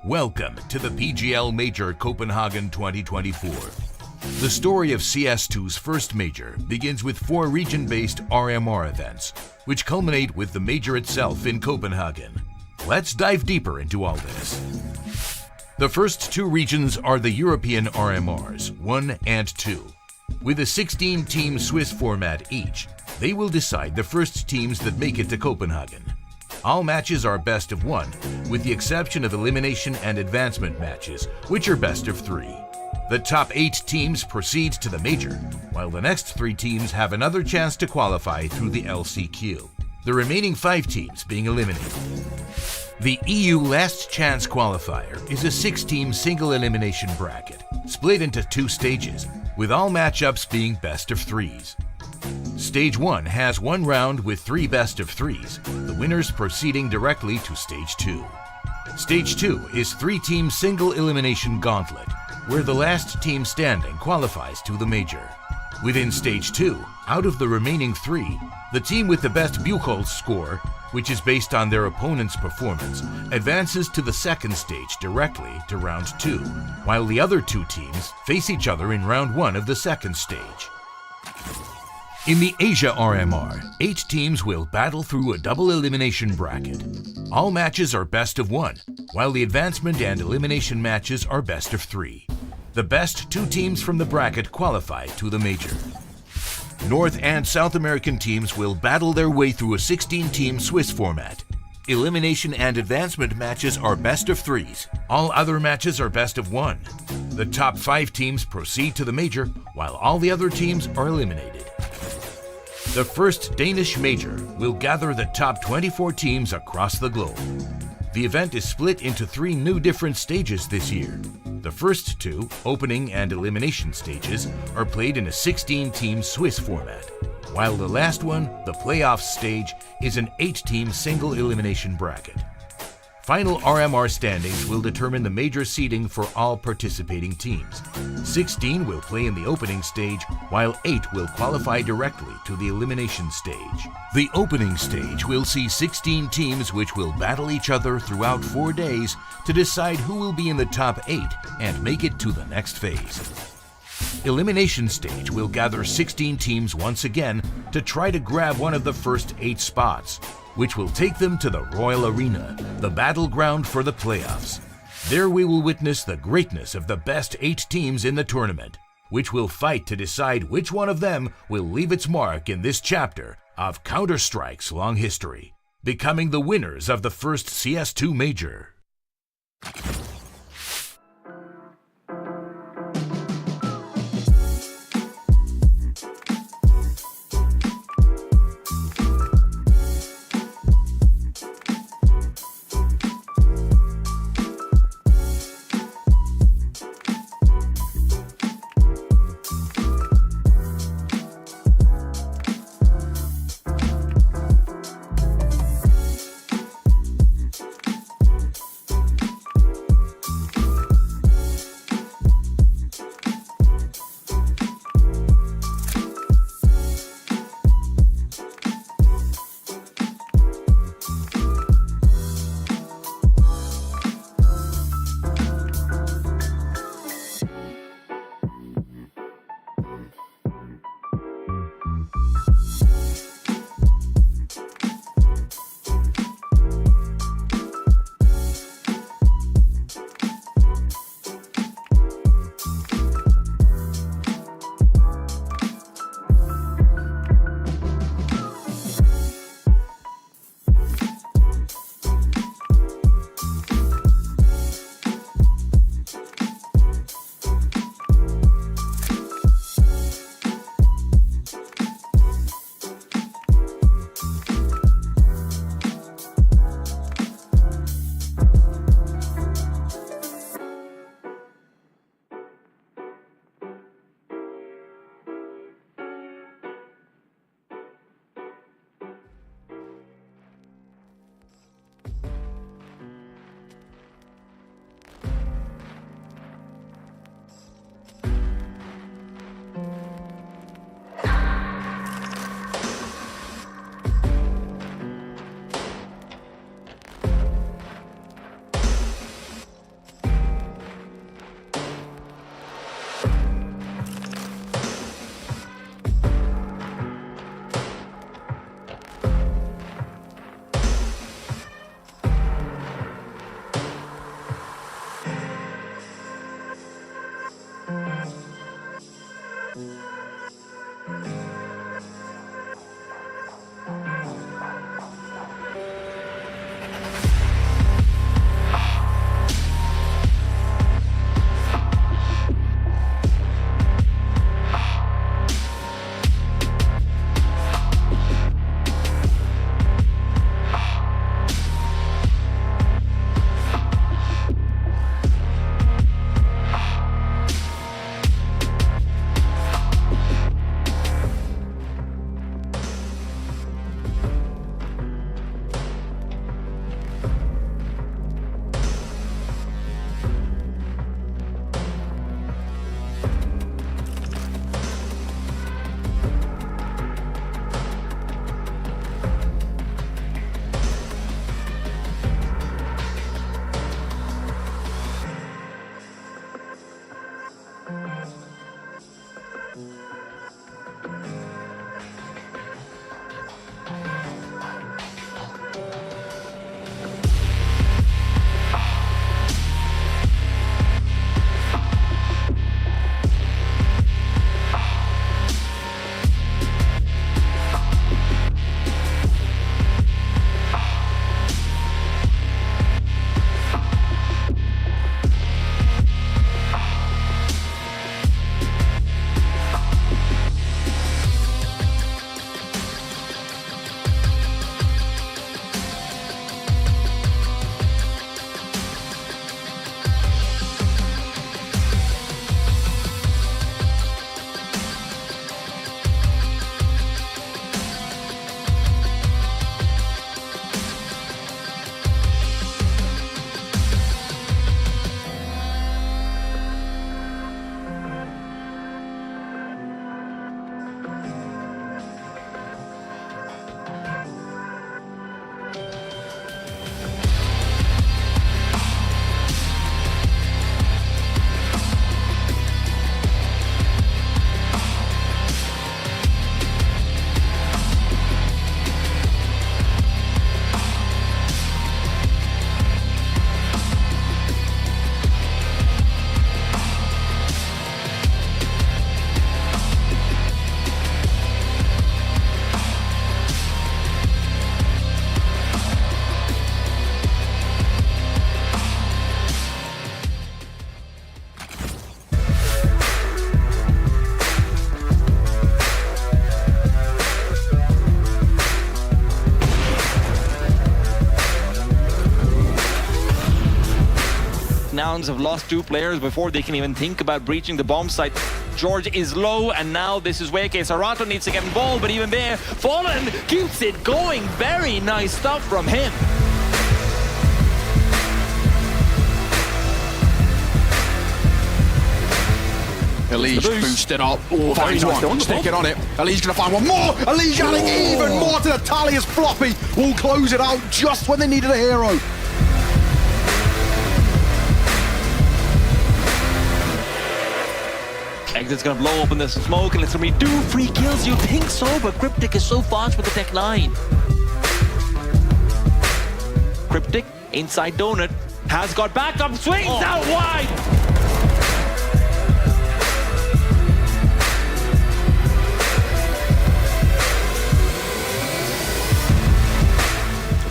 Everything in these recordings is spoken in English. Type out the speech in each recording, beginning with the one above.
Welcome to the PGL Major Copenhagen 2024. The story of CS2's first major begins with 4 region-based RMR events, which culminate with the major itself in Copenhagen. Let's dive deeper into all this. The first 2 regions are the European RMRs, 1 and 2. With a 16-team Swiss format each, they will decide the first teams that make it to Copenhagen. All matches are best of 1, with the exception of elimination and advancement matches, which are best of 3. The top 8 teams proceed to the major, while the next 3 teams have another chance to qualify through the LCQ, the remaining 5 teams being eliminated. The EU Last Chance Qualifier is a 6-team single elimination bracket, split into 2 stages, with all matchups being best of 3s. Stage 1 has 1 round with 3 best of 3s, the winners proceeding directly to Stage 2. Stage 2 is 3-team single elimination gauntlet, where the last team standing qualifies to the major. Within Stage 2, out of the remaining 3, the team with the best Buchholz score, which is based on their opponent's performance, advances to the second stage directly to Round 2, while the other 2 teams face each other in Round 1 of the second stage. In the Asia RMR, 8 teams will battle through a double elimination bracket. All matches are best of 1, while the advancement and elimination matches are best of 3. The best 2 teams from the bracket qualify to the major. North and South American teams will battle their way through a 16-team Swiss format. Elimination and advancement matches are best of 3s. All other matches are best of 1. The top 5 teams proceed to the major, while all the other teams are eliminated. The first Danish major will gather the top 24 teams across the globe. The event is split into 3 new different stages this year. The first 2, opening and elimination stages, are played in a 16-team Swiss format, while the last one, the playoffs stage, is an 8-team single elimination bracket. Final RMR standings will determine the major seeding for all participating teams. 16 will play in the opening stage, while 8 will qualify directly to the elimination stage. The opening stage will see 16 teams which will battle each other throughout 4 days to decide who will be in the top 8 and make it to the next phase. Elimination stage will gather 16 teams once again to try to grab one of the first 8 spots, which will take them to the Royal Arena, the battleground for the playoffs. There we will witness the greatness of the best 8 teams in the tournament, which will fight to decide which one of them will leave its mark in this chapter of Counter-Strike's long history, becoming the winners of the first CS2 major. Nouns have lost 2 players before they can even think about breaching the bomb site. George is low, and now this is where Sarato needs to get involved, but even there, Fallen keeps it going. Very nice stuff from him. Elige boosted up. Oh, finds one. Sticking on it. Elige going to find one more. Elige adding even more to the tally as Floppy will close it out just when they needed a hero. Exit's gonna blow open the smoke and it's gonna be 2 free kills. You think so, but Cryptic is so fast with the tech line. Cryptic inside Donut has got back up, swings out wide.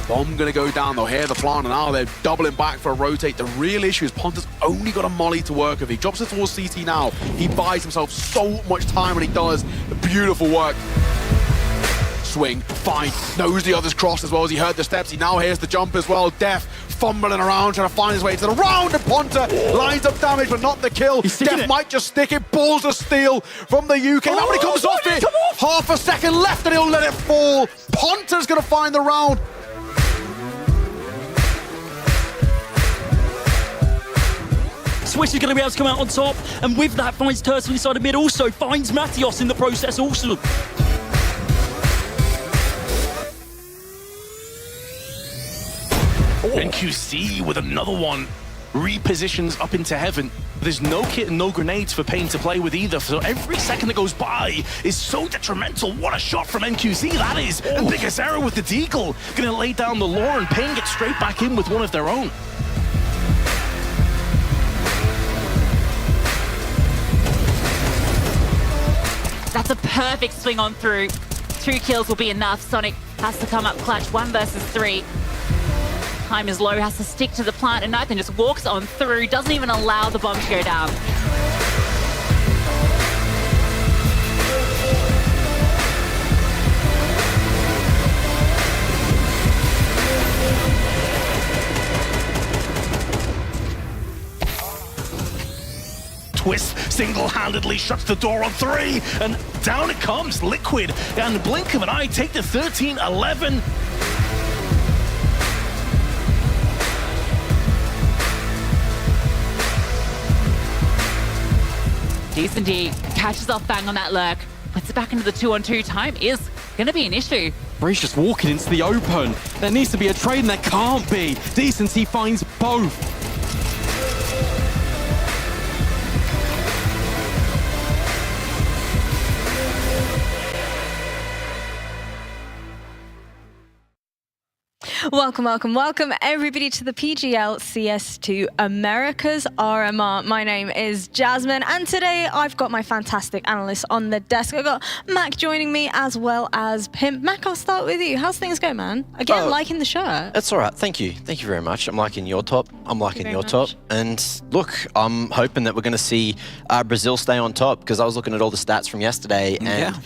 Bomb going to go down, they'll hear the plant, and now they're doubling back for a rotate. The real issue is Ponta's only got a molly to work with. He drops it towards CT now. He buys himself so much time when he does. Beautiful work. Swing, fine, knows the other's crossed as well as he heard the steps. He now hears the jump as well. Def fumbling around, trying to find his way to the round, and Ponta lines up damage, but not the kill. Def might just stick it, balls of steel from the UK. Now when he comes off it, half a second left and he'll let it fall. Ponta's going to find the round. Swish is going to be able to come out on top, and with that finds Turtle inside the mid, also finds Mattios in the process also. NQC with another one. Repositions up into heaven. There's no kit and no grenades for Pain to play with either, so every second that goes by is so detrimental. What a shot from NQC that is! And biggest error with the Deagle. Gonna lay down the lore, and Pain gets straight back in with one of their own. That's a perfect swing on through. 2 kills will be enough. Sonic has to come up clutch, 1 versus 3. Time is low, has to stick to the plant, and Nathan just walks on through, doesn't even allow the bomb to go down. Twist single-handedly shuts the door on 3, and down it comes. Liquid, and the blink of an eye, take the 13-11. Decent D catches off bang on that lurk, puts it back into the 2-on-2. Time is going to be an issue. Breach just walking into the open. There needs to be a trade, and there can't be. Decency finds both. Welcome everybody to the PGL CS2 Americas RMR. My name is Jasmine, and today I've got my fantastic analysts on the desk. I've got Mac joining me as well as Pimp. Mac, I'll start with you. How's things going, man? Again, liking the shirt. That's all right. Thank you. Thank you very much. I'm liking your top. I'm liking your top. And look, I'm hoping that we're going to see Brazil stay on top, because I was looking at all the stats from yesterday, and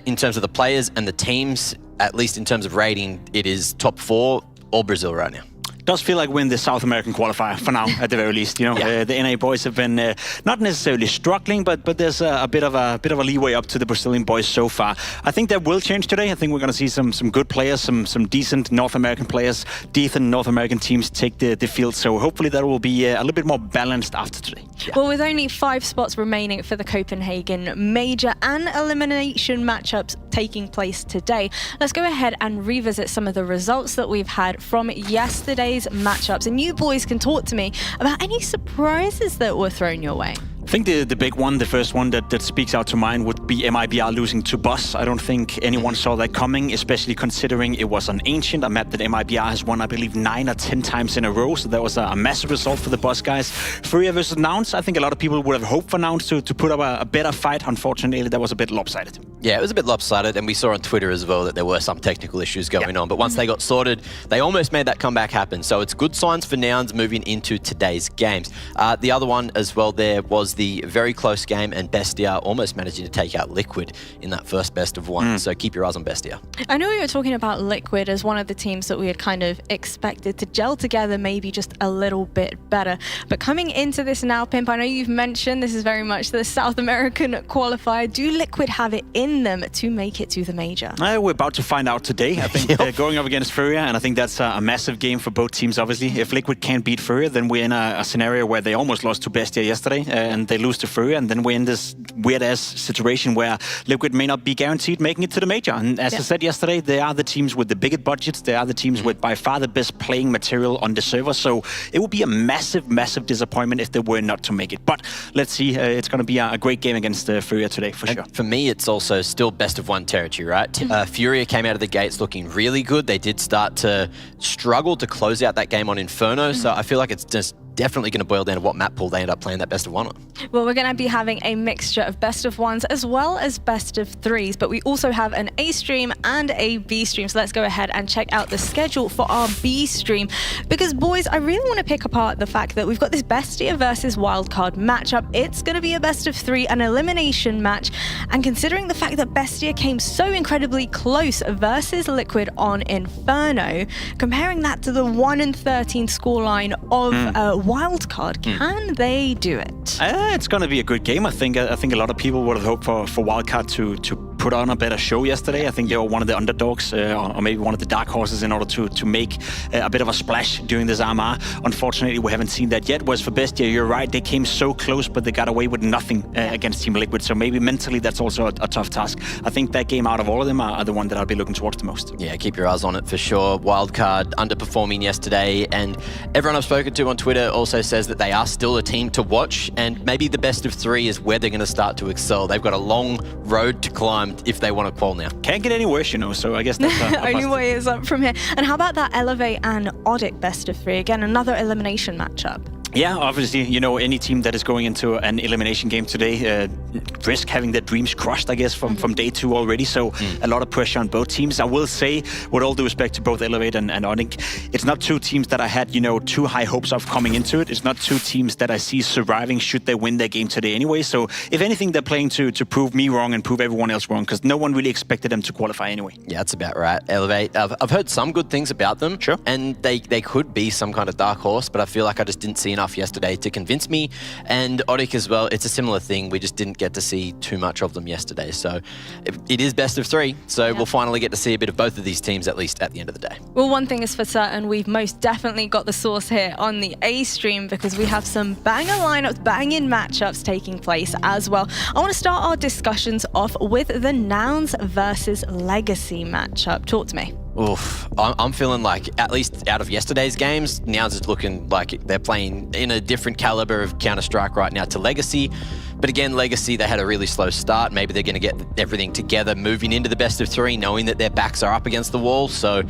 in terms of the players and the teams, at least in terms of rating, it is top 4 all Brazil right now. Does feel like we're in the South American qualifier for now, at the very least. You know, the NA boys have been not necessarily struggling, but there's a bit of a leeway up to the Brazilian boys so far. I think that will change today. I think we're going to see some good players, some decent North American players, decent North American teams take the field. So hopefully that will be a little bit more balanced after today. Well, with only 5 spots remaining for the Copenhagen major and elimination matchups taking place today, let's go ahead and revisit some of the results that we've had from yesterday's matchups, and you boys can talk to me about any surprises that were thrown your way. I think the big one, the first one that speaks out to mind would be MIBR losing to Bus. I don't think anyone saw that coming, especially considering it was an Ancient, a map that MIBR has won, I believe, 9 or 10 times in a row. So that was a massive result for the Bus guys. FURIA versus Nouns. I think a lot of people would have hoped for Nouns to put up a better fight. Unfortunately, that was a bit lopsided. Yeah, it was a bit lopsided, and we saw on Twitter as well that there were some technical issues going on. But once they got sorted, they almost made that comeback happen. So it's good signs for Nouns moving into today's games. The other one as well there was the very close game, and BESTIA almost managing to take out Liquid in that first best of one. So keep your eyes on BESTIA. I know we were talking about Liquid as one of the teams that we had kind of expected to gel together maybe just a little bit better. But coming into this now, Pimp, I know you've mentioned this is very much the South American qualifier. Do Liquid have it in them to make it to the major? We're about to find out today. I think they're going up against FURIA, and I think that's a massive game for both teams, obviously. If Liquid can't beat FURIA, then we're in a scenario where they almost lost to BESTIA yesterday, and they lose to FURIA, and then we're in this weird-ass situation where Liquid may not be guaranteed making it to the major. And as I said yesterday, they are the teams with the biggest budgets. They are the teams with by far the best playing material on the server. So it would be a massive, massive disappointment if they were not to make it. But let's see. It's going to be a great game against FURIA today, for sure. For me, it's also still best of one territory, right? FURIA came out of the gates looking really good. They did start to struggle to close out that game on Inferno. So I feel like it's just definitely going to boil down to what map pool they end up playing that best of one on. Well, we're going to be having a mixture of best of ones as well as best of threes, but we also have an A stream and a B stream. So let's go ahead and check out the schedule for our B stream, because boys, I really want to pick apart the fact that we've got this BESTIA versus Wildcard matchup. It's going to be a best of three, an elimination match, and considering the fact that BESTIA came so incredibly close versus Liquid on Inferno, comparing that to the 1-13 scoreline of Wildcard, can they do it? It's going to be a good game. I think a lot of people would have hoped for Wildcard to put on a better show yesterday. I think they were one of the underdogs, or maybe one of the dark horses in order to make a bit of a splash during this RMR. Unfortunately, we haven't seen that yet. Whereas for BESTIA, you're right, they came so close, but they got away with nothing against Team Liquid. So maybe mentally that's also a tough task. I think that game out of all of them are the one that I'll be looking towards the most. Yeah, keep your eyes on it for sure. Wildcard underperforming yesterday, and everyone I've spoken to on Twitter also says that they are still a team to watch, and maybe the best of three is where they're going to start to excel. They've got a long road to climb if they want to qual now. Can't get any worse, you know, so I guess that's a only way is up from here. And how about that Elevate and ODDIK best of three? Again, another elimination matchup. Yeah, obviously, you know, any team that is going into an elimination game today risk having their dreams crushed, I guess, from day two already. So a lot of pressure on both teams. I will say, with all due respect to both Elevate and ODDIK, it's not two teams that I had, you know, too high hopes of coming into it. It's not two teams that I see surviving should they win their game today anyway. So if anything, they're playing to prove me wrong and prove everyone else wrong, because no one really expected them to qualify anyway. Yeah, that's about right. Elevate, I've heard some good things about them. Sure. And they could be some kind of dark horse, but I feel like I just didn't see enough yesterday to convince me. And ODDIK as well, it's a similar thing. We just didn't get to see too much of them yesterday. So it is best of three. So we'll finally get to see a bit of both of these teams, at least at the end of the day. Well, one thing is for certain, we've most definitely got the source here on the A stream, because we have some banger lineups, banging matchups taking place as well. I want to start our discussions off with the Nouns versus Legacy matchup. Talk to me. Oof, I'm feeling like, at least out of yesterday's games, Nouns is looking like they're playing in a different caliber of Counter-Strike right now to Legacy. But again, Legacy, they had a really slow start. Maybe they're going to get everything together moving into the best of three, knowing that their backs are up against the wall. So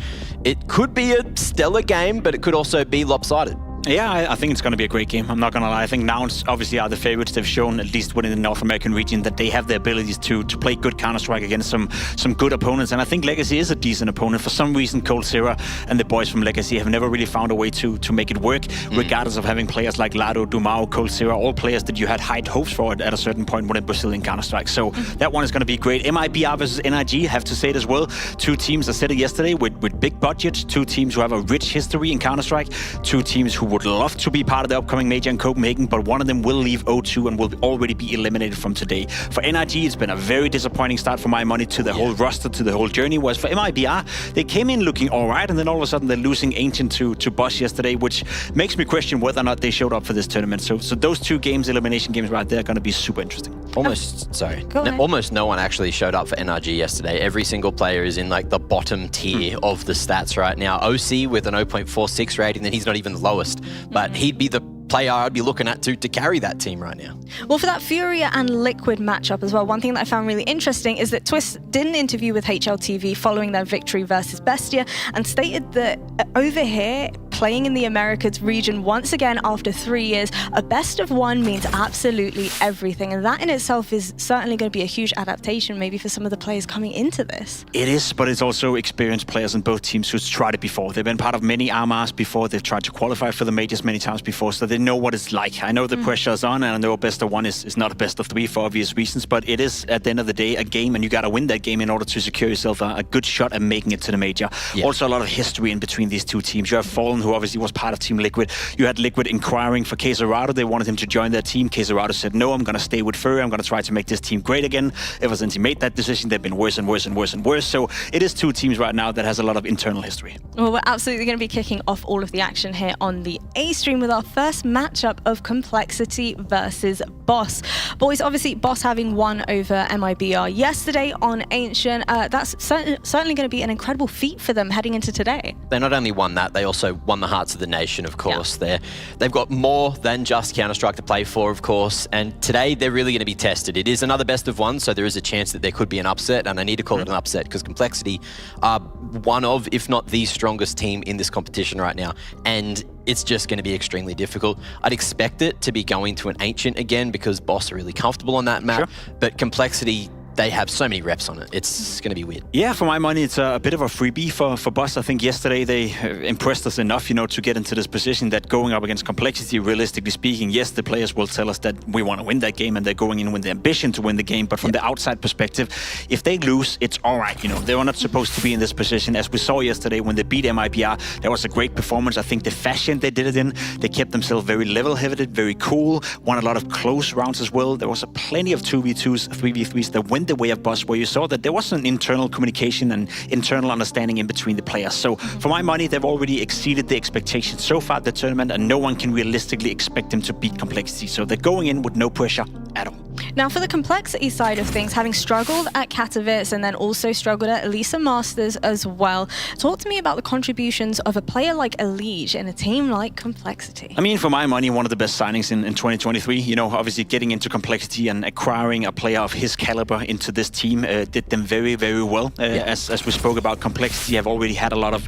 it could be a stellar game, but it could also be lopsided. Yeah, I think it's going to be a great game. I'm not going to lie. I think Nouns obviously are the favorites. They've shown, at least within the North American region, that they have the abilities to play good Counter-Strike against some good opponents. And I think Legacy is a decent opponent. For some reason, coldzera and the boys from Legacy have never really found a way to make it work, regardless of having players like Lado, Dumao, coldzera, all players that you had high hopes for at a certain point within Brazilian Counter-Strike. So that one is going to be great. MIBR versus NIG, have to say it as well. Two teams, I said it yesterday, with big budgets. Two teams who have a rich history in Counter-Strike. Two teams who would love to be part of the upcoming major in Copenhagen, but one of them will leave O2 and will already be eliminated from today. For NIG, it's been a very disappointing start for my money to the whole roster, to the whole journey. Whereas for MIBR, they came in looking all right, and then all of a sudden they're losing Ancient to Bosch yesterday, which makes me question whether or not they showed up for this tournament. So those two games, elimination games right there, are going to be super interesting. Almost no one actually showed up for NRG yesterday. Every single player is in like the bottom tier of the stats right now. OC with an 0.46 rating, then he's not even the lowest, but he'd be the player I'd be looking at to carry that team right now. Well, for that FURIA and Liquid matchup as well, one thing that I found really interesting is that Twist did an interview with HLTV following their victory versus BESTIA and stated that over here, playing in the Americas region once again after 3 years. A best of one means absolutely everything, and that in itself is certainly going to be a huge adaptation maybe for some of the players coming into this. It is, but it's also experienced players in both teams who's tried it before. They've been part of many RMRs before. They've tried to qualify for the majors many times before, so they know what it's like. I know the pressure is on, and I know a best of one is not a best of three for obvious reasons, but it is, at the end of the day, a game, and you got to win that game in order to secure yourself a good shot at making it to the major. Yeah. Also, a lot of history in between these two teams. You have Fallen, who obviously was part of Team Liquid. You had Liquid inquiring for Quesarado. They wanted him to join their team. Quesarado said, no, I'm going to stay with FURIA. I'm going to try to make this team great again. Ever since he made that decision, they've been worse and worse and worse and worse. So it is two teams right now that has a lot of internal history. Well, we're absolutely going to be kicking off all of the action here on the A stream with our first matchup of Complexity versus Boss. Boys, obviously Boss having won over MIBR yesterday on Ancient. That's certainly going to be an incredible feat for them heading into today. They not only won that, they also won the hearts of the nation, of course. Yeah. They've got more than just Counter-Strike to play for, of course, and today they're really going to be tested. It is another best of one, so there is a chance that there could be an upset, and I need to call it an upset because Complexity are one of, if not the strongest team in this competition right now, and it's just going to be extremely difficult. I'd expect it to be going to an Ancient again because Boss are really comfortable on that map, but Complexity, they have so many reps on it. It's going to be weird. Yeah, for my money, it's a bit of a freebie for Boss. I think yesterday they impressed us enough, to get into this position that going up against Complexity, realistically speaking, yes, the players will tell us that we want to win that game and they're going in with the ambition to win the game. But from the outside perspective, if they lose, it's all right. They were not supposed to be in this position. As we saw yesterday when they beat MIBR, that was a great performance. I think the fashion they did it in, they kept themselves very level-headed, very cool, won a lot of close rounds as well. There was plenty of 2v2s, 3v3s that went the way of Boss, where you saw that there was an internal communication and internal understanding in between the players. So for my money, they've already exceeded the expectations so far at the tournament, and no one can realistically expect them to beat Complexity. So they're going in with no pressure at all. Now, for the Complexity side of things, having struggled at Katowice and then also struggled at Elisa Masters as well, talk to me about the contributions of a player like Elige in a team like Complexity. I mean, for my money, one of the best signings in 2023. Obviously getting into Complexity and acquiring a player of his caliber into this team did them very, very well. As we spoke about, Complexity have already had a lot of,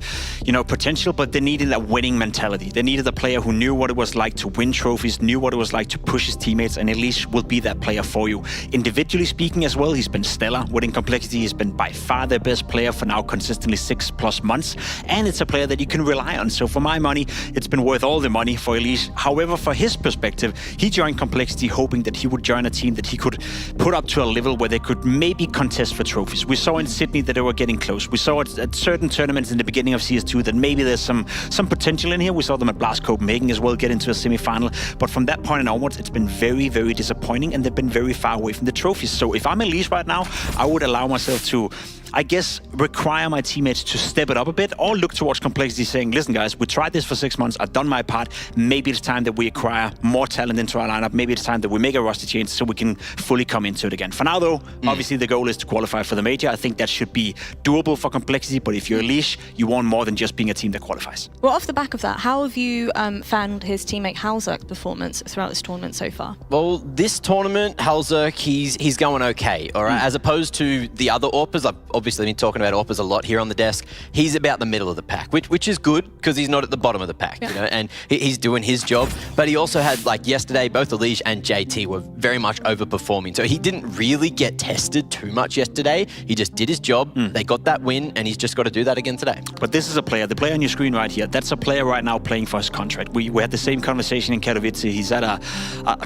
potential, but they needed a winning mentality. They needed a player who knew what it was like to win trophies, knew what it was like to push his teammates, and Elige will be that player for you. Individually speaking as well, he's been stellar. Within Complexity, he's been by far their best player for now consistently 6+ months, and it's a player that you can rely on. So for my money, it's been worth all the money for Elige. However, for his perspective, he joined Complexity hoping that he would join a team that he could put up to a level where they could maybe contest for trophies. We saw in Sydney that they were getting close. We saw at certain tournaments in the beginning of CS2 that maybe there's some potential in here. We saw them at Blast Copenhagen as well get into a semi-final, but from that point onwards, it's been very, very disappointing, and they've been very far away from the trophies. So if I'm Elige right now, I would allow myself to, I guess, require my teammates to step it up a bit or look towards Complexity saying, listen guys, we tried this for 6 months, I've done my part, maybe it's time that we acquire more talent into our lineup, maybe it's time that we make a roster change so we can fully come into it again. For now though, obviously the goal is to qualify for the major. I think that should be doable for Complexity, but if you're Elige, you want more than just being a team that qualifies. Well, off the back of that, how have you found his teammate Halzer's performance throughout this tournament so far? Well, this tournament, Halzer, he's going okay, all right? As opposed to the other AWPers, I've obviously been talking about AWPers a lot here on the desk. He's about the middle of the pack, which is good because he's not at the bottom of the pack, and he's doing his job. But he also had, like yesterday, both Elige and JT were very much overperforming. So he didn't really get tested too much yesterday. He just did his job. They got that win, and he's just got to do that again today. But this is a player, the player on your screen right here, that's a player right now playing for his contract. We had the same conversation in Katowice. He's had a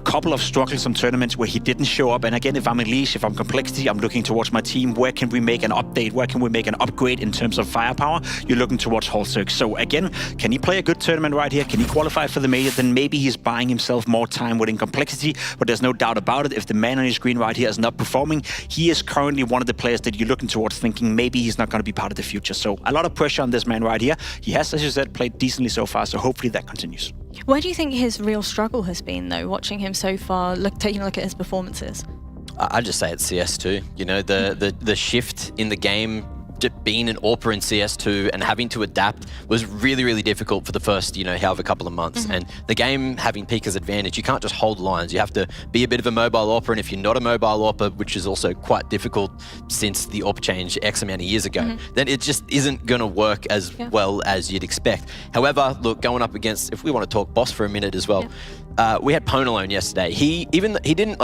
couple of struggling tournaments where he didn't show up. And again, if I'm Elige, if I'm Complexity, I'm looking towards my team. Where can we make an update? Where can we make an upgrade in terms of firepower? You're looking towards Halzer's. So again, can he play a good tournament right here? Can he qualify for the major? Then maybe he's buying himself more time within Complexity. But there's no doubt about it. If the man on your screen right here is not performing, he is currently one of the players that you're looking towards thinking maybe he's not going to be part of the future. So a lot of pressure on this man right here. He has, as you said, played decently so far. So hopefully that continues. Where do you think his real struggle has been, though, watching him so far, taking a look at his performances? I'd just say it's CS2. The shift in the game being an AWPer in CS2 and having to adapt was really, really difficult for the first, however couple of months. And the game having Pika's advantage, you can't just hold lines. You have to be a bit of a mobile AWPer, and if you're not a mobile AWPer, which is also quite difficult since the AWP change X amount of years ago, then it just isn't going to work as well as you'd expect. However, look, going up against, if we want to talk Boss for a minute as well, we had Pwn alone yesterday. He didn't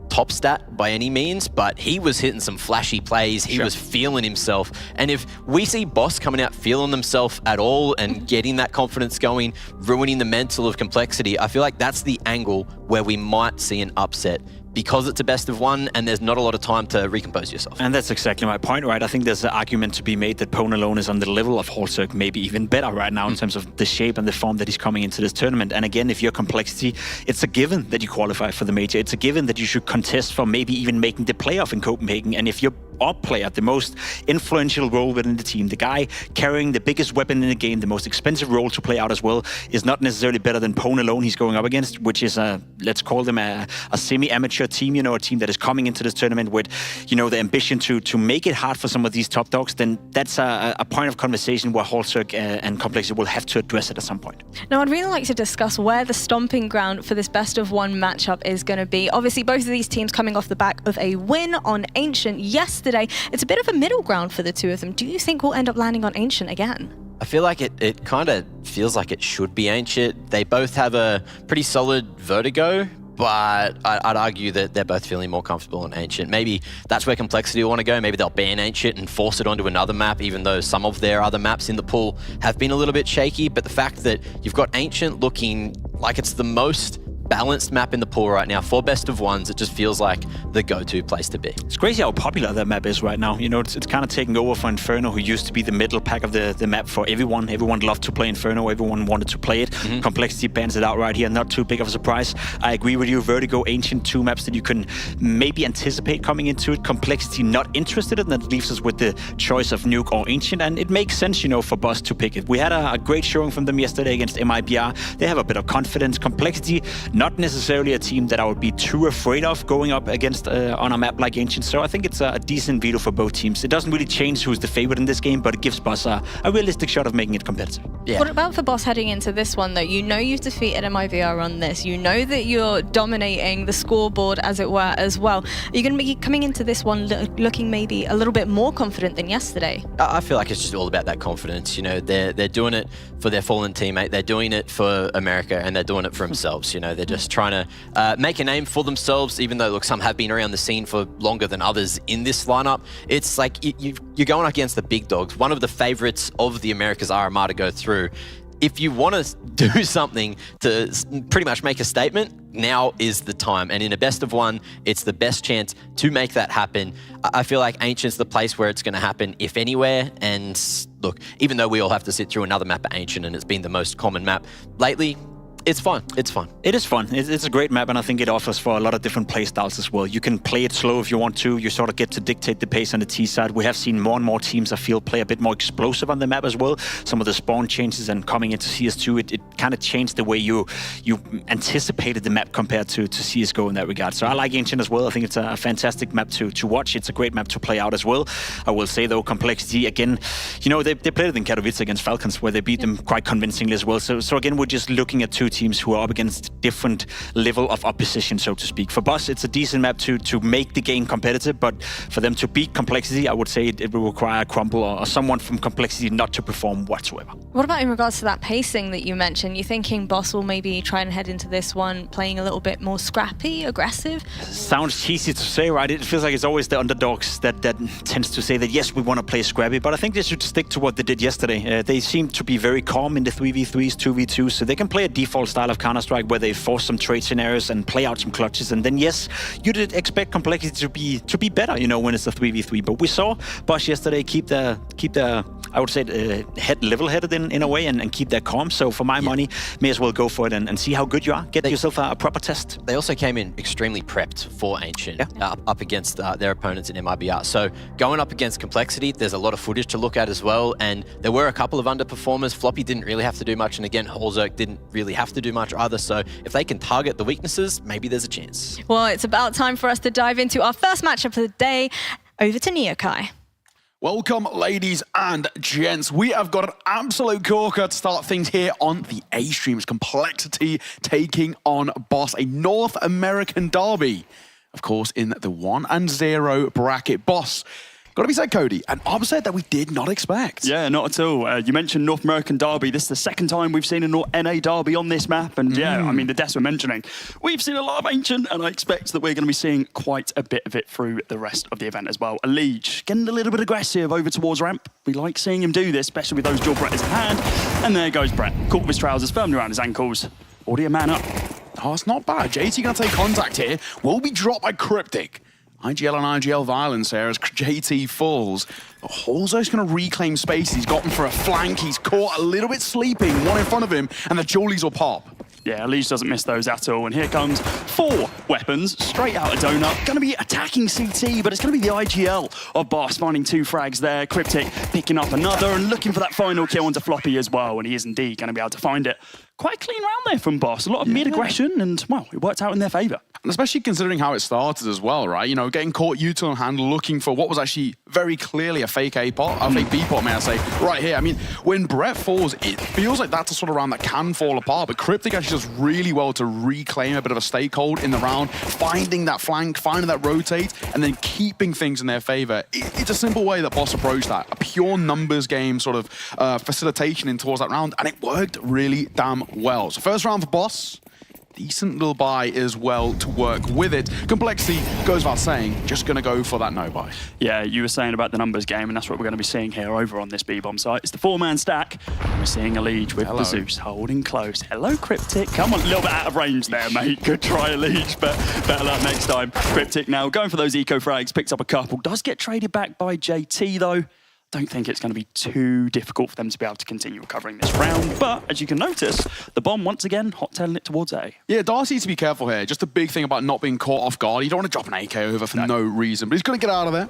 top stat by any means, but he was hitting some flashy plays. He was feeling himself. And if we see Boss coming out feeling themselves at all and getting that confidence going, ruining the mental of complexity, I feel like that's the angle where we might see an upset, because it's a best of one and there's not a lot of time to recompose yourself. And that's exactly my point, right? I think there's an argument to be made that Pwn alone is on the level of Wildcard, maybe even better right now in terms of the shape and the form that he's coming into this tournament. And again, if you're complexity, it's a given that you qualify for the major. It's a given that you should contest for maybe even making the playoff in Copenhagen. And if you're AWP player, the most influential role within the team, the guy carrying the biggest weapon in the game, the most expensive role to play out as well, is not necessarily better than Pwn alone he's going up against, which is let's call them a semi-amateur team, a team that is coming into this tournament with, the ambition to make it hard for some of these top dogs. Then that's a point of conversation where Wildcard and Complexity will have to address it at some point. Now, I'd really like to discuss where the stomping ground for this best of one matchup is going to be. Obviously, both of these teams coming off the back of a win on Ancient yesterday. It's a bit of a middle ground for the two of them. Do you think we'll end up landing on Ancient again? I feel like it kind of feels like it should be Ancient. They both have a pretty solid vertigo, but I'd argue that they're both feeling more comfortable on Ancient. Maybe that's where Complexity will want to go. Maybe they'll ban Ancient and force it onto another map, even though some of their other maps in the pool have been a little bit shaky. But the fact that you've got Ancient looking like it's the most balanced map in the pool right now for best of ones, it just feels like the go-to place to be. It's crazy how popular that map is right now. It's kind of taking over for Inferno, who used to be the middle pack of the map for everyone. Everyone loved to play Inferno. Everyone wanted to play it. Complexity bans it out right here. Not too big of a surprise. I agree with you. Vertigo, Ancient, two maps that you can maybe anticipate coming into it. Complexity not interested in. That leaves us with the choice of Nuke or Ancient, and it makes sense, for Boss to pick it. We had a great showing from them yesterday against MIBR. They have a bit of confidence. Complexity, not necessarily a team that I would be too afraid of going up against on a map like Ancient. So I think it's a decent veto for both teams. It doesn't really change who's the favorite in this game, but it gives Boss a realistic shot of making it competitive. Yeah. What about for Boss heading into this one, though? You've defeated MIBR on this. You know that you're dominating the scoreboard, as it were, as well. Are you going to be coming into this one looking maybe a little bit more confident than yesterday? I feel like it's just all about that confidence. They're doing it for their fallen teammate. They're doing it for America, and they're doing it for themselves. They're just trying to make a name for themselves, even though, look, some have been around the scene for longer than others in this lineup. It's like you're going up against the big dogs, one of the favorites of the Americas RMR to go through. If you want to do something to pretty much make a statement, now is the time. And in a best of one, it's the best chance to make that happen. I feel like Ancient's the place where it's going to happen, if anywhere. And look, even though we all have to sit through another map at Ancient, and it's been the most common map lately, it's fun. It's fun. It is fun. It's a great map, and I think it offers for a lot of different play styles as well. You can play it slow if you want to. You sort of get to dictate the pace on the T side. We have seen more and more teams, I feel, play a bit more explosive on the map as well. Some of the spawn changes and coming into CS2, it kind of changed the way you anticipated the map compared to CSGO in that regard. So I like Ancient as well. I think it's a fantastic map to watch. It's a great map to play out as well. I will say, though, Complexity, again, they played it in Katowice against Falcons, where they beat them quite convincingly as well. So again, we're just looking at two teams who are up against different level of opposition, so to speak. For Boss, it's a decent map to make the game competitive, but for them to beat Complexity, I would say it will require Crumble or someone from Complexity not to perform whatsoever. What about in regards to that pacing that you mentioned? You thinking Boss will maybe try and head into this one playing a little bit more scrappy, aggressive? Sounds cheesy to say, right? It feels like it's always the underdogs that tends to say that, yes, we want to play scrappy, but I think they should stick to what they did yesterday. They seem to be very calm in the 3v3s, 2v2s, so they can play a default style of Counter-Strike where they force some trade scenarios and play out some clutches, and then yes, you did expect Complexity to be better, when it's a 3v3. But we saw Bosch yesterday keep the I would say head level-headed in a way and keep that calm. So for my money, may as well go for it and see how good you are. Get yourself a proper test. They also came in extremely prepped for Ancient, up against their opponents in MIBR. So going up against Complexity, there's a lot of footage to look at as well, and there were a couple of underperformers. Floppy didn't really have to do much, and again, Holzerk didn't really have to do much either. So if they can target the weaknesses, maybe there's a chance. Well, it's about time for us to dive into our first matchup of the day. Over to Neokai. Welcome, ladies and gents. We have got an absolute corker to start things here on the A-Streams. Complexity taking on Boss, a North American derby. Of course, in the 1-0 bracket. Boss, gotta be said, Cody, an upset that we did not expect. Yeah, not at all. You mentioned North American derby. This is the second time we've seen a NA derby on this map. And yeah, I mean, the deaths we're mentioning, we've seen a lot of Ancient, and I expect that we're going to be seeing quite a bit of it through the rest of the event as well. Elimination getting a little bit aggressive over towards ramp. We like seeing him do this, especially with those dual Bretters in hand. And there goes Brett, caught with his trousers firmly around his ankles. Already a man up. Oh, it's not bad. JT going to take contact here. Will be dropped by Cryptic. IGL and IGL violence there as JT falls. But Holzo's going to reclaim space. He's gotten for a flank. He's caught a little bit sleeping. One in front of him, and the Jollies will pop. Yeah, Elimination doesn't miss those at all. And here comes 4 weapons straight out of Donut. Going to be attacking CT, but it's going to be the IGL of Boss finding 2 frags there. Cryptic picking up another and looking for that final kill onto Floppy as well. And he is indeed going to be able to find it. Quite a clean round there from Boss. A lot of mid-aggression and, well, it worked out in their favour. And especially considering how it started as well, right? You know, getting caught util in hand, looking for what was actually very clearly a fake A-pot, a fake B-pot, may I say, right here. I mean, when Brett falls, it feels like that's a sort of round that can fall apart, but Cryptic actually does really well to reclaim a bit of a stakehold in the round, finding that flank, finding that rotate, and then keeping things in their favour. It's a simple way that Boss approached that, a pure numbers game sort of facilitation in towards that round, and it worked really damn well. So first round for Boss. Decent little buy as well to work with it. Complexity goes without saying, just going to go for that no buy. Yeah, you were saying about the numbers game, and that's what we're going to be seeing here over on this B-bomb site. It's the 4-man stack. We're seeing Elimination with the Zeus holding close. Hello, Cryptic. Come on, a little bit out of range there, mate. Good try, Elimination, but better luck next time. Cryptic now going for those eco frags, picks up a couple. Does get traded back by JT, though. Don't think it's going to be too difficult for them to be able to continue recovering this round. But as you can notice, the bomb once again hot-tailing it towards A. Yeah, Darcy needs to be careful here. Just a big thing about not being caught off guard. You don't want to drop an AK over for no reason, but he's going to get out of there.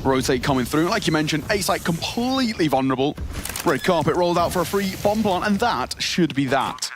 Rotate coming through. Like you mentioned, A-site completely vulnerable. Red carpet rolled out for a free bomb plant, and that should be that.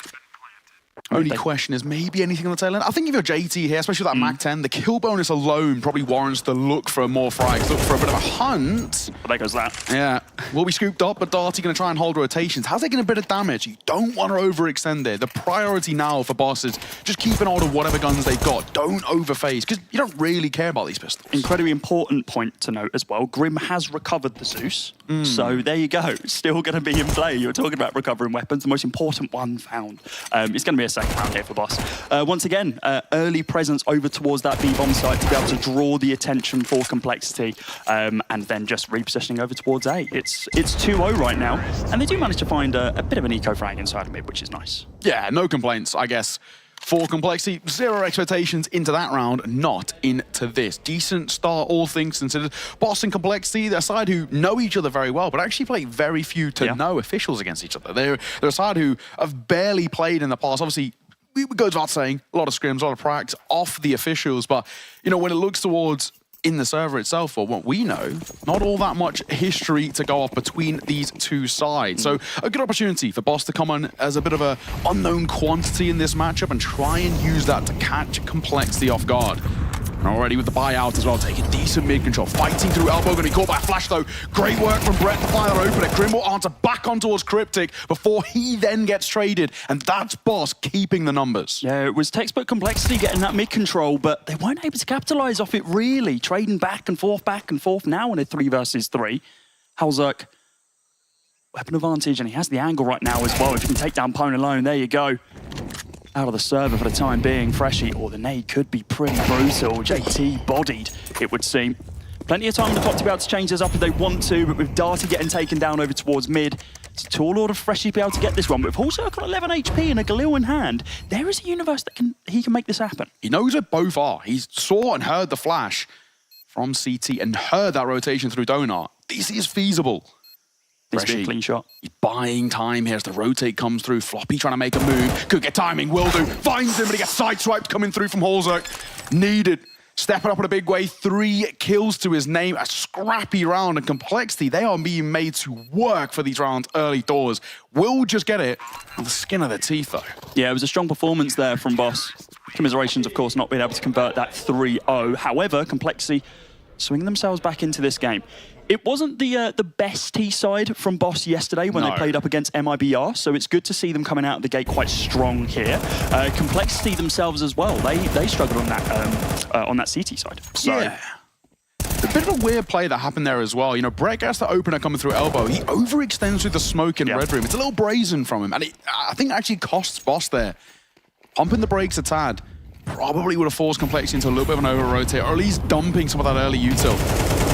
Only question is maybe anything on the tail end. I think if you're JT here, especially with that Mac 10, the kill bonus alone probably warrants the look for more frags, look for a bit of a hunt. But there goes that. Yeah, will be scooped up, but Darty going to try and hold rotations. How's taking a bit of damage? You don't want to overextend there. The priority now for Boss is just keep an hold of whatever guns they've got. Don't overphase, because you don't really care about these pistols. Incredibly important point to note as well. Grim has recovered the Zeus, so there you go. Still going to be in play. You're talking about recovering weapons. The most important one found. It's going to be a second round here for Boss. Once again, early presence over towards that B-bomb site to be able to draw the attention for Complexity, and then just repositioning over towards A. It's 2-0 right now, and they do manage to find a bit of an eco-frag inside of mid, which is nice. Yeah, no complaints, I guess. For Complexity, 0 expectations into that round, not into this. Decent start, all things considered. Boss and Complexity, they're a side who know each other very well, but actually play very few to no officials against each other. They're a side who have barely played in the past. Obviously, it goes without saying, a lot of scrims, a lot of pracs off the officials, but, you know, when it looks towards in the server itself, or what we know, not all that much history to go off between these two sides. So a good opportunity for Boss to come on as a bit of a unknown quantity in this matchup and try and use that to catch Complexity off guard. And already with the buyout as well, taking decent mid-control, fighting through elbow, going to be caught by a flash though. Great work from Brett to fire that opener. Grim will answer back on towards Cryptic before he then gets traded, and that's Boss keeping the numbers. Yeah, it was textbook Complexity getting that mid-control, but they weren't able to capitalize off it really. Trading back and forth now in a 3 versus 3. Halzerk, weapon advantage, and he has the angle right now as well. If you can take down Pone alone, there you go. Out of the server for the time being. Freshie, or the nade could be pretty brutal. JT bodied, it would seem. Plenty of time on the clock to be able to change this up if they want to, but with Darty getting taken down over towards mid, it's a tall order of Freshie to be able to get this one. But with Halzerk on 11 HP and a Galil in hand, there is a universe that he can make this happen. He knows where both are. He saw and heard the flash from CT and heard that rotation through Donut. This is feasible. This would be a clean shot. He's buying time here as the rotate comes through. Floppy trying to make a move. Could get timing, will do. Finds him, but he gets sideswiped coming through from Halzerk. Needed. Stepping up in a big way. 3 kills to his name. A scrappy round, and Complexity, they are being made to work for these rounds early doors. Will just get it on the skin of their teeth, though. Yeah, it was a strong performance there from Boss. Commiserations, of course, not being able to convert that 3-0. However, Complexity swinging themselves back into this game. It wasn't the best T side from Boss yesterday when they played up against MIBR, so it's good to see them coming out of the gate quite strong here. Complexity themselves as well. They struggled on that CT side. So. Yeah. A bit of a weird play that happened there as well. You know, Brett gets the opener coming through elbow. He overextends with the smoke in red room. It's a little brazen from him, and I think it actually costs Boss there. Pumping the brakes a tad probably would have forced Complexity into a little bit of an over-rotate, or at least dumping some of that early util.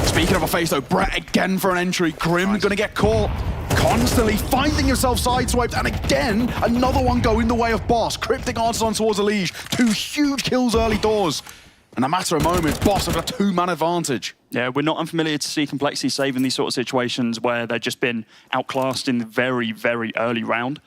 Speaking of a face though, Brett again for an entry. Grim gonna get caught. Constantly finding himself sideswiped, and again, another one going the way of Boss. Cryptic answers on towards Elige. 2 huge kills early doors. In a matter of moments, Boss have got a 2-man advantage. Yeah, we're not unfamiliar to see Complexity save in these sort of situations where they've just been outclassed in the very, very early round.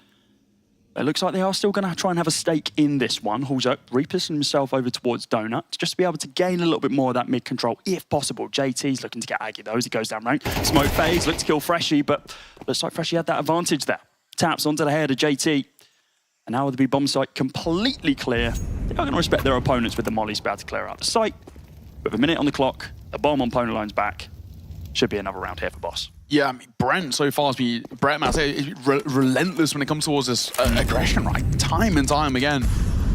It looks like they are still going to try and have a stake in this one. Hulzuk repositioning himself over towards Donut just to be able to gain a little bit more of that mid-control, if possible. JT's looking to get Aggie though as he goes down rank. Smoke phase, looks to kill Freshy, but looks like Freshy had that advantage there. Taps onto the head of JT. And now with the B-bomb site completely clear, they are going to respect their opponents with the mollies about to clear out the site. With a minute on the clock, the bomb on opponent line's back. Should be another round here for Boss. Yeah, I mean, Brent so far has been, Brett, man, is relentless when it comes towards this aggression, right? Time and time again,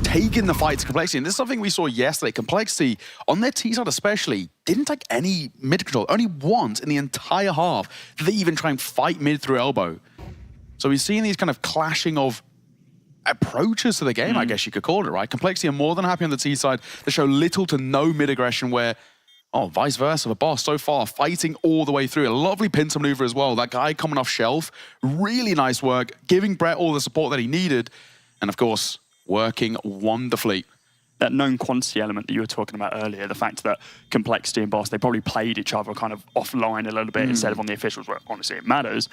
taking the fight to Complexity. And this is something we saw yesterday. Complexity, on their T side especially, didn't take any mid control. Only once in the entire half did they even try and fight mid through elbow. So we're seeing these kind of clashing of approaches to the game, I guess you could call it, right? Complexity are more than happy on the T side to show little to no mid aggression, where vice versa, the Boss so far fighting all the way through. A lovely pincer maneuver as well. That guy coming off shelf, really nice work, giving Brett all the support that he needed, and of course, working wonderfully. That known quantity element that you were talking about earlier, the fact that Complexity and Boss, they probably played each other kind of offline a little bit instead of on the officials, where honestly it matters.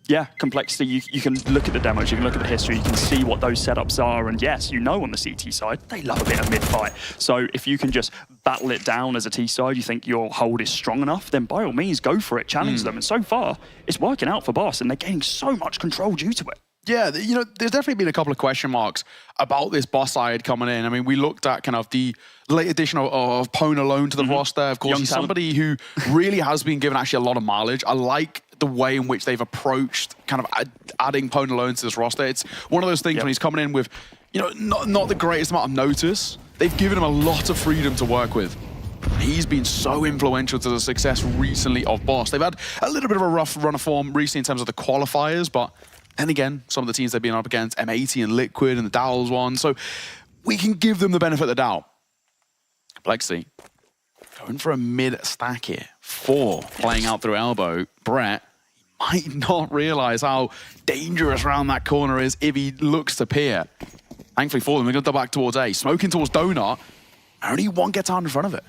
Yeah, Complexity, you can look at the demos, you can look at the history, you can see what those setups are, and yes, you know on the CT side, they love a bit of mid-fight. So if you can just battle it down as a T side, you think your hold is strong enough, then by all means, go for it, challenge them. And so far, it's working out for Boss, and they're gaining so much control due to it. Yeah, you know, there's definitely been a couple of question marks about this Boss side coming in. I mean, we looked at kind of the late addition of Pone alone to the roster. Of course, he's somebody who really has been given actually a lot of mileage. I like the way in which they've approached kind of adding Pone alone to this roster. It's one of those things when he's coming in with, you know, not the greatest amount of notice. They've given him a lot of freedom to work with. He's been so influential to the success recently of Boss. They've had a little bit of a rough run of form recently in terms of the qualifiers, but then again, some of the teams they've been up against, M80 and Liquid and the Dowls one, so we can give them the benefit of the doubt. Complexity going for a mid stack here. 4 playing out through elbow. Brett might not realize how dangerous around that corner is if he looks to peer. Thankfully for them, they're going to double back towards A. Smoking towards Donut. Only one gets out in front of it.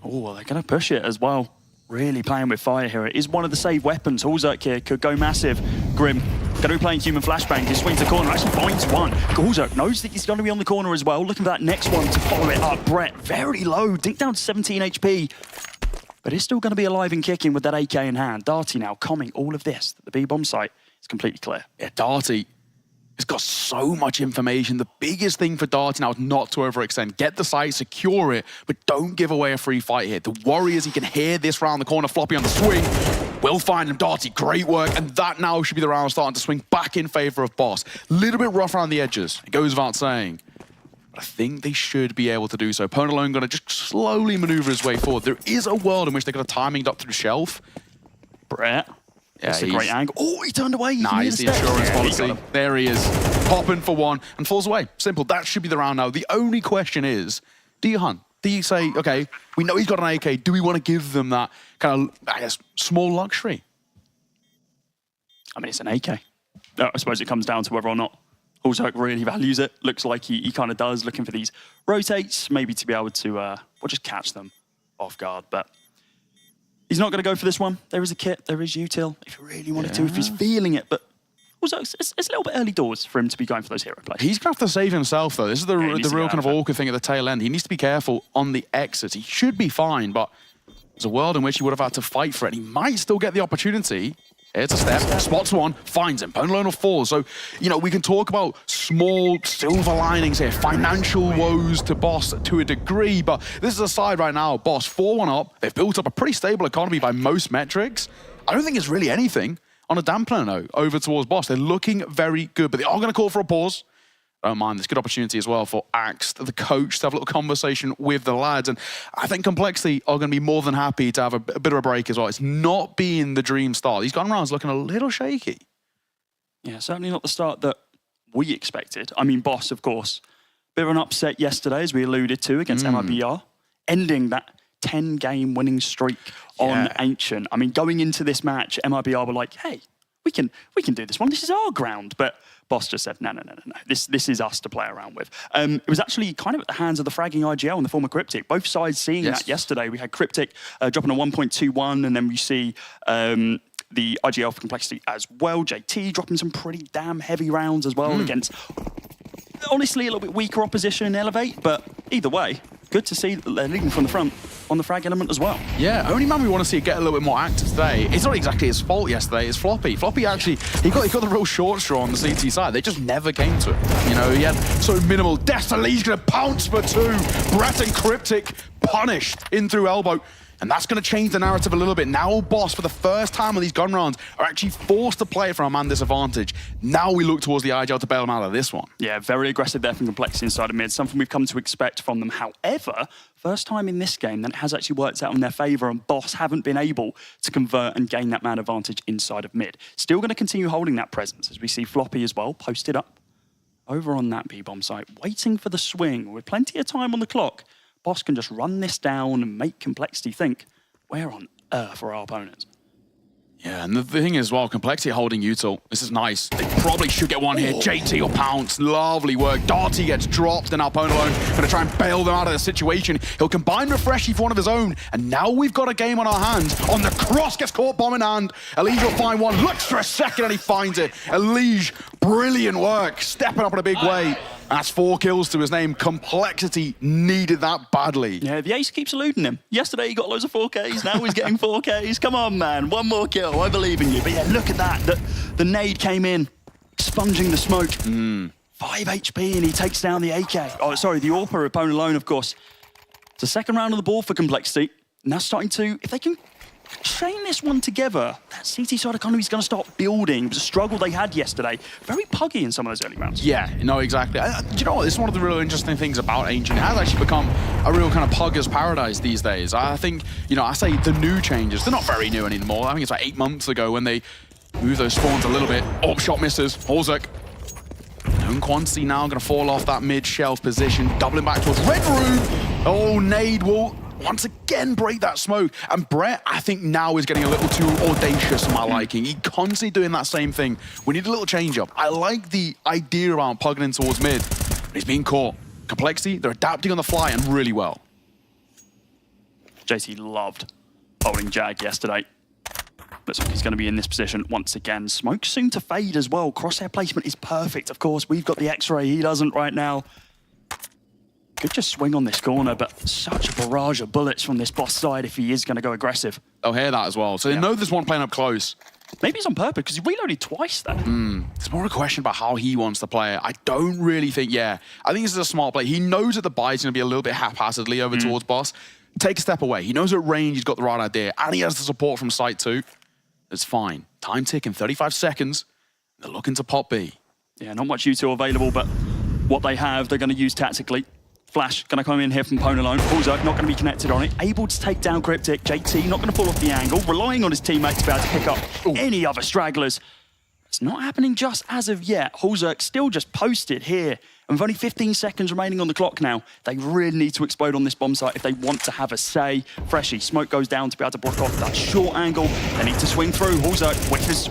Oh, they're going to push it as well. Really playing with fire here. It is one of the save weapons. Hulzuk here could go massive. Grim going to be playing human flashbang. He swings the corner, actually finds one. Hulzuk knows that he's going to be on the corner as well. Looking for that next one to follow it up. Brett, very low, deep down to 17 HP. But he's still going to be alive and kicking with that AK in hand. Darty now calming all of this. The B-bomb site is completely clear. Yeah, Darty has got so much information. The biggest thing for Darty now is not to overextend. Get the site, secure it, but don't give away a free fight here. The worry is he can hear this round the corner, Floppy on the swing. Will find him, Darty, great work, and that now should be the round starting to swing back in favor of Boss. Little bit rough around the edges, it goes without saying. But I think they should be able to do so. Pone alone going to just slowly maneuver his way forward. There is a world in which they got a timing up through shelf. Brett. Yeah, that's a great angle. Oh, he turned away. Nah, he's the insurance policy. There he is. Popping for one and falls away. Simple. That should be the round now. The only question is, do you hunt? Do you say, okay, we know he's got an AK. Do we want to give them that kind of, I guess, small luxury? I mean, it's an AK. I suppose it comes down to whether or not Hulzuk really values it. Looks like he kind of does, looking for these rotates, maybe to be able to, well, just catch them off guard. But he's not going to go for this one. There is a kit, there is util, if he really wanted to, if he's feeling it. But also, it's a little bit early doors for him to be going for those hero plays. He's going to have to save himself, though. This is the real kind of awkward thing at the tail end. He needs to be careful on the exits. He should be fine, but there's a world in which he would have had to fight for it. He might still get the opportunity It's a step, spots one, finds him, Pony falls. So, you know, we can talk about small silver linings here, financial woes to Boss to a degree, but this is a side right now, Boss 4-1 up, they've built up a pretty stable economy by most metrics. I don't think it's really anything on a dampener note over towards Boss. They're looking very good, but they are going to call for a pause. Don't mind, there's good opportunity as well for Axe, the coach, to have a little conversation with the lads. And I think Complexity are going to be more than happy to have a bit of a break as well. It's not been the dream start. These gun rounds looking a little shaky. Yeah, certainly not the start that we expected. I mean, Boss, of course, bit of an upset yesterday, as we alluded to, against MIBR, ending that 10-game winning streak on Ancient. I mean, going into this match, MIBR were like, hey, we can do this one. This is our ground. But Boss just said, no. This is us to play around with. It was actually kind of at the hands of the fragging IGL in the form of Cryptic. Both sides seeing that yesterday. We had Cryptic dropping a 1.21, and then we see the IGL for Complexity as well. JT dropping some pretty damn heavy rounds as well against, honestly, a little bit weaker opposition in Elevate. But either way, good to see that they're leading from the front on the frag element as well. Yeah, only man we want to see get a little bit more active today. It's not exactly his fault yesterday, it's Floppy. Floppy actually, he got the real short straw on the CT side. They just never came to it. You know, he had so minimal. Destalee's going to pounce for two. Brett and Cryptic punished in through elbow. And that's going to change the narrative a little bit. Now Boss, for the first time on these gun rounds, are actually forced to play from a man disadvantage. Now we look towards the IGL to bail them out of this one. Yeah, very aggressive there from Complexity inside of mid. Something we've come to expect from them. However, first time in this game that it has actually worked out in their favour, and Boss haven't been able to convert and gain that man advantage inside of mid. Still going to continue holding that presence, as we see Floppy as well posted up over on that B-bomb site, waiting for the swing. With plenty of time on the clock, Boss can just run this down and make Complexity think, where on earth are our opponents? Yeah, and the thing is, well, Complexity holding Util. This is nice. They probably should get one here. JT will pounce. Lovely work. Darty gets dropped, and Alpone alone going to try and bail them out of the situation. He'll combine with Freshy for one of his own, and now we've got a game on our hands. On the cross, gets caught, bomb in hand. Elige will find one. Looks for a second, and he finds it. Elige, brilliant work. Stepping up in a big way. That's 4 kills to his name. Complexity needed that badly. Yeah, the ace keeps eluding him. Yesterday he got loads of 4Ks, now he's getting 4Ks. Come on, man, one more kill, I believe in you. But yeah, look at that. The nade came in, expunging the smoke. 5 HP and he takes down the AK. Oh, sorry, the AWPer, opponent alone, of course. It's the second round of the ball for Complexity. Now starting to, if they can chain this one together, that CT side economy is going to start building. It was a struggle they had yesterday. Very puggy in some of those early rounds. Yeah, no, exactly. Do you know what? This is one of the really interesting things about Ancient. It has actually become a real kind of pugger's paradise these days. I think, you know, I say the new changes. They're not very new anymore. I think it's like 8 months ago when they moved those spawns a little bit. AWP shot misses. Horzek. Known quantity now going to fall off that mid-shelf position. Doubling back towards Red Room. Oh, nade will once again break that smoke. And Brett, I think now is getting a little too audacious for my liking. He constantly doing that same thing. We need a little change up. I like the idea around plugging in towards mid, but he's being caught. Complexity, they're adapting on the fly and really well. JT loved holding Jag yesterday. Looks like he's going to be in this position once again. Smoke soon to fade as well. Crosshair placement is perfect. Of course, we've got the X-ray. He doesn't right now. Could just swing on this corner, but such a barrage of bullets from this Boss side if he is going to go aggressive. They'll hear that as well. So they know there's one playing up close. Maybe it's on purpose, because he reloaded twice there. It's more a question about how he wants to play it. I don't really think, I think this is a smart play. He knows that the buy is going to be a little bit haphazardly over towards Boss. Take a step away. He knows at range he's got the right idea, and he has the support from site too. It's fine. Time ticking, 35 seconds. They're looking to pop B. Yeah, not much U2 available, but what they have, they're going to use tactically. Flash going to come in here from Pone alone. Bullseye not going to be connected on it. Able to take down Cryptic. JT not going to fall off the angle. Relying on his teammates to be able to pick up any other stragglers. It's not happening just as of yet. Hulzerk still just posted here. And with only 15 seconds remaining on the clock now, they really need to explode on this bomb site if they want to have a say. Freshy, smoke goes down to be able to block off that short angle. They need to swing through. Hulzerk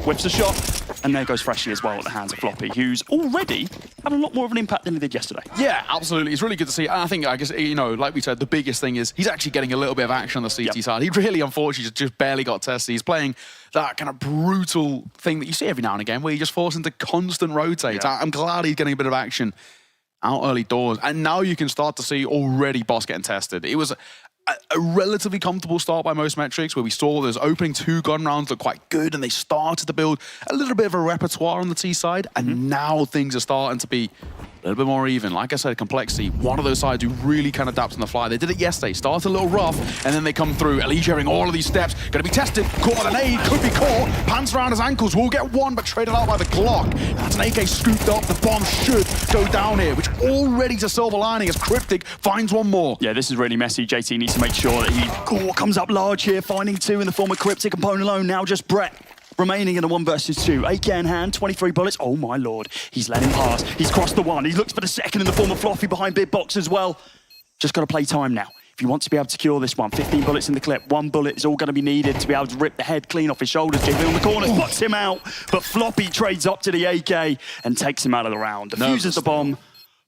whips a shot. And there goes Freshy as well at the hands of Floppy, who's already having a lot more of an impact than he did yesterday. Yeah, absolutely. It's really good to see. And I guess, you know, like we said, the biggest thing is he's actually getting a little bit of action on the CT side. He really, unfortunately, just barely got tested. He's playing that kind of brutal thing that you see every now and again where you just force him to constant rotate. I'm glad he's getting a bit of action out early doors. And now you can start to see already Boss getting tested. It was a relatively comfortable start by most metrics, where we saw those opening 2 gun rounds look quite good, and they started to build a little bit of a repertoire on the T side, and now things are starting to be a little bit more even. Like I said, Complexity, one of those sides who really can adapt on the fly. They did it yesterday, started a little rough, and then they come through. Elige having all of these steps, gonna be tested, caught by the nade, could be caught, pants around his ankles, will get one, but traded out by the Glock. That's an AK scooped up, the bomb should go down here, which already to silver lining as Cryptic finds one more. Yeah, this is really messy. JT needs to make sure that he comes up large here, finding 2 in the form of Cryptic and Pone alone. Now just Brett remaining in a 1 versus 2. AK in hand, 23 bullets. Oh my lord, he's let him pass. He's crossed the 1. He looks for the 2nd in the form of Floppy behind Big Box as well. Just got to play time now. If you want to be able to secure this one, 15 bullets in the clip. 1 bullet is all going to be needed to be able to rip the head clean off his shoulders. JV on the corner, spots him out, but Floppy trades up to the AK and takes him out of the round. Defuses the bomb.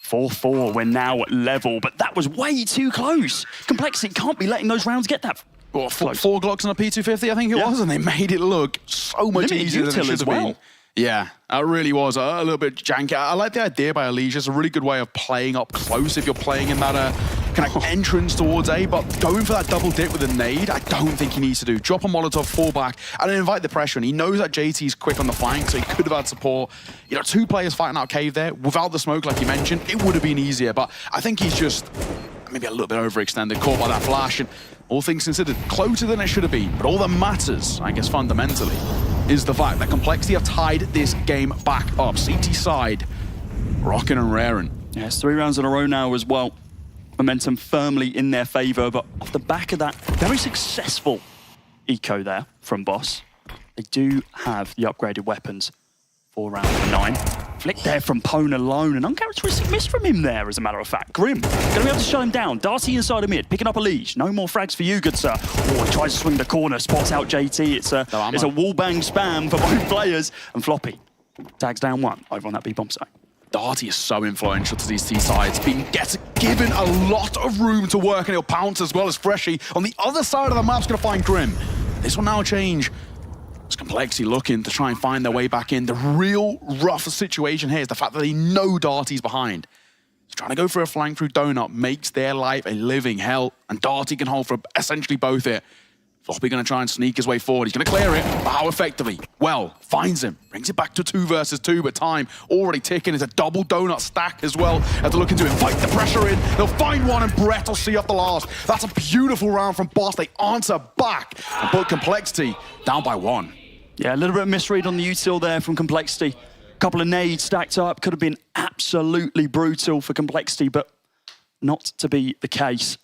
4-4, we're now at level, but that was way too close. Complexity can't be letting those rounds get that. Well, 4 Glocks and a P250, I think it was, and they made it look so much easier than it should have been. Yeah, it really was a little bit janky. I like the idea by Elige. It's a really good way of playing up close if you're playing in that kind of entrance towards A, but going for that double dip with a nade, I don't think he needs to do. Drop a Molotov, fall back, and then invite the pressure. And he knows that JT's quick on the flank, so he could have had support. You know, 2 players fighting out cave there. Without the smoke, like you mentioned, it would have been easier, but I think he's just maybe a little bit overextended, caught by that flash, and all things considered, closer than it should have been. But all that matters, I guess fundamentally, is the fact that Complexity have tied this game back up. CT side, rocking and raring. Yes, 3 rounds in a row now as well. Momentum firmly in their favor, but off the back of that very successful eco there from Boss, they do have the upgraded weapons for round 9. Flick there from Pone alone, an uncharacteristic miss from him there, as a matter of fact. Grim, gonna be able to shut him down. Darty inside of mid, picking up a leash. No more frags for you, good sir. Oh, he tries to swing the corner, spots out JT. It's a wallbang spam for both players. And Floppy tags down 1 over on that B-bomb site. Darty is so influential to these T sides, gets given a lot of room to work, and he'll pounce as well as Freshy. On the other side of the map's gonna find Grim. This will now change. It's Complexity looking to try and find their way back in. The real rough situation here is the fact that they know Darty's behind. He's trying to go for a flank through Donut, makes their life a living hell, and Darty can hold for essentially both it. Floppy gonna try and sneak his way forward. He's gonna clear it, but how effectively? Well, finds him, brings it back to 2 versus 2, but time already ticking. It's a double Donut stack as well as they're looking to invite the pressure in. They'll find one, and Brett will see up the last. That's a beautiful round from Boss. They answer back, but Complexity down by 1. Yeah, a little bit of misread on the util there from Complexity. A couple of nades stacked up, could have been absolutely brutal for Complexity, but not to be the case.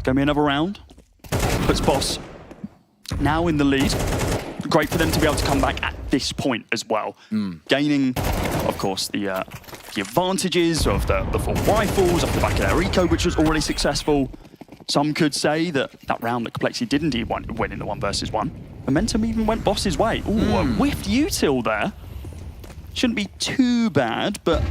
Gonna be another round. Puts Boss now in the lead. Great for them to be able to come back at this point as well. Gaining, of course, the advantages of the 4 rifles off the back of their eco, which was already successful. Some could say that round that Complexity did indeed win in the 1 versus 1. Momentum even went Boss's way. Ooh, a whiffed util there. Shouldn't be too bad, but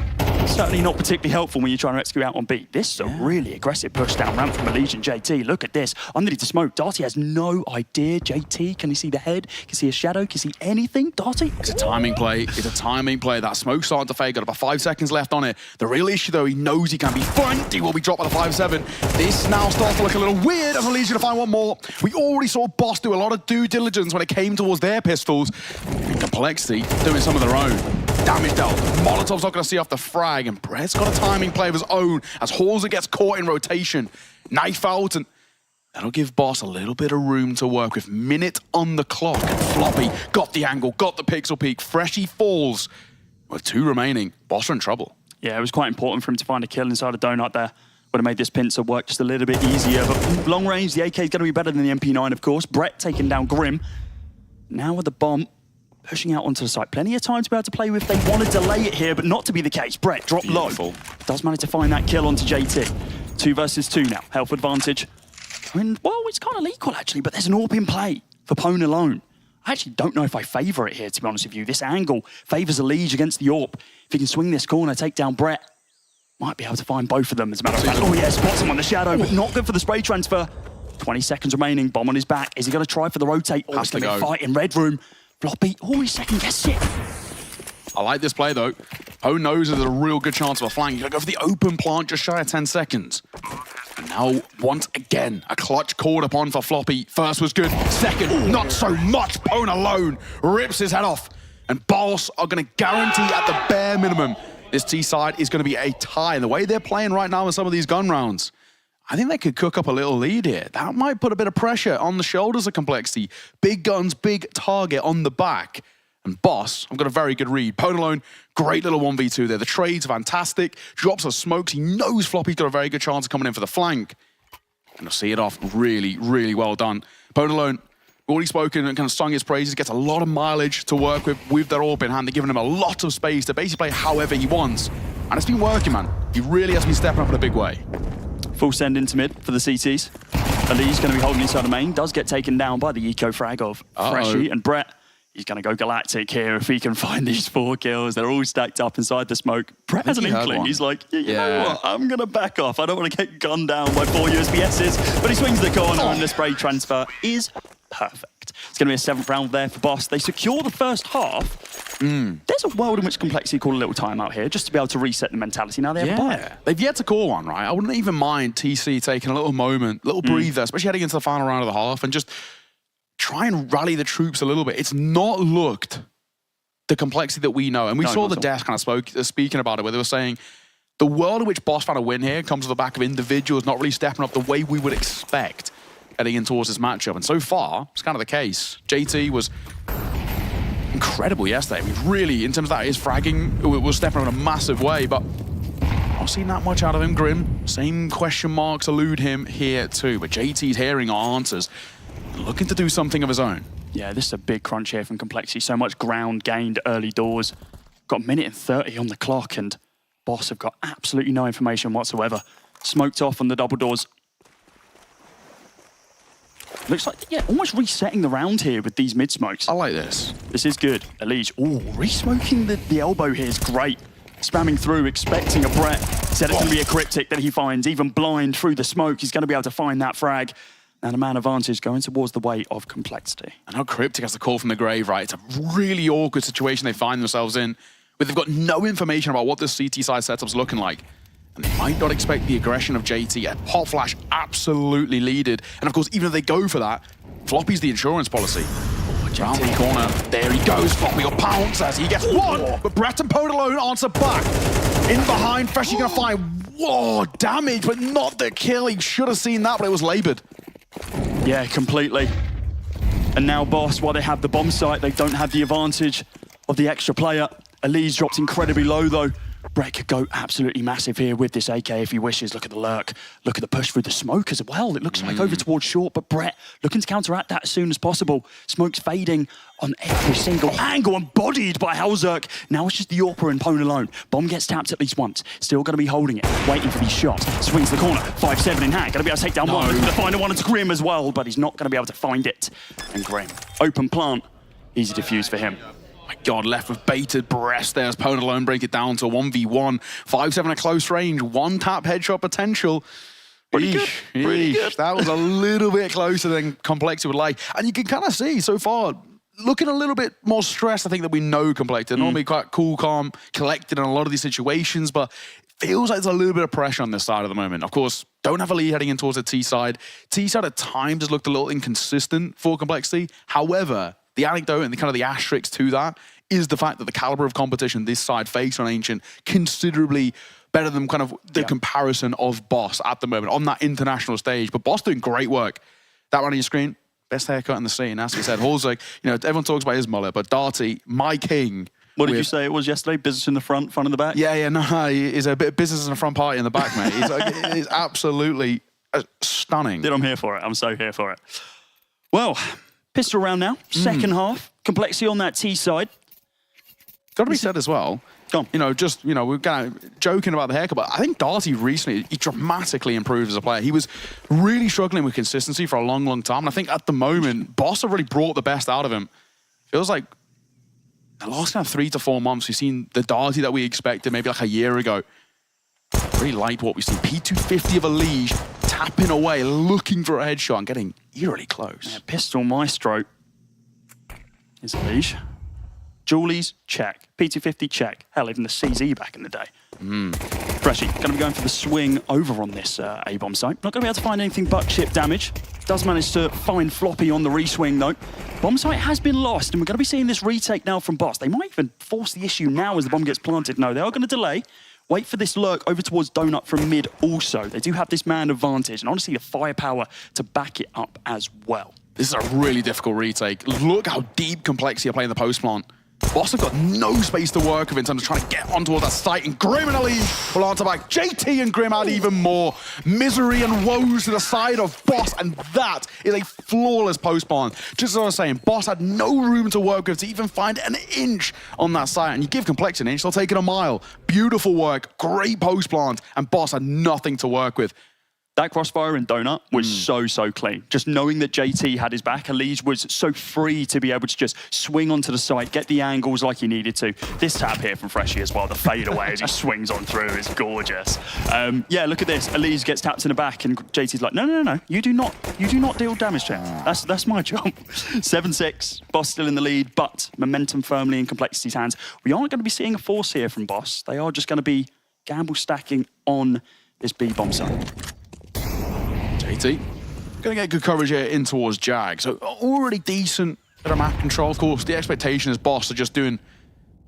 certainly not particularly helpful when you're trying to execute out on B. This is a really aggressive push down ramp from Elige and JT. Look at this. Underneath the smoke, Darty has no idea. JT, can he see the head? Can he see a shadow? Can he see anything? Darty? It's a timing play. It's a timing play. That smoke's starting to fade. Got about 5 seconds left on it. The real issue, though, he knows he can be flanked. He will be dropped by the 5-7. This now starts to look a little weird as Elige to find one more. We already saw Boss do a lot of due diligence when it came towards their pistols. And Complexity doing some of their own. Damage dealt. Molotov's not going to see off the frag, and Brett's got a timing play of his own as Halser gets caught in rotation. Knife out, and that'll give Boss a little bit of room to work with. Minute on the clock, and Floppy got the angle, got the pixel peak. Freshy falls. With 2 remaining, Boss are in trouble. Yeah, it was quite important for him to find a kill inside a Donut there. Would have made this pincer work just a little bit easier, but long range, the AK is going to be better than the MP9, of course. Brett taking down Grim. Now with the bomb, pushing out onto the site. Plenty of time to be able to play with. They want to delay it here, but not to be the case. Brett dropped low. Does manage to find that kill onto JT. 2 versus 2 now. Health advantage. And, well, it's kind of equal, actually, but there's an AWP in play for Pone alone. I actually don't know if I favour it here, to be honest with you. This angle favours Elige against the AWP. If he can swing this corner, take down Brett, might be able to find both of them, as a matter of fact. Oh, yeah, spots him on the shadow, but not good for the spray transfer. 20 seconds remaining. Bomb on his back. Is he going to try for the rotate? Oh, it's going to be a fight in red room. Floppy, oh, he second guessed it. I like this play, though. Pone knows there's a real good chance of a flank. He's going to go for the open plant just shy of 10 seconds. And now, once again, a clutch called upon for Floppy. First was good. Second, not so much. Pone alone rips his head off. And Boss are going to guarantee at the bare minimum this T-side is going to be a tie. And the way they're playing right now in some of these gun rounds, I think they could cook up a little lead here. That might put a bit of pressure on the shoulders of Complexity. Big guns, big target on the back. And Boss, I've got a very good read. Pone alone, great little 1v2 there. The trade's fantastic. Drops of smokes. He knows Floppy's got a very good chance of coming in for the flank. And he'll see it off really, really well done. Pone alone, already spoken and kind of sung his praises, gets a lot of mileage to work with their AWP in hand. They're giving him a lot of space to basically play however he wants. And it's been working, man. He really has been stepping up in a big way. Full send into mid for the CTs. Ali's going to be holding inside the main. Does get taken down by the eco frag of Freshie and Brett. He's going to go galactic here if he can find these 4 kills. They're all stacked up inside the smoke. Brett has an inkling. He's like, you know what? I'm going to back off. I don't want to get gunned down by 4 USBSs. But he swings the corner and the spray transfer is perfect. It's going to be a 7th round there for Boss. They secure the first half. There's a world in which Complexity call a little timeout here just to be able to reset the mentality. Now they have a buy. They've yet to call one, right? I wouldn't even mind TC taking a little moment, little breather, especially heading into the final round of the half and just try and rally the troops a little bit. It's not looked the Complexity that we know. And we saw the desk kind of speaking about it, where they were saying the world in which Boss found a win here comes to the back of individuals not really stepping up the way we would expect heading in towards this matchup. And so far, it's kind of the case. JT was incredible yesterday. I mean, really, in terms of that, his fragging was stepping up in a massive way, but not seen that much out of him. Grim, same question marks elude him here too, but JT's hearing our answers, looking to do something of his own. Yeah, this is a big crunch here from Complexity. So much ground gained early doors. Got a minute and 30 on the clock, and Boss have got absolutely no information whatsoever. Smoked off on the double doors. Looks like, yeah, almost resetting the round here with these mid smokes. I like this. This is good. Elise, re-smoking the elbow here is great. Spamming through, expecting a Brett. Said it's going to be a cryptic that he finds. Even blind through the smoke, he's going to be able to find that frag. And a man advantage going towards the way of Complexity. And how Cryptic has the call from the grave, right? It's a really awkward situation they find themselves in, where they've got no information about what this CT side setup's looking like. And they might not expect the aggression of JT. A hot flash absolutely leaded. And of course, even if they go for that, Floppy's the insurance policy. Round the corner. There he goes. Floppy got pounce as he gets one. But Brett and Pone alone answer back. In behind, Freshie gonna find, damage, but not the kill. He should have seen that, but it was labored. Yeah, completely. And now Boss, while they have the bomb site, they don't have the advantage of the extra player. Elise dropped incredibly low though. Brett could go absolutely massive here with this AK if he wishes. Look at the lurk. Look at the push through the smoke as well. It looks like over towards short, but Brett looking to counteract that as soon as possible. Smoke's fading on every single angle, embodied by Halzerk. Now it's just the Yorper and Pone alone. Bomb gets tapped at least once. Still going to be holding it, waiting for these shots. Swings the corner, 5-7 in hand. Going to be able to take down one. Looking to find one. It's Grim as well, but he's not going to be able to find it. And Grim, open plant, easy defuse for him. My God, left with bated breath there as Pone alone break it down to 1v1. 5-7 at close range, 1 tap headshot potential. Pretty good. That was a little bit closer than Complexity would like. And you can kind of see so far, looking a little bit more stressed, I think, that we know Complexity. Normally quite cool, calm, collected in a lot of these situations, but it feels like there's a little bit of pressure on this side at the moment. Of course, don't have a lead heading in towards the T side. T side at times has looked a little inconsistent for Complexity. However, the anecdote and the kind of the asterisk to that is the fact that the caliber of competition this side face on Ancient considerably better than kind of the comparison of Boss at the moment on that international stage. But Boss doing great work. That one on your screen, best haircut in the scene. As we said, Halzerk, everyone talks about his mullet, but Darty, my king. What did you say it was yesterday? Business in the front in the back? Yeah, no, he's a bit of business in the front, party in the back, mate. It's absolutely stunning. Dude, I'm here for it. I'm so here for it. Well, pistol round now, second half. Complexity on that T side. Got to be said as well. We're kind of joking about the haircut, but I think Darty recently, he dramatically improved as a player. He was really struggling with consistency for a long, long time. And I think at the moment, Boss have really brought the best out of him. Feels like the last kind of 3 to 4 months, we've seen the Darty that we expected maybe like a year ago. Really liked what we've seen. P250 of Elige tapping away, looking for a headshot and getting eerily close. Yeah, pistol maestro is Elige. Julie's, check. P250, check. Hell, even the CZ back in the day. Freshie going to be going for the swing over on this A-bomb site. Not going to be able to find anything but chip damage. Does manage to find Floppy on the reswing though. Bomb site has been lost, and we're going to be seeing this retake now from Boss. They might even force the issue now as the bomb gets planted. No, they are going to delay. Wait for this lurk over towards Donut from mid also. They do have this man advantage, and honestly the firepower to back it up as well. This is a really difficult retake. Look how deep Complexity are playing the post plant. Boss have got no space to work with in terms of trying to get onto that site, and Grim and Ali will answer back. JT and Grim add even more misery and woes to the side of Boss, and that is a flawless post plant. Just as I was saying, Boss had no room to work with to even find an inch on that site, and you give Complexity an inch, they'll take it a mile. Beautiful work, great post plant, and Boss had nothing to work with. That crossfire in Donut was so clean. Just knowing that JT had his back, Elise was so free to be able to just swing onto the site, get the angles like he needed to. This tap here from Freshie as well, the fade away as he swings on through is gorgeous. Yeah, look at this. Elise gets tapped in the back and JT's like, no, you do not deal damage to him. That's my job. 7-6, Boss still in the lead, but momentum firmly in Complexity's hands. We aren't going to be seeing a force here from Boss. They are just going to be gamble stacking on this B-bomb side. JT, going to get good coverage here in towards Jag. So already decent bit of map control. Of course, the expectation is Boss are just doing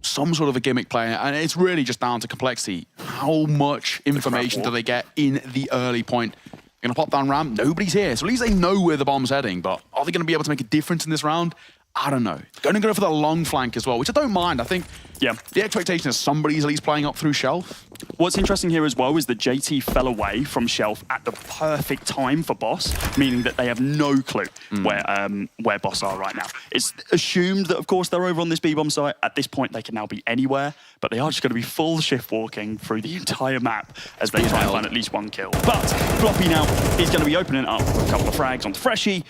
some sort of a gimmick play, and it's really just down to Complexity. How much information do they get in the early point? Going to pop down ramp, nobody's here, so at least they know where the bomb's heading, but are they going to be able to make a difference in this round? I don't know. Going to go for the long flank as well, which I don't mind. I think the expectation is somebody's at least playing up through Shelf. What's interesting here as well is that JT fell away from Shelf at the perfect time for Boss, meaning that they have no clue where Boss are right now. It's assumed that, of course, they're over on this B-bomb site. At this point, they can now be anywhere, but they are just going to be full shift walking through the entire map as they try and find at least one kill. But Floppy now is going to be opening up a couple of frags onto Freshie.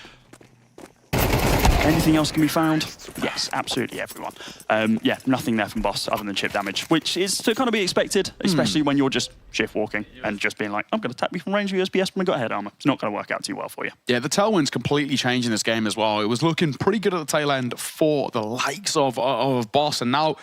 Anything else can be found? Yes, absolutely everyone. Yeah, nothing there from Boss other than chip damage, which is to kind of be expected, especially when you're just shift walking and just being like, I'm going to tap you from range with USPS when I got head armor. It's not going to work out too well for you. Yeah, the tailwind's completely changing this game as well. It was looking pretty good at the tail end for the likes of Boss, and now,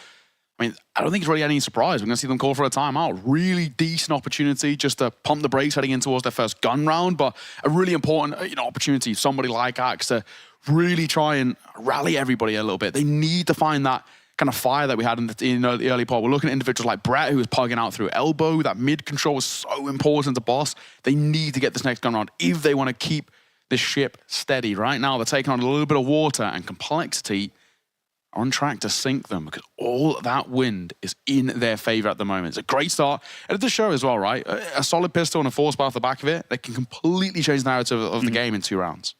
I mean, I don't think it's really any surprise. We're going to see them call for a timeout. Really decent opportunity just to pump the brakes heading in towards their first gun round, but a really important opportunity for somebody like Axe to really try and rally everybody a little bit. They need to find that kind of fire that we had in the early part. We're looking at individuals like Brett, who was pugging out through elbow. That mid control was so important to Boss. They need to get this next gun round if they want to keep this ship steady. Right now, they're taking on a little bit of water, and Complexity are on track to sink them because all that wind is in their favor at the moment. It's a great start. And it does show as well, right? A solid pistol and a force bar off the back of it, they can completely change the narrative of the game in 2 rounds.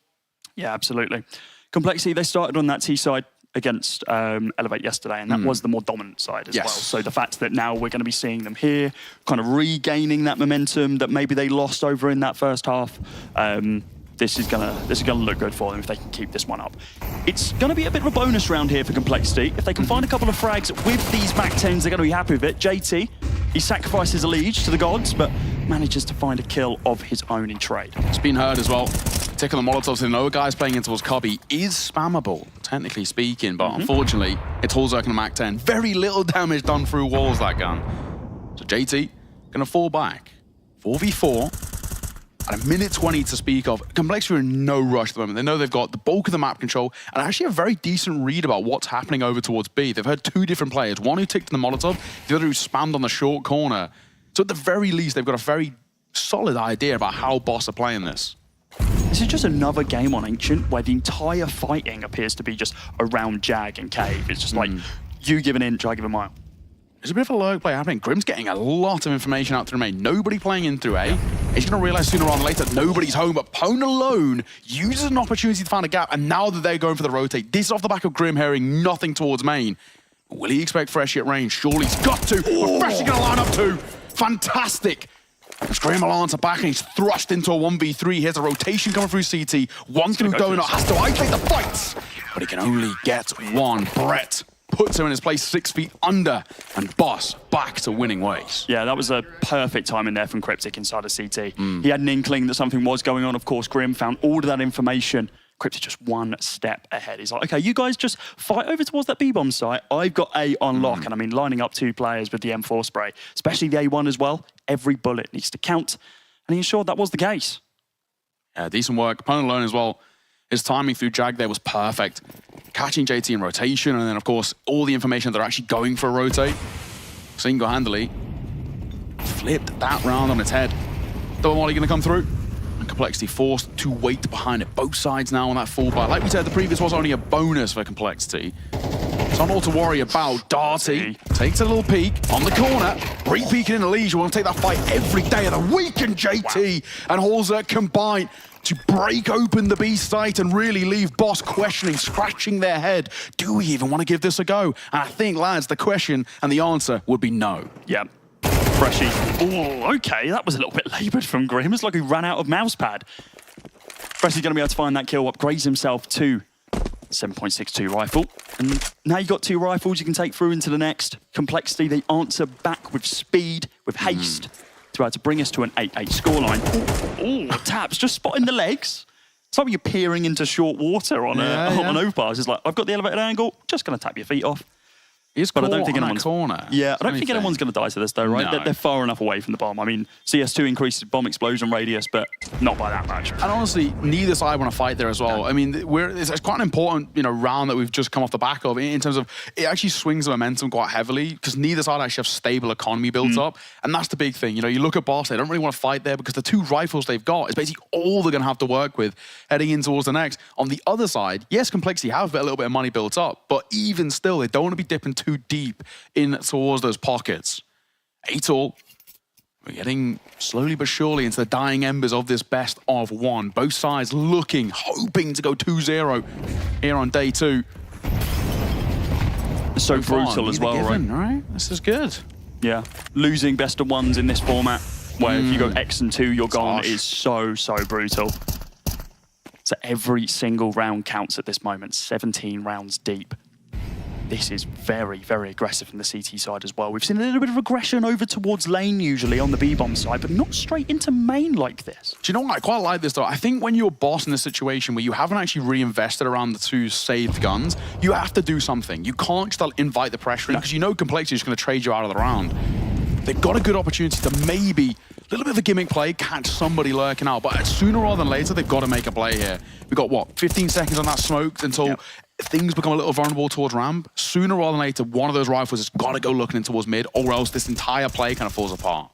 Yeah, absolutely. Complexity, they started on that T side against Elevate yesterday, and that was the more dominant side as well. So the fact that now we're going to be seeing them here, kind of regaining that momentum that maybe they lost over in that first half, this is gonna look good for them if they can keep this one up. It's gonna be a bit of a bonus round here for Complexity. If they can find a couple of frags with these Mac 10s, they're gonna be happy with it. JT, he sacrifices a liege to the gods, but manages to find a kill of his own in trade. It's been heard as well. Taking the Molotovs and lower guys playing in towards Cubby is spammable, technically speaking, but unfortunately, it's Hulzerk and a Mac 10. Very little damage done through walls, that gun. So JT gonna fall back. 4v4. And a minute 20 to speak of. Complexity are in no rush at the moment. They know they've got the bulk of the map control and actually a very decent read about what's happening over towards B. They've heard 2 different players. One who ticked in the Molotov, the other who spammed on the short corner. So at the very least, they've got a very solid idea about how Boss are playing this. This is just another game on Ancient where the entire fighting appears to be just around Jag and Cave. It's just like, you give an inch, I give a mile. There's a bit of a lurk play happening. Grim's getting a lot of information out through main. Nobody playing in through A. He's going to realize sooner or later that nobody's home, but Pwn alone uses an opportunity to find a gap, and now that they're going for the rotate, this is off the back of Grim hearing nothing towards main. Will he expect Freshie at range? Surely he's got to, but Freshie going to line up too. Fantastic. Grim will answer back, and he's thrust into a 1v3. Here's a rotation coming through CT. One through Donut has to isolate the fights, but he can only get one. Brett puts him in his place 6 feet under, and Boss back to winning ways. Yeah, that was a perfect timing there from Cryptic inside of CT. He had an inkling that something was going on. Of course, Grim found all of that information Cryptic just one step ahead. He's like, okay, you guys just fight over towards that B-bomb site. I've got A on lock. And I mean, lining up 2 players with the M4 spray, especially the A1 as well, every bullet needs to count. And he ensured that was the case. Yeah, decent work. Opponent alone as well. His timing through Jag there was perfect. Catching JT in rotation, and then, of course, all the information that they're actually going for a rotate. Single-handedly flipped that round on its head. Double molly going to come through. And Complexity forced to wait behind it. Both sides now on that full buy. Like we said, the previous was only a bonus for Complexity. It's not all to worry about. Darty takes a little peek on the corner. Re-peeking in the leash. We want to take that fight every day of the week. And JT and Halzer combine to break open the B site and really leave Boss questioning, scratching their head. Do we even want to give this a go? And I think, lads, the question and the answer would be no. Yeah. Freshie. Oh, okay. That was a little bit laboured from Grim. It's like he ran out of mouse pad. Freshie's going to be able to find that kill, upgrades himself to 7.62 rifle. And now you've got 2 rifles you can take through into the next. Complexity, they answer back with speed, with haste, to be able to bring us to an 8-8 scoreline. Oh, taps, just spotting the legs. It's like when you're peering into short water on an overpass. It's like, I've got the elevated angle, just going to tap your feet off. But I don't think anyone's corner. Yeah, I don't think anyone's going to die to this though, right? No. They're far enough away from the bomb. I mean, CS2 increases bomb explosion radius, but not by that much. And honestly, neither side want to fight there as well. No. I mean, it's quite an important, round that we've just come off the back of in terms of it actually swings the momentum quite heavily because neither side actually have stable economy built up, and that's the big thing. You look at Boss, they don't really want to fight there because the 2 rifles they've got is basically all they're going to have to work with heading in towards the next. On the other side, yes, Complexity have a little bit of money built up, but even still, they don't want to be dipping too deep in towards those pockets. 8-all. We're getting slowly but surely into the dying embers of this best of 1. Both sides looking, hoping to go 2-0 here on day 2. So brutal as well, right? This is good. Yeah. Losing best of 1s in this format, where if you go X and 2, you're gone, harsh. is so brutal. So every single round counts at this moment, 17 rounds deep. This is very aggressive from the CT side as well. We've seen a little bit of aggression over towards lane usually on the B-bomb side, but not straight into main like this. Do you know what? I quite like this though. I think when you're Boss in this situation where you haven't actually reinvested around the 2 saved guns, you have to do something. You can't just invite the pressure in because Complexity is just going to trade you out of the round. They've got a good opportunity to maybe a little bit of a gimmick play, catch somebody lurking out, but sooner rather than later, they've got to make a play here. We've got, what, 15 seconds on that smoke until things become a little vulnerable towards ramp. Sooner rather than later, one of those rifles has got to go looking in towards mid, or else this entire play kind of falls apart.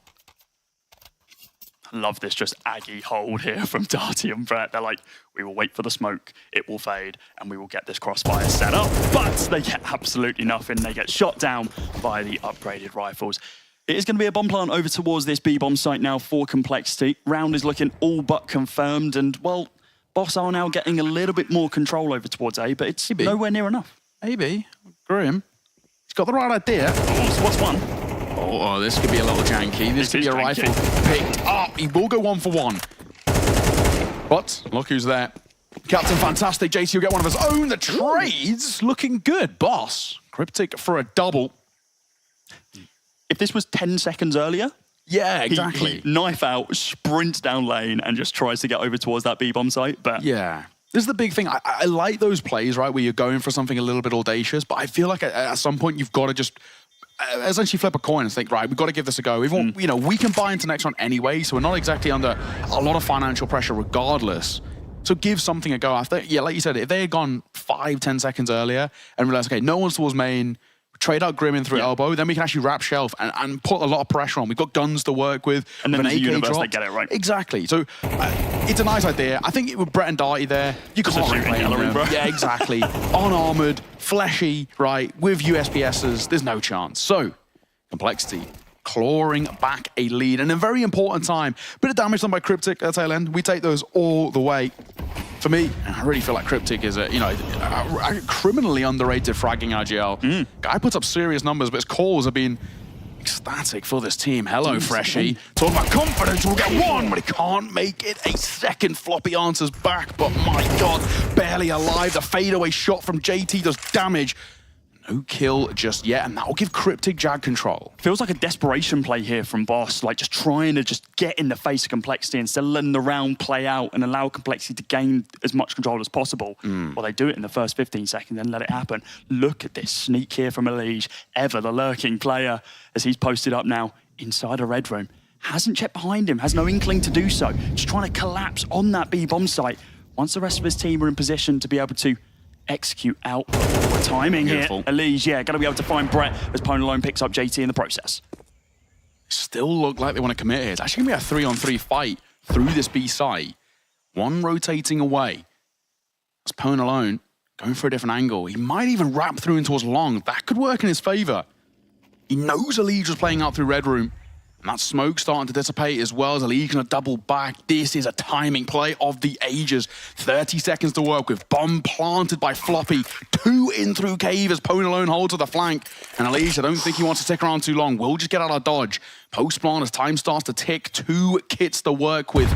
I love this just Aggie hold here from Darty and Brett. They're like, we will wait for the smoke, it will fade, and we will get this crossfire set up. But they get absolutely nothing. They get shot down by the upgraded rifles. It is going to be a bomb plant over towards this B-bomb site now for Complexity. Round is looking all but confirmed, and, well, Boss are now getting a little bit more control over towards A, but it's nowhere near enough. Maybe. Grim. He's got the right idea. Oh, so what's 1? Oh, this could be a little janky. This could be a rifle picked up. He will go 1 for 1. But look who's there. Captain Fantastic. JT will get one of his own. The trades looking good. Boss. Cryptic for a double. If this was 10 seconds earlier, yeah, exactly. He knife out, sprints down lane, and just tries to get over towards that B-bomb site. But yeah. This is the big thing. I like those plays, right, where you're going for something a little bit audacious, but I feel like at some point you've got to just essentially flip a coin and think, right, we've got to give this a go. Even, we can buy into next round anyway, so we're not exactly under a lot of financial pressure regardless. So give something a go after. Yeah, like you said, if they had gone 5-10 seconds earlier and realized, okay, no one's towards main, trade out Grim in through elbow, then we can actually wrap shelf and put a lot of pressure on. We've got guns to work with. And then an the AK universe, drop. they get it right. Exactly. So it's a nice idea. I think with Brett and Darty there, you can't blame them. Yeah, exactly. Unarmored, fleshy, right, with USPSs, there's no chance. So, Complexity clawing back a lead. And a very important time. Bit of damage done by Cryptic at tail end. We take those all the way. For me, I really feel like Cryptic is a criminally underrated fragging RGL. Guy puts up serious numbers, but his calls have been ecstatic for this team. Hello, Freshie. Talk about confidence, we'll get 1, but he can't make it a second. Floppy answers back, but my God, barely alive. The fadeaway shot from JT does damage. No kill just yet, and that'll give Cryptic Jag control. Feels like a desperation play here from Boss, like just trying to just get in the face of Complexity instead of letting the round play out and allow Complexity to gain as much control as possible. Well, they do it in the first 15 seconds and let it happen. Look at this sneak here from Elige, Ever, the lurking player, as he's posted up now inside a red room. Hasn't checked behind him, has no inkling to do so. Just trying to collapse on that B bomb site. Once the rest of his team are in position to be able to execute out. Timing Beautiful. here. Elige, yeah, going to be able to find Brett as Ponalone picks up JT in the process. Still look like they want to commit here. It's actually going to be a 3-on-3 fight through this B site. One rotating away. That's Ponalone going for a different angle. He might even wrap through in towards long. That could work in his favor. He knows Elige was playing out through red room. And that smoke starting to dissipate as well as Elige going to double back. This is a timing play of the ages. 30 seconds to work with. Bomb planted by Floppy. 2 in through cave as Ponalone holds to the flank. And Elige, I don't think he wants to stick around too long. We'll just get out of dodge. Post plant as time starts to tick. 2 kits to work with.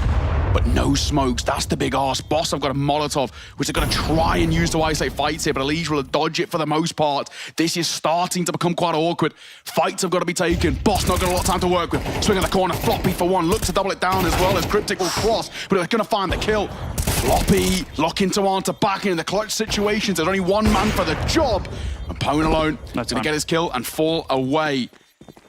But no smokes. That's the big ask. Boss have got a Molotov, which they're going to try and use to isolate fights here, but Elige will dodge it for the most part. This is starting to become quite awkward. Fights have got to be taken. Boss not got a lot of time to work with. Swing in the corner. Floppy for one. Looks to double it down as well as Cryptic will cross, but they're going to find the kill. Floppy locking to on to back in the clutch situations. There's only one man for the job. And Ponalone going to get his kill and fall away.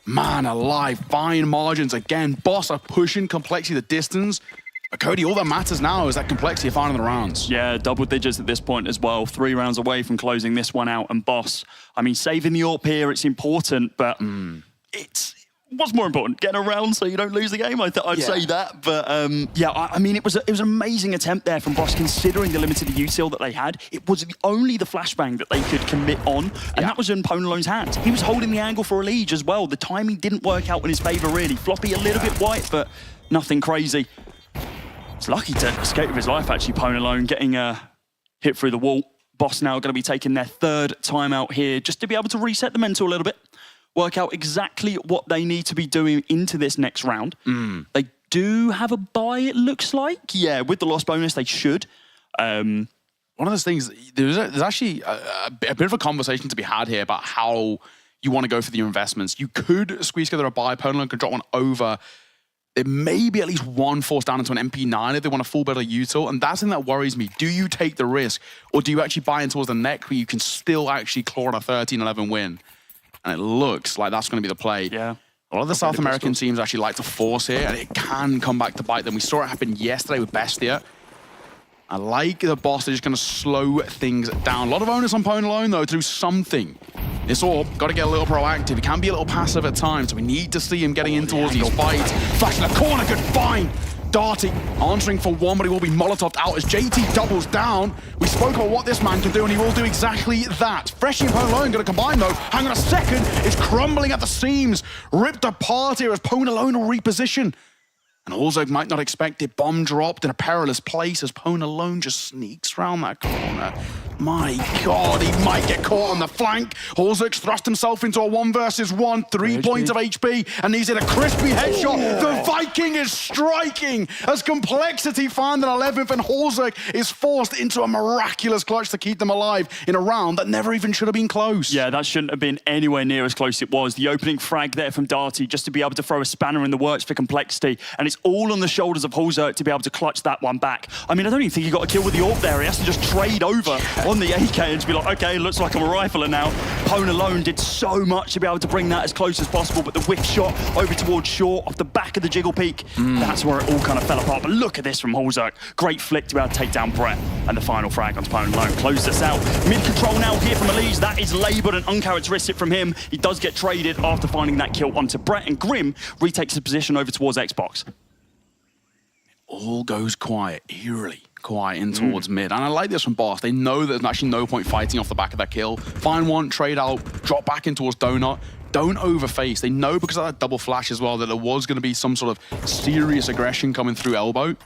Man alive. Fine margins again. Boss are pushing Complexity the distance. But Cody, all that matters now is that Complexity are finding the rounds. Yeah, double digits at this point as well. 3 rounds away from closing this one out. And Boss, I mean, saving the AWP here, it's important, but what's more important? Getting around so you don't lose the game, I'd say that. But yeah, I mean, it was an amazing attempt there from Boss, considering the limited util that they had. It was only the flashbang that they could commit on, and that was in Ponalone's hands. He was holding the angle for Elige as well. The timing didn't work out in his favor, really. Floppy a little bit white, but nothing crazy. It's lucky to escape with his life, actually, Ponalone, getting hit through the wall. Boss now going to be taking their 3rd timeout here, just to be able to reset the mental a little bit, work out exactly what they need to be doing into this next round. They do have a bye, it looks like. Yeah, with the loss bonus, they should. One of those things, there's actually a bit of a conversation to be had here about how you want to go for your investments. You could squeeze together a buy. Ponalone could drop one over. There may be at least one forced down into an MP9 if they want a full better util, and that's the thing that worries me. Do you take the risk, or do you actually buy in towards the neck where you can still actually claw on a 13-11 win? And it looks like that's going to be the play. Yeah. A lot of the South American teams actually like to force here, and it can come back to bite them. We saw it happen yesterday with Bestia. I like the Boss, they're just going to slow things down. A lot of onus on Ponalone, though, to do something. This AWP, got to get a little proactive. He can be a little passive at times, so we need to see him getting in towards these fights. Flash in the corner, good find. Darty answering for one, but he will be Molotoved out as JT doubles down. We spoke about what this man can do, and he will do exactly that. Freshie and Ponalone going to combine, though. Hang on a second, it's crumbling at the seams. Ripped apart here as Ponalone will reposition. And also might not expect it. Bomb dropped in a perilous place as Ponalone just sneaks around that corner. My God, he might get caught on the flank. Holzek's thrust himself into a 1 versus 1. 3 points of HP, and he's in a crispy headshot. The Viking is striking as Complexity find an 11th, and Holzek is forced into a miraculous clutch to keep them alive in a round that never even should have been close. Yeah, that shouldn't have been anywhere near as close as it was. The opening frag there from Darty just to be able to throw a spanner in the works for Complexity, and it's all on the shoulders of Holzek to be able to clutch that one back. I mean, I don't even think he got a kill with the AWP there. He has to just trade over on the AK and to be like, okay, looks like I'm a rifler now. Ponalone did so much to be able to bring that as close as possible, but the whiff shot over towards short off the back of the jiggle peak, that's where it all kind of fell apart. But look at this from Holzek. Great flick to be able to take down Brett, and the final frag onto Ponalone. Close this out. Mid-control now here from Elige. That is labelled and uncharacteristic from him. He does get traded after finding that kill onto Brett, and Grim retakes his position over towards Xbox. All goes quiet, eerily quiet in towards mid. And I like this from Boss. They know there's actually no point fighting off the back of that kill. Find one, trade out, drop back in towards Donut. Don't overface. They know because of that double flash as well that there was going to be some sort of serious aggression coming through elbow.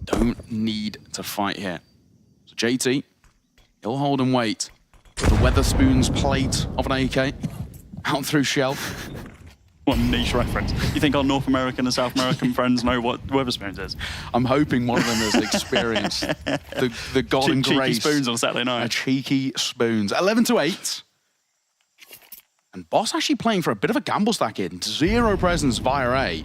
Don't need to fight here. So JT, he'll hold and wait. The Weatherspoon's plate of an AK out through shell. What a niche reference. You think our North American and South American friends know what Wetherspoons is? I'm hoping one of them has experienced the golden grace. Cheeky spoons on Saturday night. Cheeky spoons. 11-8. And Boss actually playing for a bit of a gamble stack here. 0 presence via A.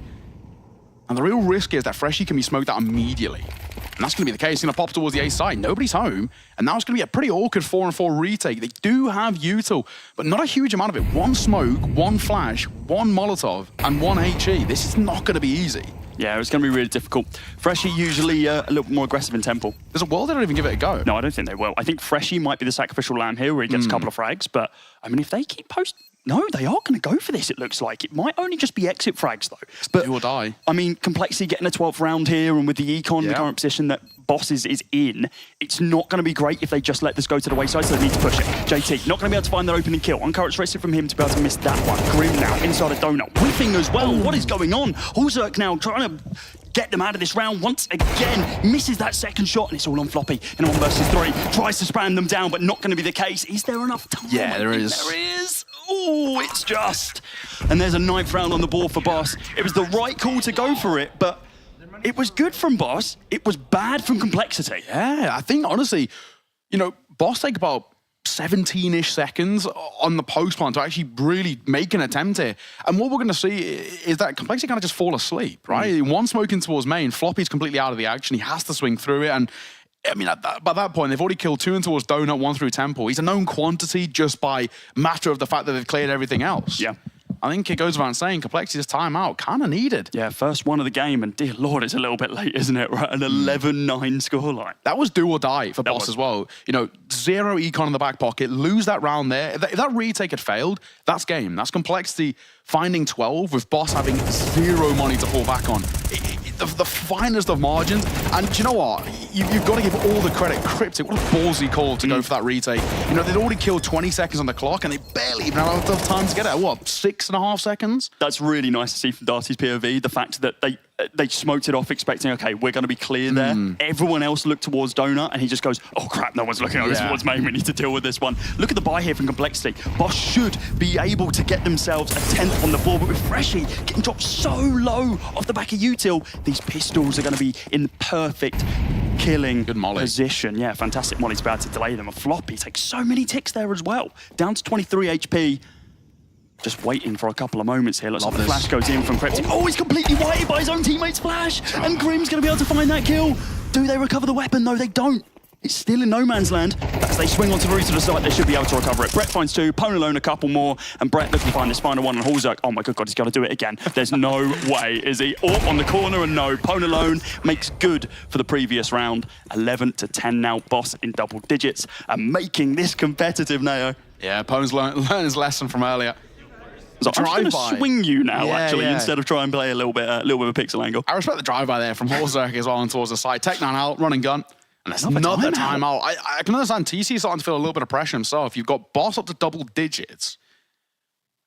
And the real risk is that Freshie can be smoked out immediately. And that's going to be the case. He's going to pop towards the A side. Nobody's home. And now it's going to be a pretty awkward 4-on-4 retake. They do have util, but not a huge amount of it. 1 smoke, 1 flash, 1 Molotov, and 1 HE. This is not going to be easy. Yeah, it's going to be really difficult. Freshie usually a little more aggressive in tempo. There's a world they don't even give it a go. No, I don't think they will. I think Freshie might be the sacrificial lamb here where he gets a couple of frags. But, I mean, if they keep posting... No, they are going to go for this, it looks like. It might only just be exit frags, though. But, do or die. I mean, Complexity getting a 12th round here, and with the econ in the current position that Boss is in, it's not going to be great if they just let this go to the wayside, so they need to push it. JT, not going to be able to find their opening kill. Uncharacteristic from him to be able to miss that one. Grim now, inside a donut. Whiffing as well. What is going on? Hulzerk now trying to get them out of this round once again. Misses that second shot, and it's all on Floppy in a 1 versus 3. Tries to spam them down, but not going to be the case. Is there enough time? Yeah, there is. There is. Oh, it's just. And there's a 9th round on the board for Boss. It was the right call to go for it, but it was good from Boss. It was bad from Complexity. Yeah, I think, honestly, you know, Boss take about 17-ish seconds on the post plant to actually really make an attempt here. And what we're going to see is that Complexity kind of just fall asleep, right? 1 smoking towards main, Floppy's completely out of the action. He has to swing through it, and I mean, by that point, they've already killed 2 in towards Donut, 1 through Temple. He's a known quantity just by matter of the fact that they've cleared everything else. Yeah. I think it goes without saying, Complexity's timeout kind of needed. Yeah, first one of the game, and dear Lord, it's a little bit late, isn't it? Right, an 11-9 scoreline. That was do or die for Boss as well. You know, 0 econ in the back pocket, lose that round there. If that retake had failed, that's game. That's Complexity finding 12 with Boss having 0 money to fall back on. The finest of margins. And do you know what? You've got to give all the credit. Cryptic, what a ballsy call to go for that retake. You know, they'd already killed 20 seconds on the clock and they barely even had enough time to get it. What, 6.5 seconds? That's really nice to see from Darty's POV, the fact that they smoked it off expecting, okay, we're going to be clear there. Everyone else looked towards Donut and he just goes, oh crap, no one's looking at this towards main. We need to deal with this one. Look at the buy here from Complexity. Boss should be able to get themselves a 10th on the board, but with Freshie getting dropped so low off the back of util, these pistols are going to be in the perfect killing position. Yeah, fantastic molly to be able to delay them. A Floppy takes so many ticks there as well. Down to 23 HP. Just waiting for a couple of moments here. Looks like the flash goes in from Cryptic. Oh, he's completely whited by his own teammate's flash. And Grim's going to be able to find that kill. Do they recover the weapon? No, they don't. It's still in no man's land. As they swing onto the route to the side, they should be able to recover it. Brett finds 2, Pone alone a couple more, and Brett looking to find this final one on Hulzerk. Oh my good God, he's got to do it again. There's no way, is he? Oh, on the corner, and no. Pone alone makes good for the previous round. 11-10 now, Boss in double digits, and making this competitive, Neo. Yeah, Pone's learned his lesson from earlier. So I'm just going to swing you now, instead of try and play a little bit of a pixel angle. I respect the drive-by there from Hulzerk as well and towards the side. Tech 9 out, run and gun. And that's another timeout. I can understand TC starting to feel a little bit of pressure himself. You've got Boss up to double digits.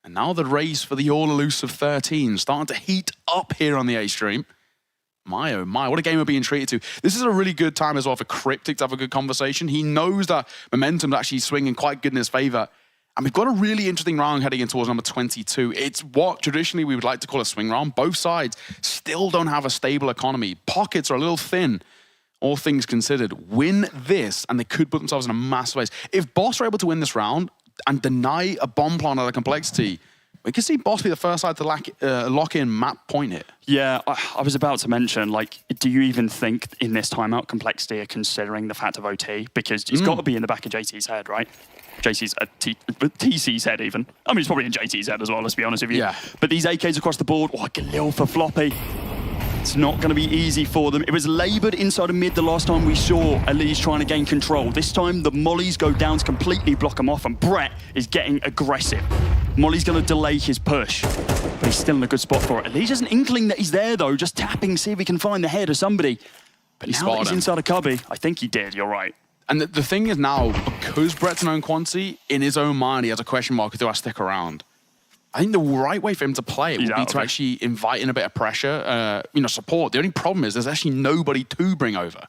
And now the race for the all-elusive 13 starting to heat up here on the A stream. My, oh my, what a game we're being treated to. This is a really good time as well for Cryptic to have a good conversation. He knows that momentum's actually swinging quite good in his favor. And we've got a really interesting round heading in towards number 22. It's what traditionally we would like to call a swing round. Both sides still don't have a stable economy. Pockets are a little thin, all things considered. Win this, and they could put themselves in a massive place. If Boss are able to win this round and deny a bomb plant at a Complexity, we can see Boss be the first side to lock in map point here. Yeah, I was about to mention, like, do you even think in this timeout Complexity are considering the fact of OT? Because it's got to be in the back of JT's head, right? JC's TC's head even. I mean, it's probably in JT's head as well, let's be honest with you. Yeah. But these AKs across the board, oh, Galil for Floppy. It's not going to be easy for them. It was laboured inside of mid the last time we saw Elise trying to gain control. This time, the mollies go down to completely block him off, and Brett is getting aggressive. Molly's going to delay his push, but he's still in a good spot for it. Elise has an inkling that he's there, though, just tapping, see if he can find the head of somebody. But now that he's inside a cubby, I think he did, you're right. And the thing is now, because Brett's an own quantity, in his own mind, he has a question mark, do I stick around? I think the right way for him to play it would be to actually invite in a bit of pressure, support. The only problem is there's actually nobody to bring over.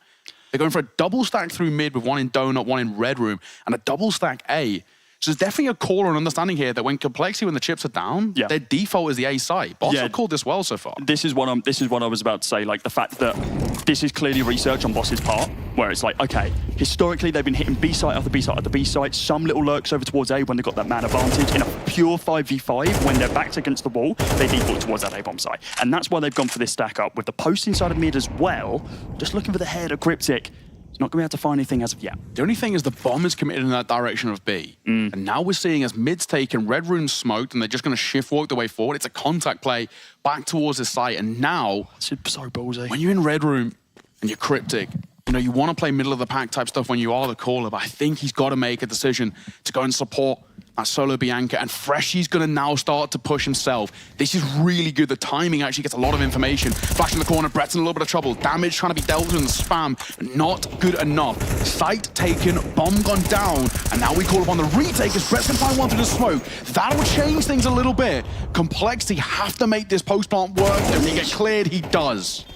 They're going for a double stack through mid with one in Donut, one in Red Room, and a double stack A. So there's definitely a call or an understanding here that when Complexity, when the chips are down, their default is the A site. Boss have called this well so far. This is what I was about to say. Like the fact that this is clearly research on Boss's part, where it's like, okay, historically they've been hitting B site after B site after B site. Some little lurks over towards A when they've got that man advantage. In a pure 5v5, when they're backed against the wall, they default towards that A bomb site, and that's why they've gone for this stack up with the post inside of mid as well. Just looking for the head of Cryptic. Not going to be able to find anything as of yet. The only thing is the bomb is committed in that direction of B. And now we're seeing as mid's taken, red room's smoked, and they're just going to shift walk the way forward. It's a contact play back towards the site. And now, so ballsy. When you're in red room and you're Cryptic, you know, you want to play middle of the pack type stuff when you are the caller, but I think he's got to make a decision to go and support that solo Bianca, and Freshy's going to now start to push himself. This is really good. The timing actually gets a lot of information. Flash in the corner, Brett's in a little bit of trouble. Damage trying to be dealt with in the spam, not good enough. Site taken, bomb gone down, and now we call upon the retake as Brett's going to find one through the smoke. That'll change things a little bit. Complexity have to make this post plant work. If he gets cleared, he does.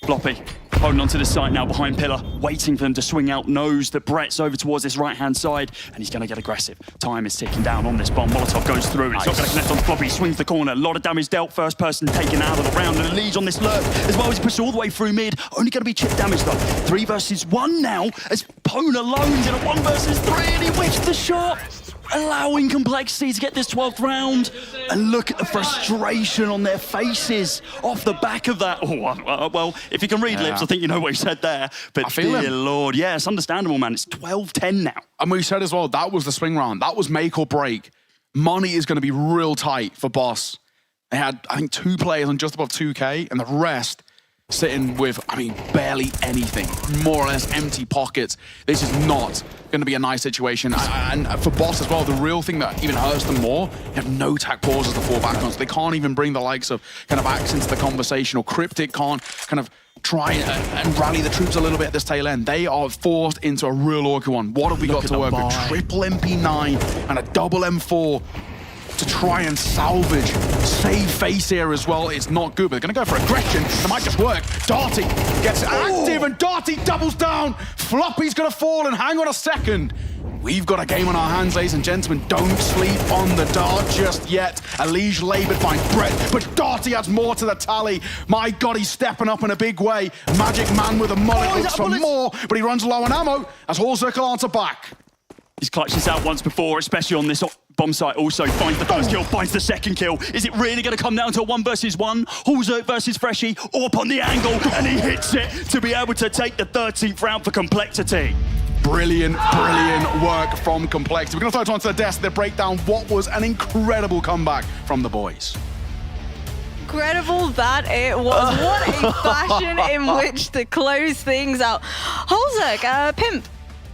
Floppy holding onto the site now behind pillar, waiting for them to swing out, knows that Brett's over towards this right-hand side, and he's going to get aggressive. Time is ticking down on this bomb. Molotov goes through, and he's not going to connect on Floppy. He swings the corner, a lot of damage dealt, first person taken out of the round, and the lead on this lurk as well as he pushes all the way through mid. Only going to be chip damage though. 3 versus 1 now, as Pone alone's in a 1 versus 3, and he whiffs the shot, allowing Complexity to get this 12th round. And look at the frustration on their faces off the back of that. Oh, well, if you can read lips, I think you know what he said there. But dear Lord, yeah, it's understandable, man. It's 12-10 now. And we said as well, that was the swing round. That was make or break. Money is going to be real tight for Boss. They had, I think, 2 players on just above 2K, and the rest sitting with, I mean, barely anything. More or less empty pockets. This is not going to be a nice situation. And for Boss as well, the real thing that even hurts them more, you have no tac pauses to fall back on. So they can't even bring the likes of kind of Axe into the conversation, or Cryptic can't kind of try and rally the troops a little bit at this tail end. They are forced into a real awkward one. What have we got to work with? Triple MP9 and a double M4 to try and salvage. Save face here as well. It's not good, but they're going to go for aggression. It might just work. Darty gets active, and Darty doubles down. Floppy's going to fall, and hang on a second. We've got a game on our hands, ladies and gentlemen. Don't sleep on the dart just yet. Elige laboured finds Brett, but Darty adds more to the tally. My God, he's stepping up in a big way. Magic Man with a mullet looks for more, but he runs low on ammo as Hallzerkle answer back. He's clutched this out once before, especially on this bomb site. Also finds the first kill, finds the second kill. Is it really going to come down to a 1 versus 1? Hallzerk versus Freshy, up on the angle, and he hits it to be able to take the 13th round for Complexity. Brilliant, brilliant work from Complexity. We're going to throw it onto the desk to break down what was an incredible comeback from the boys. Incredible that it was. What a fashion in which to close things out. Hallzerk, Pimp.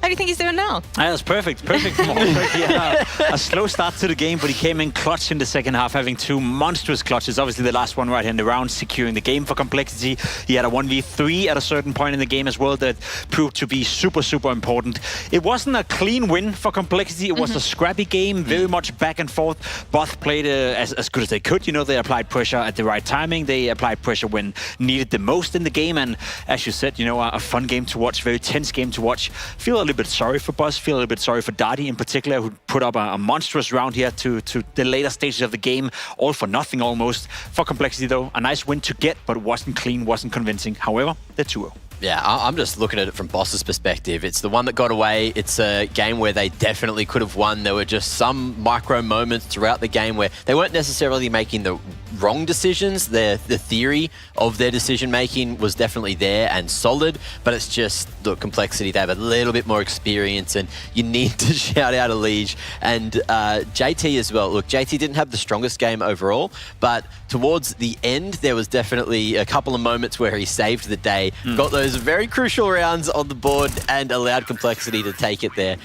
How do you think he's doing now? That's perfect. Perfect. A slow start to the game, but he came in clutch in the second half, having 2 monstrous clutches. Obviously, the last one right in the round, securing the game for Complexity. He had a 1v3 at a certain point in the game as well that proved to be super, super important. It wasn't a clean win for Complexity. It was a scrappy game, very much back and forth. Both played as good as they could. You know, they applied pressure at the right timing. They applied pressure when needed the most in the game. And as you said, you know, a fun game to watch, very tense game to watch. Feel a little bit sorry for Boss, feel a little bit sorry for Darty in particular, who put up a monstrous round here to the later stages of the game, all for nothing almost. For Complexity though, a nice win to get, but wasn't clean, wasn't convincing. However, they're 2-0. Yeah, I'm just looking at it from Boss's perspective. It's the one that got away. It's a game where they definitely could have won. There were just some micro moments throughout the game where they weren't necessarily making the wrong decisions. The theory of their decision-making was definitely there and solid, but it's just, look, Complexity, they have a little bit more experience, and you need to shout out Elige. And JT as well. Look, JT didn't have the strongest game overall, but towards the end, there was definitely a couple of moments where he saved the day, got those very crucial rounds on the board, and allowed Complexity to take it there.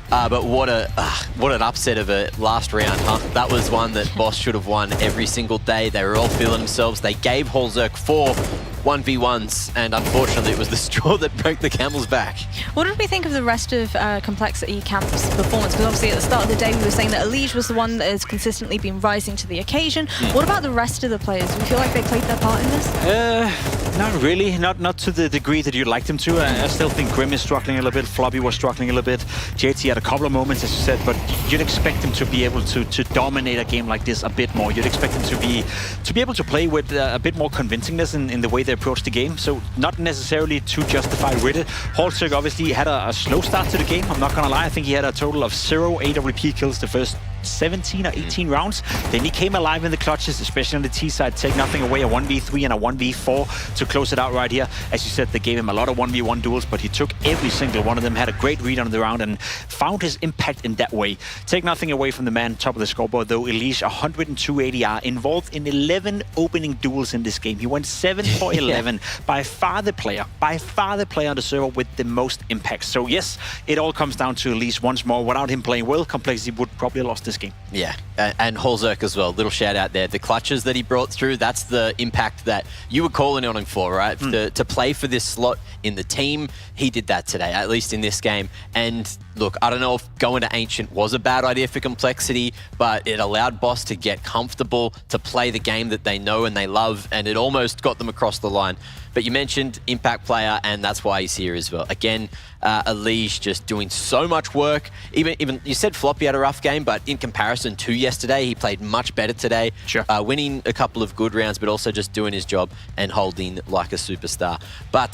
But what an upset of a last round, huh? That was one that Boss should have won every single day. They were all feeling themselves. They gave Hallzerk 4 1v1s, and unfortunately it was the straw that broke the camel's back. What did we think of the rest of Complexity Camp's performance? Because obviously at the start of the day we were saying that Elige was the one that has consistently been rising to the occasion. What about the rest of the players? Do you feel like they played their part in this? Not really, not to the degree that you'd like them to. I still think Grim is struggling a little bit, Floppy was struggling a little bit, JT had a couple of moments, as you said, but you'd expect them to be able to dominate a game like this a bit more. You'd expect them to be able to play with a bit more convincingness in the way they approach the game, so not necessarily too justified with it. Wildcard obviously had a slow start to the game, I'm not gonna lie. I think he had a total of 0 AWP kills the first 17 or 18 rounds. Then he came alive in the clutches, especially on the T side, take nothing away, a 1v3 and a 1v4 to close it out right here. As you said, they gave him a lot of 1v1 duels, but he took every single one of them, had a great read on the round and found his impact in that way. Take nothing away from the man top of the scoreboard though, Elish, 102 ADR, involved in 11 opening duels in this game. He went 7 for 11, by far the player on the server with the most impact. So yes, it all comes down to Elish once more. Without him playing well, Complexity would probably have lost this game. Yeah, and Wildcard as well, little shout out there. The clutches that he brought through, that's the impact that you were calling on him for, right? To play for this slot in the team, he did that today, at least in this game. And look, I don't know if going to Ancient was a bad idea for Complexity, but it allowed Boss to get comfortable, to play the game that they know and they love, and it almost got them across the line. But you mentioned impact player, and that's why he's here as well. Again, Elish just doing so much work. Even you said Floppy had a rough game, but in comparison to yesterday, he played much better today. Sure. Winning a couple of good rounds, but also just doing his job and holding like a superstar. But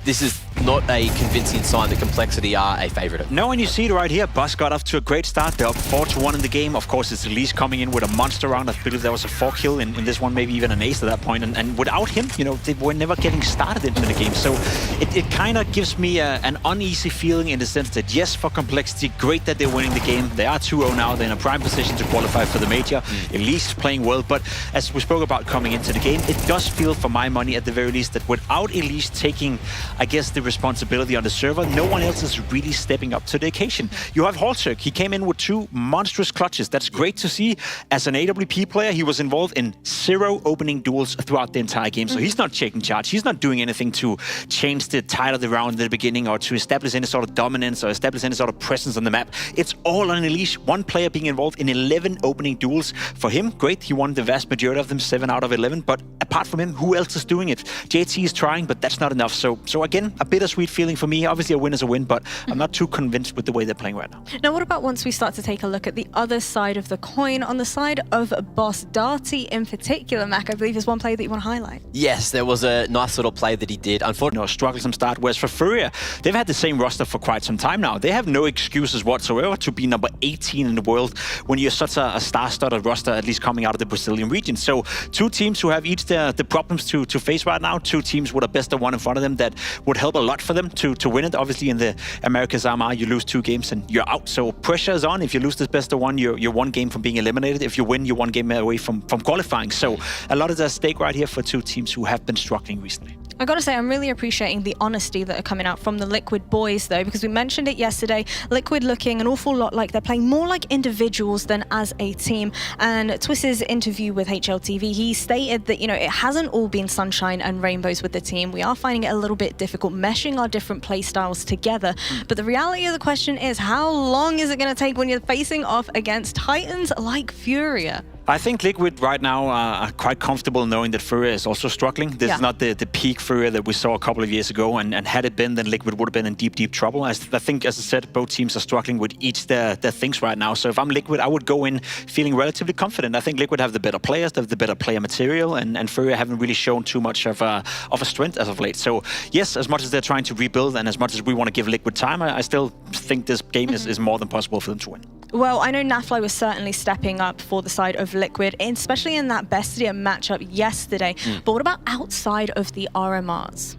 this is not a convincing sign that Complexity are a favourite. No, and you see it right here. Bus got off to a great start. They're up 4-1 in the game. Of course, it's Elish coming in with a monster round. I believe there was a 4 kill in this one, maybe even an ace at that point. And without him, you know, they were never getting started into the game. So it kind of gives me an uneasy feeling in the sense that, yes, for Complexity, great that they're winning the game. They are 2-0 now. They're in a prime position to qualify for the major. Elish playing well. But as we spoke about coming into the game, it does feel, for my money at the very least, that without Elish taking, I guess, the responsibility on the server, no one else is really stepping up to the occasion. You have Wildcard. He came in with 2 monstrous clutches. That's great to see. As an AWP player, he was involved in 0 opening duels throughout the entire game. So he's not taking charge. He's not doing anything to change the tide of the round at the beginning or to establish any sort of dominance or establish any sort of presence on the map. It's all on Elish. One player being involved in 11 opening duels. For him, great. He won the vast majority of them, 7 out of 11. But apart from him, who else is doing it? JT is trying, but that's not enough. So again, a bittersweet feeling for me. Obviously, a win is a win, but I'm not too convinced with the way they're playing right now. Now, what about once we start to take a look at the other side of the coin, on the side of Boss Darty in particular, Mac, I believe is one play that you want to highlight. Yes, there was a nice little play that he did. Unfortunately, Strugglesome start. Whereas for FURIA, they've had the same roster for quite some time now. They have no excuses whatsoever to be number 18 in the world when you're such a star-studded roster, at least coming out of the Brazilian region. So 2 teams who have each the problems to face right now, 2 teams with a best of 1 in front of them that would help a lot for them to win it. Obviously, in the Americas AMERICAS, you lose 2 games and you're out. So pressure is on. If you lose this best of 1, you're 1 game from being eliminated. If you win, you're 1 game away from qualifying. So a lot is at stake right here for 2 teams who have been struggling recently. I gotta say, I'm really appreciating the honesty that are coming out from the Liquid boys, though, because we mentioned it yesterday. Liquid looking an awful lot like they're playing more like individuals than as a team. And Twist's interview with HLTV, he stated that, you know, it hasn't all been sunshine and rainbows with the team. We are finding it a little bit difficult meshing our different play styles together. But the reality of the question is, how long is it going to take when you're facing off against titans like FURIA? I think Liquid right now are quite comfortable knowing that FURIA is also struggling. This is not the peak FURIA that we saw a couple of years ago, and had it been, then Liquid would have been in deep trouble. I think, as I said, both teams are struggling with each their things right now. So if I'm Liquid, I would go in feeling relatively confident. I think Liquid have the better players, they have the better player material, and FURIA haven't really shown too much of a strength as of late. So yes, as much as they're trying to rebuild and as much as we want to give Liquid time, I still think this game is more than possible for them to win. Well, I know Nafly was certainly stepping up for the side of Liquid, especially in that BESTIA matchup yesterday. But what about outside of the RMRs?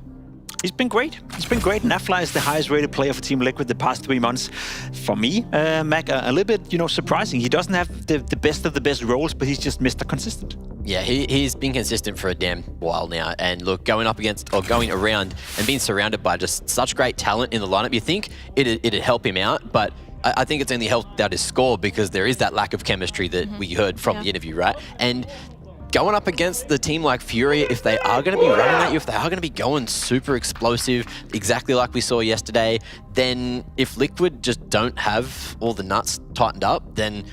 He's been great. He's been great. Nafly is the highest rated player for Team Liquid the past 3 months. For me, Mac, a little bit, you know, surprising. He doesn't have the best of the best roles, but he's just Mr. Consistent. Yeah, he's been consistent for a damn while now. And look, going up against, or going around and being surrounded by just such great talent in the lineup, you think it'd help him out, but I think it's only helped out his score because there is that lack of chemistry that we heard from the interview, right? And going up against the team like FURIA, if they are going to be running at you, if they are going to be going super explosive, exactly like we saw yesterday, then if Liquid just don't have all the nuts tightened up, then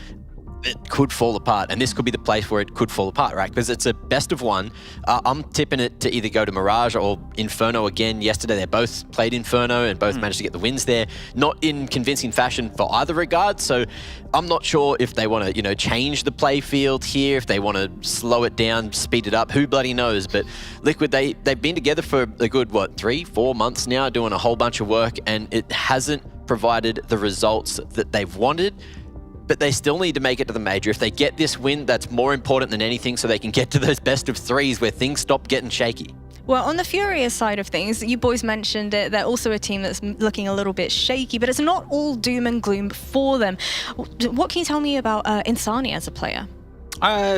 it could fall apart, and this could be the place where it could fall apart, right? Because it's a best of one. I'm tipping it to either go to Mirage or Inferno again. Yesterday, they both played Inferno and both managed to get the wins there. Not in convincing fashion for either regard, so I'm not sure if they want to, you know, change the play field here, if they want to slow it down, speed it up, who bloody knows. But Liquid, they've been together for a good, what, 3-4 months now, doing a whole bunch of work, and it hasn't provided the results that they've wanted. But they still need to make it to the major. If they get this win, that's more important than anything, so they can get to those best of threes where things stop getting shaky. Well, on the FURIA side of things, you boys mentioned it, they're also a team that's looking a little bit shaky, but it's not all doom and gloom for them. What can you tell me about Insani as a player?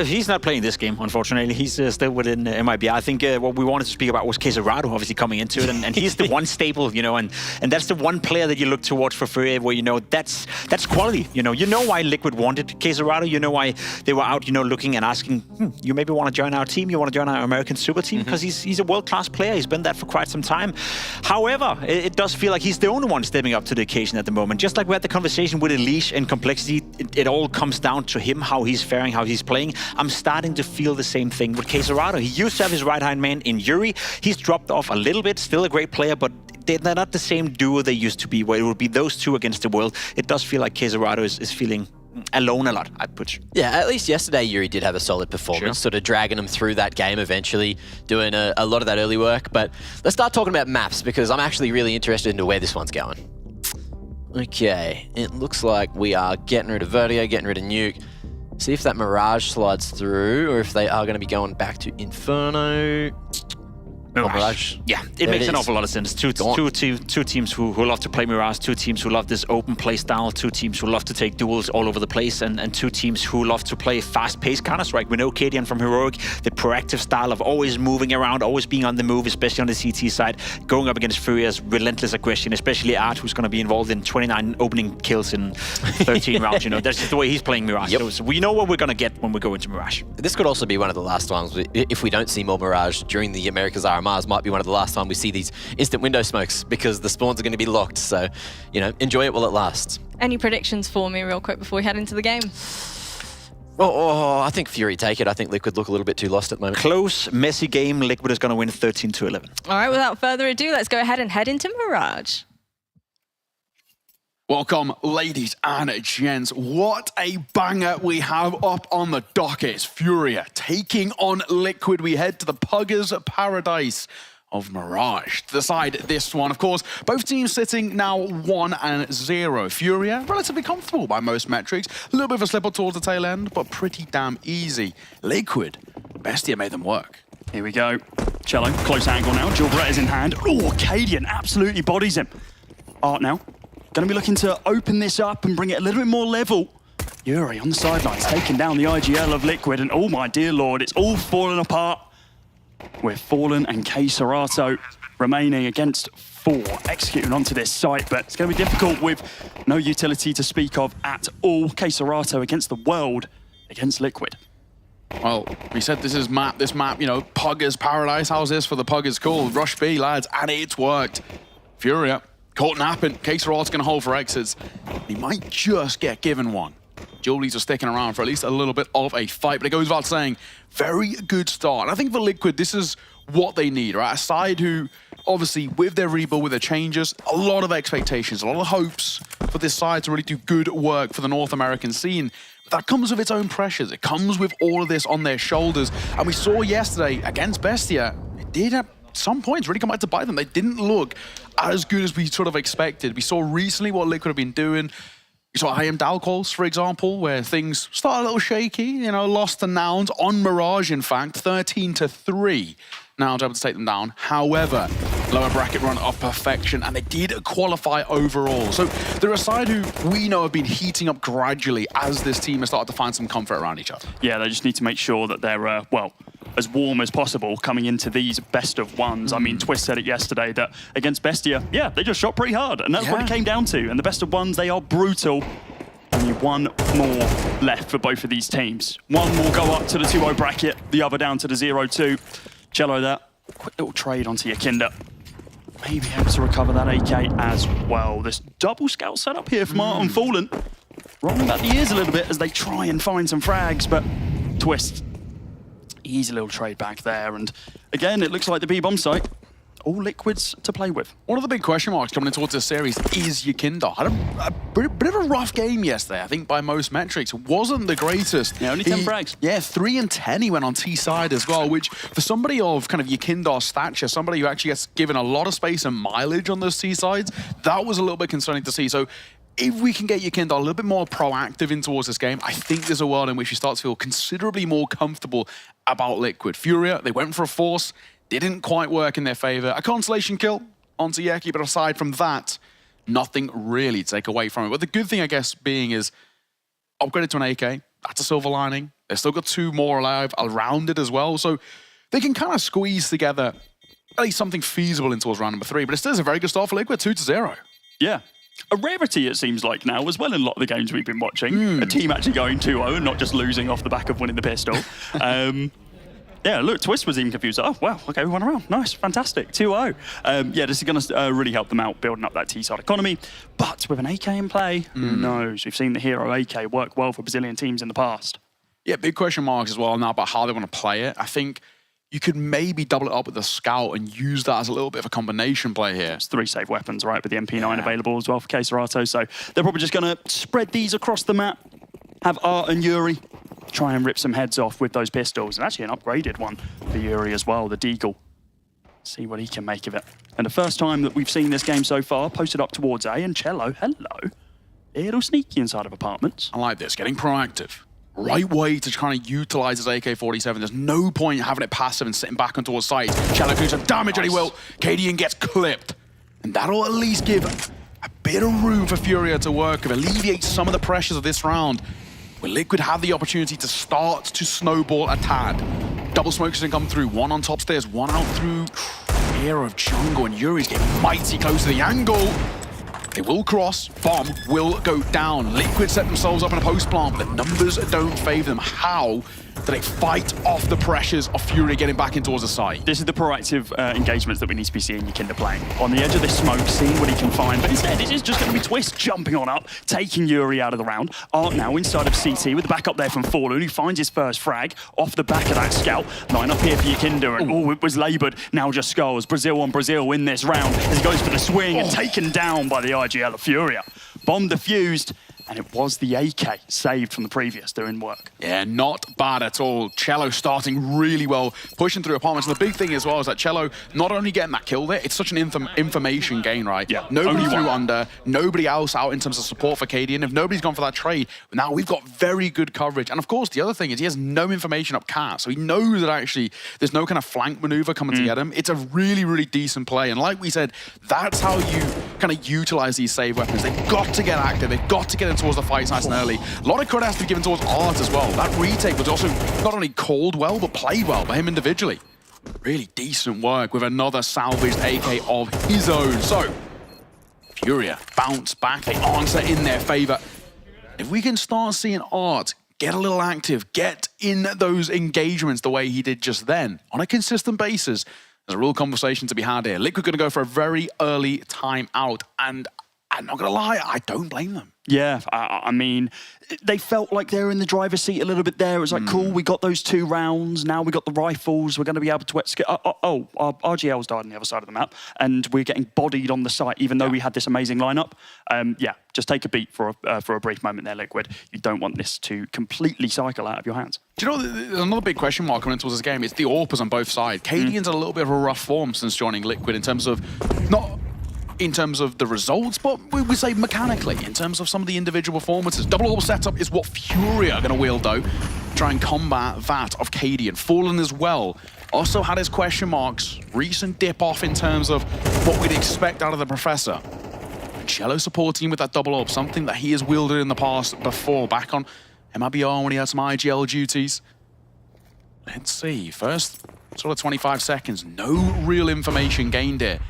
He's not playing this game, unfortunately. He's still within MIBR. I think what we wanted to speak about was Quesarado, obviously coming into it, and he's the one staple, you know, and that's the one player that you look towards for FURIA, where you know that's quality. You know why Liquid wanted Quesarado. You know why they were out, you know, looking and asking, you maybe want to join our team, you want to join our American Super Team, because he's a world-class player. He's been that for quite some time. However, it does feel like he's the only one stepping up to the occasion at the moment. Just like we had the conversation with Elish and Complexity, it all comes down to him, how he's faring, how he's playing. I'm starting to feel the same thing with Quesarado. He used to have his right-hand man in Yuri. He's dropped off a little bit, still a great player, but they're not the same duo they used to be, where it would be those two against the world. It does feel like Quesarado is feeling alone a lot, I'd put. Yeah, at least yesterday Yuri did have a solid performance, sort of dragging him through that game eventually, doing a lot of that early work. But let's start talking about maps, because I'm actually really interested into where this one's going. Okay, it looks like we are getting rid of Vertigo, getting rid of Nuke. See if that Mirage slides through, or if they are going to be going back to Inferno. Mirage. Yeah, it makes an awful lot of sense. Two teams who love to play Mirage, two teams who love this open play style, two teams who love to take duels all over the place, and two teams who love to play fast-paced Counter-Strike. We know Cadian from Heroic, the proactive style of always moving around, always being on the move, especially on the CT side, going up against FURIA's relentless aggression, especially Art, who's going to be involved in 29 opening kills in 13 rounds. You know, that's just the way he's playing Mirage. So we know what we're going to get when we go into Mirage. This could also be one of the last times, if we don't see more Mirage during the Americas RMRs, might be one of the last time we see these instant window smokes, because the spawns are going to be locked. So, you know, enjoy it while it lasts. Any predictions for me real quick before we head into the game? Oh, I think Fury take it. I think Liquid look a little bit too lost at the moment. Close, messy game. Liquid is going to win 13-11. All right, without further ado, let's go ahead and head into Mirage. Welcome, ladies and gents. What a banger we have up on the docket. It's FURIA taking on Liquid. We head to the Puggers Paradise of Mirage to decide this one. Of course, both teams sitting now 1-0. FURIA, relatively comfortable by most metrics. A little bit of a slip up towards the tail end, but pretty damn easy. Liquid, Bestia made them work. Here we go. Cello, close angle now. Gilbert is in hand. Oh, Cadian absolutely bodies him. Art now. Going to be looking to open this up and bring it a little bit more level. Yuri on the sidelines, taking down the IGL of Liquid, and oh my dear lord, it's all falling apart. With Fallen and Quesarado remaining against 4, executing onto this site, but it's going to be difficult with no utility to speak of at all. Quesarado against the world, against Liquid. Well, we said this map, you know, Puggers Paradise. How's this for the Puggers call? Rush B, lads, and it's worked. FURIA caught napping. Quesarado's going to hold for exits. He might just get given one. Julies are sticking around for at least a little bit of a fight, but it goes without saying, very good start. And I think for Liquid, this is what they need, right? A side who, obviously, with their rebuild, with their changes, a lot of expectations, a lot of hopes for this side to really do good work for the North American scene. But that comes with its own pressures. It comes with all of this on their shoulders. And we saw yesterday against Bestia, it did at some points really come back to bite them. They didn't look as good as we sort of expected. We saw recently what Liquid have been doing. You saw I Am Buchholz, for example, where things started a little shaky, you know, lost to Nouns on Mirage, in fact, 13-3. Nouns able to take them down. However, lower bracket run of perfection, and they did qualify overall. So they're a side who we know have been heating up gradually as this team has started to find some comfort around each other. Yeah, they just need to make sure that they're, well, as warm as possible coming into these best of ones. I mean, Twist said it yesterday that against Bestia, yeah, they just shot pretty hard, and that's what it came down to. And the best of ones, they are brutal. Only one more left for both of these teams. One will go up to the 2-0 bracket, the other down to the 0-2. Cello there, quick little trade onto your Kinder. Maybe able to recover that AK as well. This double scout setup here from Art and Fallen. rolling back the ears a little bit as they try and find some frags, but Twist, easy little trade back there. And again, it looks like the B-bomb site, all liquids to play with. One of the big question marks coming towards this series is Yikindo. Had a bit of a rough game yesterday, I think, by most metrics. Wasn't the greatest. Yeah, only 10 frags. Yeah, 3 and 10 he went on T side as well, which for somebody of kind of Yikindo's stature, somebody who actually gets given a lot of space and mileage on those T sides, that was a little bit concerning to see. So if we can get Yikindo a little bit more proactive in towards this game, I think there's a world in which he starts to feel considerably more comfortable about Liquid. Furia, they went for a force, didn't quite work in their favor. A consolation kill onto Yeki, but aside from that, nothing really to take away from it. But the good thing, I guess, being is upgraded to an AK. That's a silver lining. They've still got 2 more alive around it as well. So they can kind of squeeze together at least something feasible in towards round number 3. But it still is a very good start for Liquid, 2-0. Yeah. A rarity, it seems like now, as well in a lot of the games we've been watching. A team actually going 2-0 and not just losing off the back of winning the pistol. Yeah, look, Twist was even confused. Oh, wow, okay, we won around. Nice, fantastic, 2-0. Yeah, this is going to really help them out building up that T-side economy. But with an AK in play, who knows? We've seen the hero AK work well for Brazilian teams in the past. Yeah, big question marks as well now about how they want to play it. I think you could maybe double it up with the Scout and use that as a little bit of a combination play here. It's 3 safe weapons, right, with the MP9 available as well for Keserato. So they're probably just going to spread these across the map, have Art and Yuri try and rip some heads off with those pistols. And actually an upgraded one for Yuri as well, the Deagle. See what he can make of it. And the first time that we've seen this game so far, posted up towards A, and Cello, hello. A little sneaky inside of apartments. I like this, getting proactive. Right way to try and utilize his AK-47. There's no point having it passive and sitting back on towards sight. Cello can do some damage, and he will. Cadian gets clipped. And that'll at least give a bit of room for Furia to work with, alleviate some of the pressures of this round, where Liquid have the opportunity to start to snowball a tad. Double smokes can come through, 1 on top stairs, 1 out through air of jungle, and Yuri's getting mighty close to the angle. They will cross, bomb will go down. Liquid set themselves up in a post plant, but the numbers don't favor them. How do they fight off the pressures of Fury getting back in towards the site? This is the proactive engagements that we need to be seeing Yikindo playing. On the edge of this smoke, seeing what he can find, but instead it is just going to be Twist jumping on up, taking Yuri out of the round. Art now inside of CT with the backup there from Fallen, who finds his first frag off the back of that Scout. Line up here for Yikindo, and it was laboured, now just skulls. Brazil on Brazil in this round as he goes for the swing and taken down by the IGL of Furia. Bomb defused, and it was the AK saved from the previous doing work. Yeah, not bad at all. Cello starting really well, pushing through apartments. And the big thing as well is that Cello not only getting that kill there, it's such an information gain, right? Yeah. Nobody through under, nobody else out in terms of support for Cadian. If nobody's gone for that trade, now we've got very good coverage. And of course, the other thing is he has no information up cat, so he knows that actually there's no kind of flank maneuver coming to get him. It's a really, really decent play. And like we said, that's how you kind of utilize these save weapons. They've got to get active. They've got to get in towards the fight nice and early. A lot of credit has to be given towards Art as well. That retake was also not only called well, but played well by him individually. Really decent work with another salvaged AK of his own. So, Furia bounce back. They answer in their favor. If we can start seeing Art get a little active, get in those engagements the way he did just then, on a consistent basis, there's a real conversation to be had here. Liquid going to go for a very early timeout, and I'm not going to lie, I don't blame them. Yeah, I mean, they felt like they were in the driver's seat a little bit there. It was like, cool, we got those 2 rounds. Now we got the rifles. We're going to be able to escape. Our RGL's died on the other side of the map, and we're getting bodied on the site, even though we had this amazing lineup. Yeah, just take a beat for a brief moment there, Liquid. You don't want this to completely cycle out of your hands. Do you know, there's another big question mark coming into this game. It's the AWPers on both sides. Cadian's in a little bit of a rough form since joining Liquid in terms of, not in terms of the results, but we say mechanically, in terms of some of the individual performances. Double AWP setup is what Furia are going to wield, though. Try and combat that of Cadian. Fallen as well. Also had his question marks. Recent dip off in terms of what we'd expect out of the Professor. Cello supporting with that double AWP, something that he has wielded in the past before, back on MIBR when he had some IGL duties. Let's see. First sort of 25 seconds. No real information gained here.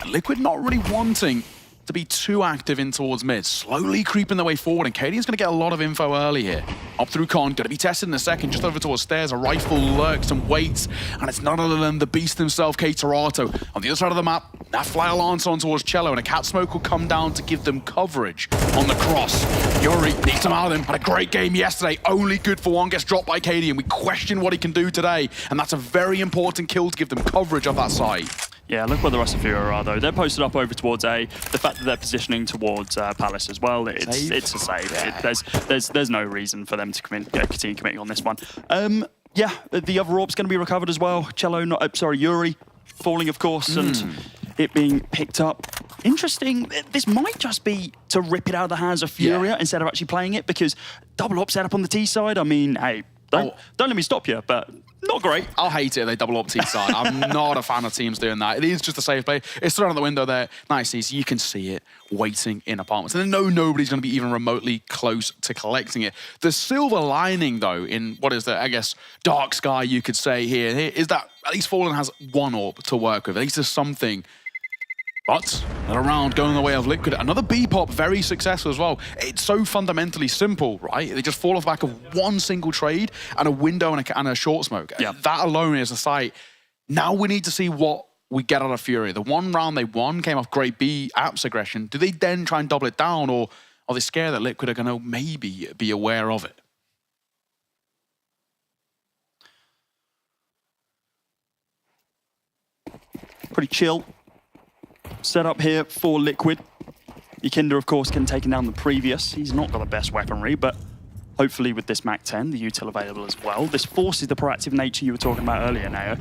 Liquid not really wanting to be too active in towards mid, slowly creeping their way forward, and Cadian's going to get a lot of info early here. Up through Con, going to be tested in a second, just over towards stairs, a rifle lurks and waits, and it's none other than the beast himself, Keserato. On the other side of the map, That fly lance on towards Cello, and a cat smoke will come down to give them coverage on the cross. Yuri needs to out of him. Had a great game yesterday. Only good for one. Gets dropped by KD, and we question what he can do today. And that's a very important kill to give them coverage of that side. Yeah, look where the rest of FURIA are, though. They're posted up over towards A. The fact that they're positioning towards Palace as well, it's a save. There's no reason for them to continue committing on this one. Yeah, the other orb's going to be recovered as well. Cello, Yuri falling, of course, and it being picked up. Interesting, this might just be to rip it out of the hands of FURIA instead of actually playing it, because double up set up on the T side, I mean, hey, don't let me stop you, but not great. I'll hate it if they double up T side. I'm not a fan of teams doing that. It is just a safe play. It's thrown out the window there. Nice, so you can see it waiting in apartments. And then nobody's going to be even remotely close to collecting it. The silver lining, though, in what is the, I guess, dark sky you could say here, is that at least Fallen has one orb to work with. At least there's something. But another round going the way of Liquid. Another B-pop, very successful as well. It's so fundamentally simple, right? They just fall off the back of one single trade and a window and a short smoke. That alone is a sight. Now we need to see what we get out of FURIA. The one round they won came off great B apps aggression. Do they then try and double it down, or are they scared that Liquid are going to maybe be aware of it? Pretty chill set up here for Liquid. Yakinda, of course, can take down the previous. He's not got the best weaponry, but hopefully with this Mac 10, the util available as well. This forces the proactive nature you were talking about earlier, Nao.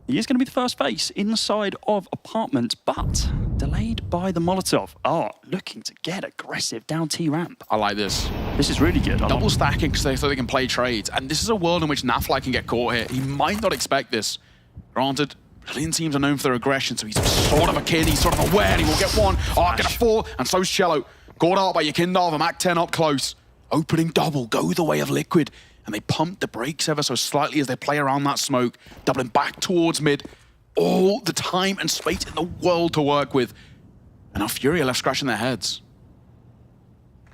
He is going to be the first face inside of apartment, but delayed by the Molotov. Oh, looking to get aggressive down T ramp. I like this. This is really good. Double stacking so they can play trades. And this is a world in which Nafly can get caught here. He might not expect this. Granted, Brazilian teams are known for their aggression, so he's sort of a kid, he's sort of aware, and he will get one. Oh, gonna fall, and so's Cello. Caught out by Yakinda, the Mac 10 up close. Opening double, go the way of Liquid. And they pump the brakes ever so slightly as they play around that smoke, doubling back towards mid. All the time and space in the world to work with. And now FURIA left scratching their heads.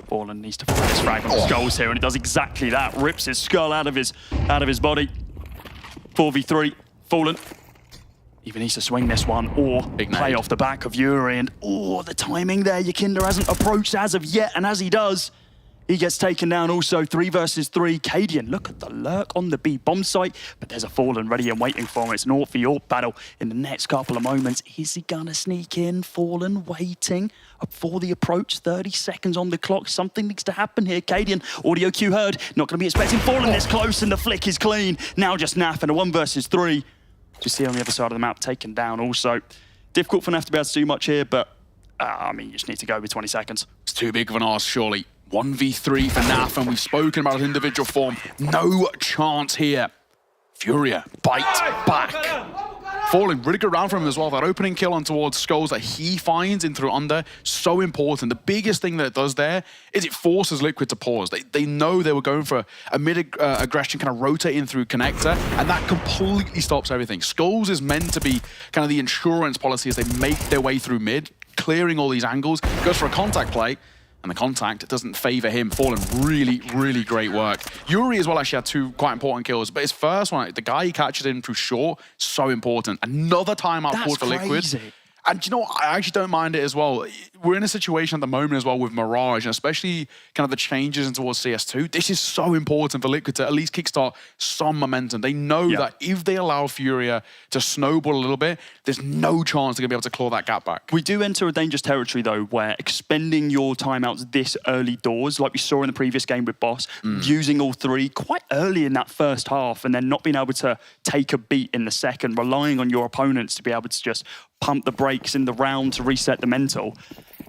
Fallen needs to find his fragment of skulls here, and he does exactly that. Rips his skull out of his body. 4v3, Fallen. Even needs to swing this one or play off the back of Yuri. And the timing there, Yakinda hasn't approached as of yet, and as he does, he gets taken down also. 3 versus 3. Cadian, look at the lurk on the B bomb site, but there's a Fallen ready and waiting for him. It's an AWP for AWP battle in the next couple of moments. Is he gonna sneak in? Fallen waiting for the approach. 30 seconds on the clock. Something needs to happen here. Cadian, audio cue heard. Not gonna be expecting Fallen this close, and the flick is clean. Now just Naf and a 1 versus 3. You see on the other side of the map, taken down also. Difficult for Naf to be able to do much here, but I mean, you just need to go with 20 seconds. It's too big of an ask, surely. 1v3 for Naf, and we've spoken about his individual form. No chance here. FURIA bite back. Falling, really good round from him as well. That opening kill on towards Skulls that he finds in through under, so important. The biggest thing that it does there is it forces Liquid to pause. They know they were going for a mid-aggression, kind of rotating through connector, and that completely stops everything. Skulls is meant to be kind of the insurance policy as they make their way through mid, clearing all these angles, goes for a contact play, and the contact doesn't favor him. Fallen, really, really great work. Yuri as well actually had 2 quite important kills, but his first one, the guy he catches in through short, so important. Another timeout called for Liquid. And you know what? I actually don't mind it as well. We're in a situation at the moment as well with Mirage, and especially kind of the changes in towards CS2. This is so important for Liquid to at least kickstart some momentum. They know that if they allow FURIA to snowball a little bit, there's no chance they're going to be able to claw that gap back. We do enter a dangerous territory, though, where expending your timeouts this early doors, like we saw in the previous game with Boss, using all 3 quite early in that first half, and then not being able to take a beat in the second, relying on your opponents to be able to just pump the brakes in the round to reset the mental.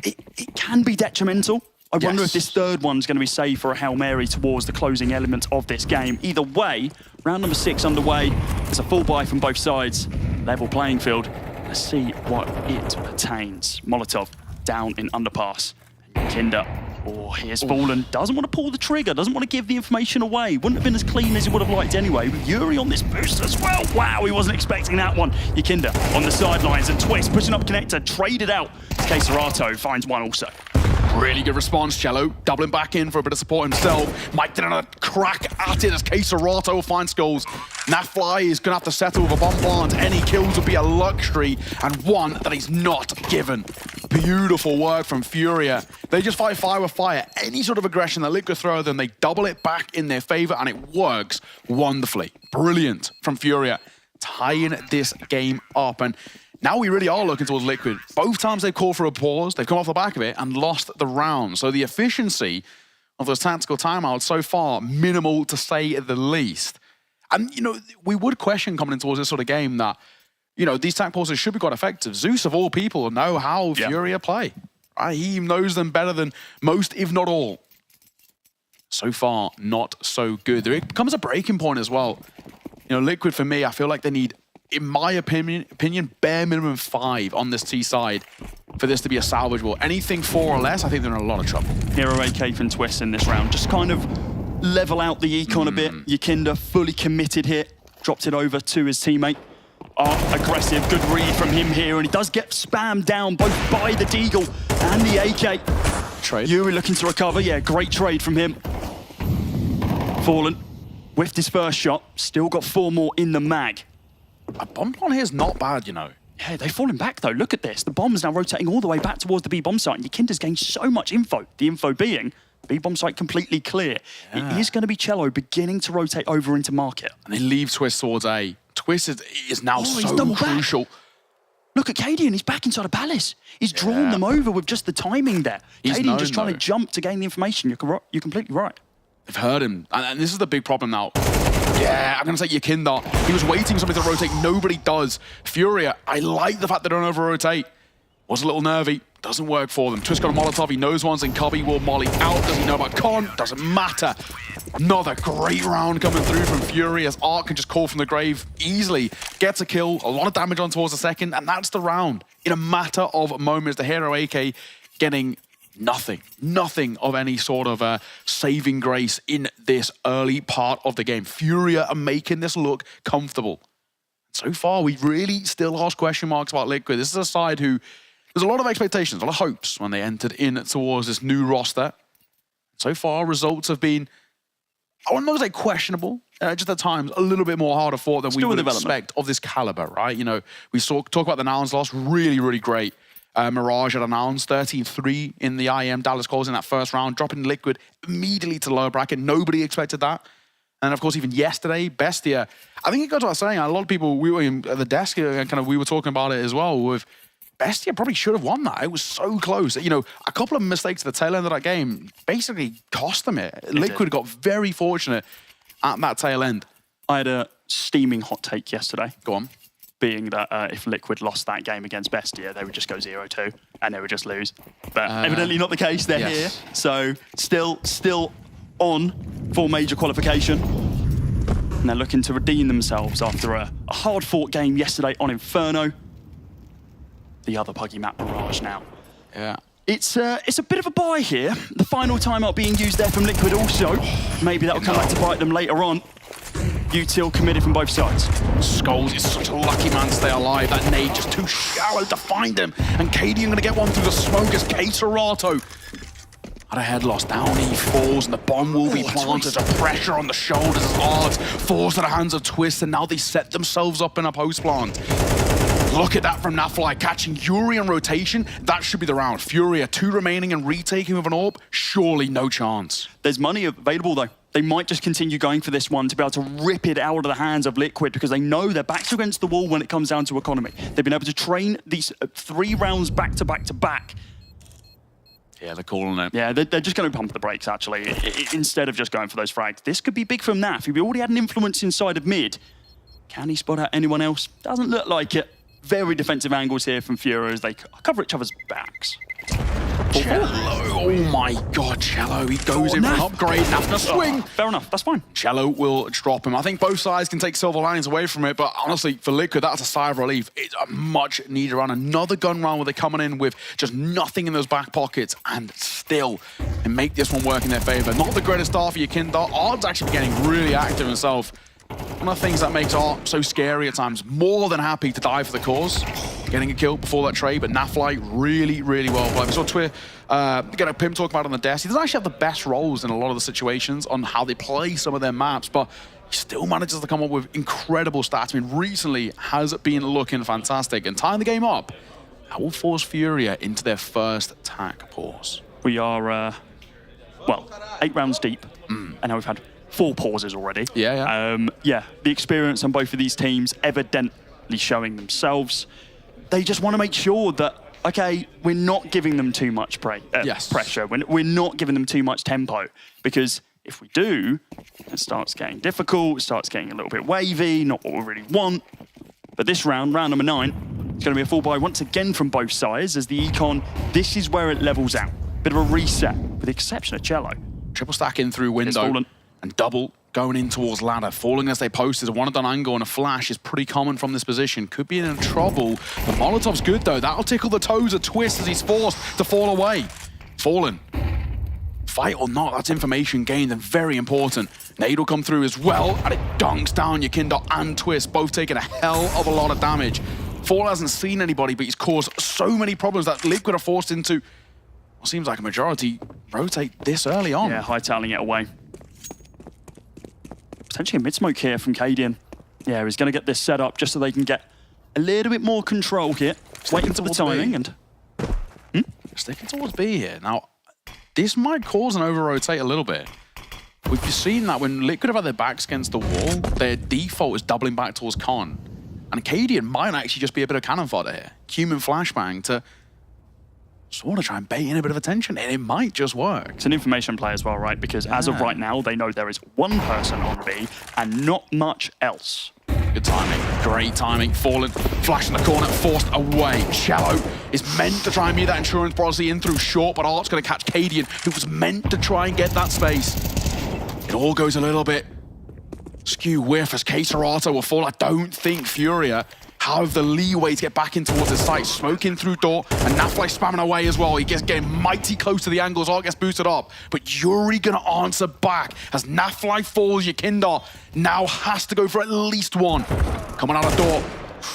It can be detrimental. I wonder if this third one's going to be safe for a Hail Mary towards the closing element of this game. Either way, round number 6 underway. There's a full buy from both sides. Level playing field. Let's see what it pertains. Molotov down in underpass. Yakinda. Oh, here's Fallen. Doesn't want to pull the trigger. Doesn't want to give the information away. Wouldn't have been as clean as he would have liked anyway. With Yuri on this boost as well. Wow, he wasn't expecting that one. Yakinda on the sidelines, and Twist pushing up connector. Traded out. Serato finds one also. Really good response, Cello. Doubling back in for a bit of support himself. Mike did a crack at it as Serato will find Skulls. Nafly is going to have to settle with a bomb plant. Any kills would be a luxury, and one that he's not given. Beautiful work from Furia. They just fight fire with fire. Any sort of aggression that Liquid throw at them, they double it back in their favor, and it works wonderfully. Brilliant from Furia, tying this game up. And now we really are looking towards Liquid. Both times they've called for a pause, they've come off the back of it and lost the round. So the efficiency of those tactical timeouts so far, minimal to say the least. And, you know, we would question coming in towards this sort of game that, you know, these tac pauses should be quite effective. Zeus, of all people, know how Furia play. Right? He knows them better than most, if not all. So far, not so good. There becomes a breaking point as well. You know, Liquid, for me, I feel like they need, in my opinion, bare minimum 5 on this T side for this to be a salvageable. Anything 4 or less, I think they're in a lot of trouble. Hero AK and Twist in this round. Just kind of level out the econ a bit. Yakinda fully committed here. Dropped it over to his teammate. Aggressive, good read from him here. And he does get spammed down both by the Deagle and the AK. Trade. Yuri looking to recover. Yeah, great trade from him. Fallen. Whiffed his first shot. Still got 4 more in the mag. A bomb plant here is not bad, you know. Yeah, they've fallen back though. Look at this. The bomb's now rotating all the way back towards the B-bomb site. And Yakinda's gained so much info. The info being B-bomb site completely clear. Yeah. It is going to be Cello beginning to rotate over into market. And they leave Twist towards A. Twist is now so crucial. Look at Cadian, he's back inside a palace. He's drawn them over with just the timing there. Cadian just trying to jump to gain the information. You're completely right. They've heard him. And this is the big problem now. Yeah, I'm going to say Yakinda. He was waiting for something to rotate. Nobody does. Furia, I like the fact they don't over-rotate. Was a little nervy. Doesn't work for them. Twist got a Molotov. He knows one's in Cubby. Will molly out. Does he know about Con? Doesn't matter. Another great round coming through from Fury as Ark can just call from the grave easily. Gets a kill. A lot of damage on towards the second. And that's the round. In a matter of moments, the Hero AK getting nothing. Nothing of any sort of saving grace in this early part of the game. Furia are making this look comfortable. So far, we really still ask question marks about Liquid. This is a side who... There's a lot of expectations, a lot of hopes when they entered in towards this new roster. So far, results have been, I wouldn't say questionable, just at times a little bit more harder fought than we would expect of this caliber, right? You know, we talk about the Nouns loss, really, really great. Mirage at a Nouns, 13-3 in the IM. Dallas calls in that first round, dropping Liquid immediately to lower bracket. Nobody expected that. And of course, even yesterday, Bestia. I think it goes without saying, a lot of people, we were at the desk and we were talking about it as well with Bestia probably should have won that. It was so close. You know, a couple of mistakes at the tail end of that game basically cost them it. Liquid got very fortunate at that tail end. I had a steaming hot take yesterday. Go on. Being that if Liquid lost that game against Bestia, they would just go 0-2 and they would just lose. But evidently not the case. They're here. So still on for major qualification. And they're looking to redeem themselves after a hard-fought game yesterday on Inferno. The other puggy map, Mirage now. Yeah. It's a bit of a buy here. The final timeout being used there from Liquid also. Maybe that'll come back to bite them later on. Util committed from both sides. Skulls is such a lucky man to stay alive. That nade just too shallow to find him. And Cadian going to get one through the smoke as Serato at a head loss. Down he falls and the bomb will be planted. There's a pressure on the shoulders as Arts falls to the hands of Twist, and now they set themselves up in a post plant. Look at that from Nafly, catching Yuri on rotation. That should be the round. Furia, 2 remaining and retaking with an AWP. Surely no chance. There's money available though. They might just continue going for this one to be able to rip it out of the hands of Liquid because they know their backs against the wall when it comes down to economy. They've been able to train these 3 rounds back to back to back. Yeah, they're calling it. Yeah, they're just going to pump the brakes, actually, instead of just going for those frags. This could be big from Naf. He already had an influence inside of mid. Can he spot out anyone else? Doesn't look like it. Very defensive angles here from Furia as they cover each other's backs. Cello, oh my god, Cello, he goes in for an upgrade, Naf gonna swing. Fair enough, that's fine. Cello will drop him. I think both sides can take silver linings away from it, but honestly, for Liquid, that's a sigh of relief. It's a much needed run. Another gun round where they're coming in with just nothing in those back pockets and still and make this one work in their favor. Not the greatest start for Yakinda. Odd's actually getting really active himself. One of the things that makes Art so scary at times, more than happy to die for the cause. Getting a kill before that trade, but Nafly really, really well played. We saw get a Pim talk about it on the desk. He doesn't actually have the best roles in a lot of the situations on how they play some of their maps, but he still manages to come up with incredible stats. I mean, recently has been looking fantastic. And tying the game up, that will force FURIA into their first attack pause. We are, well, 8 rounds deep, and now we've had 4 pauses already. Yeah. Yeah, the experience on both of these teams evidently showing themselves. They just want to make sure that, okay, we're not giving them too much pressure. We're not giving them too much tempo, because if we do, it starts getting difficult, it starts getting a little bit wavy, not what we really want. But this round, round number 9, it's going to be a full buy once again from both sides, as the Econ, this is where it levels out. Bit of a reset, with the exception of Cello. Triple stack in through window, and double going in towards ladder. Falling as they posted, a one-and-done angle and a flash is pretty common from this position. Could be in trouble. The Molotov's good though. That'll tickle the toes of Twist as he's forced to fall away. Fallen. Fight or not, that's information gained and very important. Nade will come through as well, and it dunks down Yakindo and Twist, both taking a hell of a lot of damage. Fall hasn't seen anybody, but he's caused so many problems that Liquid are forced into what seems like a majority rotate this early on. Yeah, hightailing it away. Potentially a mid-smoke here from Cadian. Yeah, he's going to get this set up just so they can get a little bit more control here. Waiting for the timing and... Sticking towards B here. Now, this might cause an over-rotate a little bit. We've seen that when Liquid have had their backs against the wall, their default is doubling back towards Con. And Cadian might actually just be a bit of cannon fodder here. Human flashbang to sort of try and bait in a bit of attention, and it might just work. It's an information play as well, right? Because as of right now, they know there is one person on B and not much else. Good timing, great timing. Fallen, flash in the corner, forced away. Shallow is meant to try and meet that insurance policy in through short, but Art's going to catch Cadian, who was meant to try and get that space. It all goes a little bit skew whiff as K-Serato will fall. I don't think FURIA have the leeway to get back in towards his site. Smoking through door, and Nafly spamming away as well. He gets getting mighty close to the angles. Art gets boosted up, but Yuri gonna answer back as Nafly falls. Yakindo now has to go for at least one. Coming out of door,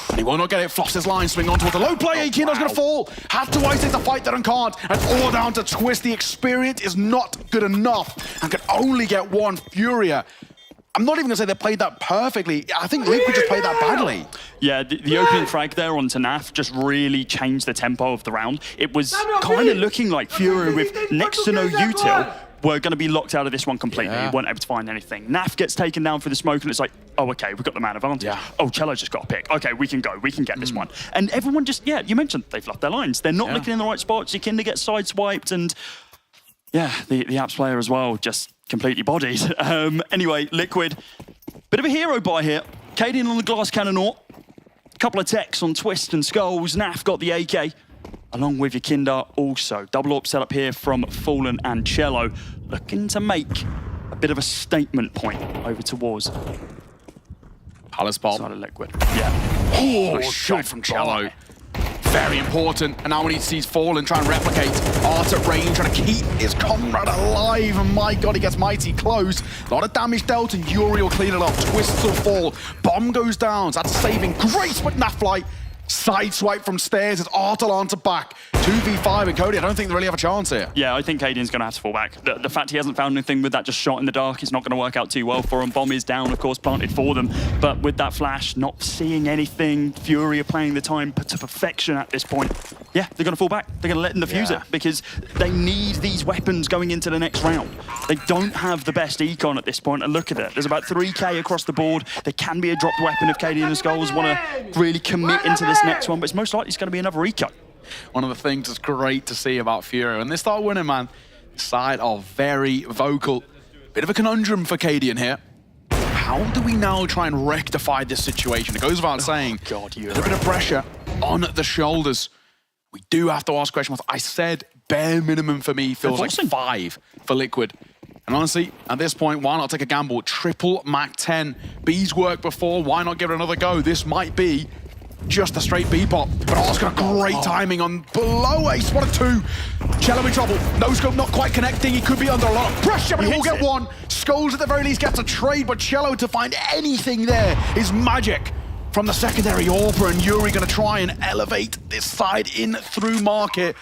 and he will not get it. Floss his line, swing on towards the low play. Yakindo's gonna fall. Had to isolate the fight, and can't. And all down to Twist. The experience is not good enough and can only get one. FURIA, I'm not even going to say they played that perfectly. I think Liquid just played that badly. Yeah, the opening frag there onto Naf just really changed the tempo of the round. It was kind of looking like FURIA with next to no util were going to be locked out of this one completely. Yeah. Weren't able to find anything. Naf gets taken down for the smoke, and it's like, oh, okay, we've got the man advantage. Yeah. Oh, Cello just got a pick. Okay, we can go. We can get this one. And everyone just, yeah, you mentioned they've lost their lines. They're not looking in the right spots. Yakindo gets sideswiped, and yeah, the Apps player as well, just completely bodied. Anyway, Liquid, bit of a hero buy here. Cadian on the glass cannon ore. A couple of techs on Twist and Skulls. Naf got the AK, along with Yakindo also. Double AWP set up here from Fallen and Cello, looking to make a bit of a statement point over towards Palace bomb. side of Liquid. Yeah. Oh, shot from Cello. Very important. And now when he sees Fallen try and replicate, Art at range, trying to keep his comrade alive. And my God, he gets mighty close. A lot of damage dealt, and Yuri will clean it up. Twists will fall. Bomb goes down. That's saving grace, but Nafly sideswipe from stairs as Art will answer back. 2v5 and Cody, I don't think they really have a chance here. Yeah, I think Cadian's going to have to fall back. The fact he hasn't found anything with that just shot in the dark is not going to work out too well for him. Bomb is down, of course, planted for them. But with that flash, not seeing anything, FURIA playing the time to perfection at this point. Yeah, they're going to fall back. They're going to let them defuse it because they need these weapons going into the next round. They don't have the best econ at this point, and look at it. There's about 3k across the board. There can be a dropped weapon if Cadian and Skulls want to really commit into this next one, but it's most likely it's going to be another eco. One of the things that's great to see about FURIA, when they start winning, man, the side are very vocal. Bit of a conundrum for Cadian here. How do we now try and rectify this situation? It goes without saying, a little bit of pressure on the shoulders. We do have to ask questions. I said bare minimum for me feels like 5 for Liquid. And honestly, at this point, why not take a gamble? Triple Mac 10. B's worked before, why not give it another go? This might be just a straight B pop, but Art's got great timing on below ace. What a 2. Cello in trouble. No scope, not quite connecting. He could be under a lot of pressure, but he will get one. Skulls at the very least gets a trade, but Cello to find anything there is magic. From the secondary, Orpa and Yuri gonna try and elevate this side in through market.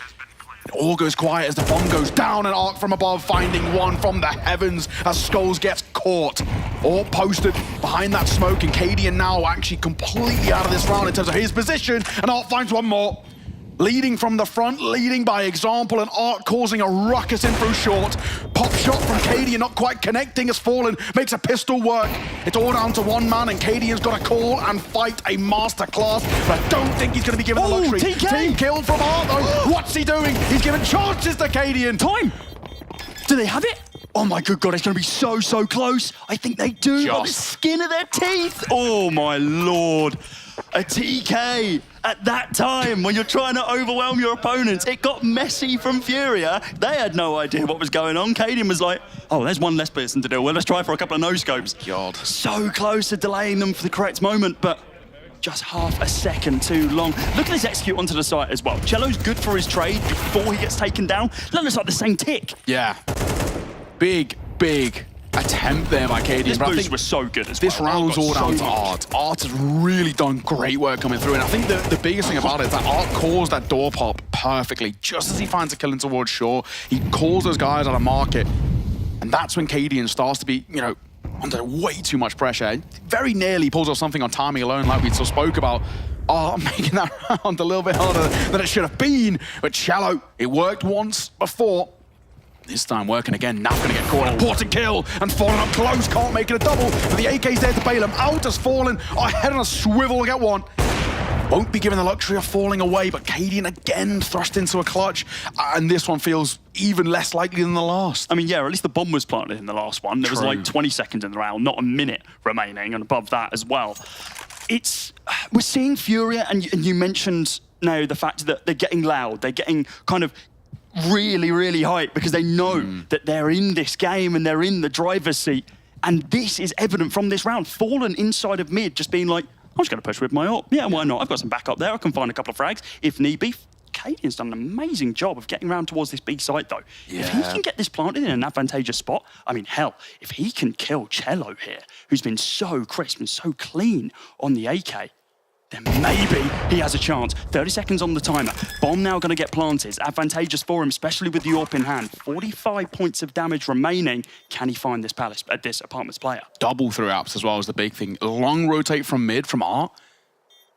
It all goes quiet as the bomb goes down, and Arc from above finding one from the heavens as Skulls gets caught. All posted behind that smoke, and Cadian now actually completely out of this round in terms of his position, and Arc finds one more. Leading from the front, leading by example, and Arc causing a ruckus in through short. Pop shot from Cadian, not quite connecting as Fallen makes a pistol work. It's all down to one man, and Cadian's got to call and fight a masterclass, but I don't think he's going to be given the luxury. TK! Team killed from Arc though. What's he doing? He's giving chances to Cadian. Time! Do they have it? Oh my good God, it's going to be so, so close. I think they do on the skin of their teeth. Oh my Lord. A TK at that time when you're trying to overwhelm your opponents. It got messy from Furia. They had no idea what was going on. Cadian was like, oh, there's one less person to deal with. Let's try for a couple of no-scopes. God. So close to delaying them for the correct moment, but just half a second too long. Look at this execute onto the site as well. Cello's good for his trade before he gets taken down. That looks like the same tick. Yeah. Big attempt there by Cadian. This but boost I think was so good as this well. round's all down to Art. Art has really done great work coming through, and I think the biggest thing about it is that Art calls that door pop perfectly. Just as he finds a kill in towards shore, he calls those guys out of market, and that's when Cadian starts to be, you know, under way too much pressure. Very nearly pulls off something on timing alone, like we still spoke about. Art making that round a little bit harder than it should have been, but Cello, it worked once before. This time working again, Naf gonna get caught. Important kill, and Fallen up close, can't make it a double. But the AK's there to bail him out as Fallen. Head on a swivel, get one. Won't be given the luxury of falling away, but Cadian again thrust into a clutch. And this one feels even less likely than the last. I mean, yeah, at least the bomb was planted in the last one. There was like 20 seconds in the round, not a minute remaining, and above that as well. We're seeing Furia, and you mentioned now the fact that they're getting loud, they're getting kind of really, really hyped because they know that they're in this game and they're in the driver's seat. And this is evident from this round. Fallen inside of mid, just being like, I'm just going to push with my ult. Yeah, why not? I've got some backup there. I can find a couple of frags if need be. Cadian's done an amazing job of getting around towards this B site, though. Yeah. If he can get this planted in an advantageous spot, I mean, hell, if he can kill Cello here, who's been so crisp and so clean on the AK, then maybe he has a chance. 30 seconds on the timer. Bomb now going to get planted. It's advantageous for him, especially with the AWP in hand. 45 points of damage remaining. Can he find this this apartments player? Double through apps as well is the big thing. Long rotate from mid, from Art.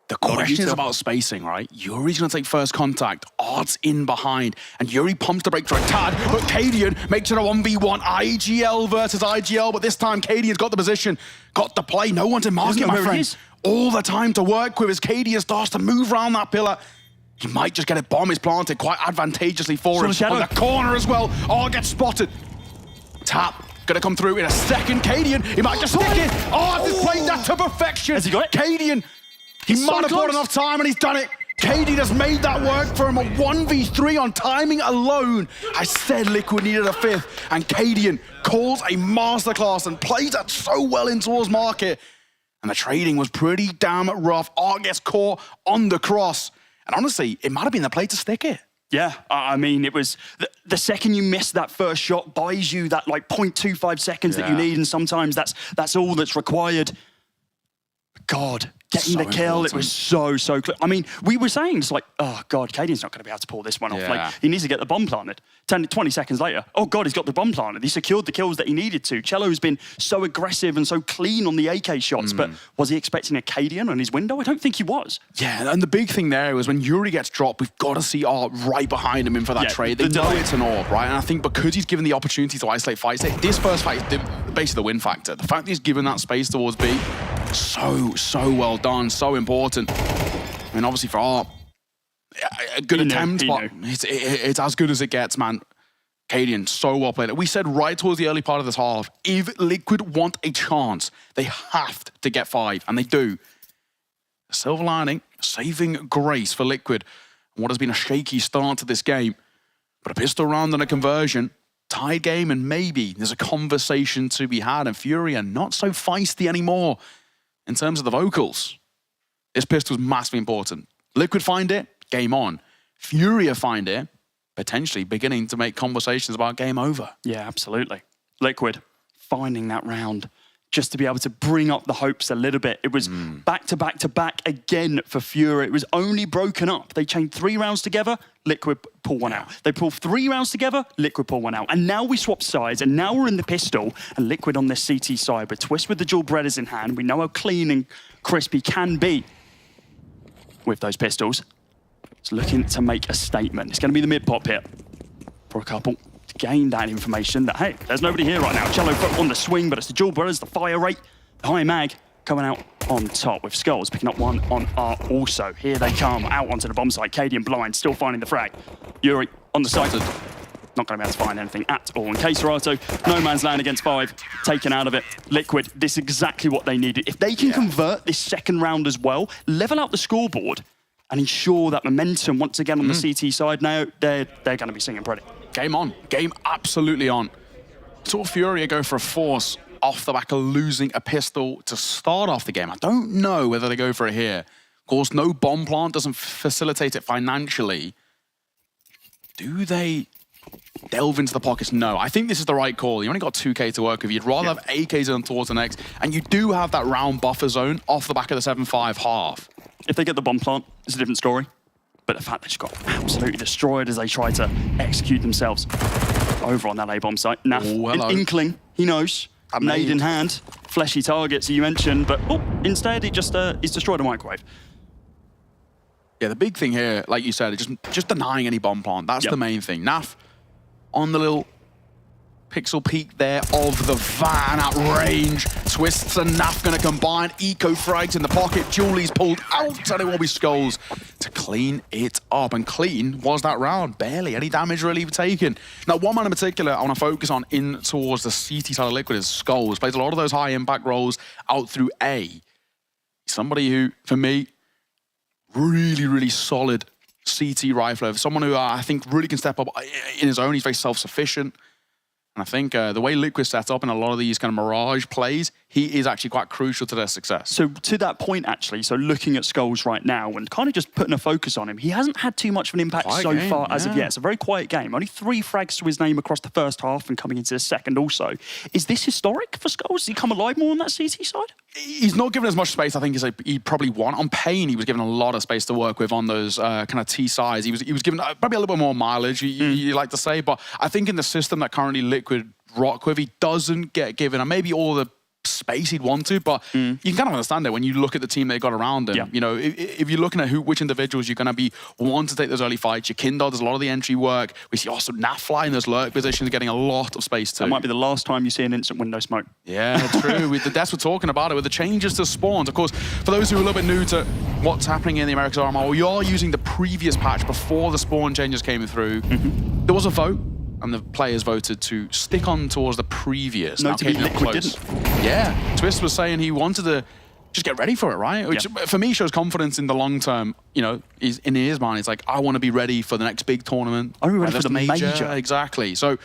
The question is about spacing, right? Yuri's going to take first contact. Art's in behind. And Yuri pumps the break for a tad. But Cadian makes it a 1v1. IGL versus IGL. But this time, Cadian's got the position. Got the play. No one's in market, my friend. All the time to work with as Cadian starts to move around that pillar. He might just get a bomb is planted quite advantageously for him. On the corner as well. Oh, gets spotted. Tap. Gonna come through in a second. Cadian, he might just stick it. Oh, this played that to perfection. Has he got it? Cadian, he might have bought enough time and he's done it. Cadian has made that work for him. A 1v3 on timing alone. I said Liquid needed a fifth, and Cadian calls a masterclass and plays that so well in towards market. And the trading was pretty damn rough. Art gets caught on the cross. And honestly, it might have been the play to stick it. Yeah, I mean, it was the second you miss that first shot buys you that like 0.25 seconds that you need, and sometimes that's all that's required. God, getting the kill, it was so close. I mean, we were saying it's like, oh God, Cadian's not going to be able to pull this one off. Like, he needs to get the bomb planted. 20 seconds later, oh God, he's got the bomb planted. He secured the kills that he needed to. Cello's been so aggressive and so clean on the AK shots, but was he expecting a Cadian on his window? I don't think he was. Yeah, and the big thing there was when Yuri gets dropped, we've got to see Art right behind him in for that trade. They know it's an AWP, right? And I think because he's given the opportunity to isolate fights, this first fight is basically the win factor. The fact that he's given that space towards B, so well done, so important. I mean, obviously for Art, a good attempt, but it's as good as it gets, man. Cadian, so well played. We said right towards the early part of this half, if Liquid want a chance, they have to get 5, and they do. Silver lining, saving grace for Liquid, and what has been a shaky start to this game. But a pistol round and a conversion, tied game, and maybe there's a conversation to be had, and Furia not so feisty anymore in terms of the vocals. This pistol's massively important. Liquid find it, game on. Furia find it, potentially beginning to make conversations about game over. Yeah, absolutely. Liquid, finding that round just to be able to bring up the hopes a little bit. It was back to back to back again for FURIA. It was only broken up. They chained 3 rounds together, Liquid pull one out. They pull 3 rounds together, Liquid pull one out. And now we swap sides, and now we're in the pistol, and Liquid on this CT side. But Twist with the dual breaders in hand. We know how clean and crisp he can be with those pistols. It's looking to make a statement. It's going to be the mid pop here for a couple. Gain that information that, hey, there's nobody here right now. Cello foot on the swing, but it's the dual brothers, the fire rate, the high mag coming out on top with Skulls picking up one on R also. Here they come out onto the bomb site. Cadian blind, still finding the frag. Yuri on the side. Not going to be able to find anything at all. And Serato, no man's land against 5, taken out of it. Liquid, this is exactly what they needed. If they can convert this second round as well, level out the scoreboard, and ensure that momentum once again on the CT side now, they're going to be singing pretty. Game on. Game absolutely on. Saw FURIA go for a force off the back of losing a pistol to start off the game. I don't know whether they go for it here. Of course, no bomb plant doesn't facilitate it financially. Do they delve into the pockets? No. I think this is the right call. You only got 2K to work with. You'd rather have AKs on towards the next, and you do have that round buffer zone off the back of the 7-5 half. If they get the bomb plant, it's a different story. But the fact they just got absolutely destroyed as they try to execute themselves over on that A-bomb site. Naf, Inkling, he knows. Nade in hand, fleshy targets you mentioned, but instead he just he's destroyed a microwave. Yeah, the big thing here, like you said, is just denying any bomb plant. That's the main thing. Naf on the little pixel peak there of the van at range. Twists and Naf going to combine. Eco frags in the pocket. Julie's pulled out, and it will be Skulls to clean it up. And clean was that round. Barely any damage really taken. Now, one man in particular I want to focus on in towards the CT side of Liquid is Skulls. Plays a lot of those high impact roles out through A. Somebody who, for me, really, really solid CT rifler. Someone who I think really can step up in his own. He's very self-sufficient. And I think the way Liquid's set up in a lot of these kind of Mirage plays, he is actually quite crucial to their success. So to that point, actually, so looking at Skulls right now and kind of just putting a focus on him, he hasn't had too much of an impact far as of yet. It's a very quiet game. Only 3 frags to his name across the first half and coming into the second also. Is this historic for Skulls? Does he come alive more on that CT side? He's not given as much space, I think, as he'd probably want. On Pain, he was given a lot of space to work with on those kind of T sides. He was given probably a little bit more mileage, you like to say. But I think in the system that currently Liquid rock with, he doesn't get given, and maybe all the space he'd want to, but you can kind of understand it when you look at the team they got around him. You know, if you're looking at which individuals you're going to be wanting to take those early fights, your Kindle does a lot of the entry work. We see also Nafly in those lurk positions getting a lot of space too. That might be the last time you see an instant window smoke. Yeah, true. That's what we're talking about it with the changes to spawns. Of course, for those who are a little bit new to what's happening in the Americas RMR, we are using the previous patch before the spawn changes came through. There was a vote, and the players voted to stick on towards the previous. Notably, Liquid didn't. Yeah, Twist was saying he wanted to just get ready for it, right? Which for me shows confidence in the long term. You know, he's in his mind. He's like, I want to be ready for the next big tournament. I'm ready for the major. Exactly. So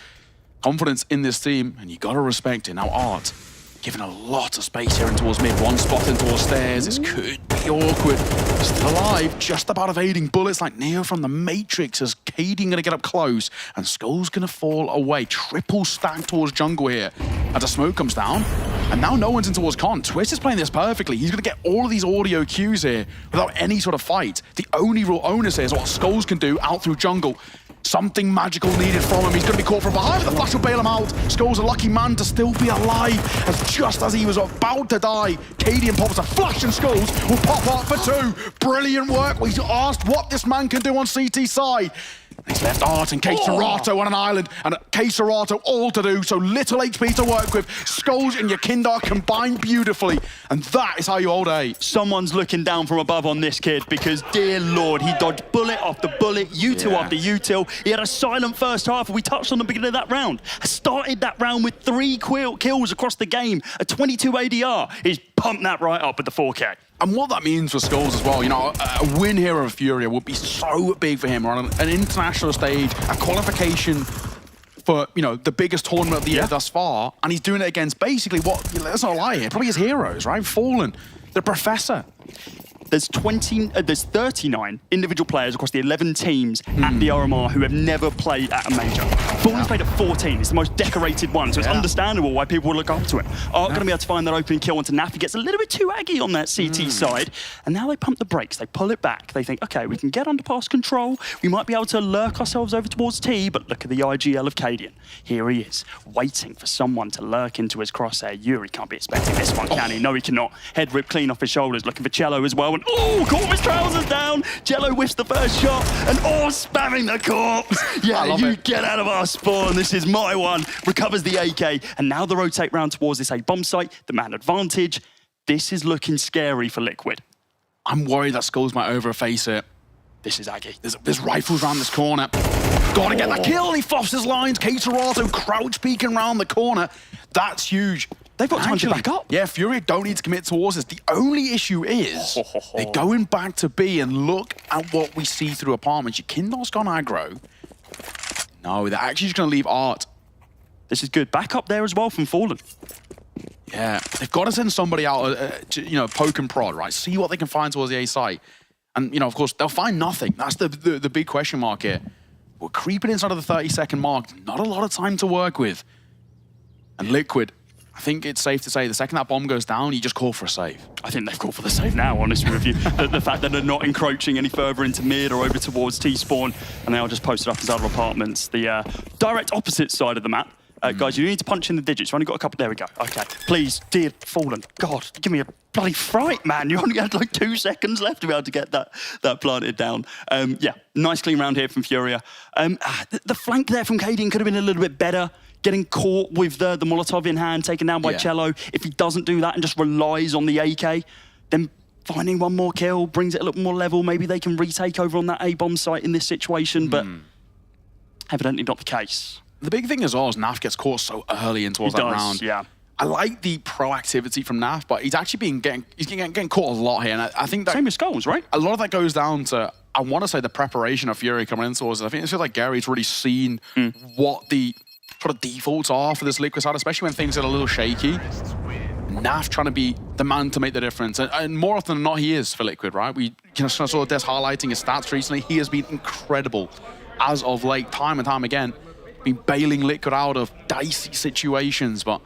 confidence in this team, and you got to respect it. Now, Art given a lot of space here in towards mid. One spot in towards stairs. This could be awkward. Still alive, just about evading bullets like Neo from the Matrix as Cadian going to get up close and Skull's going to fall away. Triple stack towards jungle here as the smoke comes down. And now no one's in towards Con. Twist is playing this perfectly. He's going to get all of these audio cues here without any sort of fight. The only real onus here is what Skulls can do out through jungle. Something magical needed from him. He's going to be caught from behind, but the flash will bail him out. Skull's a lucky man to still be alive, as just as he was about to die, Cadian pops a flash and Skulls will pop up for 2. Brilliant work. We asked what this man can do on CT side. He's left Art and Serato on an island, and Serato all to do, so little HP to work with. Skulls and Yakindar combine beautifully, and that is how you hold A. Someone's looking down from above on this kid, because dear Lord, he dodged bullet after bullet, util after util. He had a silent first half, and we touched on the beginning of that round. Started that round with 3 kills across the game, a 22 ADR. He's pumped that right up with the 4K. And what that means for Skulls as well, you know, a win here of FURIA would be so big for him. We're on an international stage, a qualification for, you know, the biggest tournament of the year thus far, and he's doing it against basically what, let's not lie here, probably his heroes, right? Fallen, the Professor. There's 39 individual players across the 11 teams at the RMR who have never played at a major. Fallen's played at 14. It's the most decorated one, so it's understandable why people will look up to it. Aren't going to be able to find that opening kill onto Naf. He gets a little bit too aggy on that CT side, and now they pump the brakes. They pull it back. They think, okay, we can get under pass control. We might be able to lurk ourselves over towards T, but look at the IGL of Cadian. Here he is, waiting for someone to lurk into his crosshair. Yuri can't be expecting this one, can he? No, he cannot. Head ripped clean off his shoulders, looking for Cello as well. And caught his trousers down. Cello whiffs the first shot, and spamming the corpse. Yeah, you get out of our spawn. This is my one. Recovers the AK, and now the rotate round towards this A bomb site. The man advantage. This is looking scary for Liquid. I'm worried that Skulls might overface it. This is Aggie. There's rifles around this corner. Gotta get that kill. He fluffs his lines. Caterotto crouch peeking around the corner. That's huge. They've got time to back up. Yeah, FURIA don't need to commit towards this. The only issue is they're going back to B, and look at what we see through apartments. Your Kindle's gone aggro. No, they're actually just going to leave Art. This is good. Back up there as well from Fallen. Yeah, they've got to send somebody out, to, poke and prod, right? See what they can find towards the A site. And, of course, they'll find nothing. That's the big question mark here. We're creeping inside of the 30-second mark. Not a lot of time to work with. And Liquid, I think it's safe to say the second that bomb goes down, you just call for a save. I think they've called for the save now, honestly with you. The fact that they're not encroaching any further into mid or over towards T-spawn, and they are just posted up inside of apartments. The direct opposite side of the map. Guys, you need to punch in the digits. You've only got a couple. There we go. Okay. Please, dear Fallen. God, give me a bloody fright, man. You only had like 2 seconds left to be able to get that planted down. Yeah, nice clean round here from FURIA. The flank there from Cadian could have been a little bit better. Getting caught with the Molotov in hand, taken down by Cello. If he doesn't do that and just relies on the AK, then finding one more kill brings it a little more level. Maybe they can retake over on that A-bomb site in this situation, but evidently not the case. The big thing as well is Naf gets caught so early in towards that round. Yeah. I like the proactivity from Naf, but he's actually getting caught a lot here. And I think that same with Skulls, right? A lot of that goes down to, I want to say, the preparation of FURIA coming in towards it. I think it feels like Gary's really seen what the sort of defaults are for this Liquid side, especially when things get a little shaky. Naf trying to be the man to make the difference. And more often than not, he is for Liquid, right? We saw Des highlighting his stats recently. He has been incredible as of late, time and time again. Been bailing Liquid out of dicey situations, but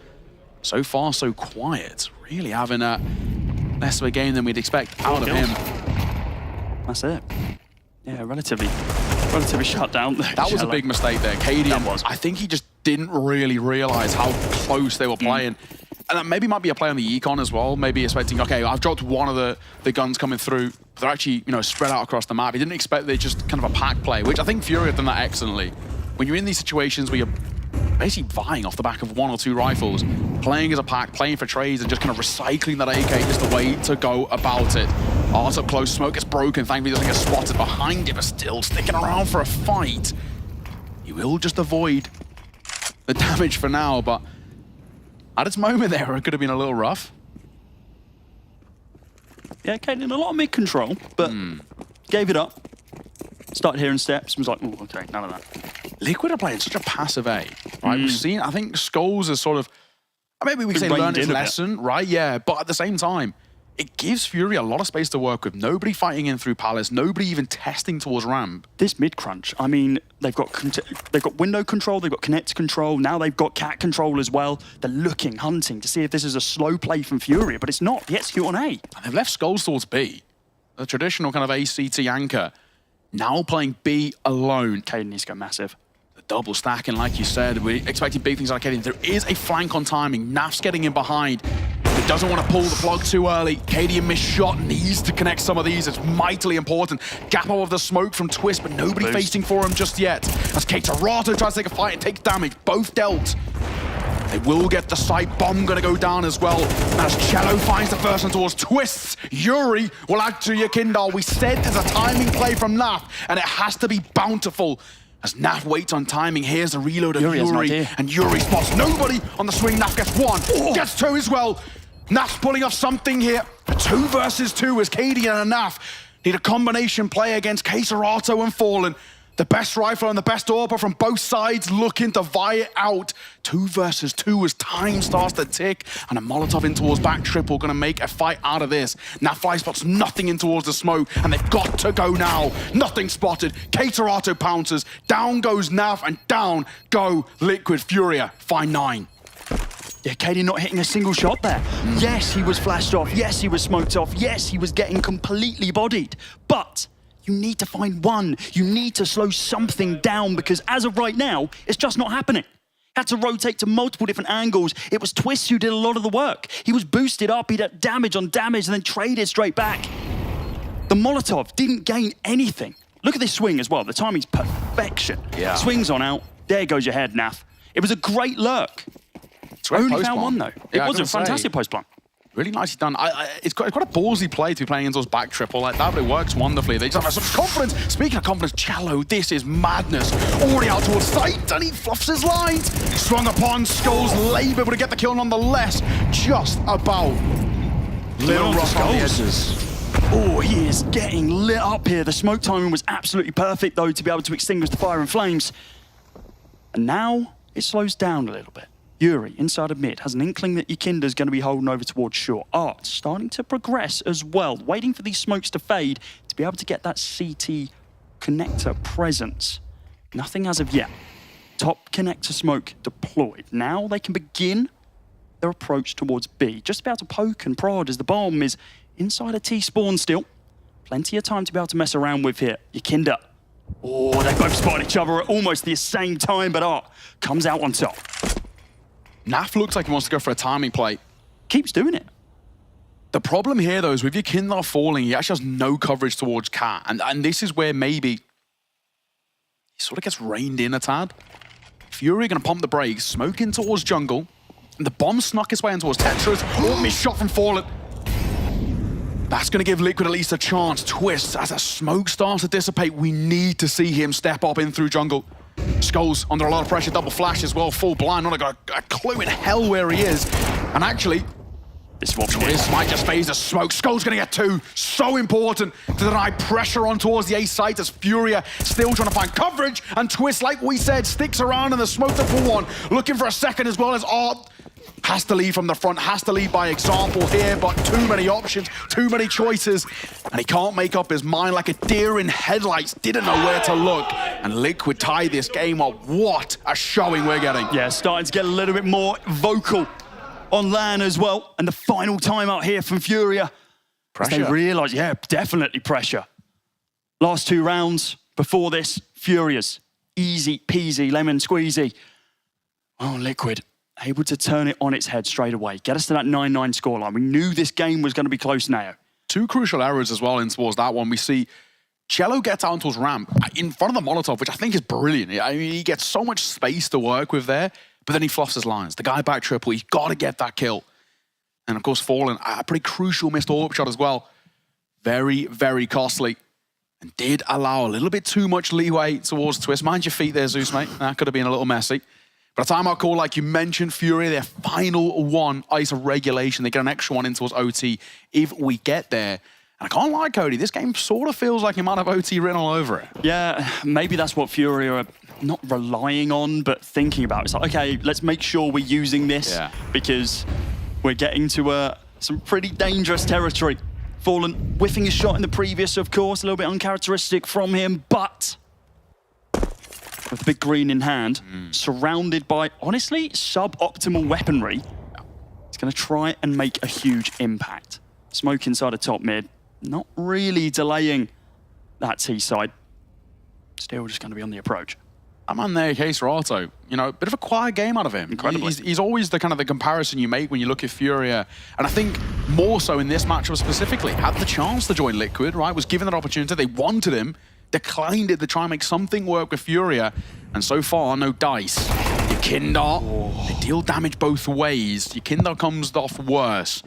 so far so quiet. Really having a less of a game than we'd expect out of him. That's it. Yeah, relatively shut down there. That was a big mistake there. Cadian, I think he just didn't really realize how close they were playing. And that maybe might be a play on the econ as well. Maybe expecting, okay, I've dropped one of the guns coming through. But they're actually, spread out across the map. He didn't expect they just kind of a pack play, which I think FURIA have done that excellently. When you're in these situations where you're basically vying off the back of 1 or 2 rifles, playing as a pack, playing for trades, and just kind of recycling that AK is the way to go about it. Art's up close, smoke gets broken, thankfully doesn't get spotted behind him, but still sticking around for a fight. He will just avoid the damage for now, but at its moment there, it could have been a little rough. Yeah, Cadian, a lot of mid-control, but gave it up. Started hearing steps, was like, oh, okay, none of that. Liquid are playing such a passive A, right? We've seen, I think Skulls is sort of, maybe we can say learned his lesson, right? Yeah, but at the same time, it gives FURIA a lot of space to work with. Nobody fighting in through Palace, nobody even testing towards ramp. This mid-crunch, I mean, they've got window control, they've got connect control, now they've got cat control as well. They're looking, hunting to see if this is a slow play from FURIA, but it's not. They execute on A. And they've left Skulls towards B. The traditional kind of ACT anchor. Now playing B alone. Cadian needs to go massive. The double stacking, like you said, we're expecting big things like Cadian. There is a flank on timing. Naf's getting in behind. He doesn't want to pull the plug too early. Cadian missed shot, needs to connect some of these. It's mightily important. Gap out of the smoke from Twist, but nobody facing for him just yet. As Caterotto tries to take a fight and take damage, both dealt. They will get the side bomb gonna go down as well. As Cello finds the first one towards Twists, Yuri will add to your Kindle. We said there's a timing play from Naf, and it has to be bountiful. As Naf waits on timing, here's the reload of Yuri, and Yuri spots nobody on the swing. Naf gets 1, gets 2 as well. Naf's pulling off something here. A 2 versus 2 as Cadian and Naf need a combination play against Caterotto and Fallen. The best rifle and the best AWP from both sides looking to vie it out. 2 versus 2 as time starts to tick. And a Molotov in towards back triple going to make a fight out of this. Now Fly spots nothing in towards the smoke and they've got to go now. Nothing spotted. Caterato pounces. Down goes Nav and down go Liquid Furia. Fine 9. Yeah, Katie not hitting a single shot there. Yes, he was flashed off. Yes, he was smoked off. Yes, he was getting completely bodied. But you need to find one. You need to slow something down because as of right now, it's just not happening. Had to rotate to multiple different angles. It was Twist who did a lot of the work. He was boosted up, he did damage on damage and then traded straight back. The Molotov didn't gain anything. Look at this swing as well. The timing's perfection. Yeah. Swings on out. There goes your head, Naf. It was a great lurk. Only found one though. It was a fantastic post plan. Really nicely done. It's quite a ballsy play to be playing into those back triple like that, but it works wonderfully. They just have such confidence. Speaking of confidence, Cello, this is madness. Already out towards sight, and he fluffs his lines. Swung upon, Skulls Labour, able to get the kill nonetheless. Just about. Little rough on the edges. Oh, he is getting lit up here. The smoke timing was absolutely perfect, though, to be able to extinguish the fire and flames. And now it slows down a little bit. Yuri, inside of mid, has an inkling that Yakinda's going to be holding over towards short. Art starting to progress as well, waiting for these smokes to fade to be able to get that CT connector presence. Nothing as of yet. Top connector smoke deployed. Now they can begin their approach towards B. Just about to poke and prod as the bomb is inside a T-spawn still. Plenty of time to be able to mess around with here. Yakinda. Oh, they both spot each other at almost the same time, but Art comes out on top. Naf looks like he wants to go for a timing play. Keeps doing it. The problem here, though, is with Yakinda falling, he actually has no coverage towards Cat. And this is where maybe he sort of gets reined in a tad. Fury going to pump the brakes, smoke in towards jungle. And the bomb snuck his way in towards Tetris. Oh, missed shot from Fallen. That's going to give Liquid at least a chance. Twist, as the smoke starts to dissipate, we need to see him step up in through jungle. Skulls under a lot of pressure, double flash as well, full blind, not got a clue in hell where he is. And actually, this one Twist might just phase the smoke. Skull's gonna get 2. So important to deny pressure on towards the A site as Furia still trying to find coverage. And Twist, like we said, sticks around in the smoke to pull one. Looking for a second as well as Art has to lead from the front, has to lead by example here, but too many options, too many choices, and he can't make up his mind like a deer in headlights, didn't know where to look, and Liquid tie this game up. What a showing we're getting. Yeah, starting to get a little bit more vocal on LAN as well, and the final timeout here from Furia. Pressure. They realise, yeah, definitely pressure. Last 2 rounds before this, Furia's easy peasy, lemon squeezy. Oh, Liquid. Able to turn it on its head straight away. Get us to that 9-9 scoreline. We knew this game was going to be close now. 2 crucial errors as well in towards that one. We see Cello gets out towards ramp in front of the Molotov, which I think is brilliant. I mean, he gets so much space to work with there, but then he fluffs his lines. The guy back triple, he's got to get that kill. And of course, Fallen, a pretty crucial missed AWP shot as well. Very, very costly. And did allow a little bit too much leeway towards Twist. Mind your feet there, Zeus, mate. That could have been a little messy. But a timeout call, like you mentioned, Fury, their final one, ice of regulation. They get an extra one in towards OT if we get there. And I can't lie, Cody, this game sort of feels like it might have OT written all over it. Yeah, maybe that's what Fury are not relying on, but thinking about. It's like, okay, let's make sure we're using this because we're getting to some pretty dangerous territory. Fallen whiffing his shot in the previous, of course, a little bit uncharacteristic from him, but with the big green in hand, surrounded by, honestly, suboptimal weaponry, he's going to try and make a huge impact. Smoke inside a top mid, not really delaying that T side. Still just going to be on the approach. I'm on there, Case Rato. You know, a bit of a quiet game out of him. Incredibly. He's always the kind of the comparison you make when you look at Furia. And I think more so in this matchup specifically, had the chance to join Liquid, right? Was given that opportunity. They wanted him. Declined it to try and make something work with Furia, and so far, no dice. Yakinda, they deal damage both ways. Yakinda comes off worse.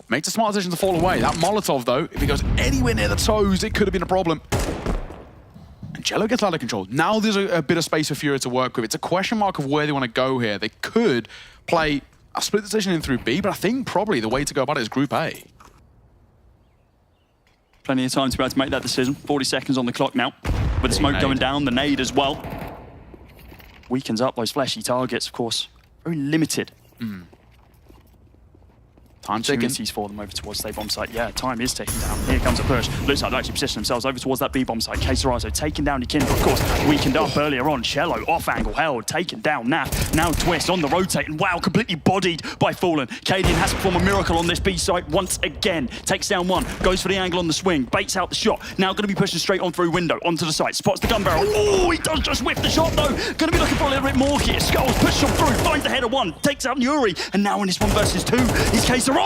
Makes a smart decision to fall away. That Molotov, though, if he goes anywhere near the toes, it could have been a problem. And Cello gets out of control. Now there's a bit of space for Furia to work with. It's a question mark of where they want to go here. They could play a split decision in through B, but I think probably the way to go about it is Group A. Plenty of time to be able to make that decision. 40 seconds on the clock now. With the smoke going down, the nade as well. Weakens up those fleshy targets, of course. Very limited. Time ticking. Opportunities for them over towards the bomb site. Yeah, time is ticking down. Here comes a push. Looks like they actually position themselves over towards that B bomb site. Queserato taking down Ikinda, of course. Weakened up earlier on. Cello off angle held, taken down. Naf now Twist on the rotate, and wow, completely bodied by Fallen. Cadian has to perform a miracle on this B site once again. Takes down one, goes for the angle on the swing, baits out the shot. Now going to be pushing straight on through window onto the site. Spots the gun barrel. Oh, he does just whiff the shot though. Going to be looking for a little bit more here. Skulls pushes on through, finds the header one, takes out Yuri, and now in this 1 versus 2 is Queserato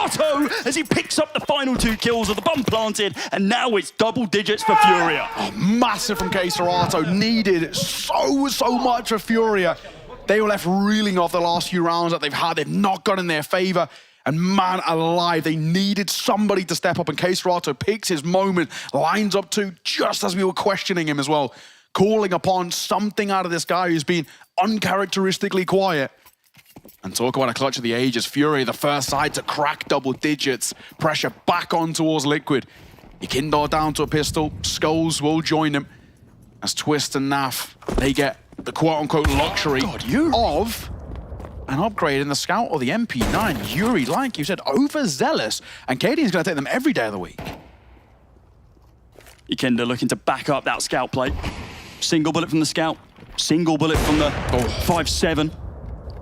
as he picks up the final 2 kills of the bomb planted, and now it's double digits for Furia. Oh, massive from Queserato. Needed so much for Furia. They were left reeling off the last few rounds that they've had. They've not got in their favor. And man alive, they needed somebody to step up, and Queserato picks his moment, lines up 2 just as we were questioning him as well, calling upon something out of this guy who's been uncharacteristically quiet. And talk about a clutch of the ages. Furia, the first side to crack double digits. Pressure back on towards Liquid. Ikinda down to a pistol. Skulls will join him. As Twist and Naf, they get the quote-unquote luxury of an upgrade in the Scout or the MP9. Yuri, like you said, overzealous. And Cadian's going to take them every day of the week. Ikinda looking to back up that Scout plate. Single bullet from the Scout. Single bullet from the 5-7.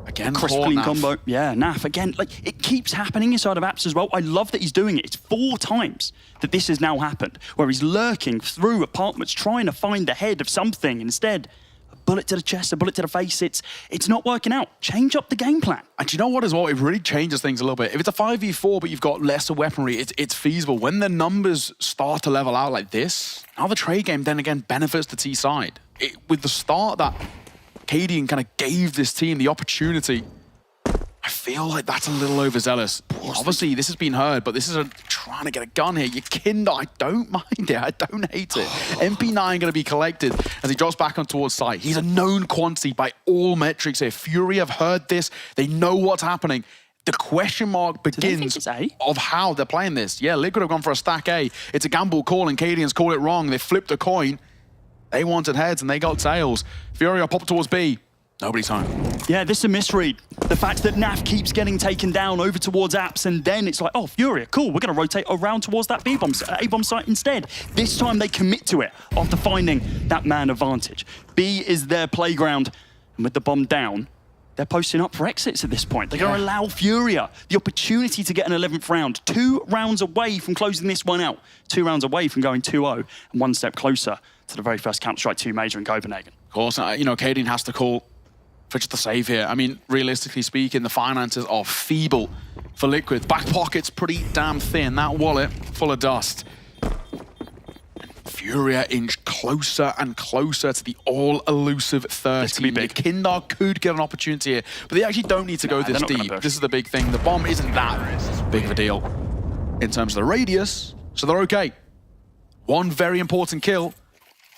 Again, crisp clean combo. Yeah, Naf, again, like, it keeps happening inside of apps as well. I love that he's doing it. It's 4 times that this has now happened, where he's lurking through apartments, trying to find the head of something. Instead, a bullet to the chest, a bullet to the face. It's not working out. Change up the game plan. And do you know what as well? It really changes things a little bit. If it's a 5v4, but you've got lesser weaponry, it's feasible. When the numbers start to level out like this, now the trade game then again benefits the T side. With the start that Cadian kind of gave this team the opportunity, I feel like that's a little overzealous. Obviously, this has been heard, but this is trying to get a gun here. Ikinda, I don't mind it. I don't hate it. MP9 going to be collected as he drops back on towards site. He's a known quantity by all metrics here. Fury have heard this. They know what's happening. The question mark begins of how they're playing this. Yeah, Liquid have gone for a stack A. It's a gamble call, and Cadian's called it wrong. They flipped a coin. They wanted heads, and they got tails. Fury are popped towards B. Nobody's home. Yeah, this is a misread. The fact that Naf keeps getting taken down over towards apps, and then it's like, oh, Furia, cool, we're going to rotate around towards that A-bomb site instead. This time they commit to it after finding that man advantage. B is their playground, and with the bomb down, they're posting up for exits at this point. They're going to allow Furia the opportunity to get an 11th round. 2 rounds away from closing this one out. 2 rounds away from going 2-0, and 1 step closer to the very first Counter-Strike 2 major in Copenhagen. Of course, you know, Cadian has to call for just a save here. I mean, realistically speaking, the finances are feeble for Liquid. Back pocket's pretty damn thin. That wallet full of dust. Furia inch closer and closer to the all-elusive 13. This could be big. Ikinda could get an opportunity here, but they actually don't need to go this deep. This is the big thing. The bomb isn't that big of a deal in terms of the radius, so they're okay. 1 very important kill,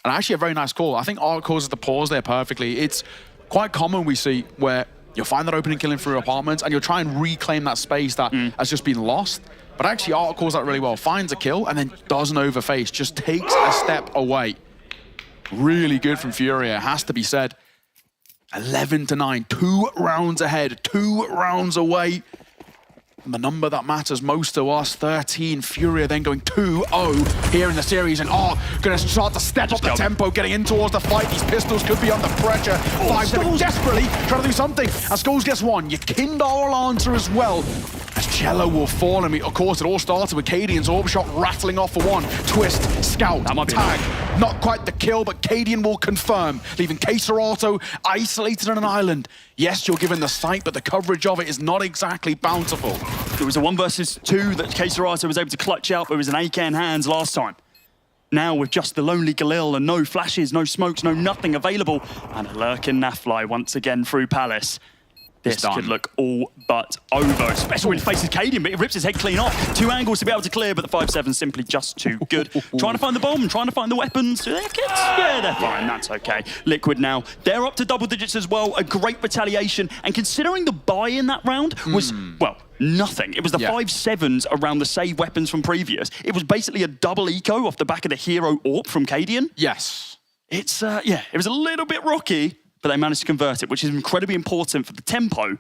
and actually a very nice call. I think Art causes the pause there perfectly. It's quite common we see where you'll find that opening killing through apartments, and you'll try and reclaim that space that has just been lost. But actually, Art calls that really well. Finds a kill and then doesn't overface. Just takes a step away. Really good from Furia, has to be said. 11-9, 2 rounds ahead, 2 rounds away. And the number that matters most to us, 13. Furia then going 2-0 here in the series, and going to start to step up the tempo, getting in towards the fight. These pistols could be under pressure. 5-7 desperately trying to do something. As Skulls gets 1, Ikinda will answer as well. As Cello will fall, and of course it all started with Cadian's orb shot rattling off for 1. Twist, Scout, tag. Not quite the kill, but Cadian will confirm, leaving Queserato isolated on an island. Yes, you're given the sight, but the coverage of it is not exactly bountiful. It was a 1 versus 2 that Queserato was able to clutch out, but it was an AK in hands last time. Now with just the lonely Galil and no flashes, no smokes, no nothing available, and a lurking Nafly once again through Palace. This could look all but over, especially when he faces Cadian, but he rips his head clean off. 2 angles to be able to clear, but the 5-7 simply just too good. Trying to find the bomb, trying to find the weapons. Do they have kits? Yeah, they're fine, that's okay. Liquid now, they're up to double digits as well. A great retaliation, and considering the buy in that round was, well, nothing. It was the 5-7s around the save weapons from previous. It was basically a double eco off the back of the hero AWP from Cadian. Yes. It's, yeah, it was a little bit rocky, but they managed to convert it, which is incredibly important for the tempo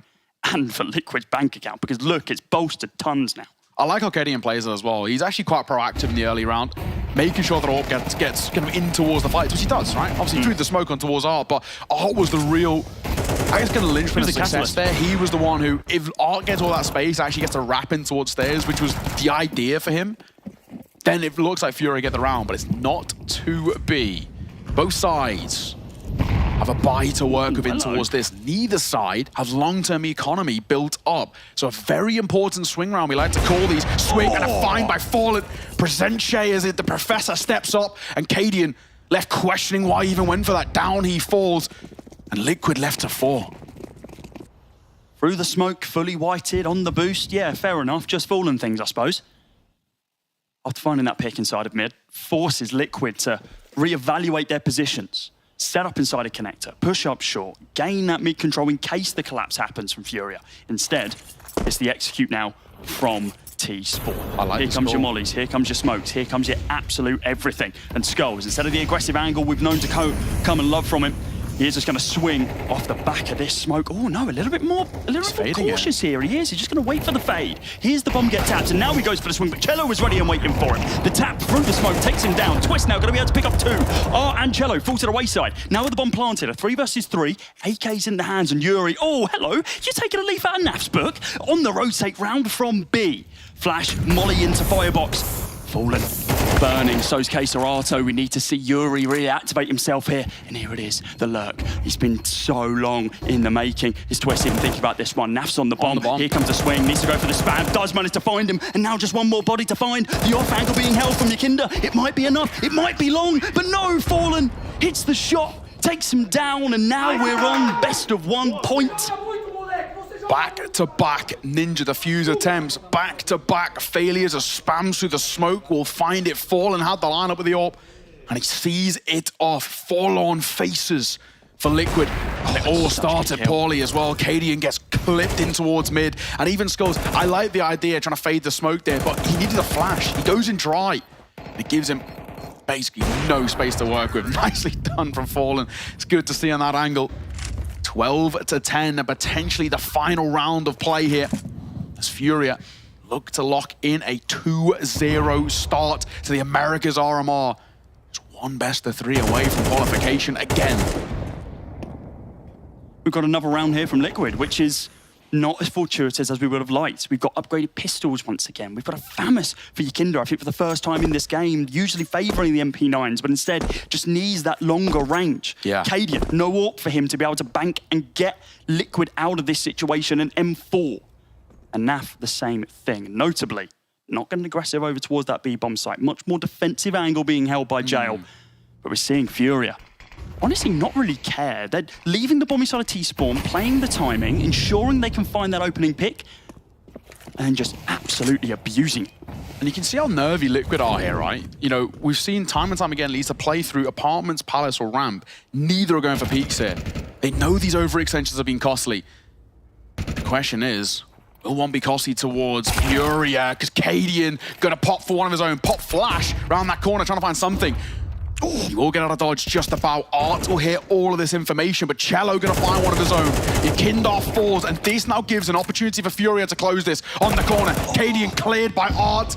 and for Liquid's bank account, because look, it's bolstered tons now. I like how Cadian plays it as well. He's actually quite proactive in the early round, making sure that ART gets kind of in towards the fights, which he does, right? Obviously, he threw the smoke on towards ART, but ART was the real, I guess, kind of linchpin of success there. He was the one who, if ART gets all that space, actually gets to wrap in towards stairs, which was the idea for him. Then it looks like Furia get the round, but it's not to be. Both sides have a buy to work with in towards this. Neither side has long-term economy built up. So a very important swing round. We like to call these swing and a find by Fallen. Present Shay as the professor steps up, and Cadian left questioning why he even went for that. Down he falls, and Liquid left to 4. Through the smoke, fully whited, on the boost. Yeah, fair enough. Just Fallen things, I suppose. After finding that pick inside of mid, forces Liquid to reevaluate their positions. Set up inside a connector, push up short, gain that mid control in case the collapse happens from Furia. Instead, it's the execute now from T-Sport. Here comes your mollies, here comes your smokes, here comes your absolute everything. And Skulls, instead of the aggressive angle we've known to come and love from him, he's just going to swing off the back of this smoke. Oh no, a little bit more cautious here. He is. He's just going to wait for the fade. Here's the bomb get tapped, and now he goes for the swing, but Cello is ready and waiting for him. The tap through the smoke takes him down. Twist now going to be able to pick up 2. And Cello fall to the wayside. Now with the bomb planted, a 3 versus 3. AK's in the hands, and Yuri. Oh, hello. You're taking a leaf out of Naf's book. On the rotate round from B. Flash, molly into firebox. Fallen, burning, so's Keserato. We need to see Yuri reactivate himself here. And here it is, the lurk. He's been so long in the making. Is Twist even thinking about this one? Naf's on the bomb. Here comes the swing, needs to go for the spam. Does manage to find him, and now just one more body to find. The off angle being held from Yakinda. It might be enough, it might be long, but no, Fallen hits the shot, takes him down, and now we're on best of 1 point. Back-to-back Ninja defuse attempts, back-to-back failures as spams through the smoke will find it. Fallen had the lineup with the AWP, and he sees it off. Forlorn faces for Liquid. And it all started poorly as well. Cadian gets clipped in towards mid, and even Skulls, I like the idea trying to fade the smoke there, but he needed a flash. He goes in dry. It gives him basically no space to work with. Nicely done from Fallen. It's good to see on that angle. 12-10, and potentially the final round of play here as Furia look to lock in a 2-0 start to the Americas RMR. It's 1 best of 3 away from qualification again. We've got another round here from Liquid, which is not as fortuitous as we would have liked. We've got upgraded pistols once again. We've got a FAMAS for Yakinda, I think for the first time in this game, usually favouring the MP9s, but instead just needs that longer range. Yeah. Cadian, no AWP for him to be able to bank and get Liquid out of this situation, and M4. And Naf, the same thing. Notably, not getting aggressive over towards that B-bomb site. Much more defensive angle being held by Jail. But we're seeing Furia honestly not really care. They're leaving the bomb inside of T-spawn, playing the timing, ensuring they can find that opening pick, and just absolutely abusing. And you can see how nervy Liquid are here, right? You know, we've seen time and time again leads to play through apartments, palace, or ramp. Neither are going for peaks here. They know these overextensions have been costly. The question is, will one be costly towards Furia? Because Cadian gonna pop for one of his own. Pop flash around that corner, trying to find something. He will get out of dodge just about. Art will hear all of this information, but Cello gonna find one of his own. Yakinda falls, and this now gives an opportunity for Furia to close this on the corner. Cadian cleared by Art.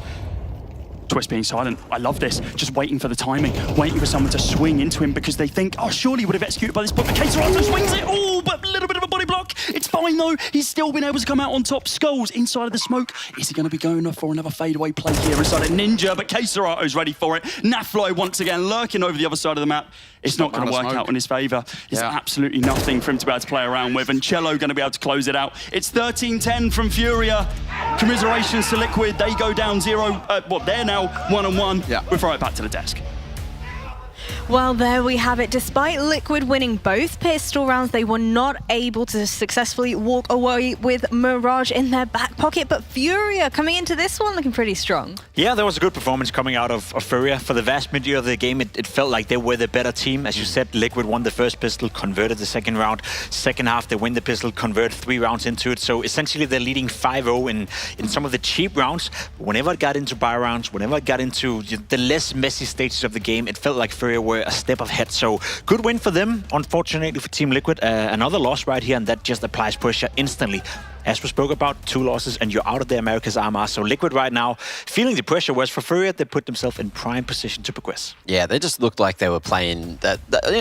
Twist being silent. I love this. Just waiting for the timing, waiting for someone to swing into him because they think, oh, surely he would have executed by this point. But Keserato swings it. Oh, but a little bit of a body block. It's fine, though. He's still been able to come out on top. Skulls inside of the smoke. Is he going to be going for another fadeaway play here inside of Ninja? But Keserato's ready for it. Naflo once again lurking over the other side of the map. It's not going to work out in his favour. It's absolutely nothing for him to be able to play around with. And Cello going to be able to close it out. It's 13-10 from Furia. Commiserations to Liquid. They go down 0. They're now 1-on-1. Yeah. We'll throw it back to the desk. Well, there we have it. Despite Liquid winning both pistol rounds, they were not able to successfully walk away with Mirage in their back pocket. But Furia coming into this one looking pretty strong. Yeah, there was a good performance coming out of Furia. For the vast majority of the game, it felt like they were the better team. As you said, Liquid won the first pistol, converted the second round. Second half, they win the pistol, convert 3 rounds into it. So essentially, they're leading 5-0 in some of the cheap rounds. Whenever it got into buy rounds, whenever it got into the less messy stages of the game, it felt like Furia were were a step ahead. So good win for them. Unfortunately for Team Liquid, another loss right here, and that just applies pressure instantly. As we spoke about, 2 losses and you're out of the Americas RMR. So Liquid right now feeling the pressure, whereas for FURIA, they put themselves in prime position to progress. Yeah, they just looked like they were playing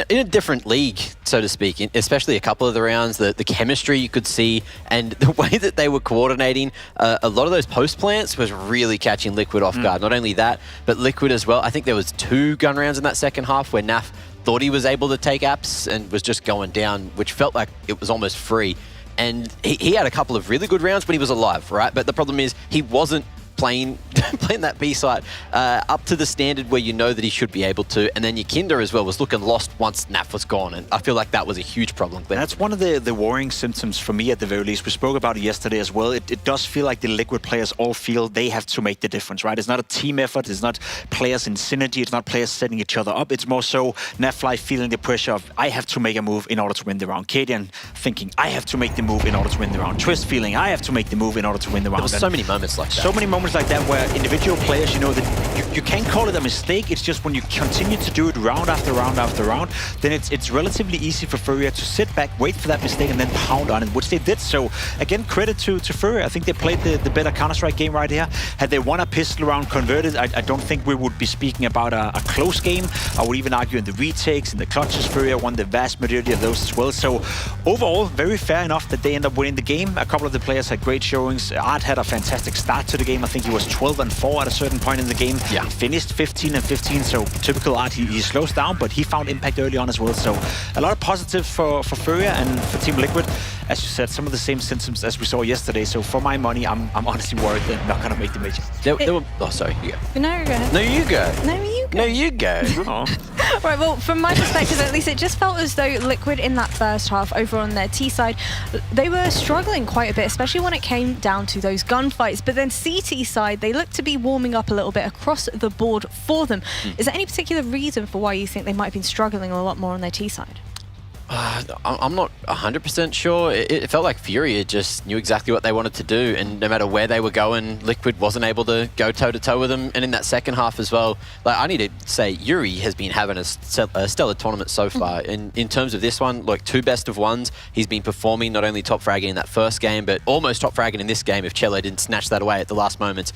in a different league, so to speak, especially a couple of the rounds. The chemistry you could see and the way that they were coordinating, a lot of those post plants was really catching Liquid off guard. Not only that, but Liquid as well. I think there was 2 gun rounds in that second half where Naf thought he was able to take apps and was just going down, which felt like it was almost free. And he had a couple of really good rounds when he was alive, right? But the problem is he wasn't playing that B site up to the standard where you know that he should be able to. And then Yakinda as well was looking lost once Naf was gone. And I feel like that was a huge problem. That's one of the worrying symptoms for me at the very least. We spoke about it yesterday as well. It does feel like the Liquid players all feel they have to make the difference, right? It's not a team effort. It's not players in synergy. It's not players setting each other up. It's more so Nafly feeling the pressure of, I have to make a move in order to win the round. Cadian thinking, I have to make the move in order to win the round. Twist feeling, I have to make the move in order to win the round. There were so many moments like that. So many moments like that where individual players, you know, that you can't call it a mistake. It's just when you continue to do it round after round after round, then it's relatively easy for FURIA to sit back, wait for that mistake, and then pound on it, which they did. So again, credit to FURIA. I think they played the better Counter-Strike game right here. Had they won a pistol round converted, I don't think we would be speaking about a close game. I would even argue in the retakes, in the clutches, FURIA won the vast majority of those as well. So overall, very fair enough that they end up winning the game. A couple of the players had great showings. Art had a fantastic start to the game. I think he was 12-4 at a certain point in the game. Yeah. He finished 15-15, so typical Art, he slows down, but he found impact early on as well. So a lot of positives for FURIA and for Team Liquid. As you said, some of the same symptoms as we saw yesterday. So for my money, I'm honestly worried they're not going to make the major. Oh, sorry, you go. No, go ahead. No, you go. No, you go. No, you go. Right, well, from my perspective at least, it just felt as though Liquid in that first half, over on their T side, they were struggling quite a bit, especially when it came down to those gunfights. But then CT side, they looked to be warming up a little bit across the board for them. Is there any particular reason for why you think they might have been struggling a lot more on their T side? I'm not 100% sure. It felt like FURIA just knew exactly what they wanted to do, and no matter where they were going, Liquid wasn't able to go toe-to-toe with them. And in that second half as well, like, I need to say, Yuri has been having a stellar tournament so far. And in terms of this one, like 2 best of ones, he's been performing not only top fragging in that first game, but almost top fragging in this game if Cello didn't snatch that away at the last moments.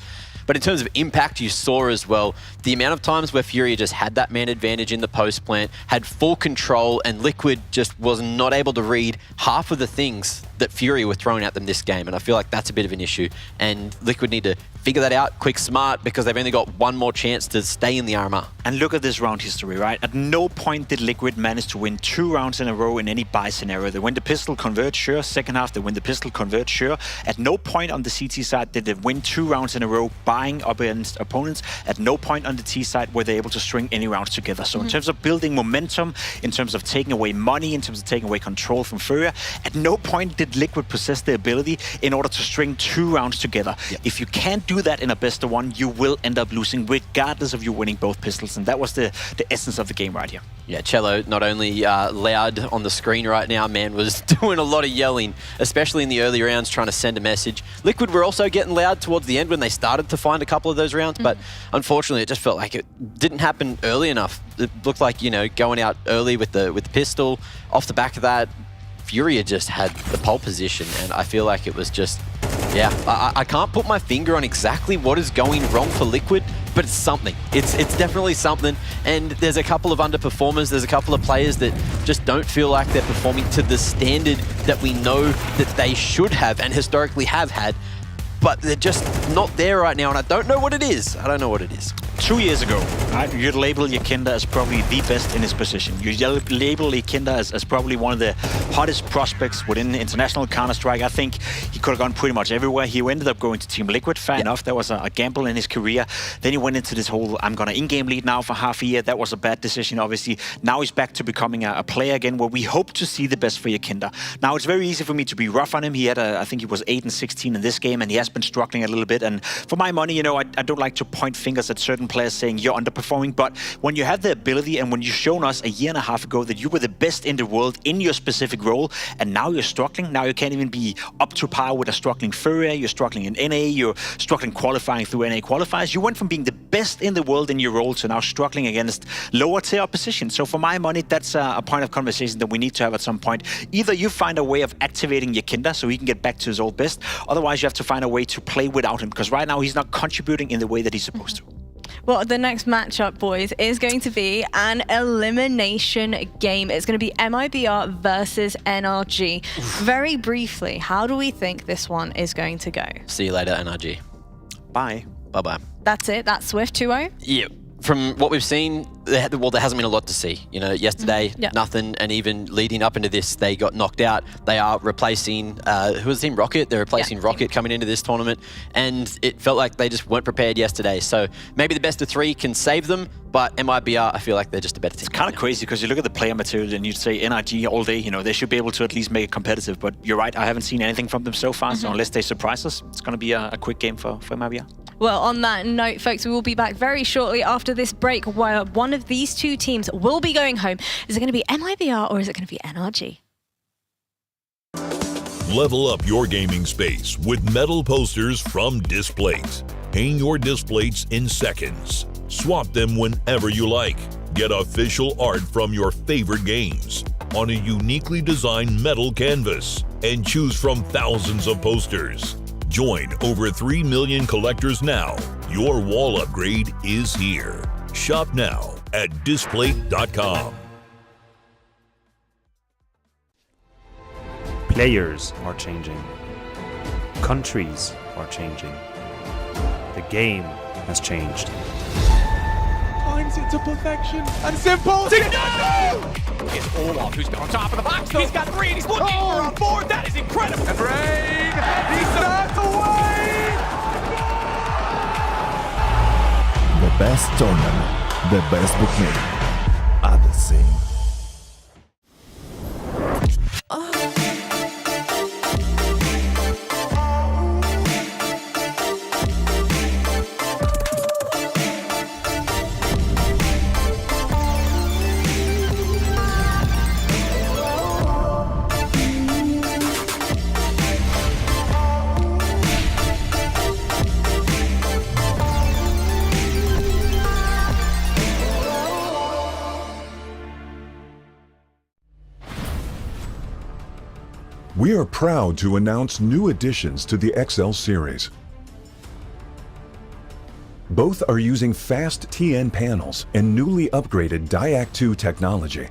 But in terms of impact, you saw as well the amount of times where FURIA just had that man advantage in the post plant, had full control, and Liquid just was not able to read half of the things that FURIA were throwing at them this game. And I feel like that's a bit of an issue. And Liquid need to figure that out quick, smart, because they've only got one more chance to stay in the RMR. And look at this round history, right? At no point did Liquid manage to win 2 rounds in a row in any buy scenario. They win the pistol, convert, sure. Second half, they win the pistol, convert, sure. At no point on the CT side did they win 2 rounds in a row buying up against opponents. At no point on the T side were they able to string any rounds together. So in terms of building momentum, in terms of taking away money, in terms of taking away control from FURIA, at no point did Liquid possess the ability in order to string 2 rounds together. If you can't do that in a best of one, you will end up losing regardless of you winning both pistols. And that was the essence of the game right here. Yeah, Cello, not only loud on the screen right now, man, was doing a lot of yelling, especially in the early rounds, trying to send a message. Liquid were also getting loud towards the end when they started to find a couple of those rounds, but unfortunately it just felt like it didn't happen early enough. It looked like, you know, going out early with the pistol. Off the back of that, FURIA just had the pole position, and I feel like it was just, yeah, I can't put my finger on exactly what is going wrong for Liquid, but it's something. It's definitely something, and there's a couple of underperformers, there's a couple of players that just don't feel like they're performing to the standard that we know that they should have and historically have had, but they're just not there right now, and I don't know what it is. I don't know what it is. 2 years ago, right, you'd label Yakinda as probably the best in his position. You label Yakinda as probably one of the hottest prospects within international Counter-Strike. I think he could have gone pretty much everywhere. He ended up going to Team Liquid. Fair enough, that was a gamble in his career. Then he went into this whole, I'm going to in-game lead now for half a year. That was a bad decision, obviously. Now he's back to becoming a player again, where we hope to see the best for Yakinda. Now, it's very easy for me to be rough on him. He had, I think he was 8-16 in this game, and he has been struggling a little bit. And for my money, you know, I don't like to point fingers at certain players saying you're underperforming, but when you have the ability and when you've shown us a year and a half ago that you were the best in the world in your specific role, and now you're struggling, now you can't even be up to par with a struggling FURIA, you're struggling in NA, you're struggling qualifying through NA qualifiers. You went from being the best in the world in your role to now struggling against lower tier opposition. So for my money, that's a point of conversation that we need to have at some point. Either you find a way of activating your Kinder so he can get back to his old best, otherwise you have to find a way to play without him, because right now he's not contributing in the way that he's supposed to. Well, the next matchup, boys, is going to be an elimination game. It's going to be MIBR versus NRG. Very briefly, how do we think this one is going to go? See you later, NRG. Bye. Bye-bye. That's it? That's Swift 2-0? Yeah. From what we've seen, there hasn't been a lot to see. You know, yesterday, nothing, and even leading up into this, they got knocked out. They are replacing, who was the team? Rocket? They're replacing Rocket coming into this tournament, and it felt like they just weren't prepared yesterday. So maybe the best of three can save them, but MIBR, I feel like they're just a better team. It's kind of crazy because you look at the player material and you'd say NRG all day, you know, they should be able to at least make it competitive, but you're right, I haven't seen anything from them so far, so unless they surprise us, it's going to be a quick game for MIBR. Well, on that note, folks, we will be back very shortly after this break where one of these two teams will be going home. Is it going to be MIBR or is it going to be NRG? Level up your gaming space with metal posters from Displates. Hang your Displates in seconds. Swap them whenever you like. Get official art from your favorite games on a uniquely designed metal canvas and choose from thousands of posters. Join over 3 million collectors now. Your wall upgrade is here. Shop now at displate.com. Players are changing. Countries are changing. The game has changed. Times it to perfection and simple. No! It's Olaf who's on top of the box. He's got three and he's looking for a fourth. That is incredible. And Rain, he starts away. The best tournament, the best bookmaker are the same. We are proud to announce new additions to the XL series. Both are using fast TN panels and newly upgraded DIAC 2 technology.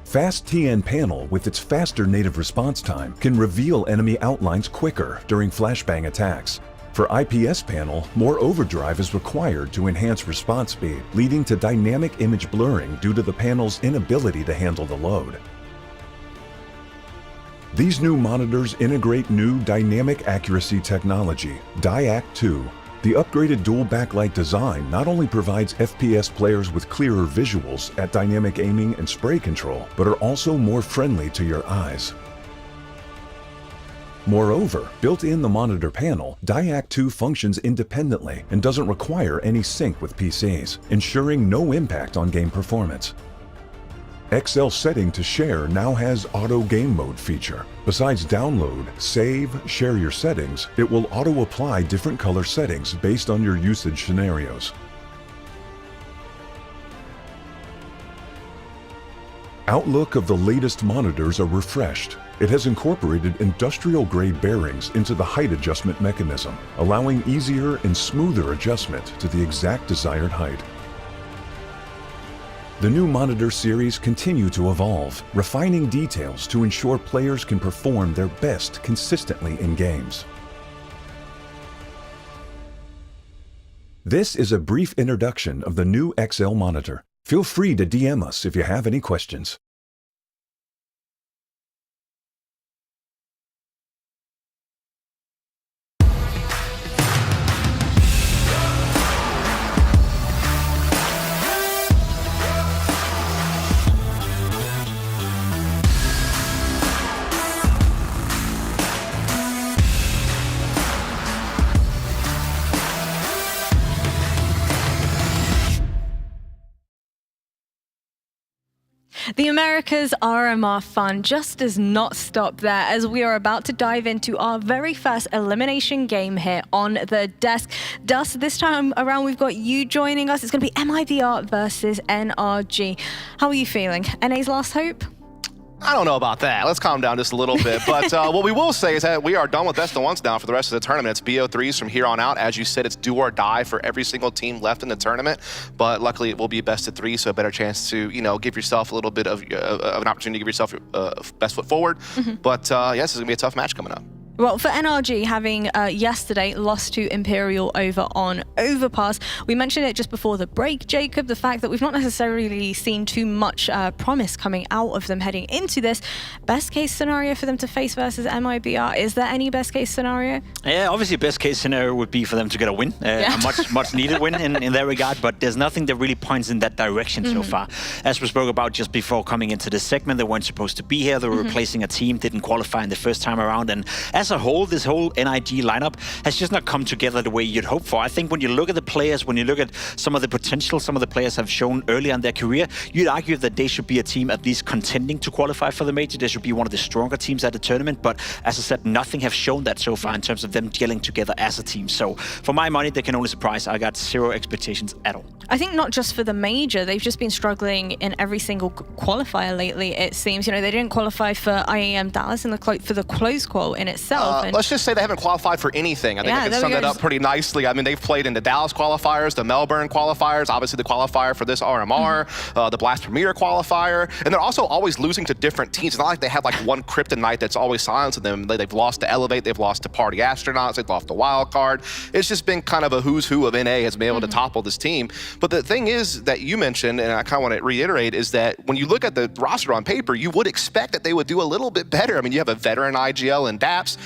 Fast TN panel with its faster native response time can reveal enemy outlines quicker during flashbang attacks. For IPS panel, more overdrive is required to enhance response speed, leading to dynamic image blurring due to the panel's inability to handle the load. These new monitors integrate new dynamic accuracy technology, DIAC 2. The upgraded dual backlight design not only provides FPS players with clearer visuals at dynamic aiming and spray control, but are also more friendly to your eyes. Moreover, built in the monitor panel, DIAC 2 functions independently and doesn't require any sync with PCs, ensuring no impact on game performance. XL setting to share now has auto game mode feature. Besides download, save, share your settings, it will auto apply different color settings based on your usage scenarios. Outlook of the latest monitors are refreshed. It has incorporated industrial-grade bearings into the height adjustment mechanism, allowing easier and smoother adjustment to the exact desired height. The new monitor series continue to evolve, refining details to ensure players can perform their best consistently in games. This is a brief introduction of the new XL monitor. Feel free to DM us if you have any questions. The Americas RMR fun just does not stop there, as we are about to dive into our very first elimination game here on the desk. Dust, this time around we've got you joining us. It's going to be MIBR versus NRG. How are you feeling? NA's last hope? I don't know about that. Let's calm down just a little bit. But what we will say is that we are done with best of ones now for the rest of the tournament. It's BO3s from here on out. As you said, it's do or die for every single team left in the tournament. But luckily, it will be best of three, so a better chance to, you know, give yourself a little bit of an opportunity to give yourself best foot forward. But yes, this is going to be a tough match coming up. Well, for NRG, having yesterday lost to Imperial over on Overpass, we mentioned it just before the break, Jacob, the fact that we've not necessarily seen too much promise coming out of them heading into this. Best case scenario for them to face versus MIBR, is there any best case scenario? Yeah, obviously best case scenario would be for them to get a win, a much needed win in that regard, but there's nothing that really points in that direction so far. As we spoke about just before coming into this segment, they weren't supposed to be here, they were replacing a team, didn't qualify in the first time around, and as a whole, this whole NIG lineup has just not come together the way you'd hope for. I think when you look at the players, when you look at some of the potential some of the players have shown early in their career, you'd argue that they should be a team at least contending to qualify for the major. They should be one of the stronger teams at the tournament, but as I said, nothing have shown that so far in terms of them gelling together as a team. So for my money, they can only surprise. I got zero expectations at all. I think not just for the major, they've just been struggling in every single qualifier lately, it seems. You know, they didn't qualify for IAM Dallas in for the close qual in itself. Let's just say they haven't qualified for anything. I think I can sum that up pretty nicely. I mean, they've played in the Dallas qualifiers, the Melbourne qualifiers, obviously the qualifier for this RMR, the Blast Premier qualifier, and they're also always losing to different teams. It's not like they have like one kryptonite that's always silencing them. They've lost to Elevate, they've lost to Party Astronauts, they've lost to Wildcard. It's just been kind of a who's who of NA has been able to topple this team. But the thing is that you mentioned, and I kind of want to reiterate, is that when you look at the roster on paper, you would expect that they would do a little bit better. I mean, you have a veteran IGL and Daps,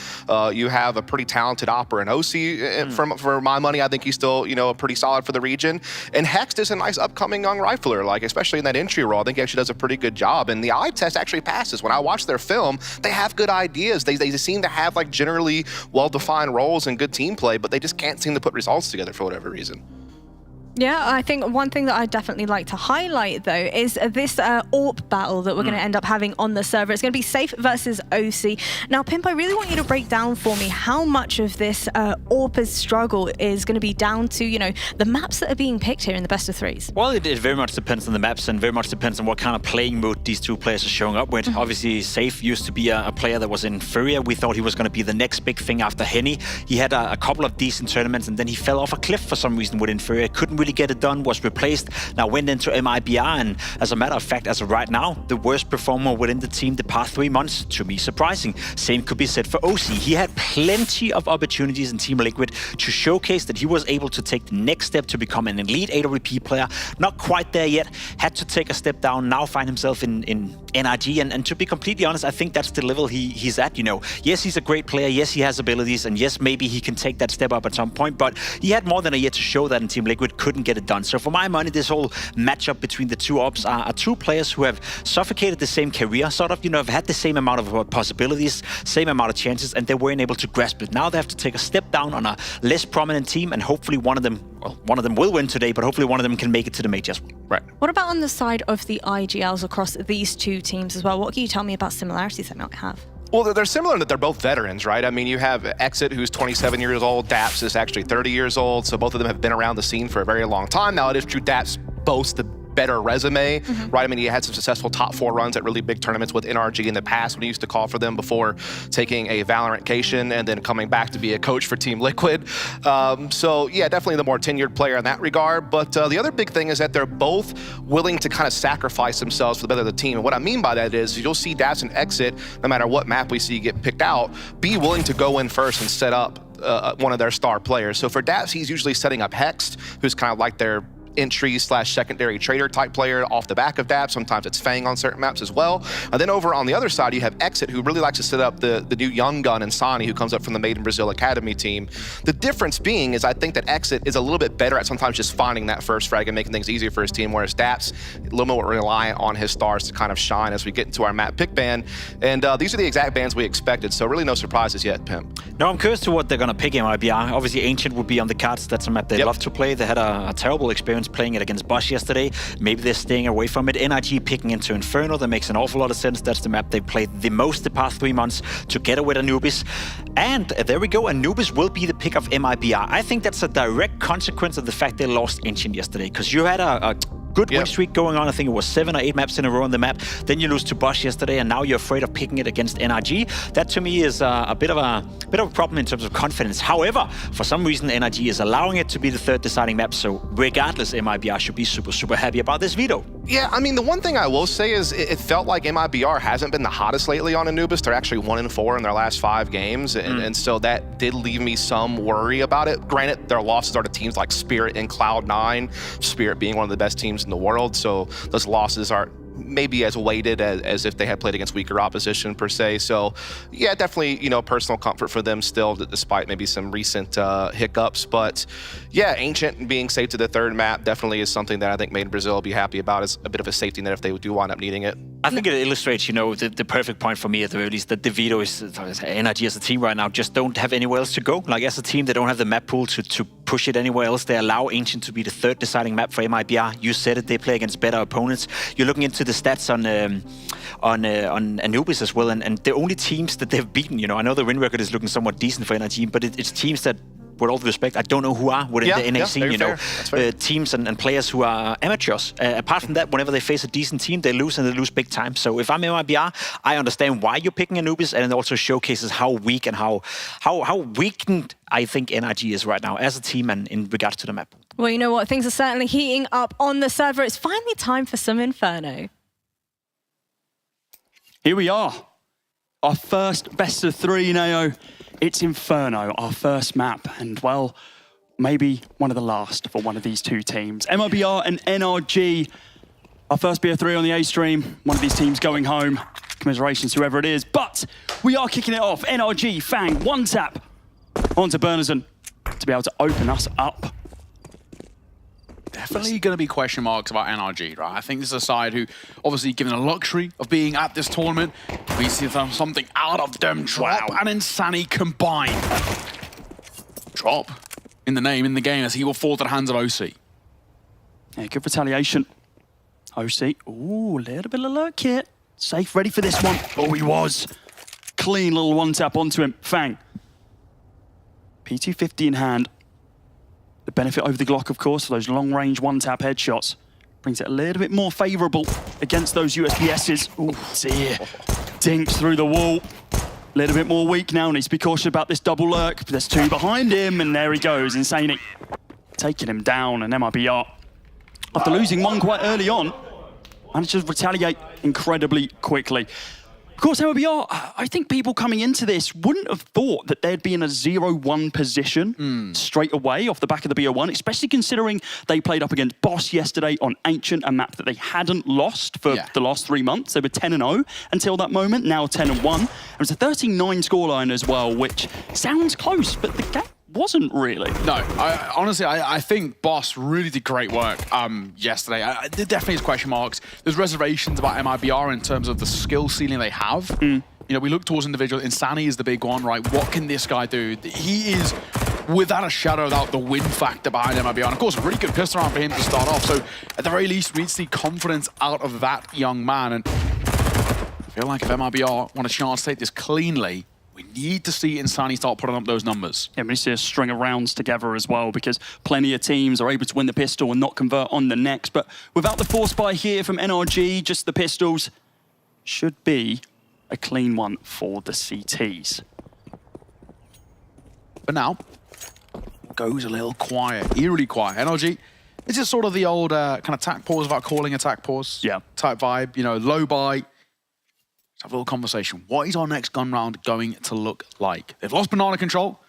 you have a pretty talented Opera and OC. For my money, I think he's still, you know, pretty solid for the region. And Hext is a nice upcoming young rifler, like especially in that entry role. I think he actually does a pretty good job. And the eye test actually passes. When I watch their film, they have good ideas. They seem to have like generally well-defined roles and good team play, but they just can't seem to put results together for whatever reason. Yeah, I think one thing that I'd definitely like to highlight, though, is this AWP battle that we're going to end up having on the server. It's going to be Safe versus OC. Now, Pimp, I really want you to break down for me how much of this AWP's struggle is going to be down to, you know, the maps that are being picked here in the best of threes. Well, it very much depends on the maps and very much depends on what kind of playing mode these two players are showing up with. Obviously, Safe used to be a player that was in FURIA. We thought he was going to be the next big thing after Henny. He had a couple of decent tournaments and then he fell off a cliff for some reason within FURIA. Couldn't really get it done, was replaced, now went into MIBR, and as a matter of fact, as of right now, the worst performer within the team the past 3 months, to me surprising. Same could be said for OC. He had plenty of opportunities in Team Liquid to showcase that he was able to take the next step to become an elite AWP player. Not quite there yet, had to take a step down, now find himself in NRG, and to be completely honest, I think that's the level he's at, you know. Yes, he's a great player, yes, he has abilities, and yes, maybe he can take that step up at some point, but he had more than a year to show that in Team Liquid, couldn't get it done. So for my money, this whole matchup between the two ops are two players who have suffocated the same career, sort of, you know, have had the same amount of possibilities, same amount of chances, and they weren't able to grasp it. Now they have to take a step down on a less prominent team, and hopefully one of them will win today, but hopefully one of them can make it to the majors. Right. What about on the side of the IGLs across these two teams as well? What can you tell me about similarities they might have? Well, they're similar in that they're both veterans, right? I mean, you have Exit, who's 27 years old. Daps is actually 30 years old. So both of them have been around the scene for a very long time. Now, it is true Daps boasts the better resume, right? I mean, he had some successful top 4 runs at really big tournaments with NRG in the past when he used to call for them before taking a Valorant-cation and then coming back to be a coach for Team Liquid. So yeah, definitely the more tenured player in that regard. But the other big thing is that they're both willing to kind of sacrifice themselves for the better of the team. And what I mean by that is you'll see Daps and Exit, no matter what map we see get picked out, be willing to go in first and set up one of their star players. So for Daps, he's usually setting up Hext, who's kind of like their entry/secondary trader type player off the back of Dab. Sometimes it's Fang on certain maps as well. And then over on the other side, you have Exit, who really likes to set up the new young gun Insani, who comes up from the Made in Brazil Academy team. The difference being is I think that Exit is a little bit better at sometimes just finding that first frag and making things easier for his team, whereas Daps a little more reliant on his stars to kind of shine as we get into our map pick ban. And these are the exact bans we expected, so really no surprises yet, Pimp. No, I'm curious to what they're going to pick in MIBR. Obviously, Ancient would be on the cards. That's a map they love to play. They had a terrible experience playing it against Bosch yesterday. Maybe they're staying away from it. NRG picking into Inferno, that makes an awful lot of sense. That's the map they played the most the past 3 months, together with Anubis. And there we go, Anubis will be the pick of MIBR. I think that's a direct consequence of the fact they lost Ancient yesterday, because you had a good win streak going on. I think it was 7 or 8 maps in a row on the map. Then you lose to Bosch yesterday, and now you're afraid of picking it against NRG. That to me is a bit of a problem in terms of confidence. However, for some reason, NRG is allowing it to be the 3rd deciding map. So regardless, MIBR should be super happy about this veto. Yeah, I mean, the one thing I will say is it felt like MIBR hasn't been the hottest lately on Anubis. They're actually 1-4 in their last 5 games, and so that did leave me some worry about it. Granted, their losses are to teams like Spirit and Cloud9, Spirit being one of the best teams in the world, so those losses aren't maybe as weighted as if they had played against weaker opposition per se. So yeah, definitely, you know, personal comfort for them still, despite maybe some recent hiccups. But yeah, Ancient being saved to the 3rd map definitely is something that I think Made in Brazil will be happy about. It's a bit of a safety net if they do wind up needing it. I think it illustrates, you know, the perfect point for me at the very least, that the veto is NRG as a team right now just don't have anywhere else to go. Like as a team, they don't have the map pool to push it anywhere else. They allow Ancient to be the 3rd deciding map for MIBR. You said it, they play against better opponents. You're looking into the stats on Anubis as well, and the only teams that they've beaten, you know, I know the win record is looking somewhat decent for NRG, but it's teams that, with all due respect, I don't know who are within the NA scene, you know, teams and players who are amateurs. Apart from that, whenever they face a decent team, they lose, and they lose big time. So if I'm MIBR, I understand why you're picking Anubis, and it also showcases how weak and how weakened I think NRG is right now as a team and in regards to the map. Well, you know what? Things are certainly heating up on the server. It's finally time for some Inferno. Here we are. Our first best of 3, Nao. It's Inferno, our first map, and well, maybe one of the last for one of these 2 teams. MIBR and NRG, our first BO3 on the A stream. One of these teams going home. Commiserations, whoever it is. But we are kicking it off. NRG, Fang, 1 tap onto Bernardsson to be able to open us up. Definitely going to be question marks about NRG, right? I think this is a side who, obviously, given the luxury of being at this tournament, we see something out of them drop and Insani combine. Drop in the name, in the game, as he will fall to the hands of OC. Yeah, good retaliation. OC, ooh, a little bit of luck here. Safe, ready for this one. Oh, he was. Clean little 1 tap onto him. Fang. P250 in hand. The benefit over the Glock, of course, for those long-range 1-tap headshots. Brings it a little bit more favourable against those USPSs. Oh, dear. Dinks through the wall. A little bit more weak now, needs to be cautious about this double lurk. But there's 2 behind him, and there he goes. Insani taking him down, and MIBR, after losing 1 quite early on, managed to retaliate incredibly quickly. Of course, MIBR, I think people coming into this wouldn't have thought that they'd be in a 0-1 position straight away off the back of the BO1, especially considering they played up against Boss yesterday on Ancient, a map that they hadn't lost for the last 3 months. They were 10-0 until that moment, now 10-1. It was a 13-9 scoreline as well, which sounds close, but the game wasn't really. No, honestly, I think Boss really did great work yesterday. There definitely is question marks. There's reservations about MIBR in terms of the skill ceiling they have. You know, we look towards individuals. Insani is the big one, right? What can this guy do? He is, without a shadow of doubt, the win factor behind MIBR. And of course, a really good pistol round for him to start off. So at the very least, we need to see confidence out of that young man. And I feel like if MIBR want a chance to take this cleanly, we need to see Insani start putting up those numbers. Yeah, we need to see a string of rounds together as well, because plenty of teams are able to win the pistol and not convert on the next. But without the force buy here from NRG, just the pistols, should be a clean one for the CTs. But now, goes a little quiet, eerily quiet. NRG, it's just sort of the old kind of attack pause without calling attack pause type vibe, you know, low buy. Let's have a little conversation. What is our next gun round going to look like? They've lost banana control.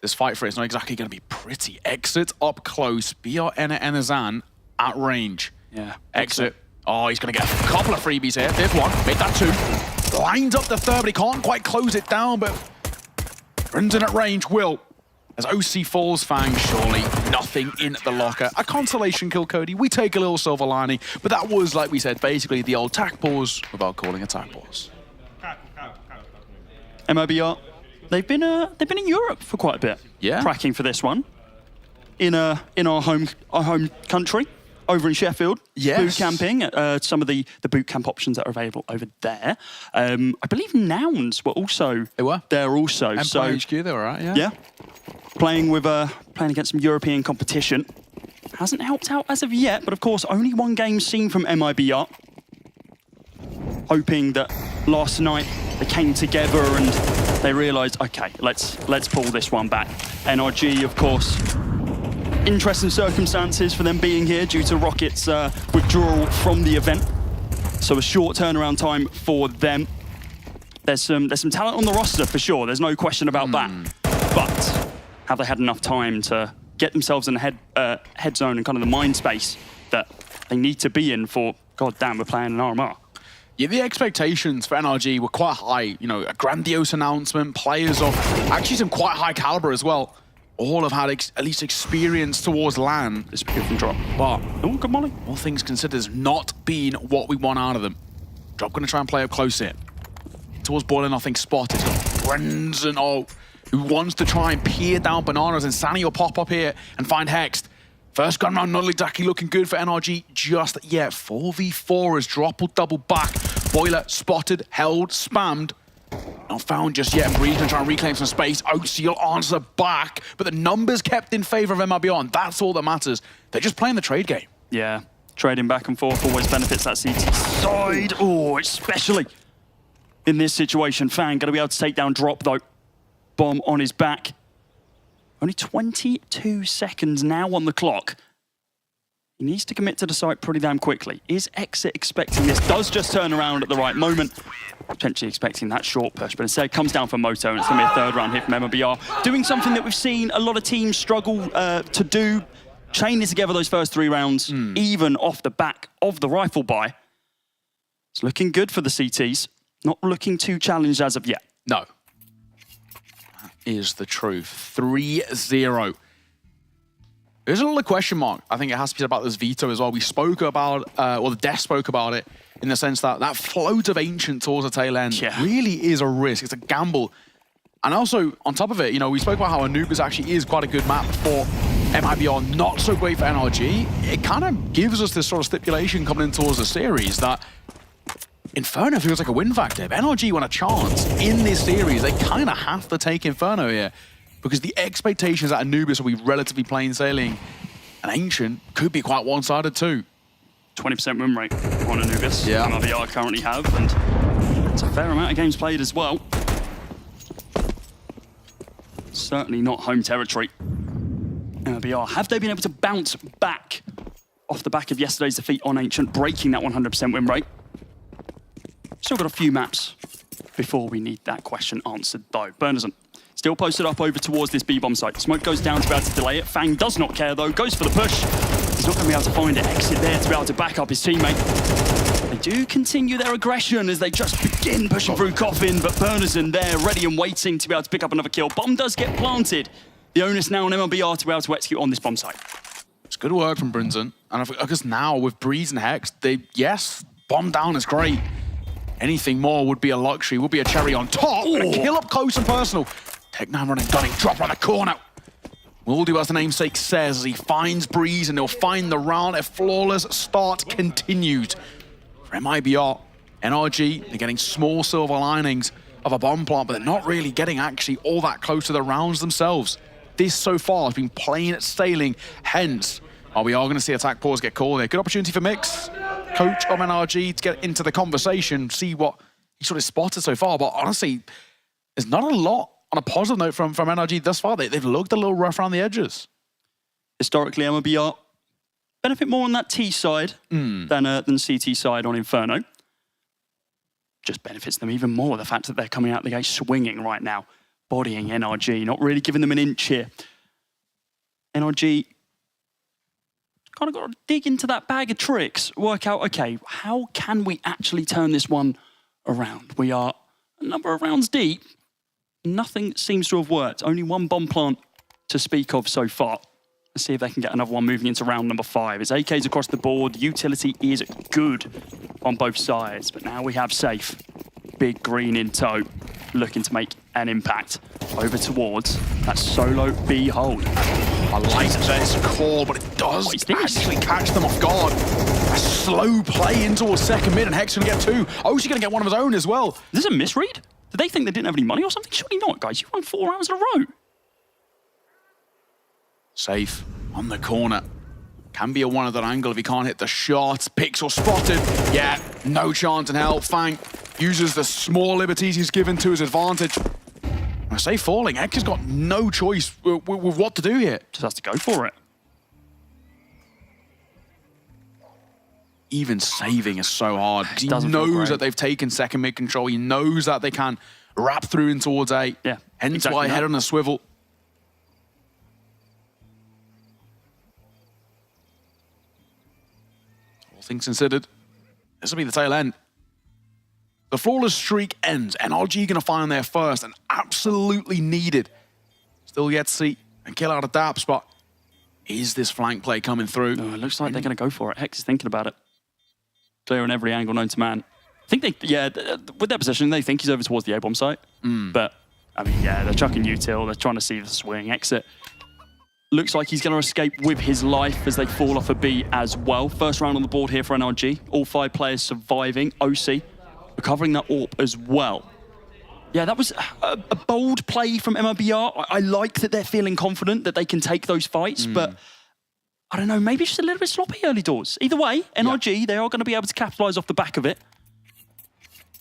This fight for it is not exactly going to be pretty. Exit up close. BR Enazan at range. Yeah. Exit. Oh, he's going to get a couple of freebies here. Fifth one. Made that 2. Lines up the 3rd, but he can't quite close it down. But Brendan at range will. As OC falls, Fang, surely nothing in the locker. A consolation kill, Cody. We take a little silver lining, but that was, like we said, basically the old tack pause without calling a tack pause. MIBR, they've been in Europe for quite a bit. Yeah. Cracking for this one. in our home country over in Sheffield. Yes. Boot camping, some of the boot camp options that are available over there. I believe Nouns were also there also. Empire HQ, they were right, yeah. Yeah. Playing against some European competition. Hasn't helped out as of yet, but of course only one game seen from MIBR. Hoping that last night they came together and they realised, okay, let's pull this one back. NRG, of course, interesting circumstances for them being here due to Rocket's withdrawal from the event. So a short turnaround time for them. There's some talent on the roster for sure. There's no question about that. But have they had enough time to get themselves in the head zone and kind of the mind space that they need to be in for, god damn, we're playing an RMR? Yeah, the expectations for NRG were quite high. You know, a grandiose announcement, players of actually some quite high caliber as well. All have had at least experience towards LAN. This pick and drop. But, oh, good molly. All things considered, has not been what we want out of them. Drop going to try and play up close here. Towards Boiler, nothing spotted. Brendan, who wants to try and peer down Bananas, and Sani will pop up here and find Hexed. First gun round, ODDIK looking good for NRG just yet. 4v4 as Drop will double back. Boiler spotted, held, spammed. Not found just yet, and Breeze gonna try and reclaim some space. OCL answer back, but the numbers kept in favor of MIBR, and that's all that matters. They're just playing the trade game. Yeah, trading back and forth always benefits that CT side. Oh, especially in this situation. Fang gonna be able to take down Drop though. Bomb on his back. Only 22 seconds now on the clock. He needs to commit to the site pretty damn quickly. Is Exit expecting this? Does just turn around at the right moment. Potentially expecting that short push, but instead comes down for Moto, and it's going to be a third round hit from MIBR. Doing something that we've seen a lot of teams struggle to do. Chaining together those first 3 rounds, even off the back of the rifle buy. It's looking good for the CTs. Not looking too challenged as of yet. No. That is the truth. 3-0. There's another question mark. I think it has to be about this veto as well. We spoke about, the dev spoke about it in the sense that that float of Ancient towards the tail end really is a risk. It's a gamble. And also, on top of it, you know, we spoke about how Anubis actually is quite a good map for MIBR, not so great for NRG. It kind of gives us this sort of stipulation coming in towards the series that Inferno feels like a win factor. If NRG want a chance in this series, they kind of have to take Inferno here, because the expectations that Anubis will be relatively plain sailing, and Ancient could be quite one-sided too. 20% win rate on Anubis, yeah. MIBR currently have, and it's a fair amount of games played as well. Certainly not home territory. MIBR, have they been able to bounce back off the back of yesterday's defeat on Ancient, breaking that 100% win rate? Still got a few maps before we need that question answered though. Bernison still posted up over towards this B-bomb site. Smoke goes down to be able to delay it. Fang does not care though, goes for the push. He's not going to be able to find it. Exit there to be able to back up his teammate. They do continue their aggression as they just begin pushing through Coffin, but Bernison there ready and waiting to be able to pick up another kill. Bomb does get planted. The onus now on MIBR to be able to execute on this bomb site. It's good work from Brinson. And I guess now with Breeze and Hex, yes, bomb down is great. Anything more would be a luxury, would be a cherry on top. And a kill up close and personal. Tech9 running, gunning, drop on the corner. Will do as the namesake says as he finds Breeze, and he'll find the round. A flawless start continued for MIBR. NRG, they're getting small silver linings of a bomb plant, but they're not really getting actually all that close to the rounds themselves. This so far has been plain sailing, hence, we are going to see attack pause get called there. Good opportunity for Mix, coach of NRG, to get into the conversation, see what he sort of spotted so far. But honestly, there's not a lot on a positive note from NRG thus far. They've looked a little rough around the edges. Historically, MIBR benefit more on that T side than CT side on Inferno. Just benefits them even more, the fact that they're coming out the gate swinging right now, bodying NRG, not really giving them an inch here. NRG kind of got to dig into that bag of tricks, work out, okay, how can we actually turn this one around? We are a number of rounds deep. Nothing seems to have worked. Only one bomb plant to speak of so far. Let's see if they can get another one moving into round number 5. It's AKs across the board. The utility is good on both sides, but now we have Safe. Big green in tow, looking to make an impact over towards that solo B hold. I like this call, but it does actually catch them off guard. A slow play in towards second mid, and Hex going to get 2. Oshi going to get one of his own as well. Is this a misread? Did they think they didn't have any money or something? Surely not, guys. You won 4 rounds in a row. Safe on the corner. Can be a one at that angle if he can't hit the shot. Pixel spotted. Yeah, no chance in hell. Fang uses the small liberties he's given to his advantage. I say falling. Hex has got no choice with what to do here. Just has to go for it. Even saving is so hard because he knows that they've taken second mid control. He knows that they can wrap through in towards A. Yeah, hence exactly why head on a swivel. All things considered, this will be the tail end. The flawless streak ends. NRG going to find there first and absolutely needed. Still yet to see and kill out a DAP spot. Is this flank play coming through? Oh, it looks like they're going to go for it. Hex is thinking about it. Clear on every angle known to man. I think they, yeah, with their position, they think he's over towards the A-bomb site. But, I mean, yeah, they're chucking util. They're trying to see the swing exit. Looks like he's going to escape with his life as they fall off a B as well. First round on the board here for NRG. All 5 players surviving. OC recovering that AWP as well. Yeah, that was a bold play from MIBR. I like that they're feeling confident that they can take those fights, but I don't know, maybe just a little bit sloppy early doors. Either way, NRG, they are going to be able to capitalise off the back of it.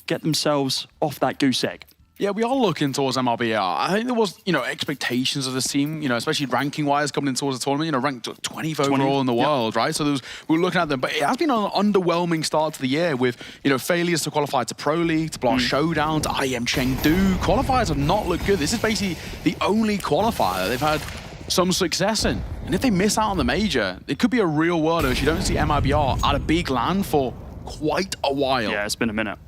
Get themselves off that goose egg. Yeah, we are looking towards MIBR. I think there was, expectations of this team, especially ranking-wise coming in towards the tournament, ranked 20th overall in the world, right? So we were looking at them, but it has been an underwhelming start to the year with, failures to qualify to Pro League, to Blast Showdown, to IEM Chengdu. Qualifiers have not looked good. This is basically the only qualifier they've had some success in. And if they miss out on the major, it could be a real world if you don't see MIBR at a big LAN for quite a while. Yeah, it's been a minute.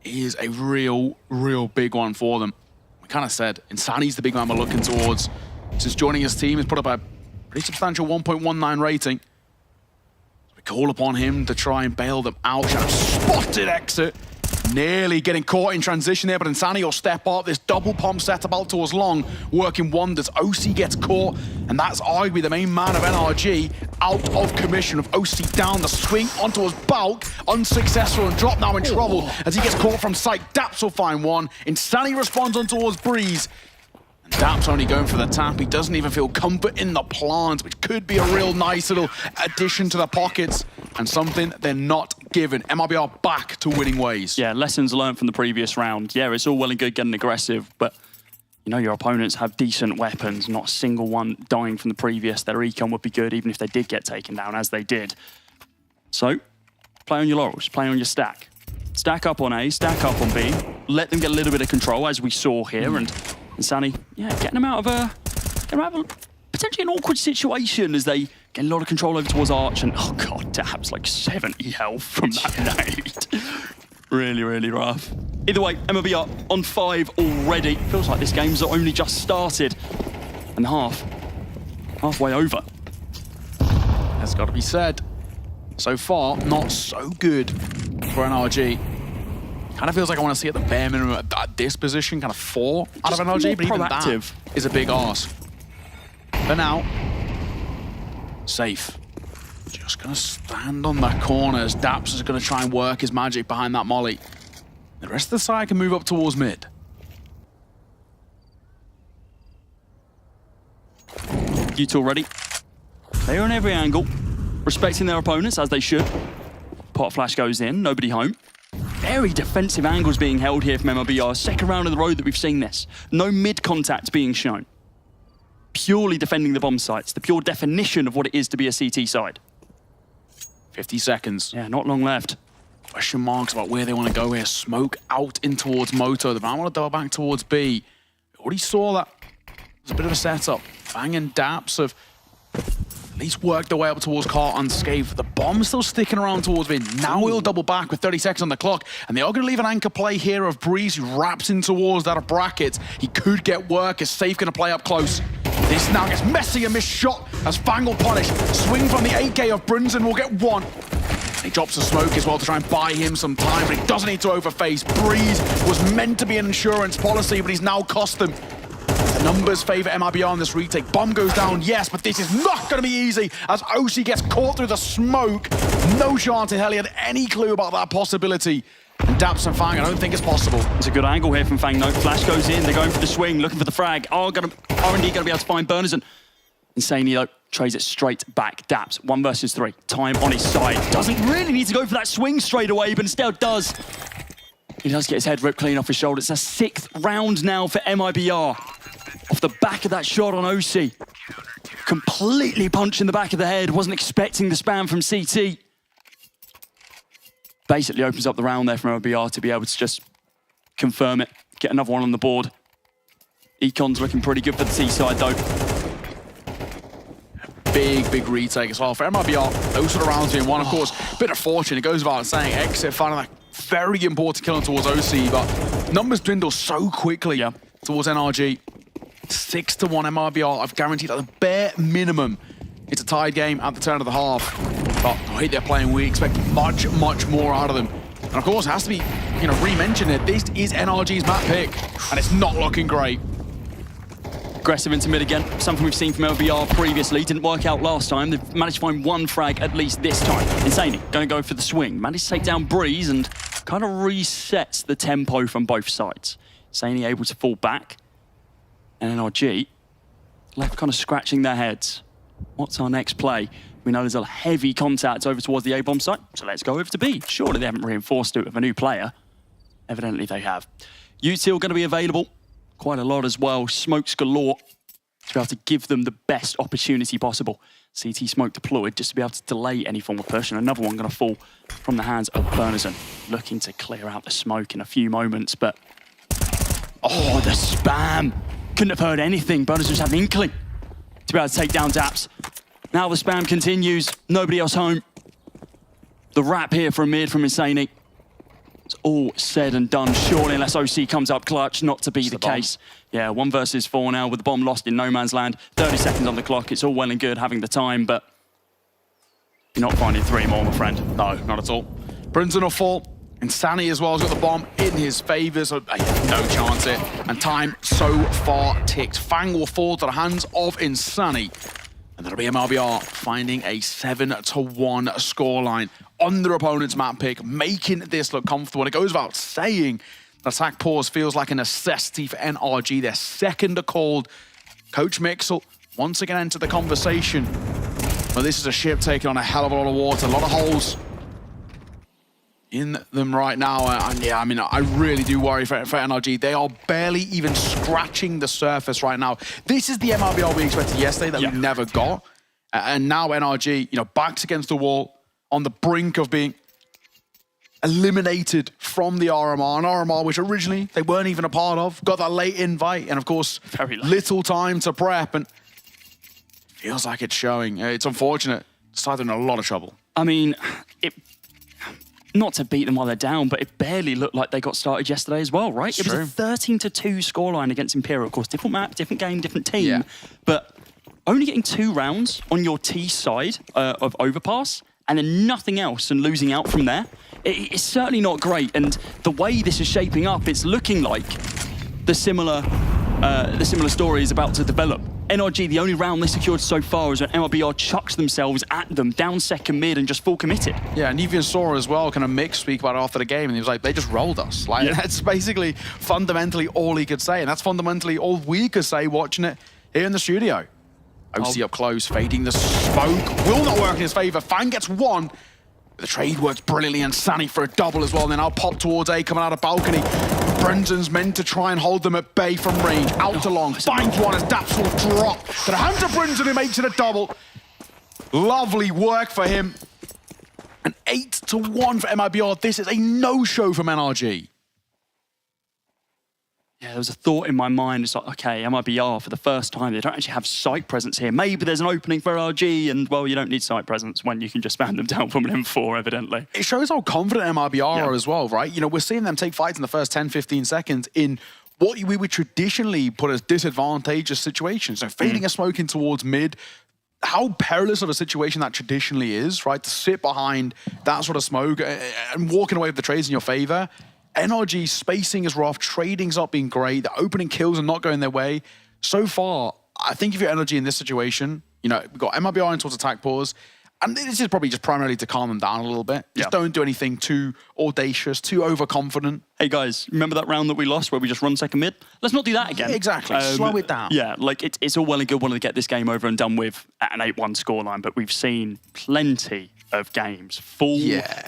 Is a real big one for them. We kind of said, Insani's the big man we're looking towards. Since joining his team, he's put up a pretty substantial 1.19 rating. So we call upon him to try and bail them out. Spotted exit. Nearly getting caught in transition there, but Insani will step up. This double pump setup out towards long, working wonders. OC gets caught, and that's arguably the main man of NRG out of commission with OC down. The swing onto his bulk, unsuccessful, and drop now in trouble as he gets caught from sight. Daps will find one. Insani responds on towards Breeze. And Daps only going for the tap. He doesn't even feel comfort in the plant, which could be a real nice little addition to the pockets and something they're not given. MIBR back to winning ways. Yeah, lessons learned from the previous round. Yeah, it's all well and good getting aggressive, but your opponents have decent weapons, not a single one dying from the previous. Their econ would be good even if they did get taken down, as they did. So, play on your laurels, play on your stack. Stack up on A, stack up on B, let them get a little bit of control, as we saw here, and Insani, yeah, getting them out of a potentially an awkward situation as they get a lot of control over towards Arch, and oh god, Daps like 70 health from that nade. Really rough. Either way, MIBR on 5 already. Feels like this game's only just started. And halfway over. That's got to be said. So far, not so good for NRG. Kind of feels like I want to see at the bare minimum at this position, kind of 4 out of NRG, but even that is a big ask. For now, safe. Just going to stand on that corner as Daps is going to try and work his magic behind that molly. The rest of the side can move up towards mid. Util ready. They're on every angle, respecting their opponents as they should. Pot flash goes in, nobody home. Very defensive angles being held here from MIBR. Second round of the road that we've seen this. No mid contact being shown. Purely defending the bomb sites. The pure definition of what it is to be a CT side. 50 seconds. Yeah, not long left. Question marks about where they want to go here. Smoke out in towards Moto. The man want to double back towards B. Already saw that. It's a bit of a setup. Fang and Daps have at least worked their way up towards Car unscathed. The bomb's still sticking around towards me. Now we'll double back with 30 seconds on the clock. And they are going to leave an anchor play here of Breeze, who wraps in towards that of Bracket. He could get work. Is Safe going to play up close? This now gets messy, a missed shot as Fang will punish. Swing from the 8K of Brunson will get 1. He drops the smoke as well to try and buy him some time, but he doesn't need to overface. Breeze was meant to be an insurance policy, but he's now cost them. Numbers favor MIBR on this retake. Bomb goes down, yes, but this is not going to be easy as OC gets caught through the smoke. No chance in hell he had any clue about that possibility. And Daps and Fang, I don't think it's possible. It's a good angle here from Fang. No, Flash goes in, they're going for the swing, looking for the frag. R&D going to be able to find Burners, and Insanely though, trades it straight back. Daps, 1 versus 3. Time on his side. Doesn't really need to go for that swing straight away, but instead does. He does get his head ripped clean off his shoulder. It's a 6th round now for MIBR. Off the back of that shot on OC. Completely punched in the back of the head. Wasn't expecting the spam from CT. Basically opens up the round there from MIBR to be able to just confirm it. Get another one on the board. Econ's looking pretty good for the T side though. Big retake as well for MIBR. Those sort of rounds being won, of course. Bit of fortune, it goes without saying. Exit finding that very important kill towards OC, but numbers dwindle so quickly towards NRG. 6-1 MIBR. I've guaranteed at the bare minimum it's a tied game at the turn of the half. But the way they're playing, we expect much more out of them. And of course, it has to be, re-mentioned it. This is NRG's map pick, and it's not looking great. Aggressive into mid again, something we've seen from LBR previously. Didn't work out last time. They've managed to find 1 frag at least this time. Insanely going to go for the swing. Managed to take down Breeze and kind of resets the tempo from both sides. Insanely able to fall back. And NRG left kind of scratching their heads. What's our next play? We know there's a heavy contact over towards the A-bomb site, so let's go over to B. Surely they haven't reinforced it with a new player. Evidently they have. Util going to be available. Quite a lot as well. Smokes galore to be able to give them the best opportunity possible. CT smoke deployed just to be able to delay any form of push, and another one going to fall from the hands of Bernison. Looking to clear out the smoke in a few moments, but... Oh, the spam! Couldn't have heard anything. Bernison just had an inkling to be able to take down Daps. Now the spam continues. Nobody else home. The wrap here from mid from Insanely. It's all said and done, surely, unless OC comes up clutch, not to be the case. Yeah, 1 versus 4 now with the bomb lost in no man's land. 30 seconds on the clock. It's all well and good having the time, but you're not finding 3 more, my friend. No, not at all. Brinson will fall. Insanity as well has got the bomb in his favour, so no chance it. And time so far ticked. Fang will fall to the hands of Insanity. And that'll be MIBR finding a 7-1 scoreline on their opponent's map pick, making this look comfortable. And it goes without saying, the attack pause feels like a necessity for NRG. Their second called. Coach Mixel once again entered the conversation. But this is a ship taking on a hell of a lot of water, a lot of holes in them right now. And yeah, I mean, I really do worry for NRG. They are barely even scratching the surface right now. This is the MIBR we expected yesterday that we never got. And now NRG, backs against the wall, on the brink of being eliminated from the RMR. An RMR which originally they weren't even a part of. Got that late invite, and of course, little time to prep, and feels like it's showing. It's unfortunate. Started in a lot of trouble. I mean, not to beat them while they're down, but it barely looked like they got started yesterday as well, right? It was a 13-2 scoreline against Imperial. Of course, different map, different game, different team. But only getting 2 rounds on your T side of Overpass, and then nothing else and losing out from there. It's certainly not great. And the way this is shaping up, it's looking like the similar story is about to develop. NRG, the only round they secured so far is when MIBR chucks themselves at them, down second mid and just full committed. Yeah, and even saw as well, kind of Mick speak about it after the game, and he was like, they just rolled us. Like, that's basically fundamentally all he could say, and that's fundamentally all we could say watching it here in the studio. OC up close, fading the smoke. Will not work in his favor. Fang gets 1. The trade works brilliantly, and Sani for a double as well. And then I'll pop towards A, coming out of balcony. Brendan's meant to try and hold them at bay from range. Out to long, finds 1 as Daps will drop. To the hands of Brendan, who makes it a double. Lovely work for him. An 8-1 for MIBR. This is a no-show from NRG. Yeah, there was a thought in my mind. It's like, okay, MIBR for the first time, they don't actually have site presence here. Maybe there's an opening for RG, and well, you don't need site presence when you can just spam them down from an M4, evidently. It shows how confident MIBR are as well, right? We're seeing them take fights in the first 10-15 seconds in what we would traditionally put as disadvantageous situations. So fading a smoke in towards mid, how perilous of a situation that traditionally is, right? To sit behind that sort of smoke and walking away with the trades in your favor. NRG spacing is rough, trading's not being great, the opening kills are not going their way. so far, I think if you're energy in this situation, you know, we've got MIBR in towards attack pause, and this is probably just primarily to calm them down a little bit. Just don't do anything too audacious, too overconfident. Hey guys, remember that round that we lost where we just run second mid? Let's not do that again. Yeah, exactly. Slow it down. Yeah, like it's all well and good wanting to get this game over and done with at an 8-1 scoreline, but we've seen plenty of games fall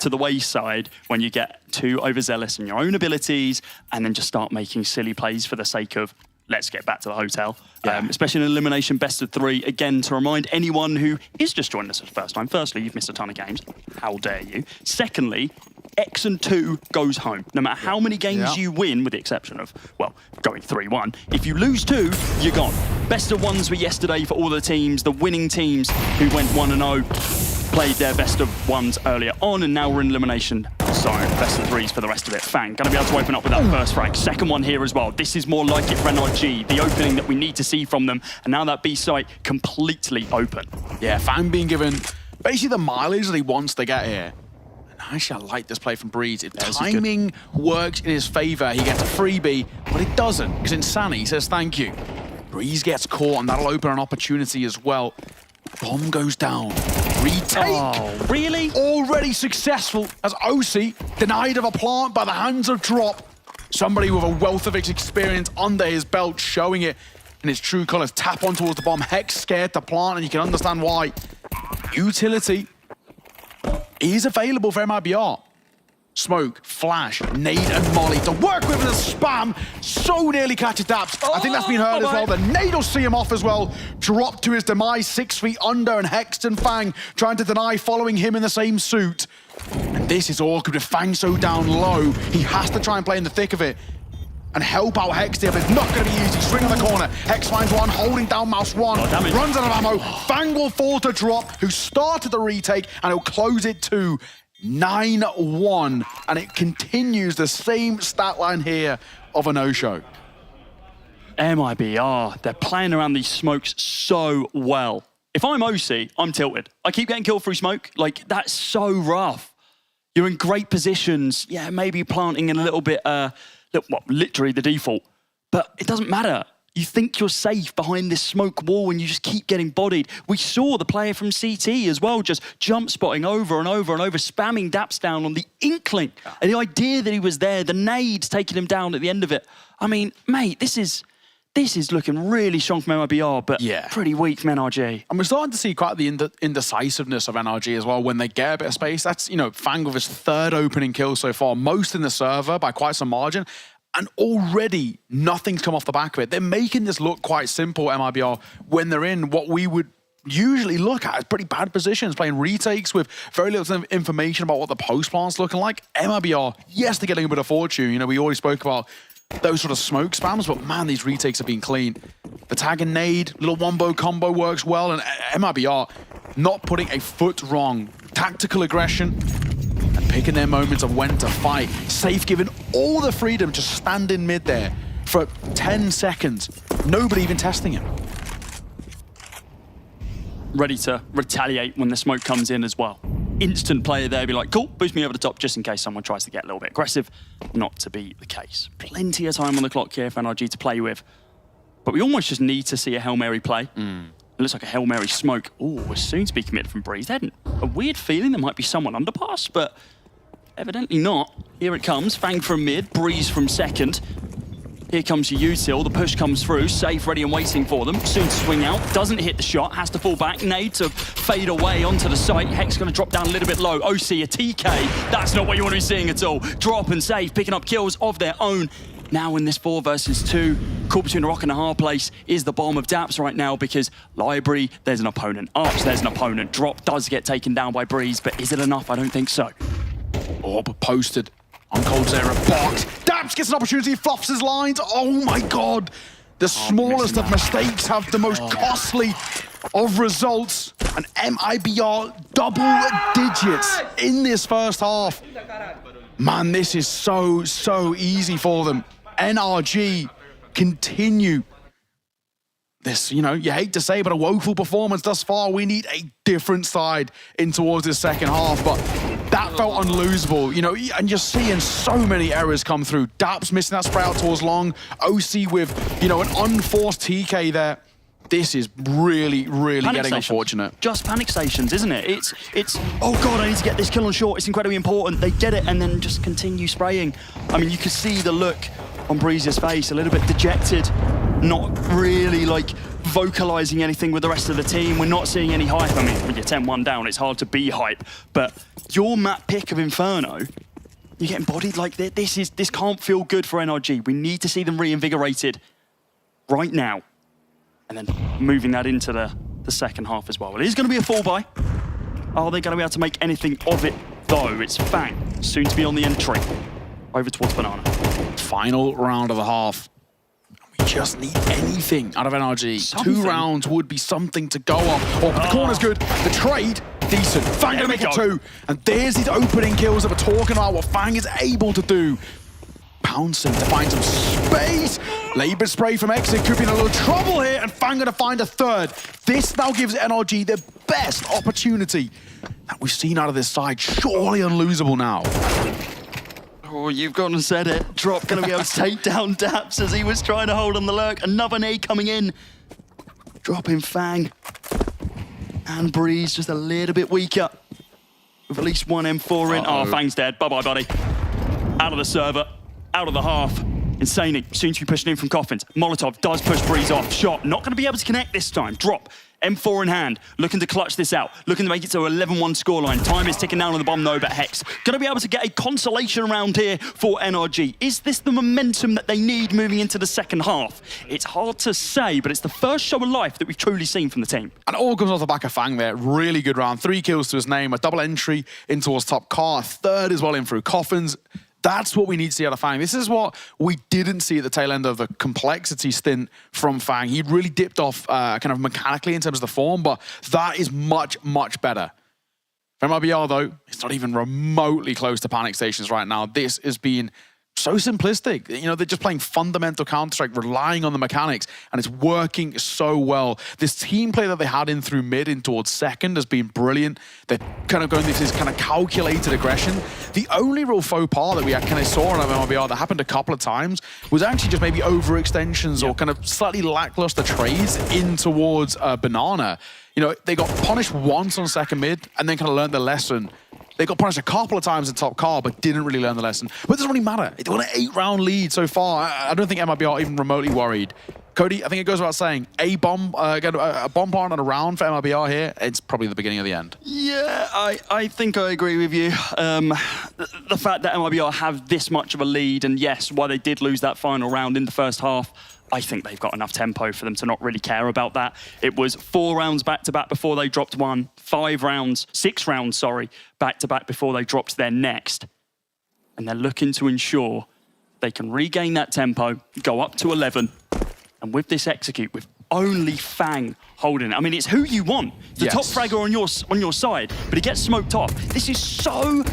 to the wayside when you get too overzealous in your own abilities and then just start making silly plays for the sake of let's get back to the hotel. Especially in elimination best of 3. Again, to remind anyone who is just joining us for the first time, firstly, you've missed a ton of games. How dare you? Secondly, X2 goes home. No matter how many games you win, with the exception of, well, going 3-1, if you lose 2, you're gone. Best of 1s were yesterday for all the teams. The winning teams who went 1-0 played their best of 1s earlier on, and now we're in elimination zone. Best of 3s for the rest of it. Fang, gonna be able to open up with that first frag. Second one here as well. This is more like it for NRG, the opening that we need to see from them, and now that B site completely open. Yeah, Fang being given basically the mileage that he wants to get here. And actually, I like this play from Breeze. If timing works in his favor, he gets a freebie, but it doesn't, because Insani says thank you. Breeze gets caught, and that'll open an opportunity as well. Bomb goes down. Retake. Oh, really? Already successful as OC denied of a plant by the hands of Drop. Somebody with a wealth of experience under his belt, showing it in its true colors. Tap on towards the bomb. Hex scared to plant, and you can understand why. Utility is available for MIBR. Smoke, flash, nade, and molly to work with the spam. So nearly catches Daps. I think that's been heard as well. The nade will see him off as well. Dropped to his demise, 6 feet under, and Hexed and Fang trying to deny following him in the same suit. And this is awkward with Fang so down low. He has to try and play in the thick of it and help out Hex here, but it's not going to be easy. Swing on the corner. Hex finds one, holding down Mouse 1. Runs out of ammo. Fang will fall to Drop, who started the retake, and he'll close it to 9-1, and it continues the same stat line here of a no-show. MIBR, they're playing around these smokes so well. If I'm OC, I'm tilted. I keep getting killed through smoke. Like, that's so rough. You're in great positions. Yeah, maybe planting in a little bit, literally the default. But it doesn't matter. You think you're safe behind this smoke wall and you just keep getting bodied. We saw the player from CT as well, just jump spotting over and over and over, spamming Daps down on the inkling. And the idea that he was there, the nades taking him down at the end of it. I mean, mate, this is looking really strong from MIBR, but pretty weak from NRG. And we're starting to see quite the indecisiveness of NRG as well when they get a bit of space. That's, you know, Fang with his 3rd opening kill so far, most in the server by quite some margin. And already nothing's come off the back of it. They're making this look quite simple, MIBR, when they're in what we would usually look at as pretty bad positions, playing retakes with very little information about what the post plant's looking like. MIBR, yes, they're getting a bit of fortune. You know, we already spoke about those sort of smoke spams, but man, these retakes have been clean. The tag and nade, little wombo combo works well, and MIBR not putting a foot wrong. Tactical aggression, and picking their moments of when to fight. Safe given all the freedom to stand in mid there for 10 seconds. Nobody even testing him. Ready to retaliate when the smoke comes in as well. Instant player there, be like, cool, boost me over the top just in case someone tries to get a little bit aggressive. Not to be the case. Plenty of time on the clock here for NRG to play with. But we almost just need to see a Hail Mary play. It looks like a Hail Mary smoke. Ooh, was soon to be committed from Breeze. They had a weird feeling there might be someone underpass, but evidently not. Here it comes. Fang from mid, Breeze from second. Here comes your util. The push comes through. Safe, ready and waiting for them. Soon to swing out. Doesn't hit the shot. Has to fall back. Nade to fade away onto the site. Hex going to drop down a little bit low. OC, a TK. That's not what you want to be seeing at all. Drop and Safe, picking up kills of their own. Now in this 4 versus 2, caught between a rock and a hard place is the bomb of Daps right now, because Library, there's an opponent. Arch, there's an opponent. Drop does get taken down by Breeze, but is it enough? I don't think so. Orb posted on Cold Zera box. Daps gets an opportunity, fluffs his lines. Oh my God. The smallest of mistakes have the most costly of results. And MIBR double digits in this first half. Man, this is so easy for them. NRG continue this, you know, you hate to say, but a woeful performance thus far. We need a different side in towards this second half, but that felt unlosable, you know, and you're seeing so many errors come through. Daps missing that spray out towards long, OC with, you know, an unforced TK there. This is really, really Panic getting stations. unfortunate. Just panic stations, isn't it? It's, oh God, I need to get this kill on short. It's incredibly important. They get it and then just continue spraying. I mean, you can see the look on Breeze's face, a little bit dejected, not really like vocalizing anything with the rest of the team. We're not seeing any hype. I mean, when you're 10-1 down, it's hard to be hype. But your map pick of Inferno, you're getting bodied like this. This can't feel good for NRG. We need to see them reinvigorated right now. And then moving that into the second half as well. It is going to be a fall buy. Are they going to be able to make anything of it, though? It's Fang, soon to be on the entry. Over towards Banana. Final round of the half. We just need anything out of NRG. Something. 2 rounds would be something to go off. Oh, the corner's good. The trade, decent. Fang gonna make it 2. And there's his opening kills that we're talking about, what Fang is able to do. Pouncing to find some space. Labor spray from Exit could be in a little trouble here, and Fang gonna find a 3rd. This now gives NRG the best opportunity that we've seen out of this side. Surely unlosable now. Oh, you've gone and said it. Drop going to be able to take down Daps as he was trying to hold on the lurk. Another nade coming in. Dropping Fang. And Breeze just a little bit weaker. With at least one M4 in. Oh, Fang's dead. Bye-bye, buddy. Out of the server. Out of the half. Insane. Soon to be pushing in from Coffins. Molotov does push Breeze off. Shot. Not going to be able to connect this time. Drop. M4 in hand, looking to clutch this out, looking to make it to 11-1 scoreline. Time is ticking down on the bomb though, but Hex going to be able to get a consolation round here for NRG. Is this the momentum that they need moving into the second half? It's hard to say, but it's the first show of life that we've truly seen from the team. And it all comes off the back of Fang there. Really good round. 3 kills to his name, a double entry in towards top car, a 3rd as well in through Coffins. That's what we need to see out of Fang. This is what we didn't see at the tail end of the complexity stint from Fang. He really dipped off kind of mechanically in terms of the form, but that is much, much better. For MIBR, though, it's not even remotely close to panic stations right now. This has been so simplistic. You know, they're just playing fundamental Counter-Strike, relying on the mechanics, and it's working so well. This team play that they had in through mid in towards second has been brilliant. They're kind of going this kind of calculated aggression. The only real faux pas that we kind of saw on MIBR that happened a couple of times was actually just maybe overextensions or kind of slightly lackluster trades in towards Banana. You know, they got punished once on second mid and then kind of learned their lesson. They got punished a couple of times in top car, but didn't really learn the lesson. But it doesn't really matter. They got an 8-round lead so far. I don't think MIBR are even remotely worried. Cody, I think it goes without saying, a bomb plant and a round for MIBR here, it's probably the beginning of the end. Yeah, I think I agree with you. The fact that MIBR have this much of a lead, and yes, while they did lose that final round in the first half, I think they've got enough tempo for them to not really care about that. It was 4 rounds back-to-back before they dropped one, 6 rounds, sorry, back-to-back before they dropped their next. And they're looking to ensure they can regain that tempo, go up to 11, and with this execute, with only Fang holding it. I mean, it's who you want. The top fragger on your side, but he gets smoked off. This is so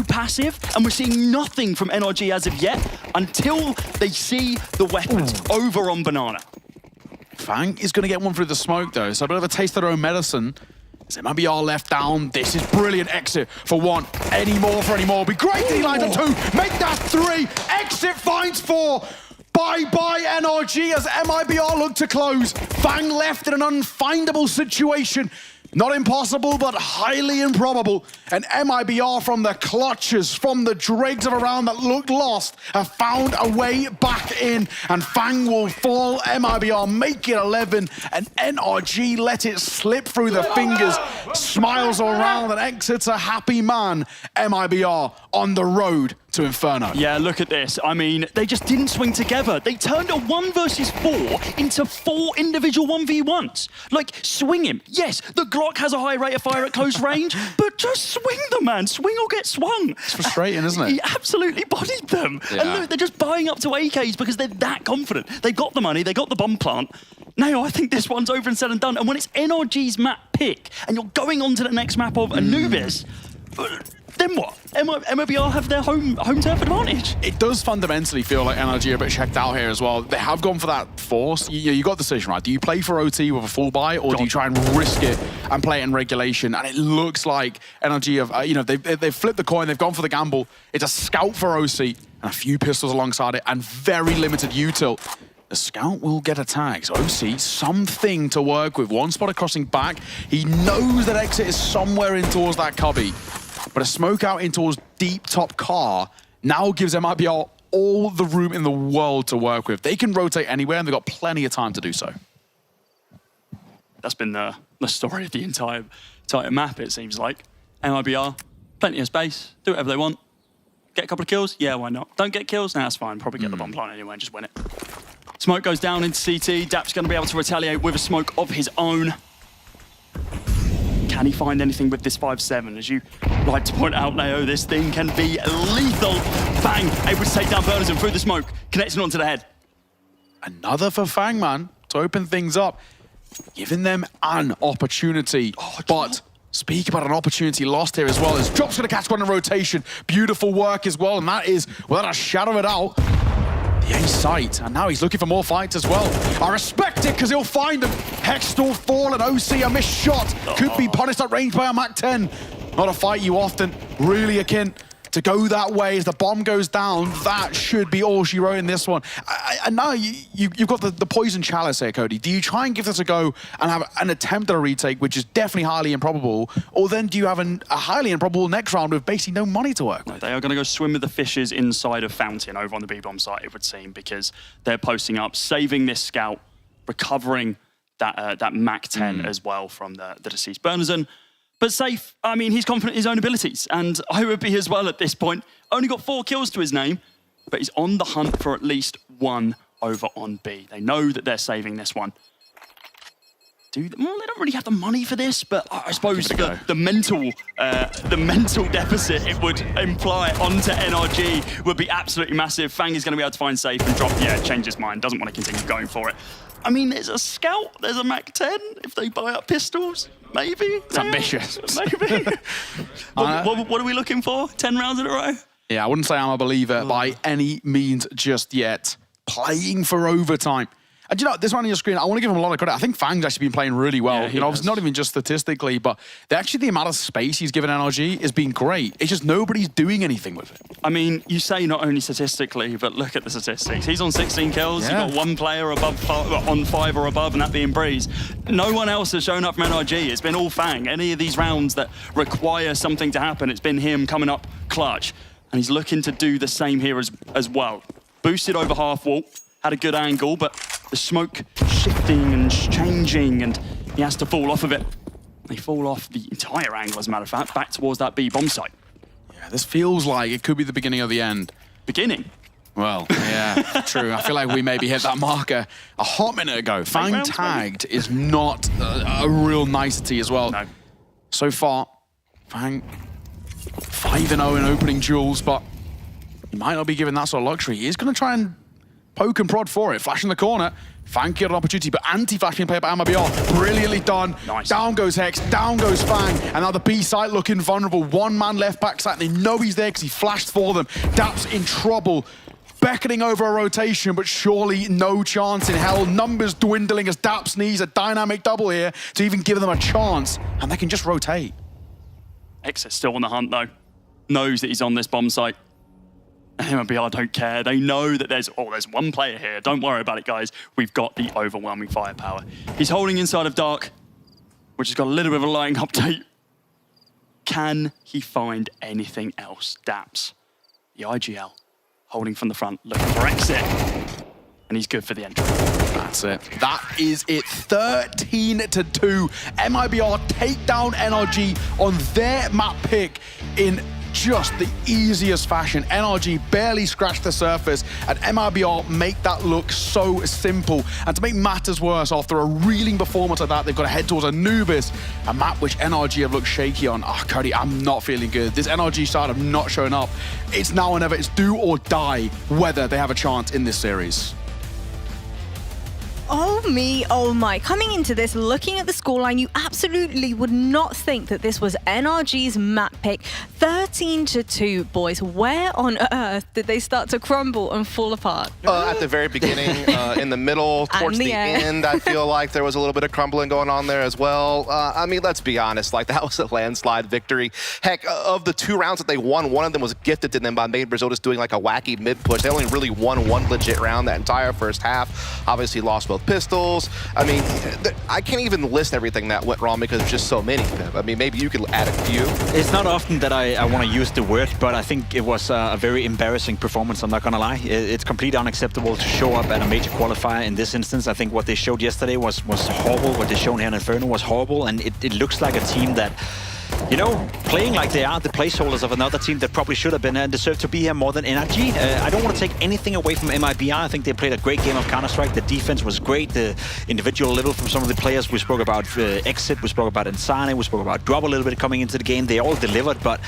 passive, and we're seeing nothing from NRG as of yet until they see the weapons over on Banana. Fang is going to get one through the smoke, though, so a bit of a taste of their own medicine. As MIBR left down, this is brilliant exit for 1. Any more for any more. Be great that he lines up 2. Make that 3. Exit finds 4. Bye-bye NRG as MIBR look to close. Fang left in an unfindable situation. Not impossible, but highly improbable. And MIBR from the clutches, from the dregs of a round that looked lost, have found a way back in. And Fang will fall. MIBR make it 11. And NRG let it slip through the fingers. Smiles all around and exits a happy man. MIBR on the road to Inferno. Yeah, look at this. I mean, they just didn't swing together. They turned a 1 versus 4 into 4 individual 1v1s. Like, swing him. Yes, the Glock has a high rate of fire at close range, but just swing the man. Swing or get swung. It's frustrating, isn't it? He absolutely bodied them. Yeah. And look, they're just buying up to AKs because they're that confident. They got the money, they got the bomb plant. Now, I think this one's over and said and done. And when it's NRG's map pick, and you're going on to the next map of Anubis, then what? MIBR have their home turf advantage. It does fundamentally feel like NRG are a bit checked out here as well. They have gone for that force. You got the decision, right? Do you play for OT with a full buy, or do you try and risk it and play it in regulation? And it looks like NRG have, they've flipped the coin. They've gone for the gamble. It's a scout for OC and a few pistols alongside it and very limited util. The scout will get a tag, so OC, something to work with. One spotter crossing back. He knows that exit is somewhere in towards that cubby, but a smoke out in towards deep top car now gives MIBR all the room in the world to work with. They can rotate anywhere, and they've got plenty of time to do so. That's been the story of the entire map, it seems like. MIBR, plenty of space, do whatever they want. Get a couple of kills? Yeah, why not? Don't get kills? Nah, that's fine. Probably get the bomb plant anyway and just win it. Smoke goes down into CT. Dap's going to be able to retaliate with a smoke of his own. Can he find anything with this 5-7? As you like to point out, Leo, this thing can be lethal. Fang able to take down Bernison through the smoke, connecting onto the head. Another for Fang, man, to open things up, giving them an opportunity. But speak about an opportunity lost here as well, as Drop's going to catch one in rotation. Beautiful work as well, and that is, without a shadow of a doubt, the ace sight. And now he's looking for more fights as well. I respect it, because he'll find them. Hextall fallen, OC a missed shot. Could be punished at range by a MAC-10. Not a fight you often really akin to go that way as the bomb goes down. That should be all she wrote in this one. And now you've got the poison chalice here, Cody. Do you try and give this a go and have an attempt at a retake, which is definitely highly improbable, or then do you have a highly improbable next round with basically no money to work with? They are going to go swim with the fishes inside of Fountain over on the B-bomb site, it would seem, because they're posting up, saving this scout, recovering that MAC-10 as well from the deceased Bernison. But safe, I mean, he's confident in his own abilities, and I would be as well at this point. Only got 4 kills to his name, but he's on the hunt for at least 1 over on B. They know that they're saving this one. Well, they don't really have the money for this, but I suppose the mental deficit it would imply onto NRG would be absolutely massive. Fang is going to be able to find safe and drop. Yeah, change his mind. Doesn't want to continue going for it. I mean, there's a scout, there's a MAC-10. If they buy up pistols, maybe. It's ambitious. Maybe. What are we looking for? 10 rounds in a row? Yeah, I wouldn't say I'm a believer by any means just yet. Playing for overtime. And you know, this one on your screen, I want to give him a lot of credit. I think Fang's actually been playing really well. Yeah, it's not even just statistically, but the amount of space he's given NRG has been great. It's just nobody's doing anything with it. I mean, you say not only statistically, but look at the statistics. He's on 16 kills. Yeah. You've got 1 player on 5 or above, and that being Breeze. No one else has shown up from NRG. It's been all Fang. Any of these rounds that require something to happen, it's been him coming up clutch. And he's looking to do the same here as well. Boosted over half wall. Had a good angle, but the smoke shifting and changing, and he has to fall off of it. They fall off the entire angle, as a matter of fact, back towards that B bomb site. Yeah, this feels like it could be the beginning of the end. Beginning? Well, yeah, true. I feel like we maybe hit that marker a hot minute ago. Fang tagged is not a real nicety as well. No. So far, Fang 5-0 in opening duels, but he might not be given that sort of luxury. He is going to try and poke and prod for it. Flash in the corner. Fang get an opportunity, but anti-flash being played by MIBR. Brilliantly done. Nice. Down goes Hex, down goes Fang, and now the B site looking vulnerable. 1 man left back site. They know he's there because he flashed for them. Dap's in trouble. Beckoning over a rotation, but surely no chance in hell. Numbers dwindling as Daps needs a dynamic double here to even give them a chance, and they can just rotate. X is still on the hunt, though. Knows that he's on this bomb site. MIBR don't care. They know that there's 1 player here. Don't worry about it, guys. We've got the overwhelming firepower. He's holding inside of Dark, which has got a little bit of a lighting update. Can he find anything else? Daps, the IGL, holding from the front, looking for exit. And he's good for the entry. That's it. That is it. 13-2. MIBR take down NRG on their map pick in just the easiest fashion. NRG barely scratched the surface, and MIBR make that look so simple. And to make matters worse, after a reeling performance like that, they've got to head towards Anubis, a map which NRG have looked shaky on. Oh, Cody, I'm not feeling good. This NRG side have not shown up. It's now or never. It's do or die whether they have a chance in this series. Oh Oh me, oh my. Coming into this, looking at the scoreline, you absolutely would not think that this was NRG's map pick. 13-2, boys. Where on earth did they start to crumble and fall apart? At the very beginning, in the middle, towards the end, I feel like there was a little bit of crumbling going on there as well. I mean, let's be honest, like that was a landslide victory. Heck, of the 2 rounds that they won, one of them was gifted to them by Made Brazil just doing like a wacky mid-push. They only really won 1 legit round that entire first half. Obviously lost both pistols. I mean, I can't even list everything that went wrong because there's just so many. I mean, maybe you could add a few. It's not often that I want to use the word, but I think it was a very embarrassing performance, I'm not going to lie. It's completely unacceptable to show up at a major qualifier in this instance. I think what they showed yesterday was horrible. What they showed here in Inferno was horrible, and it looks like a team that, you know, playing like they are the placeholders of another team that probably should have been and deserved to be here more than NRG. I don't want to take anything away from MIBR. I think they played a great game of Counter-Strike. The defense was great. The individual level from some of the players. We spoke about Exit, we spoke about Insane, we spoke about Drop a little bit coming into the game. They all delivered, but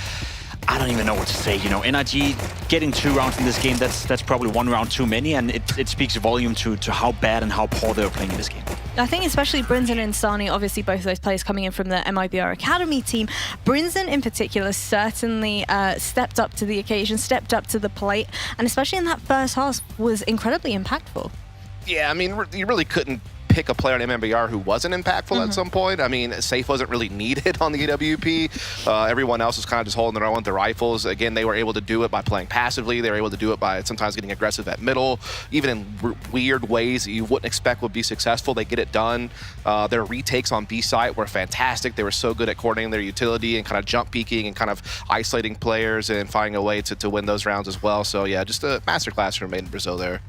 I don't even know what to say. You know, NRG getting 2 rounds in this game, that's probably 1 round too many, and it speaks volume to how bad and how poor they were playing in this game. I think especially Brinzen and Sani, obviously both of those players coming in from the MIBR Academy team. Brinzen in particular certainly stepped up to the occasion, stepped up to the plate, and especially in that first half was incredibly impactful. Yeah, I mean, you really couldn't pick a player in MMBR who wasn't impactful at some point. I mean, Safe wasn't really needed on the AWP. Everyone else was kind of just holding their own with their rifles. Again, they were able to do it by playing passively. They were able to do it by sometimes getting aggressive at middle, even in weird ways that you wouldn't expect would be successful. They get it done. Their retakes on B site were fantastic. They were so good at coordinating their utility and kind of jump peeking and kind of isolating players and finding a way to win those rounds as well. So yeah, just a masterclass from Made in Brazil there.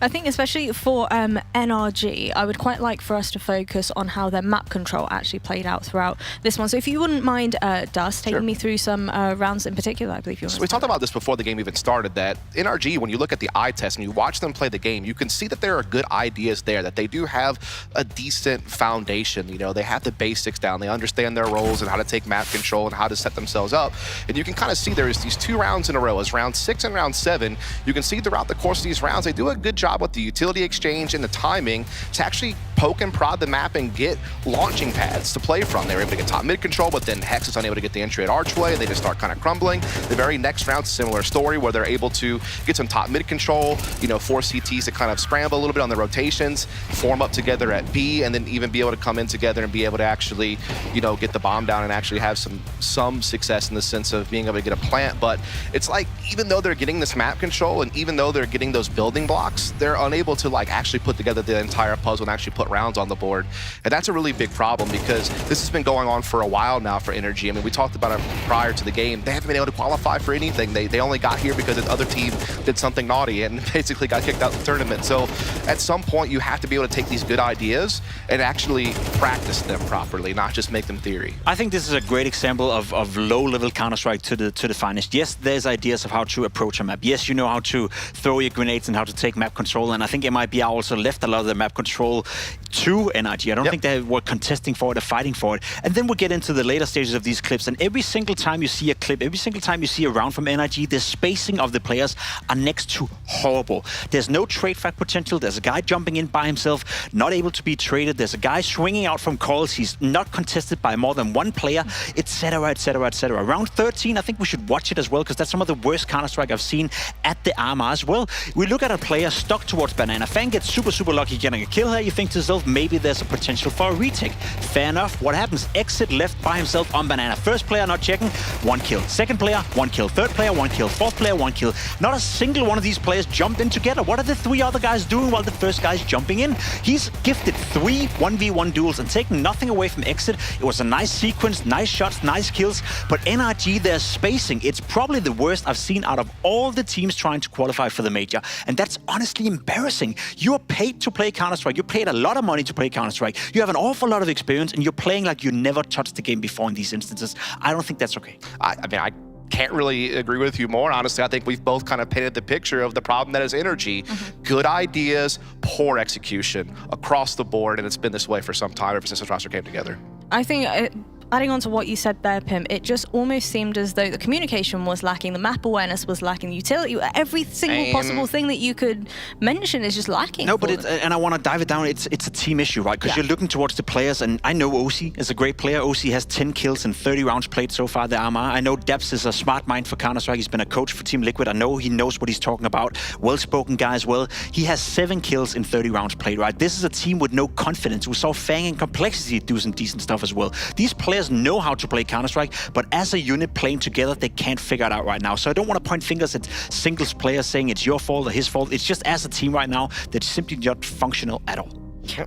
I think especially for NRG, I would quite like for us to focus on how their map control actually played out throughout this one. So if you wouldn't mind, Dust, taking me through some rounds in particular, I believe you want to. So we talked about this before the game even started, that NRG, when you look at the eye test and you watch them play the game, you can see that there are good ideas there, that they do have a decent foundation. You know, they have the basics down. They understand their roles and how to take map control and how to set themselves up. And you can kind of see there's these 2 rounds in a row. As round 6 and round 7, you can see throughout the course of these rounds, they do a good job with the utility exchange and the timing to actually poke and prod the map and get launching pads to play from. They were able to get top mid control, but then Hex is unable to get the entry at Archway. They just start kind of crumbling. The very next round, similar story, where they're able to get some top mid control, you know, force CTs to kind of scramble a little bit on the rotations, form up together at B, and then even be able to come in together and be able to actually, you know, get the bomb down and actually have some success in the sense of being able to get a plant. But it's like, even though they're getting this map control and even though they're getting those building blocks, they're unable to like actually put together the entire puzzle and actually put rounds on the board. And that's a really big problem because this has been going on for a while now for NRG. I mean, we talked about it prior to the game. They haven't been able to qualify for anything. They only got here because the other team did something naughty and basically got kicked out of the tournament. So at some point, you have to be able to take these good ideas and actually practice them properly, not just make them theory. I think this is a great example of low-level Counter-Strike to the finest. Yes, there's ideas of how to approach a map. Yes, you know how to throw your grenades and how to take map control. And I think MIBR also left a lot of the map control to NRG. I don't think they were contesting for it or fighting for it. And then we'll get into the later stages of these clips. And every single time you see a clip, every single time you see a round from NRG, the spacing of the players are next to horrible. There's no trade frag potential. There's a guy jumping in by himself, not able to be traded. There's a guy swinging out from calls. He's not contested by more than 1 player, etc., etc., etc. Round 13, I think we should watch it as well, because that's some of the worst Counter-Strike I've seen at the RMR as well. We look at a player stuck towards Banana. Fang gets super lucky getting a kill here. You think to yourself, maybe there's a potential for a retake. Fair enough. What happens? Exit left by himself on Banana. First player not checking, 1 kill. Second player, 1 kill. Third player, 1 kill. Fourth player, 1 kill. Not a single one of these players jumped in together. What are the 3 other guys doing while the first guy's jumping in? He's gifted 3 1v1 duels and taking nothing away from Exit. It was a nice sequence, nice shots, nice kills, but NRG, their spacing, it's probably the worst I've seen out of all the teams trying to qualify for the major. And that's honestly embarrassing. You're paid to play Counter-Strike. You paid a lot of money to play Counter-Strike. You have an awful lot of experience and you're playing like you never touched the game before in these instances. I don't think that's okay. I mean, I can't really agree with you more. Honestly, I think we've both kind of painted the picture of the problem that is NRG. Good ideas, poor execution across the board, and it's been this way for some time ever since this roster came together. I think adding on to what you said there, Pim, it just almost seemed as though the communication was lacking, the map awareness was lacking, the utility, every single possible thing that you could mention is just lacking. No, but and I want to dive it down. It's a team issue, right? Because you're looking towards the players, and I know OC is a great player. OC has 10 kills and 30 rounds played so far, the RMR. I know Debs is a smart mind for Counter-Strike. He's been a coach for Team Liquid. I know he knows what he's talking about. Well-spoken guy as well. He has 7 kills in 30 rounds played, right? This is a team with no confidence. We saw Fang and Complexity do some decent stuff as well. These players know how to play Counter-Strike, but as a unit playing together, they can't figure it out right now. So I don't want to point fingers at singles players saying it's your fault or his fault. It's just as a team right now, they're simply not functional at all.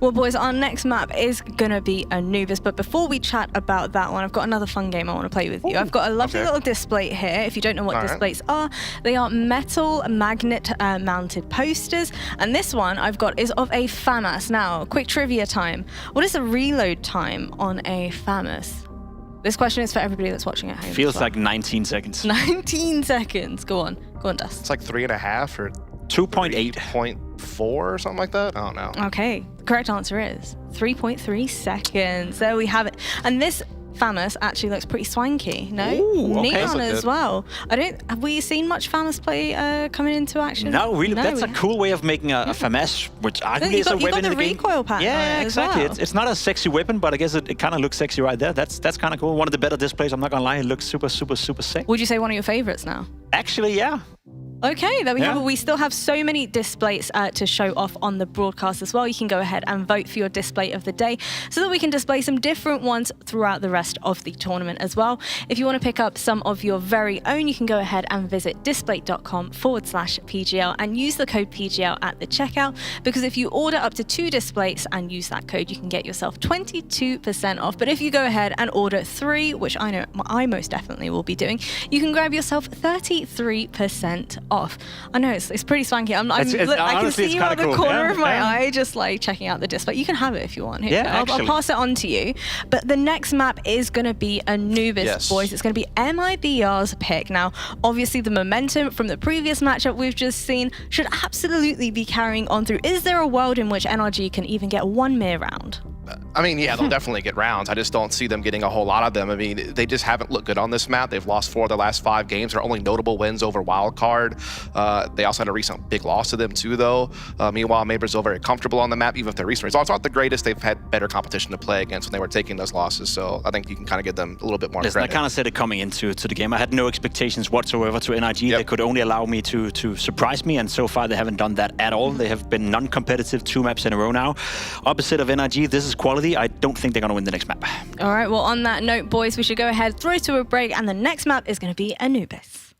Well, boys, our next map is going to be Anubis, but before we chat about that one, I've got another fun game I want to play with you. I've got a lovely little display here. If you don't know what displays are, they are metal magnet mounted posters, and this one I've got is of a FAMAS. Now, quick trivia time. What is the reload time on a FAMAS? This question is for everybody that's watching at home. Feels like 19 seconds. 19 seconds. Go on, Dust. It's like 3.5 or 2.8. 0.4 or something like that. I don't know. Okay, the correct answer is 3.3 seconds. There we have it. And this FAMAS actually looks pretty swanky. No, neon as well. Have we seen much FAMAS play coming into action? No, really. No, that's a cool way of making a FAMAS, which arguably is a weapon in the game. You got the recoil pattern. Yeah, exactly. Well. It's not a sexy weapon, but I guess it kind of looks sexy right there. That's kind of cool. One of the better displays. I'm not gonna lie, it looks super sick. Would you say one of your favorites now? Actually, yeah. Okay, there we have it. We still have so many displays to show off on the broadcast as well. You can go ahead and vote for your display of the day so that we can display some different ones throughout the rest of the tournament as well. If you want to pick up some of your very own, you can go ahead and visit displate.com/PGL and use the code PGL at the checkout, because if you order up to 2 displays and use that code, you can get yourself 22% off. But if you go ahead and order 3, which I know I most definitely will be doing, you can grab yourself 33% off. I know it's pretty swanky. I can see you out the corner of my eye just like checking out the display. You can have it if you want. Here, I'll pass it on to you. But the next map is going to be Anubis, boys. It's going to be MIBR's pick. Now, obviously the momentum from the previous matchup we've just seen should absolutely be carrying on through. Is there a world in which NRG can even get 1 MIBR round? I mean, yeah, they'll definitely get rounds. I just don't see them getting a whole lot of them. I mean, they just haven't looked good on this map. They've lost 4 of their last 5 games. They're only notable wins over Wildcard. They also had a recent big loss to them too, though. Meanwhile, MIBR's still very comfortable on the map. Even if their recent results aren't the greatest, they've had better competition to play against when they were taking those losses. So I think you can kind of give them a little bit more credit. I kind of said it coming into the game. I had no expectations whatsoever to NRG. They could only allow me to surprise me, and so far they haven't done that at all. They have been non-competitive 2 maps in a row now. Opposite of NRG, this is quality. I don't think they're going to win the next map. All right, well, on that note, boys, we should go ahead, throw to a break, and the next map is going to be Anubis.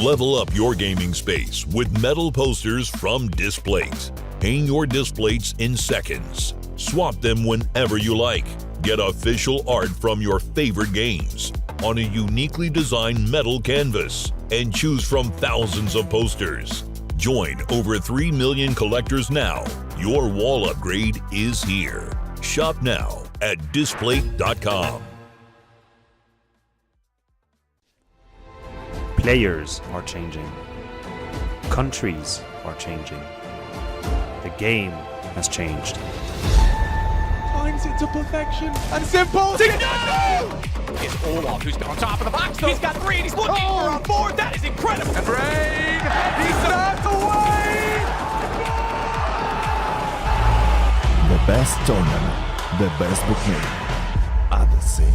Level up your gaming space with metal posters from Displate. Hang your displays in seconds. Swap them whenever you like. Get official art from your favorite games on a uniquely designed metal canvas and choose from thousands of posters. Join over 3 million collectors now. Your wall upgrade is here. Shop now at displate.com. Players are changing. Countries are changing. The game has changed. Times it to perfection and simple. It's Olaf who's been on top of the box. He's got 3 and he's looking for a 4. That is incredible. And Rain, he's out away. The best tournament, the best bookmaker are the same.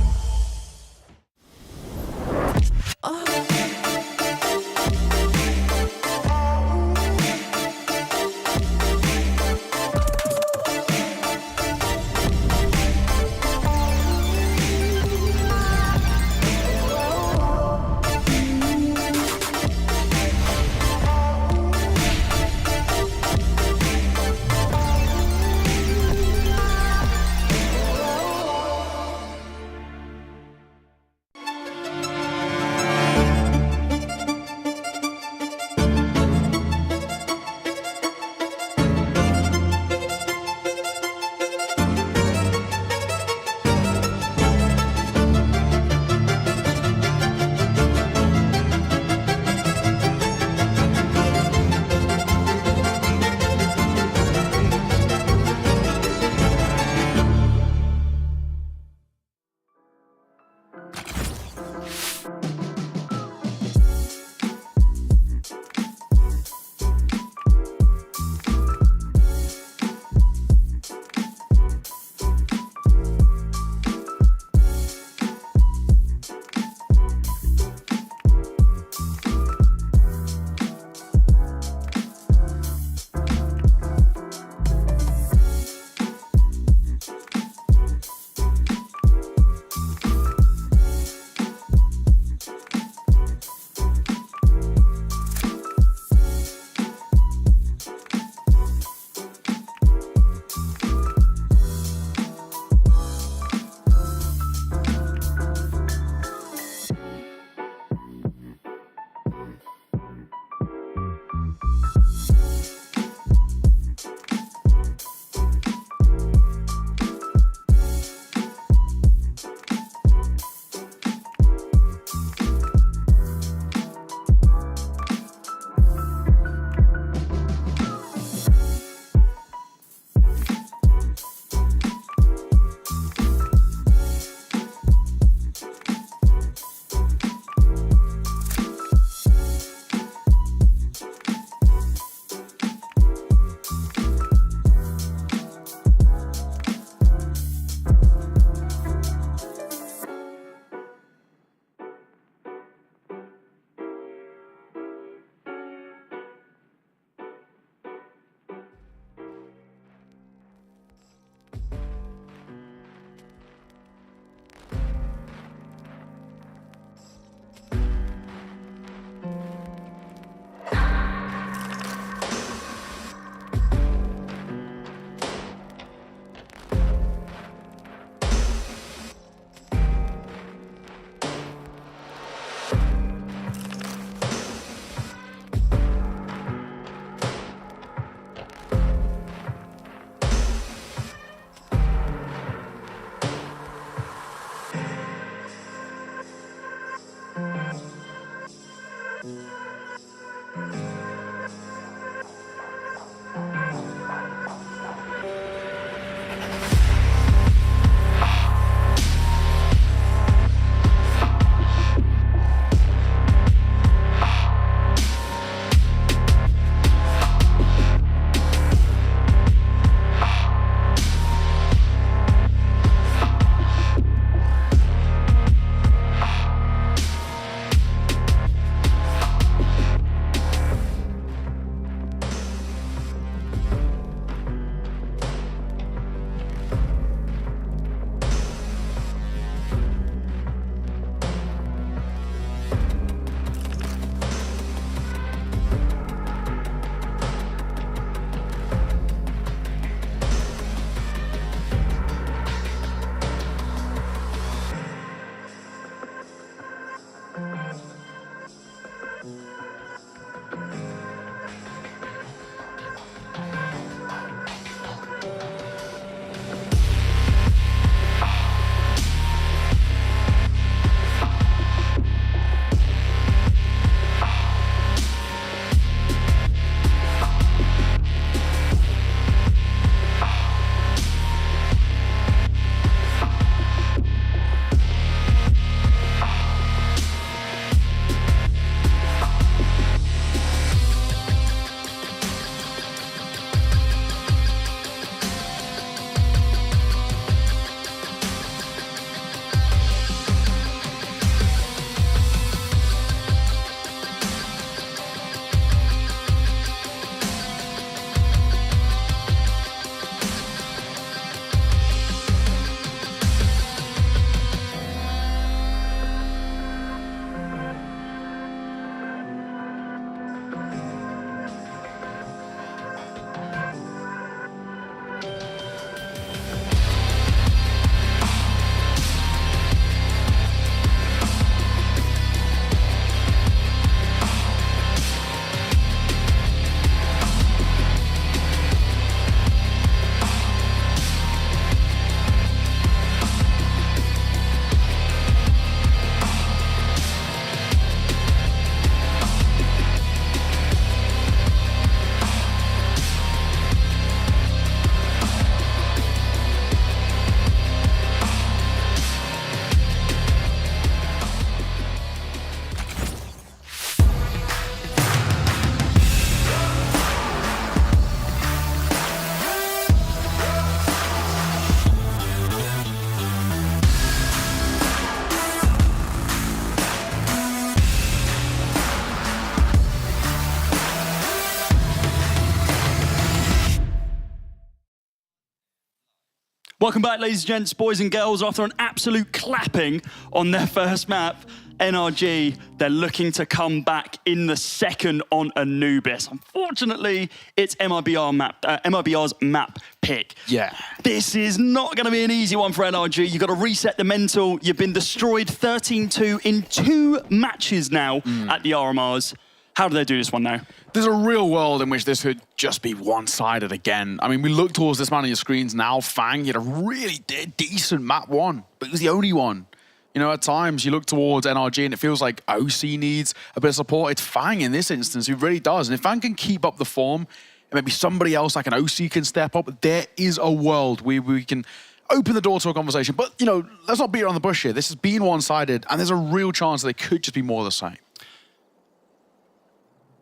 Welcome back, ladies and gents, boys and girls. After an absolute clapping on their first map, NRG, they're looking to come back in the second on Anubis. Unfortunately, it's MIBR's map pick. Yeah. This is not going to be an easy one for NRG. You've got to reset the mental. You've been destroyed 13-2 in 2 matches now at the RMRs. How do they do this one now? There's a real world in which this could just be one-sided again. I mean, we look towards this man on your screens now. Fang, he had a really decent map 1, but it was the only one. You know, at times you look towards NRG and it feels like OC needs a bit of support. It's Fang in this instance, who really does. And if Fang can keep up the form, and maybe somebody else like an OC can step up, there is a world where we can open the door to a conversation. But, you know, let's not beat around the bush here. This has been one-sided, and there's a real chance that it could just be more of the same.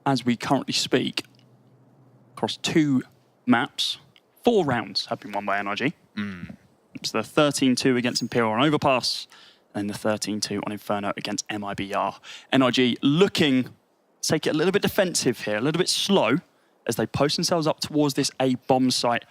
As we currently speak, across 2 maps, 4 rounds have been won by NRG. It's the 13-2 against Imperial on Overpass, and the 13-2 on Inferno against MIBR. NRG looking to take it a little bit defensive here, a little bit slow, as they post themselves up towards this A bomb site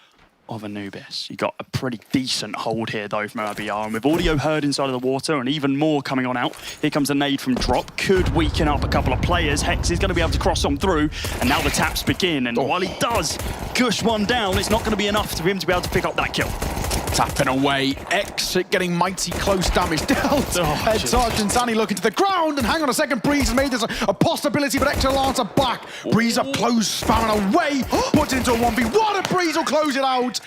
of Anubis. You got a pretty decent hold here, though, from MIBR, and with audio heard inside of the water and even more coming on out, here comes a nade from Drop. Could weaken up a couple of players. Hex is going to be able to cross on through, and now the taps begin, and while he does gush one down, it's not going to be enough for him to be able to pick up that kill. Tapping away, Exit getting mighty close damage dealt. Head touch, and Zanny looking to the ground, and hang on a second, Breeze has made this a possibility, but Excellence are back. Breeze up close, spamming away, puts it into a 1v1, and Breeze will close it out.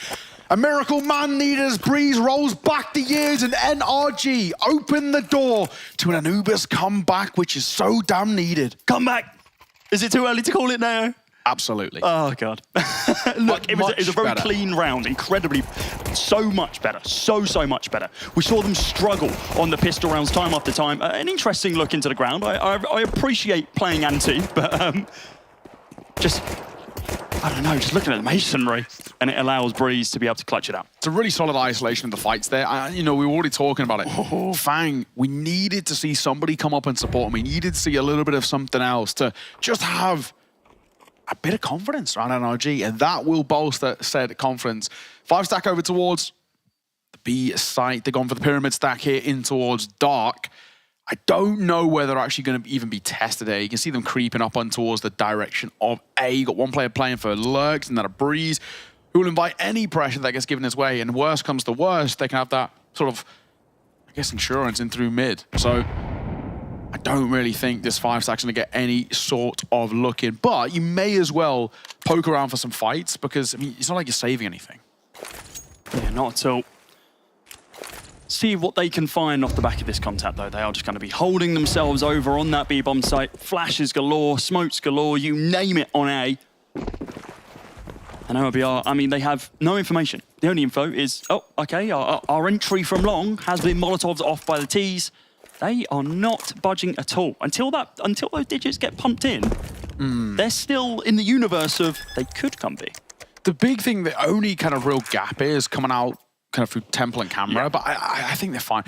A miracle man needed as Breeze rolls back the years, and NRG open the door to an Anubis comeback, which is so damn needed. Comeback! Is it too early to call it now? Absolutely. Oh, God. Look, it was a very clean round, incredibly, so much better, so much better. We saw them struggle on the pistol rounds time after time. An interesting look into the ground. I appreciate playing anti, but just, I don't know, just looking at the masonry, and it allows Breeze to be able to clutch it out. It's a really solid isolation of the fights there. You know, we were already talking about it. Fang, we needed to see somebody come up and support him. We needed to see a little bit of something else to just have a bit of confidence around NRG, and that will bolster said confidence. 5-stack over towards the B site. They've gone for the pyramid stack here in towards Dark. I don't know whether they're actually going to even be tested here. You can see them creeping up on towards the direction of A. You got one player playing for Lurks and then a Breeze, who will invite any pressure that gets given his way, and worst comes to worst, they can have that sort of, I guess, insurance in through mid. So I don't really think this 5-stack's going to get any sort of look in, but you may as well poke around for some fights because, I mean, it's not like you're saving anything. Yeah, not at all. See what they can find off the back of this contact, though. They are just going to be holding themselves over on that B-bomb site. Flashes galore, smokes galore, you name it on A. And OBR, I mean, they have no information. The only info is, oh, okay, our entry from long has been Molotovs off by the T's. They are not budging at all. Until those digits get pumped in, they're still in the universe of they could come B. The big thing, the only kind of real gap is coming out kind of through Temple and Camera, but I think they're fine.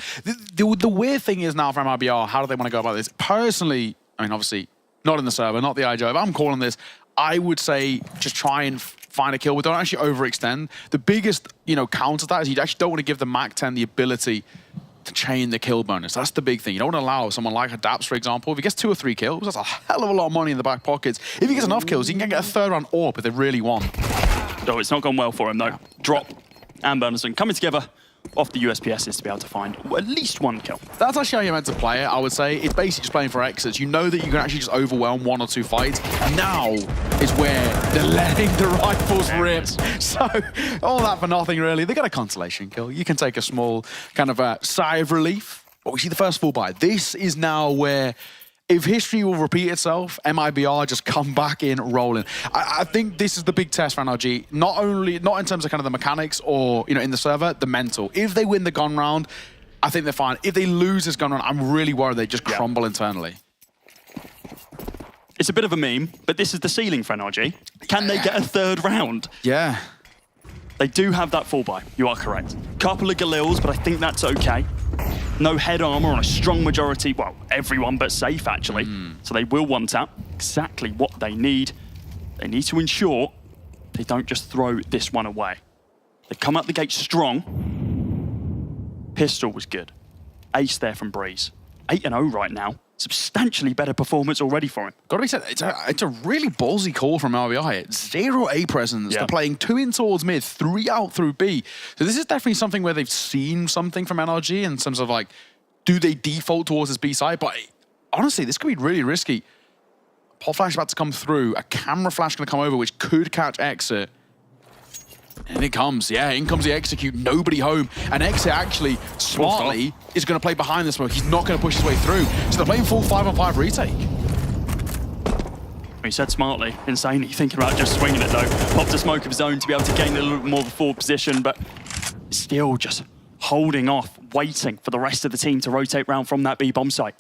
The weird thing is now for MIBR, how do they want to go about this? Personally, I mean, obviously, not in the server, not the IJO. If I'm calling this, I would say just try and find a kill, but don't actually overextend. The biggest, counter to that is you actually don't want to give the MAC-10 the ability to chain the kill bonus. That's the big thing. You don't want to allow someone like a Daps, for example, if he gets 2 or 3 kills, that's a hell of a lot of money in the back pockets. If he gets enough kills, he can get a 3rd round AWP if they really want. Oh, it's not gone well for him, though. Drop and Bernison coming together off the USPSs to be able to find at least 1 kill. That's actually how you're meant to play it, I would say. It's basically just playing for exits. You know that you can actually just overwhelm 1 or 2 fights. Now is where they're letting the rifles rip. So, all that for nothing, really. They got a consolation kill. You can take a small kind of a sigh of relief. But we see the first full buy. This is now where, if history will repeat itself, MIBR just come back in rolling. I think this is the big test for NRG. Not in terms of kind of the mechanics or, in the server, the mental. If they win the gun round, I think they're fine. If they lose this gun round, I'm really worried they just crumble internally. It's a bit of a meme, but this is the ceiling for NRG. Can they get a 3rd round? Yeah. They do have that full buy. You are correct. Couple of Galils, but I think that's okay. No head armor on a strong majority. Well, everyone but Safe, actually. So they will one-tap exactly what they need. They need to ensure they don't just throw this one away. They come out the gate strong. Pistol was good. Ace there from Breeze. 8-0 right now. Substantially better performance already for him. Gotta be said, it's a really ballsy call from RBI. 0 A presence. Yeah. They're playing 2 in towards mid, 3 out through B. So this is definitely something where they've seen something from NRG in terms of like, do they default towards this B side? But honestly, this could be really risky. Pop flash about to come through. A camera flash going to come over, which could catch Exit. And it comes, yeah, in comes the execute, nobody home. And Exit actually, smartly, is going to play behind the smoke. He's not going to push his way through. So they're playing full 5-on-5 retake. He said smartly, insanely, thinking about just swinging it though. Popped a smoke of his own to be able to gain a little bit more of a forward position, but still just holding off, waiting for the rest of the team to rotate round from that B bomb site.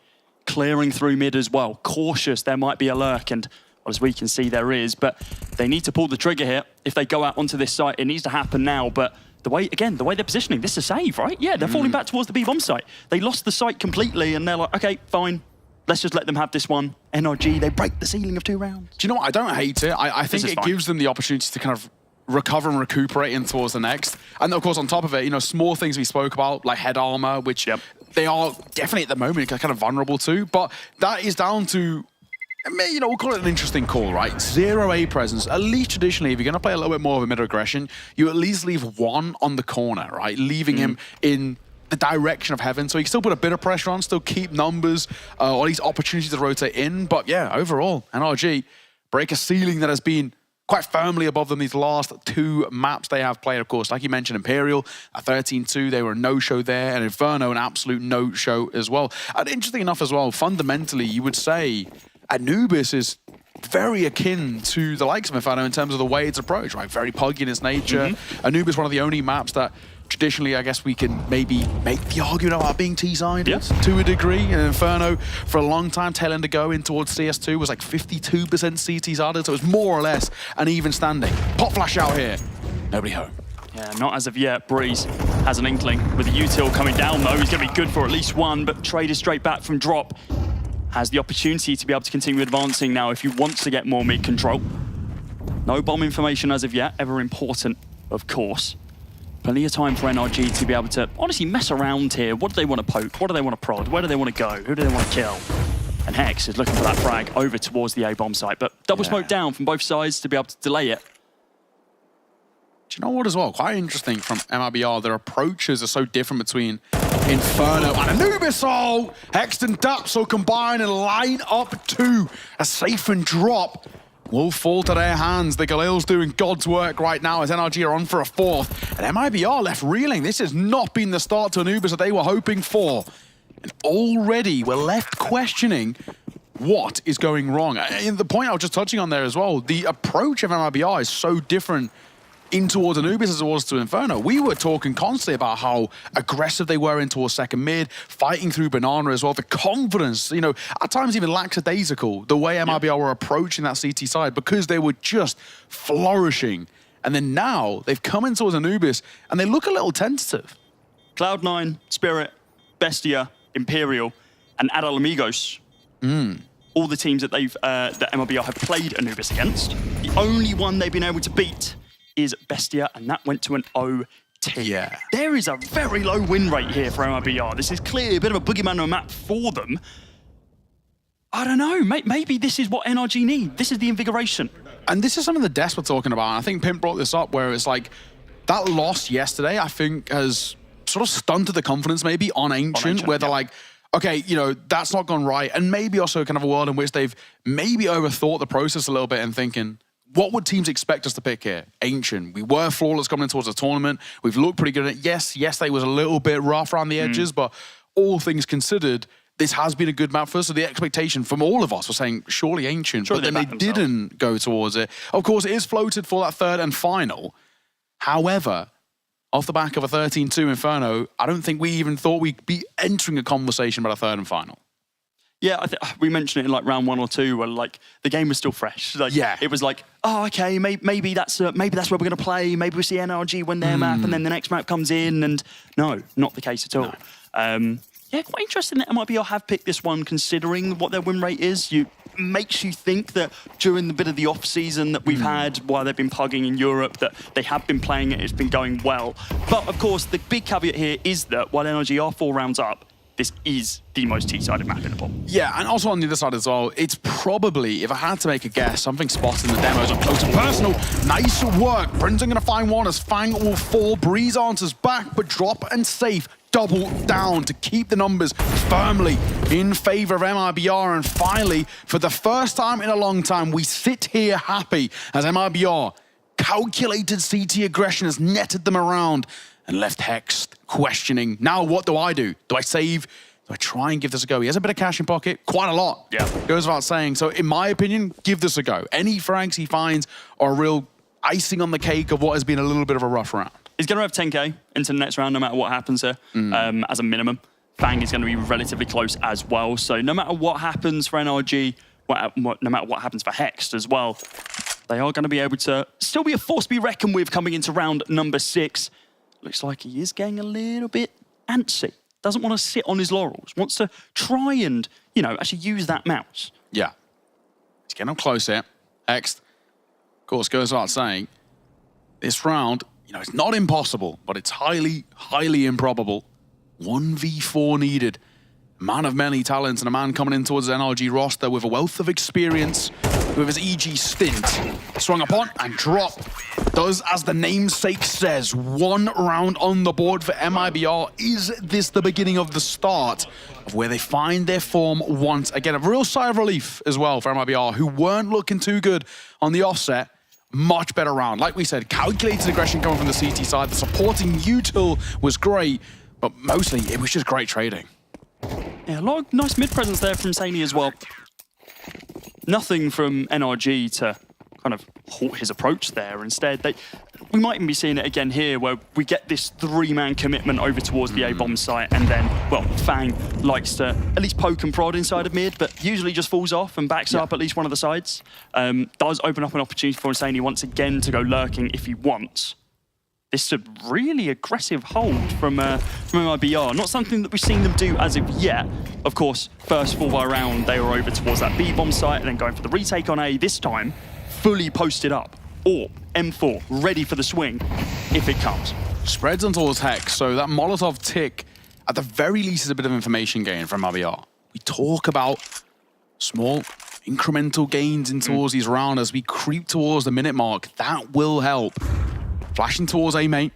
Clearing through mid as well. Cautious, there might be a lurk, and as we can see, there is, but they need to pull the trigger here. If they go out onto this site, it needs to happen now, but the way they're positioning, this is a save, right? Yeah, they're falling back towards the B bomb site. They lost the site completely, and they're like, okay, fine, let's just let them have this one. NRG, they break the ceiling of 2 rounds. Do you know what? I don't hate it. I think it gives them the opportunity to kind of recover and recuperate in towards the next. And of course, on top of it, you know, small things we spoke about, like head armor, which they are definitely at the moment kind of vulnerable to, but that is down to, you know, we'll call it an interesting call, right? 0 A presence. At least traditionally, if you're going to play a little bit more of a mid-aggression, you at least leave 1 on the corner, right? Leaving him in the direction of heaven. So you can still put a bit of pressure on, still keep numbers, or at least opportunities to rotate in. But yeah, overall, NRG break a ceiling that has been quite firmly above them these last 2 maps they have played. Of course, like you mentioned, Imperial, a 13-2, they were a no-show there, and Inferno, an absolute no-show as well. And interesting enough as well, fundamentally, you would say Anubis is very akin to the likes of Inferno in terms of the way it's approached, right? Very puggy in its nature. Anubis, one of the only maps that traditionally, I guess we can maybe make the argument about being T-sided to a degree. And Inferno, for a long time, tail end to go in towards CS2 was like 52% CT-sided, so it was more or less an even standing. Pop flash out here. Nobody home. Yeah, not as of yet. Breeze has an inkling. With the util coming down, though, he's going to be good for at least 1, but traded straight back from drop. Has the opportunity to be able to continue advancing now if he wants to get more mid control. No bomb information as of yet, ever important, of course. Plenty of time for NRG to be able to honestly mess around here. What do they want to poke? What do they want to prod? Where do they want to go? Who do they want to kill? And Hex is looking for that frag over towards the A bomb site, but double smoke down from both sides to be able to delay it. Do you know what as well? Quite interesting from MIBR. Their approaches are so different between Inferno and Anubis. Oh, Hex and Dapso combine and line up 2. A safe and drop will fall to their hands. The Galil's doing God's work right now as NRG are on for a 4th. And MIBR left reeling. This has not been the start to Anubis that they were hoping for. And already we're left questioning what is going wrong. And the point I was just touching on there as well, the approach of MIBR is so different in towards Anubis as it was to Inferno. We were talking constantly about how aggressive they were in towards second mid, fighting through Banana as well. The confidence, you know, at times even lackadaisical, the way MIBR were approaching that CT side because they were just flourishing. And then now they've come in towards Anubis and they look a little tentative. Cloud9, Spirit, Bestia, Imperial, and Adal Amigos. All the teams that that MIBR have played Anubis against. The only one they've been able to beat is Bestia, and that went to an OT. Yeah. There is a very low win rate here for MIBR. This is clearly a bit of a boogeyman on a map for them. I don't know, maybe this is what NRG need. This is the invigoration. And this is some of the deaths we're talking about. And I think Pimp brought this up where it's like, that loss yesterday, I think, has sort of stunted the confidence maybe on Ancient, where they're like, okay, you know, that's not gone right. And maybe also kind of a world in which they've maybe overthought the process a little bit and thinking, what would teams expect us to pick here? Ancient. We were flawless coming in towards the tournament. We've looked pretty good at it. Yes, they was a little bit rough around the edges, but all things considered, this has been a good map for us. So the expectation from all of us was saying, surely Ancient, but then they didn't go towards it. Of course, it is floated for that 3rd and final. However, off the back of a 13-2 Inferno, I don't think we even thought we'd be entering a conversation about a 3rd and final. Yeah, we mentioned it in like round 1 or 2, where like the game was still fresh. Like, it was like, oh, okay, maybe that's where we're going to play. Maybe we see NRG win their map, and then the next map comes in. And no, not the case at all. Yeah, quite interesting that MIBR have picked this one considering what their win rate is. Makes you think that during the bit of the off-season that we've had, while they've been pugging in Europe, that they have been playing it, it's been going well. But of course, the big caveat here is that while NRG are 4 rounds up, this is the most T-sided map in the pool. Yeah, and also on the other side as well, it's probably, if I had to make a guess, something spotted in the demos up close and personal. Nice work. Brinson gonna find one as Fang will fall. Breeze answers back, but drop and safe. Double down to keep the numbers firmly in favor of MIBR. And finally, for the first time in a long time, we sit here happy as MIBR calculated CT aggression has netted them around and left Hex questioning, now what do I do? Do I save? Do I try and give this a go? He has a bit of cash in pocket, quite a lot. Yeah. Goes without saying. So in my opinion, give this a go. Any frags he finds are a real icing on the cake of what has been a little bit of a rough round. He's going to have 10k into the next round no matter what happens here, as a minimum. Fang is going to be relatively close as well. So no matter what happens for NRG, no matter what happens for Hex as well, they are going to be able to still be a force to be reckoned with coming into round number 6. Looks like he is getting a little bit antsy. Doesn't want to sit on his laurels. Wants to try and, you know, actually use that mouse. Yeah. He's getting up close here. Hex, of course, goes without saying, this round, you know, it's not impossible, but it's highly, highly improbable. 1v4 needed. A man of many talents and a man coming in towards the NRG roster with a wealth of experience with his EG stint. Swung upon and dropped. Does as the namesake says, 1 round on the board for MIBR. Is this the beginning of the start of where they find their form once again? A real sigh of relief as well for MIBR, who weren't looking too good on the offset. Much better round. Like we said, calculated aggression coming from the CT side. The supporting util was great, but mostly it was just great trading. Yeah, a lot of nice mid-presence there from Saini as well. Nothing from NRG to kind of halt his approach there. Instead, we might even be seeing it again here, where we get this 3-man commitment over towards the A-bomb site, and then, well, Fang likes to at least poke and prod inside of mid, but usually just falls off and backs up at least one of the sides. Does open up an opportunity for Saini once again to go lurking if he wants. This is a really aggressive hold from MIBR. Not something that we've seen them do as of yet. Of course, first 4 round, they were over towards that B-bomb site and then going for the retake on A, this time fully posted up. Or M4, ready for the swing if it comes. Spreads on towards Hex, so that Molotov tick, at the very least, is a bit of information gain from MIBR. We talk about small incremental gains in towards these rounds as we creep towards the minute mark. That will help. Flashing towards A mate,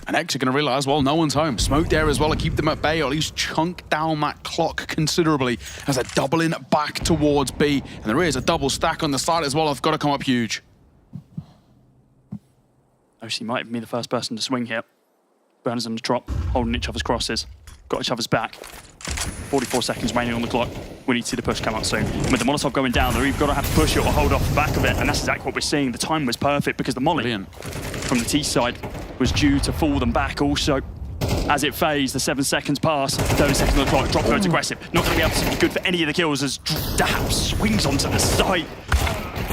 and X are going to realize, well, no one's home. Smoke there as well to keep them at bay, or at least chunk down that clock considerably as they're doubling back towards B. And there is a double stack on the side as well. I've got to come up huge. OC might even be the first person to swing here. Burners on the drop, holding each other's crosses. Got each other's back. 44 seconds remaining on the clock. We need to see the push come out soon. And with the Molotov going down, they're either got to have to push it or hold off the back of it, and that's exactly what we're seeing. The time was perfect because the molly from the T side was due to fall them back also. As it phased, the 7 seconds pass, 30 seconds on the clock, drop goes aggressive. Not going to be able to be good for any of the kills as Dap swings onto the site.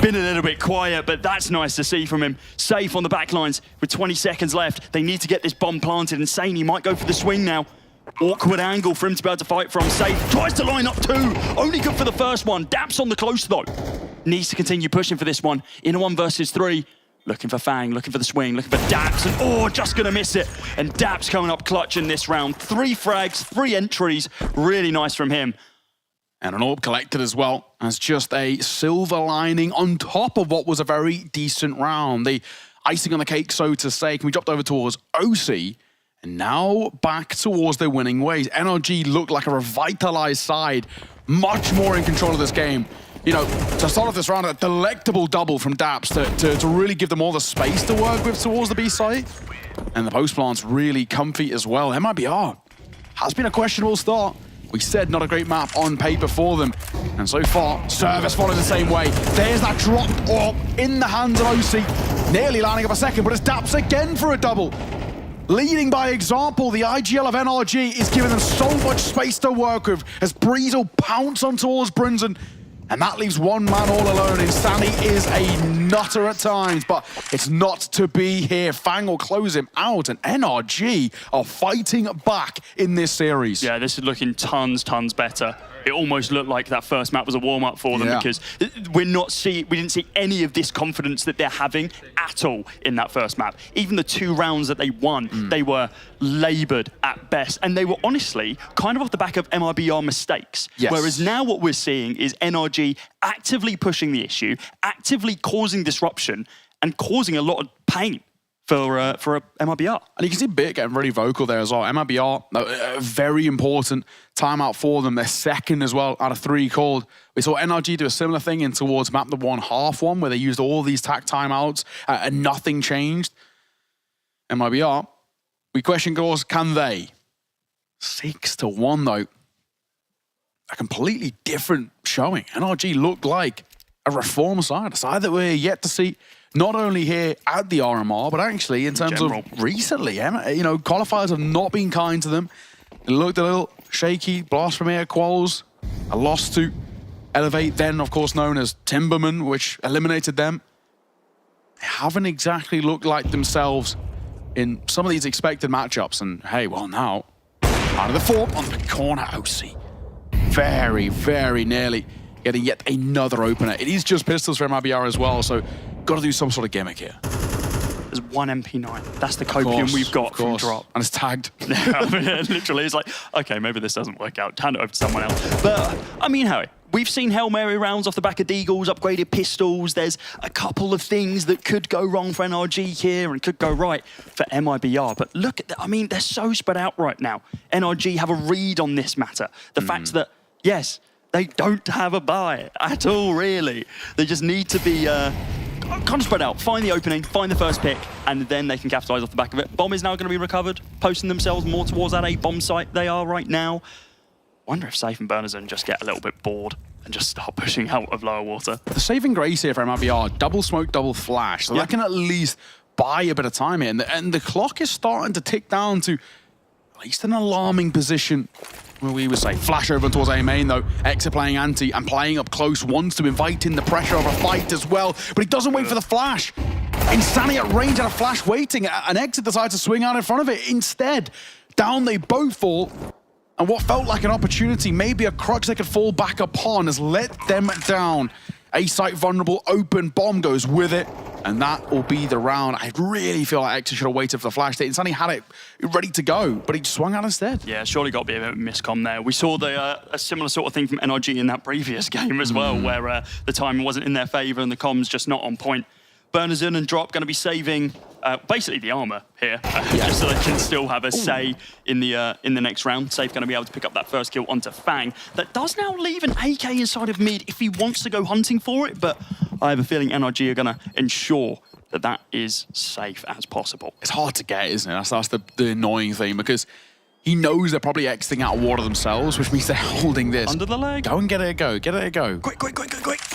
Been a little bit quiet, but that's nice to see from him. Safe on the back lines with 20 seconds left. They need to get this bomb planted, and Saini might go for the swing now. Awkward angle for him to be able to fight from. Safe tries to line up 2. Only good for the first one. Dap's on the close though. Needs to continue pushing for this one. In a 1 versus 3. Looking for Fang, looking for the swing, looking for Daps, and just gonna miss it. And Daps coming up clutch in this round. 3 frags, 3 entries. Really nice from him. And an orb collected as well as just a silver lining on top of what was a very decent round. The icing on the cake, so to say. Can we dropped over towards OC? And now back towards their winning ways. NRG looked like a revitalized side, much more in control of this game. You know, to start off this round, a delectable double from Daps to really give them all the space to work with towards the B site. And the post plant's really comfy as well. MIBR has been a questionable start. We said not a great map on paper for them. And so far, Service followed the same way. There's that drop orb in the hands of OC. Nearly lining up a second, but it's Daps again for a double. Leading by example, the IGL of NRG is giving them so much space to work with as Breeze will pounce on towards Brinson. And that leaves one man all alone. Insani is a nutter at times, but it's not to be here. Fang will close him out, and NRG are fighting back in this series. Yeah, this is looking tons better. It almost looked like that first map was a warm-up for them because we didn't see any of this confidence that they're having at all in that first map. Even the 2 rounds that they won, they were laboured at best. And they were honestly kind of off the back of MIBR mistakes. Yes. Whereas now what we're seeing is NRG actively pushing the issue, actively causing disruption, and causing a lot of pain for a MIBR. And you can see Bit getting really vocal there as well. MIBR, a very important timeout for them. They're second as well out of 3 called. We saw NRG do a similar thing in towards map the 1/2 where they used all these TAC timeouts and nothing changed. MIBR, we question goals, can they? 6-1 though. A completely different showing. NRG looked like a reform side, a side that we're yet to see not only here at the RMR, but actually in terms of recently. You know, qualifiers have not been kind to them. It looked a little shaky. Blast from air quals, a loss to Elevate, then of course known as Timbermen, which eliminated them. They haven't exactly looked like themselves in some of these expected matchups. And hey, well now, out of the 4 on the corner, OC. Very, very nearly getting yet another opener. It is just pistols for MIBR as well, so got to do some sort of gimmick here. There's 1 MP9. That's the copium we've got from Drop. And it's tagged. Literally, it's like, okay, maybe this doesn't work out. Hand it over to someone else. But, I mean, Harry, we've seen Hail Mary rounds off the back of Deagles, upgraded pistols. There's a couple of things that could go wrong for NRG here and could go right for MIBR. But look at that. I mean, they're so spread out right now. NRG have a read on this matter. The fact that, yes, they don't have a buy at all, really. They just need to be kind of spread out, find the opening, find the first pick, and then they can capitalise off the back of it. Bomb is now going to be recovered, posting themselves more towards that A bomb site they are right now. Wonder if Safe and Bernazon just get a little bit bored and just start pushing out of lower water. The saving grace here for MIBR, double smoke, double flash. So that can at least buy a bit of time here. And the clock is starting to tick down to at least an alarming position. Well, we would say flash over towards A main though. Exa playing anti and playing up close, wants to invite in the pressure of a fight as well, but he doesn't wait for the flash. Insani at range and a flash waiting, and Exa decides to swing out in front of it. Instead, down they both fall, and what felt like an opportunity, maybe a crutch they could fall back upon, has let them down. A site vulnerable, open, bomb goes with it, and that will be the round. I really feel like Exa should have waited for the flash. Insani had it ready to go, but he swung out instead. Yeah, surely got to be a bit of a miscom there. We saw a similar sort of thing from NRG in that previous game as well, where the timing wasn't in their favour and the comms just not on point. Bernazon and Drop going to be saving basically the armor here, just so they can still have a say in the next round. Safe going to be able to pick up that first kill onto Fang. That does now leave an AK inside of mid if he wants to go hunting for it, but I have a feeling NRG are going to ensure that that is safe as possible. It's hard to get, isn't it? That's the annoying thing, because he knows they're probably exiting out of water themselves, which means they're holding this. Under the leg. Go and get it a go. Get it a go. Quick.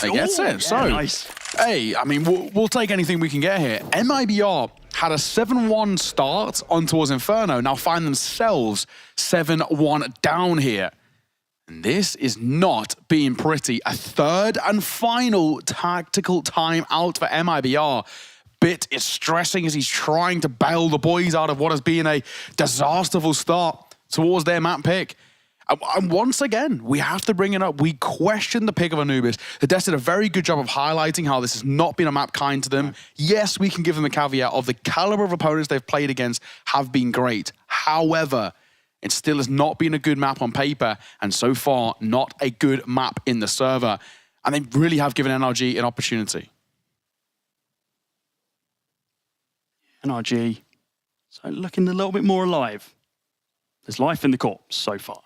They gets it. Yeah, so, nice. Hey, I mean, we'll take anything we can get here. MIBR had a 7-1 start on towards Inferno, now find themselves 7-1 down here. And this is not being pretty. A third and final tactical time out for MIBR. Bit is stressing as he's trying to bail the boys out of what has been a disasterful start towards their map pick. And once again, we have to bring it up. We question the pick of Anubis. The Des did a very good job of highlighting how this has not been a map kind to them. Yes, we can give them a caveat of the caliber of opponents they've played against have been great. However, it still has not been a good map on paper, and so far, not a good map in the server. And they really have given NRG an opportunity. NRG, so looking a little bit more alive. There's life in the corps so far.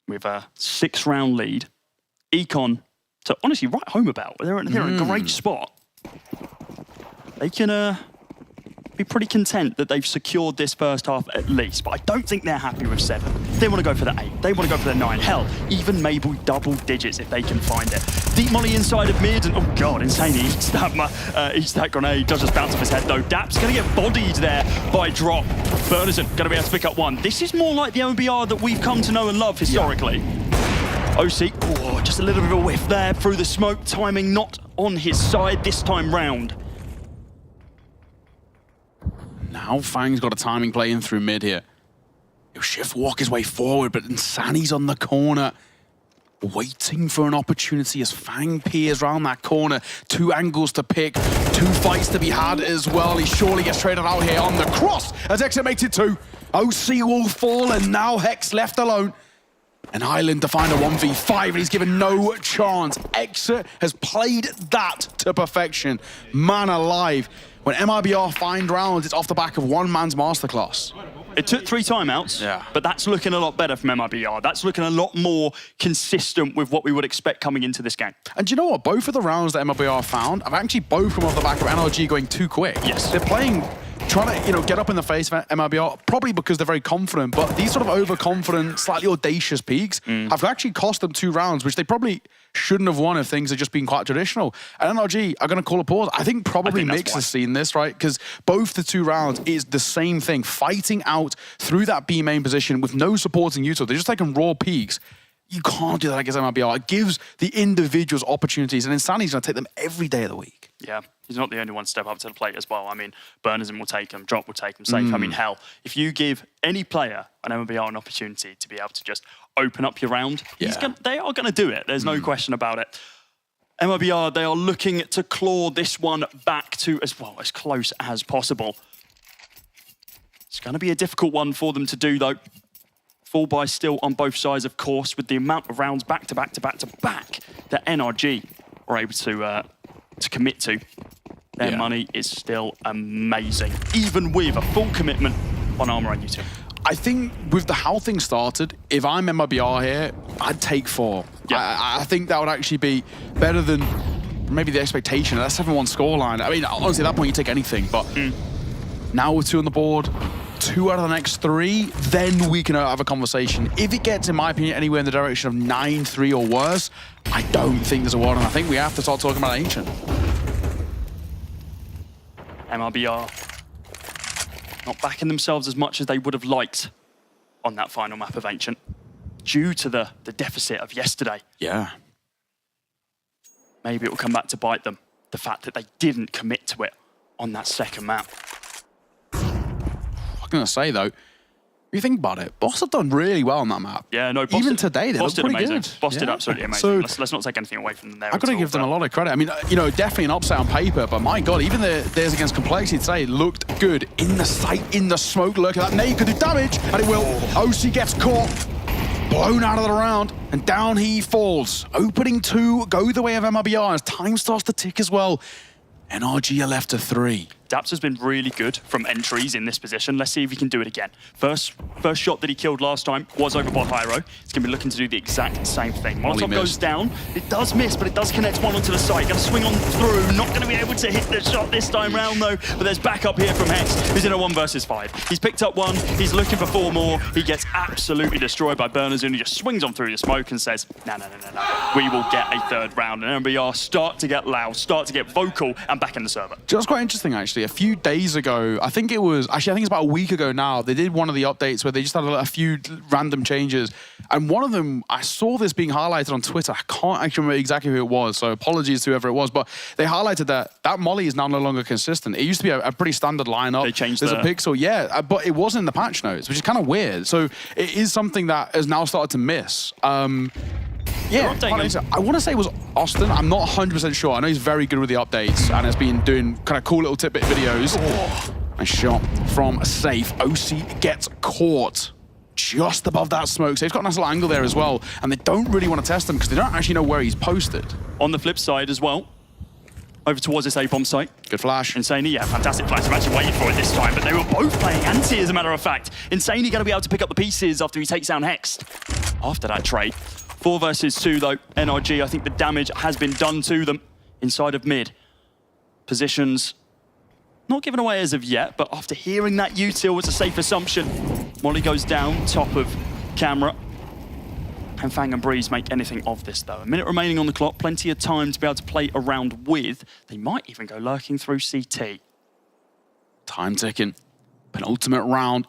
With a 6-round lead. Econ to honestly write home about. They're in a great spot. They can be pretty content that they've secured this first half at least, but I don't think they're happy with 7. They want to go for the 8. They want to go for the 9. Hell, even maybe double digits if they can find it. Deep molly inside of mid, and oh god, insane, he eats that grenade. Does just bounce off his head though. Dap's going to get bodied there by Drop. Bernazon going to be able to pick up 1. This is more like the MIBR that we've come to know and love historically. OC, oh, just a little bit of a whiff there through the smoke. Timing not on his side this time round. Now Fang's got a timing play in through mid here. He'll shift walk his way forward, but Insani's on the corner, waiting for an opportunity as Fang peers around that corner. 2 angles to pick, 2 fights to be had as well. He surely gets traded out here on the cross as Exit makes it 2. OC will fall, and now Hex left alone. And Island to find a 1v5, and he's given no chance. Exit has played that to perfection. Man alive. When MIBR find rounds, it's off the back of one man's masterclass. It took 3 timeouts, but that's looking a lot better from MIBR. That's looking a lot more consistent with what we would expect coming into this game. And do you know what? Both of the rounds that MIBR found have actually both come off the back of NRG going too quick. Yes. They're playing, trying to get up in the face of MIBR, probably because they're very confident, but these sort of overconfident, slightly audacious peaks have actually cost them 2 rounds, which they probably shouldn't have won if things had just been quite traditional. And NRG are going to call a pause. I think probably Mix has seen this, right? Because both the 2 rounds is the same thing, fighting out through that B main position with no supporting util. They're just taking raw peaks. You can't do that against MIBR. It gives the individuals opportunities, and Insani's going to take them every day of the week. Yeah, he's not the only one to step up to the plate as well. I mean, Bernazin will take him, Drop will take him safe. I mean, hell, if you give any player on MIBR an opportunity to be able to just open up your round, they are going to do it. There's no question about it. MIBR, they are looking to claw this one back to as close as possible. It's going to be a difficult one for them to do, though. Fall by still on both sides, of course, with the amount of rounds back to back to back to back that NRG are able to commit to. Their money is still amazing, even with a full commitment on Armor and util. I think with how things started, if I'm MIBR here, I'd take 4. I think that would actually be better than maybe the expectation. That 7-1 scoreline. I mean, honestly, at that point, you take anything. But now with 2 on the board, 2 out of the next 3, then we can have a conversation. If it gets, in my opinion, anywhere in the direction of 9-3 or worse, I don't think there's a world, and I think we have to start talking about Ancient. MIBR not backing themselves as much as they would have liked on that final map of Ancient due to the deficit of yesterday. Yeah. Maybe it will come back to bite them, the fact that they didn't commit to it on that second map. I'm going to say, though, if you think about it, Boss have done really well on that map. Yeah, no, Boss even today, they look pretty amazing. good. Boss did absolutely amazing. So, let's not take anything away from them there. I've got to give them a lot of credit. I mean, definitely an upset on paper, but my God, even theirs against Complexity today looked good. In the sight, in the smoke, look at that nade could do damage, and it will. OC gets caught, blown out of the round, and down he falls. Opening 2, go the way of MIBR as time starts to tick as well. NRG are left to 3. Daps has been really good from entries in this position. Let's see if he can do it again. First shot that he killed last time was over by Hyro. He's going to be looking to do the exact same thing. Molotov goes down. It does miss, but it does connect one onto the side. Going to swing on through. Not going to be able to hit the shot this time round, though. But there's backup here from Hex, who's in a 1 versus 5. He's picked up 1. He's looking for 4 more. He gets absolutely destroyed by Bernazin. He just swings on through the smoke and says, no. We will get a 3rd round. And MIBR start to get loud, start to get vocal, and back in the server. Just quite interesting, actually. A few days ago, I think it's about a week ago now, they did one of the updates where they just had a few random changes. And one of them, I saw this being highlighted on Twitter. I can't actually remember exactly who it was, so apologies to whoever it was, but they highlighted that Molly is now no longer consistent. It used to be a pretty standard lineup. They changed There's a pixel, yeah, but it wasn't in the patch notes, which is kind of weird. So it is something that has now started to miss. Yeah, I want to say it was Austin. I'm not 100% sure. I know he's very good with the updates and has been doing kind of cool little tidbit videos. Nice shot from Safe. OC gets caught just above that smoke. So he's got a nice little angle there as well. And they don't really want to test him because they don't actually know where he's posted. On the flip side as well, over towards this A-bomb site. Good flash. Insaney, yeah, fantastic flash. I'm actually waiting for it this time, but they were both playing anti, as a matter of fact. Insaney going to be able to pick up the pieces after he takes down Hex. After that trade. 4 versus 2, though. NRG, I think the damage has been done to them inside of mid. Positions not given away as of yet, but after hearing that util was a safe assumption. Molly goes down, top of camera. Can Fang and Breeze make anything of this, though? A minute remaining on the clock, plenty of time to be able to play around with. They might even go lurking through CT. Time ticking. Penultimate round.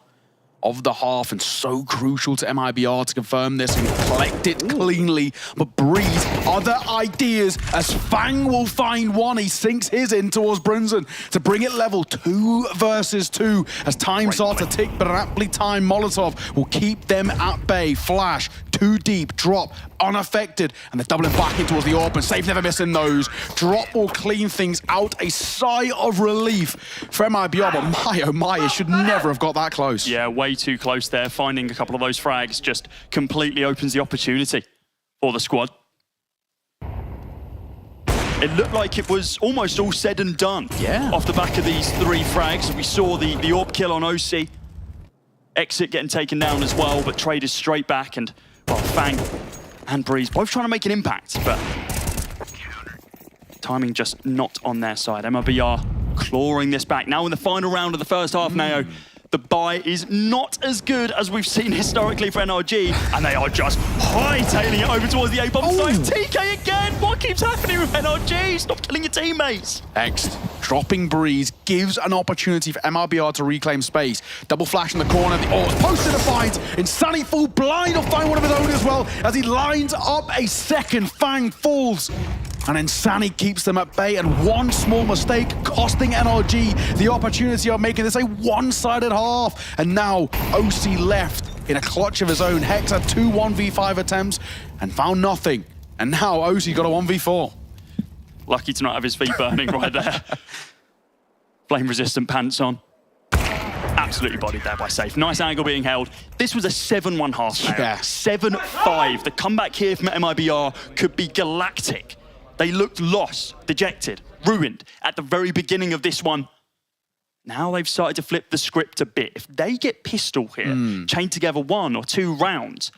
of the half, and so crucial to MIBR to confirm this and collect it cleanly. But Breeze, other ideas as Fang will find one. He sinks his in towards Brunson to bring it level 2 versus 2 as time starts to tick, but an aptly timed Molotov will keep them at bay. Flash, too deep, drop, unaffected, and they're doubling back in towards the AWP, and Safe never missing those. Drop will clean things out. A sigh of relief for MIBR, but my oh my, it should never have got that close. Yeah, way too close there. Finding a couple of those frags just completely opens the opportunity for the squad. It looked like it was almost all said and done. Yeah. Off the back of these 3 frags. We saw the AWP kill on OC. Exit getting taken down as well, but Trade is straight back, and well, Fang and Breeze both trying to make an impact, but timing just not on their side. MIBR clawing this back. Now in the final round of the first half, Nao, the buy is not as good as we've seen historically for NRG, and they are just hightailing it over towards the A-bomb side. TK again! What keeps happening with NRG? Stop killing your teammates! Next, dropping Breeze gives an opportunity for MIBR to reclaim space. Double flash in the corner, the AWP's posted a fight. Insanity full blind will find one of his own as well as he lines up a second. Fang falls. And Insani keeps them at bay, and one small mistake costing NRG the opportunity of making this a one-sided half. And now OC left in a clutch of his own. Hex had 2 1v5 attempts and found nothing. And now OC got a 1v4. Lucky to not have his feet burning right there. Flame-resistant pants on. Absolutely bodied there by Safe. Nice angle being held. This was a 7-1 half now. Yeah. 7-5. The comeback here from MIBR could be galactic. They looked lost, dejected, ruined at the very beginning of this one. Now they've started to flip the script a bit. If they get pistol here, chain together 1 or 2 rounds,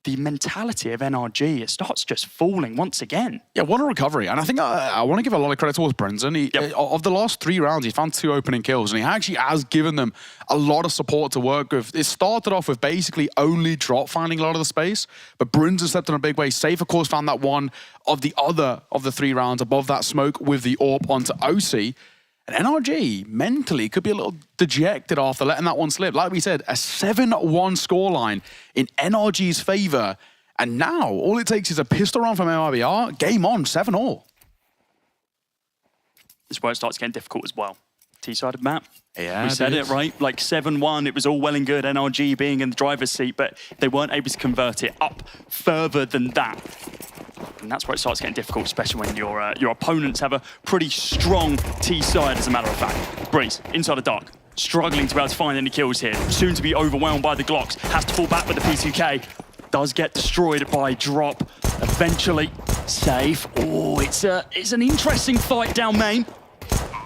the mentality of NRG, it starts just falling once again. Yeah, what a recovery. And I think I want to give a lot of credit towards Brunson. Of the last 3 rounds, he found 2 opening kills, and he actually has given them a lot of support to work with. It started off with basically only Drop finding a lot of the space, but Brunson stepped in a big way. Safe, of course, found that one of the other of the 3 rounds above that smoke with the AWP onto OC. And NRG mentally could be a little dejected after letting that one slip. Like we said, a 7-1 scoreline in NRG's favor. And now all it takes is a pistol round from MIBR. Game on, 7-all. This is where it starts getting difficult as well. T-sided map. Yeah, we said it, right? Like 7-1, it was all well and good, NRG being in the driver's seat, but they weren't able to convert it up further than that. And that's where it starts getting difficult, especially when your opponents have a pretty strong T-side, as a matter of fact. Breeze, inside the dark, struggling to be able to find any kills here. Soon to be overwhelmed by the Glocks. Has to fall back with the P2K. Does get destroyed by Drop. Eventually, Safe. Oh, it's an interesting fight down main.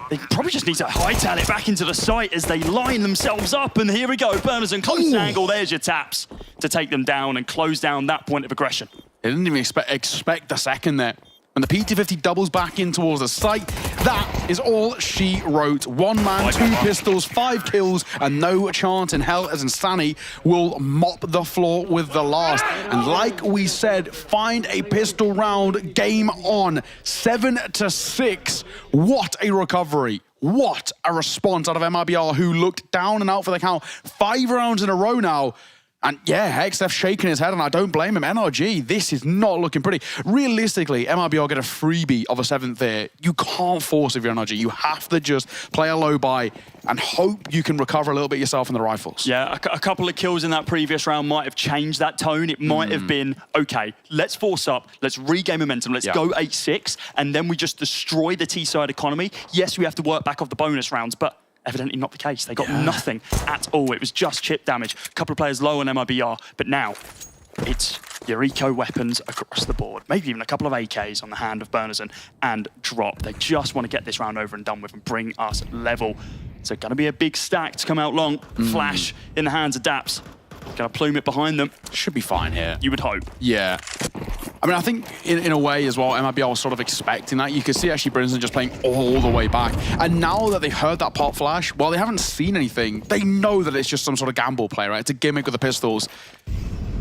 They probably just need to hightail it back into the site as they line themselves up. And here we go, Burners and close angle. There's your taps to take them down and close down that point of aggression. They didn't even expect the second there. When the P250 doubles back in towards the site, that is all she wrote. 1 man, 2 pistols, 5 kills, and no chance in hell as Insani will mop the floor with the last. And like we said, find a pistol round, game on. 7-6. What a recovery. What a response out of MIBR, who looked down and out for the count. 5 rounds in a row now. And yeah, Hexdef's shaking his head, and I don't blame him. NRG, this is not looking pretty. Realistically, MIBR get a freebie of a 7th there. You can't force if you're NRG. You have to just play a low buy and hope you can recover a little bit yourself in the rifles. Yeah, a couple of kills in that previous round might have changed that tone. It might have been, okay, let's force up, let's regain momentum, let's go 8-6, and then we just destroy the T-side economy. Yes, we have to work back off the bonus rounds, but evidently not the case. They got nothing at all. It was just chip damage. A couple of players low on MIBR, but now it's your eco weapons across the board. Maybe even a couple of AKs on the hand of Burners and Drop. They just want to get this round over and done with and bring us level. So going to be a big stack to come out long. Flash in the hands of Daps. Going to plume it behind them. Should be fine here. You would hope. Yeah. I mean, I think in a way as well, MIBR was sort of expecting that. You could see actually Brinson just playing all the way back. And now that they heard that pop flash, while they haven't seen anything, they know that it's just some sort of gamble play, right? It's a gimmick with the pistols.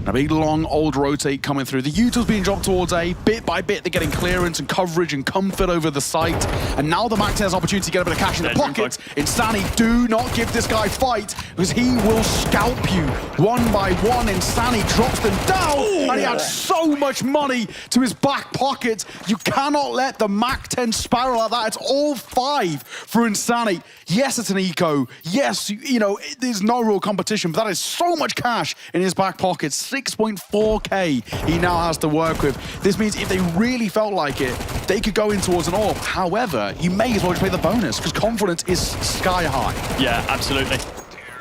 A big, long, old rotate coming through. The Utah's being dropped towards A. Bit by bit, they're getting clearance and coverage and comfort over the site. And now the Mac has opportunity to get a bit of cash in the pocket. Insani, do not give this guy fight, because he will scalp you one by one. Insani drops them down, and he had so much money to his back pocket. You cannot let the Mac 10 spiral like that. It's all 5 for Insani. Yes, it's an eco. Yes, you know, there's no real competition, but that is so much cash in his back pocket. 6.4k he now has to work with. This means if they really felt like it, they could go in towards an AWP. However, you may as well just play the bonus, because confidence is sky high. Yeah, absolutely.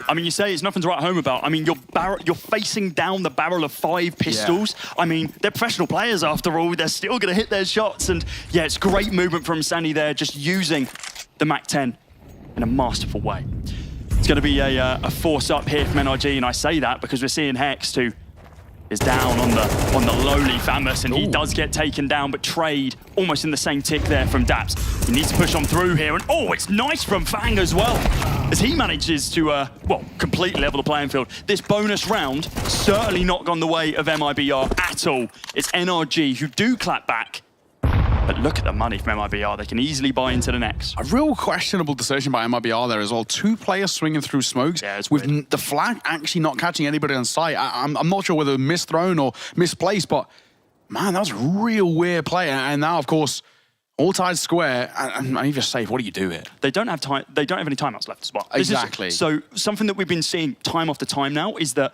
I mean, you say it's nothing to write home about. I mean, you're facing down the barrel of 5 pistols. Yeah. I mean, they're professional players after all. They're still going to hit their shots. And yeah, it's great movement from Sandy there, just using the Mac 10 in a masterful way. It's going to be a force up here from NRG, and I say that because we're seeing Hex, who is down on the lowly Famous, and he does get taken down, but Trade almost in the same tick there from Daps. He needs to push on through here, and it's nice from Fang as well, as he manages to, well, completely level the playing field. This bonus round certainly not gone the way of MIBR at all. It's NRG who do clap back. But look at the money from MIBR. They can easily buy into the next. A real questionable decision by MIBR there as well. 2 players swinging through smokes with the flag actually not catching anybody on sight. I'm not sure whether misthrown or misplaced, but man, that was a real weird play. And now, of course, all tied square, and even safe. What do you do here? They don't have time. They don't have any timeouts left as well. Exactly. So something that we've been seeing time after time now is that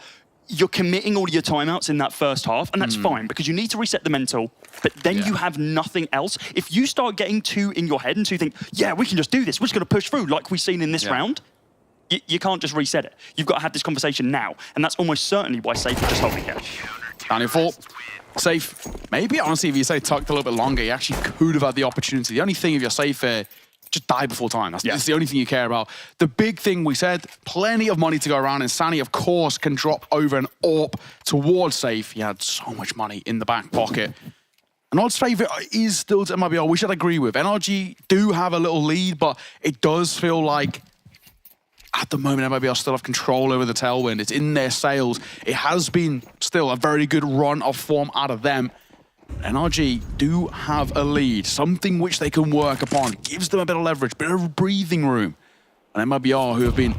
you're committing all of your timeouts in that first half, and that's fine, because you need to reset the mental, but then you have nothing else. If you start getting 2 in your head and 2 think, yeah, we can just do this, we're just going to push through like we've seen in this round, you can't just reset it. You've got to have this conversation now, and that's almost certainly why Safe are just holding it. Down in 4. Safe, maybe honestly, if you say tucked a little bit longer, you actually could have had the opportunity. The only thing if you're safe here, just die before time. That's the only thing you care about. The big thing we said, plenty of money to go around, and Sani, of course, can drop over an AWP towards Safe. He had so much money in the back pocket. And odds favorite is still to MIBR, which I'd agree with. NRG do have a little lead, but it does feel like at the moment MIBR still have control over the tailwind. It's in their sails. It has been still a very good run of form out of them. NRG do have a lead, something which they can work upon. Gives them a bit of leverage, bit of breathing room. And MIBR, who have been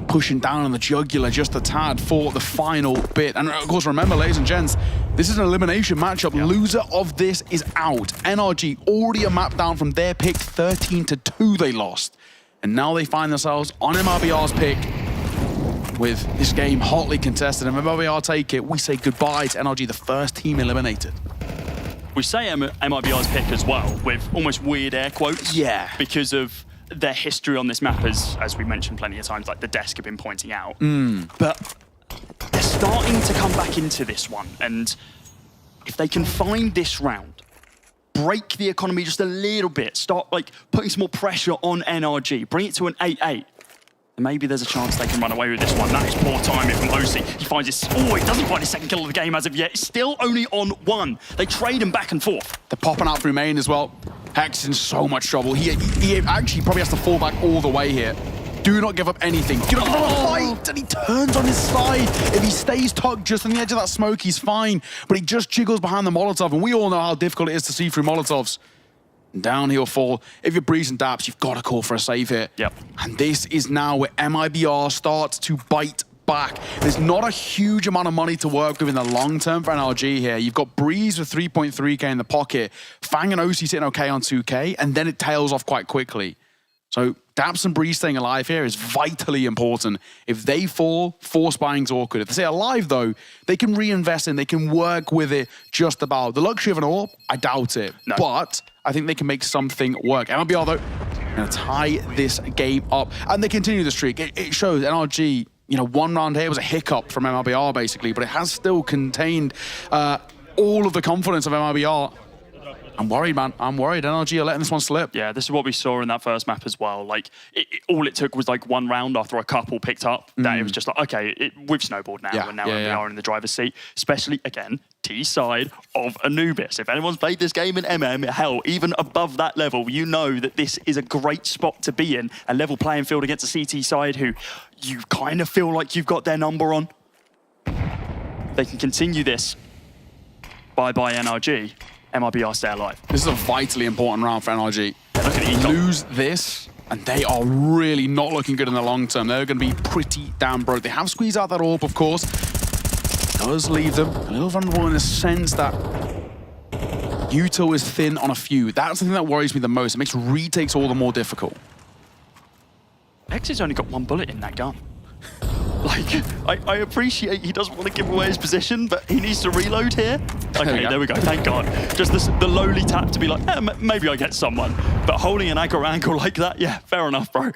pushing down on the jugular just a tad for the final bit. And of course, remember, ladies and gents, this is an elimination matchup. Loser of this is out. NRG already a map down from their pick, 13-2 they lost. And now they find themselves on MIBR's pick with this game hotly contested. And if MIBR take it, we say goodbye to NRG, the first team eliminated. We say MIBR's pick as well, with almost weird air quotes. Yeah. Because of their history on this map, as we mentioned plenty of times, like the desk have been pointing out. But they're starting to come back into this one. And if they can find this round, break the economy just a little bit, start like putting some more pressure on NRG, bring it to an 8-8, and maybe there's a chance they can run away with this one. That is poor timing from OC. He finds his... he doesn't find his second kill of the game as of yet. He's still only on 1. They trade him back and forth. They're popping out through main as well. Hex in so much trouble. He actually probably has to fall back all the way here. Do not give up anything. Do not give up a fight! And he turns on his side. If he stays tucked just on the edge of that smoke, he's fine. But he just jiggles behind the Molotov, and we all know how difficult it is to see through Molotovs. Down he'll fall. If you're Breeze and Daps, you've got to call for a save here. Yep. And this is now where MIBR starts to bite back. There's not a huge amount of money to work with in the long term for NRG here. You've got Breeze with 3.3k in the pocket, Fang and OC sitting okay on 2k, and then it tails off quite quickly. So Daps and Breeze staying alive here is vitally important. If they fall, force buying's awkward. If they stay alive, though, they can reinvest in, they can work with it just about. The luxury of an AWP, I doubt it. No. But I think they can make something work. MIBR, though, going to tie this game up. And they continue the streak. It shows NRG, you know, one round here was a hiccup from MIBR, basically, but it has still contained all of the confidence of MIBR. I'm worried, man. I'm worried. NRG are letting this one slip. Yeah, this is what we saw in that first map as well. Like, all it took was like one round after a couple picked up. That it was just like, okay, we've snowballed now, and now we are in the driver's seat. Especially, again, T side of Anubis. If anyone's played this game in hell, even above that level, you know that this is a great spot to be in. A level playing field against a CT side who you kind of feel like you've got their number on. they can continue this. Bye-bye NRG. MIBR stay alive. This is a vitally important round for NRG. Yeah, look at They lose this, and they are really not looking good in the long term. They're going to be pretty damn broke. They have squeezed out that AWP, of course. Does leave them a little vulnerable in the sense that Yuto is thin on a few. That's the thing that worries me the most. It makes retakes all the more difficult. X has only got 1 bullet in that gun. Like, I appreciate he doesn't want to give away his position, but he needs to reload here. Okay, there we go, thank God. Just the lowly tap to be like, maybe I get someone. But holding an aggro angle like that, yeah, fair enough, bro.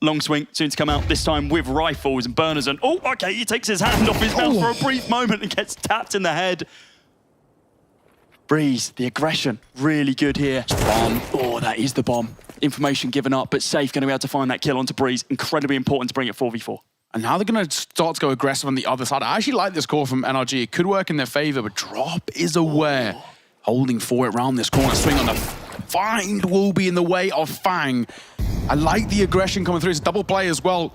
Long swing, soon to come out, this time with rifles and burners. And, oh, okay, he takes his hand off his mouth for a brief moment and gets tapped in the head. Breeze, the aggression, really good here. Bomb, oh, that is the bomb. Information given up, but Safe going to be able to find that kill onto Breeze. Incredibly important to bring it 4v4. And now they're going to start to go aggressive on the other side. I actually like this call from NRG. It could work in their favor, but Drop is aware. Holding for it round this corner. Swing on the find will be in the way of Fang. I like the aggression coming through. It's a double play as well.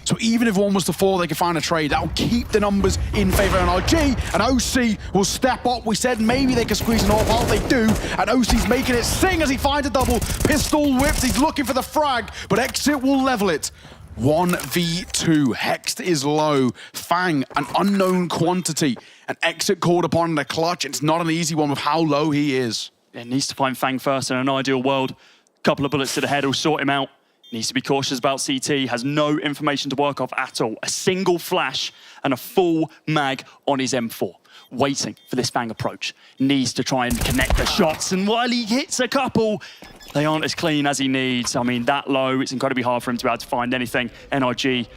So even if one was to fall, they can find a trade. That'll keep the numbers in favor of NRG. And OC will step up. We said maybe they could squeeze an AWP out. They do. And OC's making it sing as he finds a double. Pistol whips. He's looking for the frag, but Exit will level it. 1v2. Hexed is low. Fang, an unknown quantity. An Exit called upon in the clutch. It's not an easy one with how low he is. It needs to find Fang first in an ideal world. Couple of bullets to the head will sort him out. Needs to be cautious about CT. Has no information to work off at all. A single flash and a full mag on his M4. Waiting for this Fang approach. Needs to try and connect the shots. And while he hits a couple, they aren't as clean as he needs. I mean, that low, it's incredibly hard for him to be able to find anything. NRG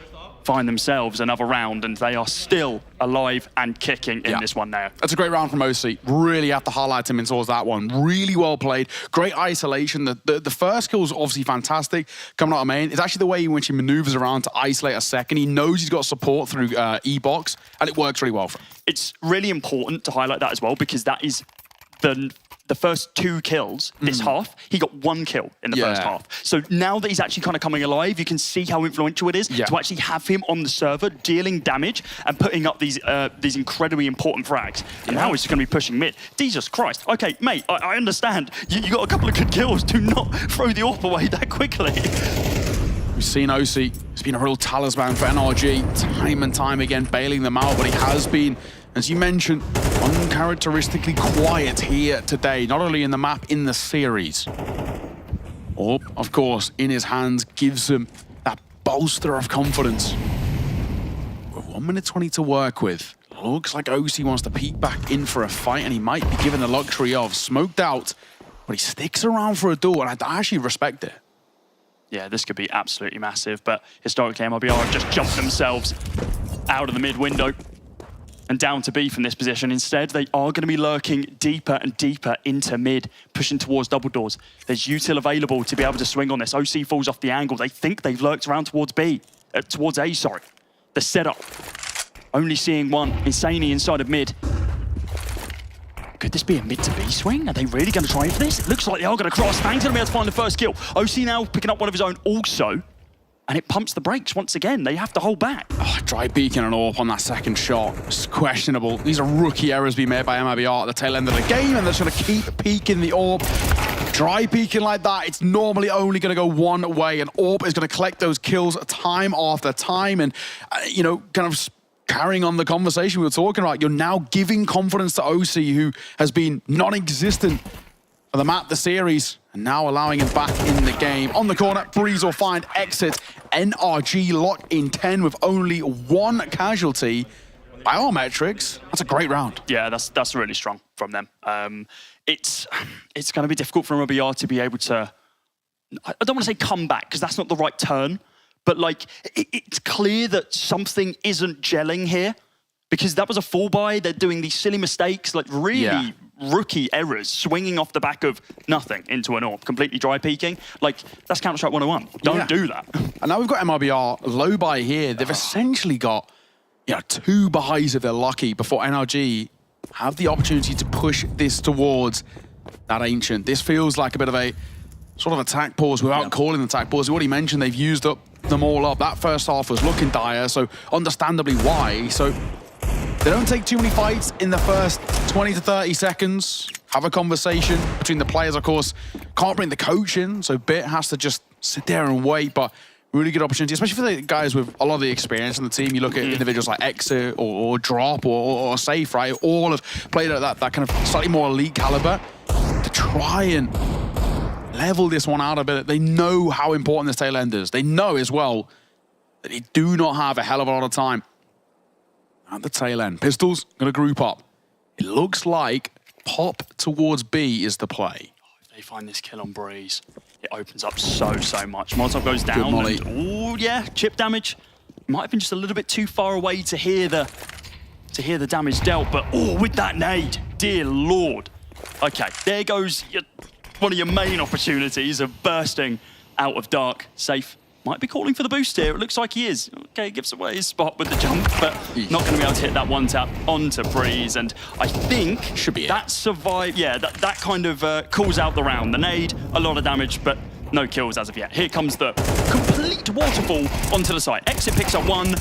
find themselves another round, and they are still alive and kicking in this one now. That's a great round from OC. Really have to highlight him in towards that one. Really well played. Great isolation. The first kill was obviously fantastic coming out of main. It's actually the way in which he maneuvers around to isolate a second. He knows he's got support through E-Box, and it works really well for him. It's really important to highlight that as well, because that is the first 2 kills this half. He got 1 kill in the first half. So now that he's actually kind of coming alive, you can see how influential it is to actually have him on the server dealing damage and putting up these incredibly important frags. And now he's just going to be pushing mid. Jesus Christ. Okay, mate, I understand. You got a couple of good kills. Do not throw the AWP away that quickly. We've seen OC. He's been a real talisman for NRG, time and time again, bailing them out, but he has been, as you mentioned, uncharacteristically quiet here today, not only in the map, in the series. Or, of course, in his hands, gives him that bolster of confidence. With 1 minute 20 to work with, looks like OC wants to peek back in for a fight, and he might be given the luxury of smoked out, but he sticks around for a duel, and I actually respect it. Yeah, this could be absolutely massive, but historically MIBR have just jumped themselves out of the mid window and down to B from this position. Instead, they are going to be lurking deeper and deeper into mid, pushing towards double doors. There's util available to be able to swing on this. OC falls off the angle. They think they've lurked around towards towards A, sorry. The setup, only seeing one, Insanely inside of mid. Could this be a mid to B swing? Are they really going to try for this? It looks like they are going to cross. Fang's going to be able to find the first kill. OC now picking up one of his own also. And it pumps the brakes once again. They have to hold back. Oh, dry peeking an AWP on that second shot. It's questionable. These are rookie errors being made by MIBR at the tail end of the game, and they're just going to keep peeking the AWP. Dry peeking like that, it's normally only going to go one way, and AWP is going to collect those kills time after time, and, you know, kind of carrying on the conversation we were talking about, you're now giving confidence to OC, who has been non-existent for the map, the series, and now allowing him back in the game. On the corner, Breeze will find Exit. NRG locked in 10 with only 1 casualty. By our metrics, that's a great round. Yeah, that's really strong from them. It's going to be difficult for MIBR to be able to, I don't want to say come back, because that's not the right turn, but like, it's clear that something isn't gelling here, because that was a full buy. They're doing these silly mistakes, like really rookie errors, swinging off the back of nothing into an AWP, completely dry peeking. Like, that's Counter-Strike 101. Don't do that. And now we've got MIBR low buy here. They've essentially got, you know, 2 buys if they're lucky before NRG have the opportunity to push this towards that Ancient. This feels like a bit of a sort of attack pause without calling the attack pause. We already mentioned they've used up them all up. That first half was looking dire, so understandably why. So They don't take too many fights in the first 20 to 30 seconds. Have a conversation between the players, of course. Can't bring the coach in, so Bit has to just sit there and wait, but really good opportunity, especially for the guys with a lot of the experience in the team. You look at individuals like Exit or Drop or Safe, right? All have played at that kind of slightly more elite caliber to try and level this one out a bit. They know how important this tail end is. They know as well that they do not have a hell of a lot of time at the tail end. Pistols going to group up. It looks like pop towards B is the play. If they find this kill on Breeze, it opens up so much. Molotov goes down. Oh yeah, chip damage. Might have been just a little bit too far away to hear the damage dealt, but with that nade, dear Lord. Okay, there goes one of your main opportunities of bursting out of dark. Safe might be calling for the boost here. It looks like he is. Okay, gives away his spot with the jump, but not going to be able to hit that one tap onto Breeze. And I think should be that survive. Yeah, that kind of calls out the round. The nade, a lot of damage, but no kills as of yet. Here comes the complete waterfall onto the site. Exit picks up one.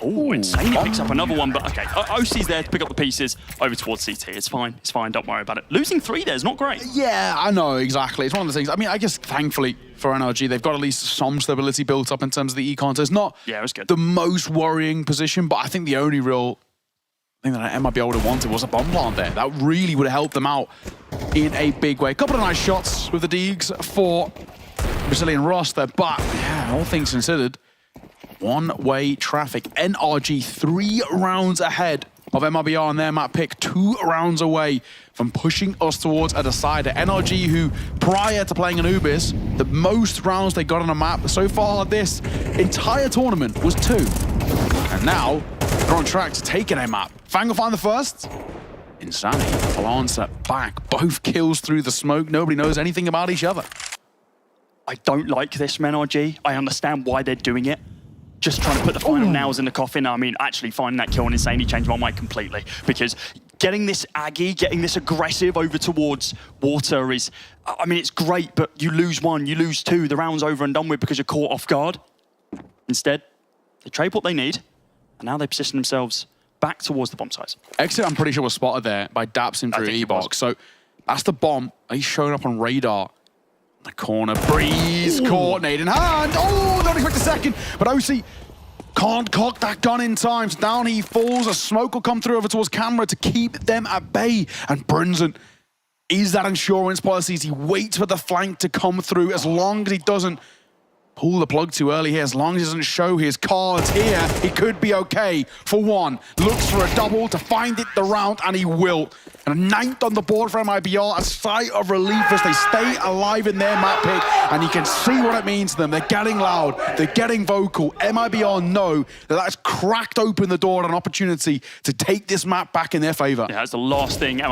Oh, Insane. He picks up another one, but okay. OC's there to pick up the pieces over towards CT. It's fine. Don't worry about it. Losing 3 there is not great. Yeah, I know, exactly. It's one of the things. I mean, I guess thankfully for NRG, they've got at least some stability built up in terms of the econ. So it's not it was good. The most worrying position, but I think the only real thing that MIBR would have wanted was a bomb plant there. That really would have helped them out in a big way. A couple of nice shots with the Deegs for Brazilian roster, but yeah, all things considered, one-way traffic. NRG 3 rounds ahead of MIBR on their map pick, 2 rounds away from pushing us towards a decider. NRG, who prior to playing Anubis, the most rounds they got on a map so far this entire tournament was 2. And now they're on track to taking a map. Fang will find the first. Insanity plants it back. Both kills through the smoke. Nobody knows anything about each other. I don't like this from NRG. I understand why they're doing it. Just trying to put the final nails in the coffin. I mean, actually finding that kill on Insanely changed my mind completely, because getting this Aggie, getting this aggressive over towards water is, I mean, it's great, but you lose 1, you lose 2, the round's over and done with because you're caught off guard. Instead, they trade what they need, and now they position themselves back towards the bomb sites. Exit, I'm pretty sure, was spotted there by Daps in through E-Box. So that's the bomb. He's showing up on radar. The corner, Breeze, caught, nade in hand. Oh, don't expect a second. But OC can't cock that gun in time. So down he falls. A smoke will come through over towards camera to keep them at bay. And Brunson is that insurance policies. He waits for the flank to come through. As long as he doesn't pull the plug too early here, as long as he doesn't show his cards here, he could be okay for 1. Looks for a double to find it the round, and he will. And a 9th on the board for MIBR, a sigh of relief as they stay alive in their map pick, and you can see what it means to them. They're getting loud, they're getting vocal. MIBR know that that's cracked open the door and an opportunity to take this map back in their favor. Yeah, that's the last thing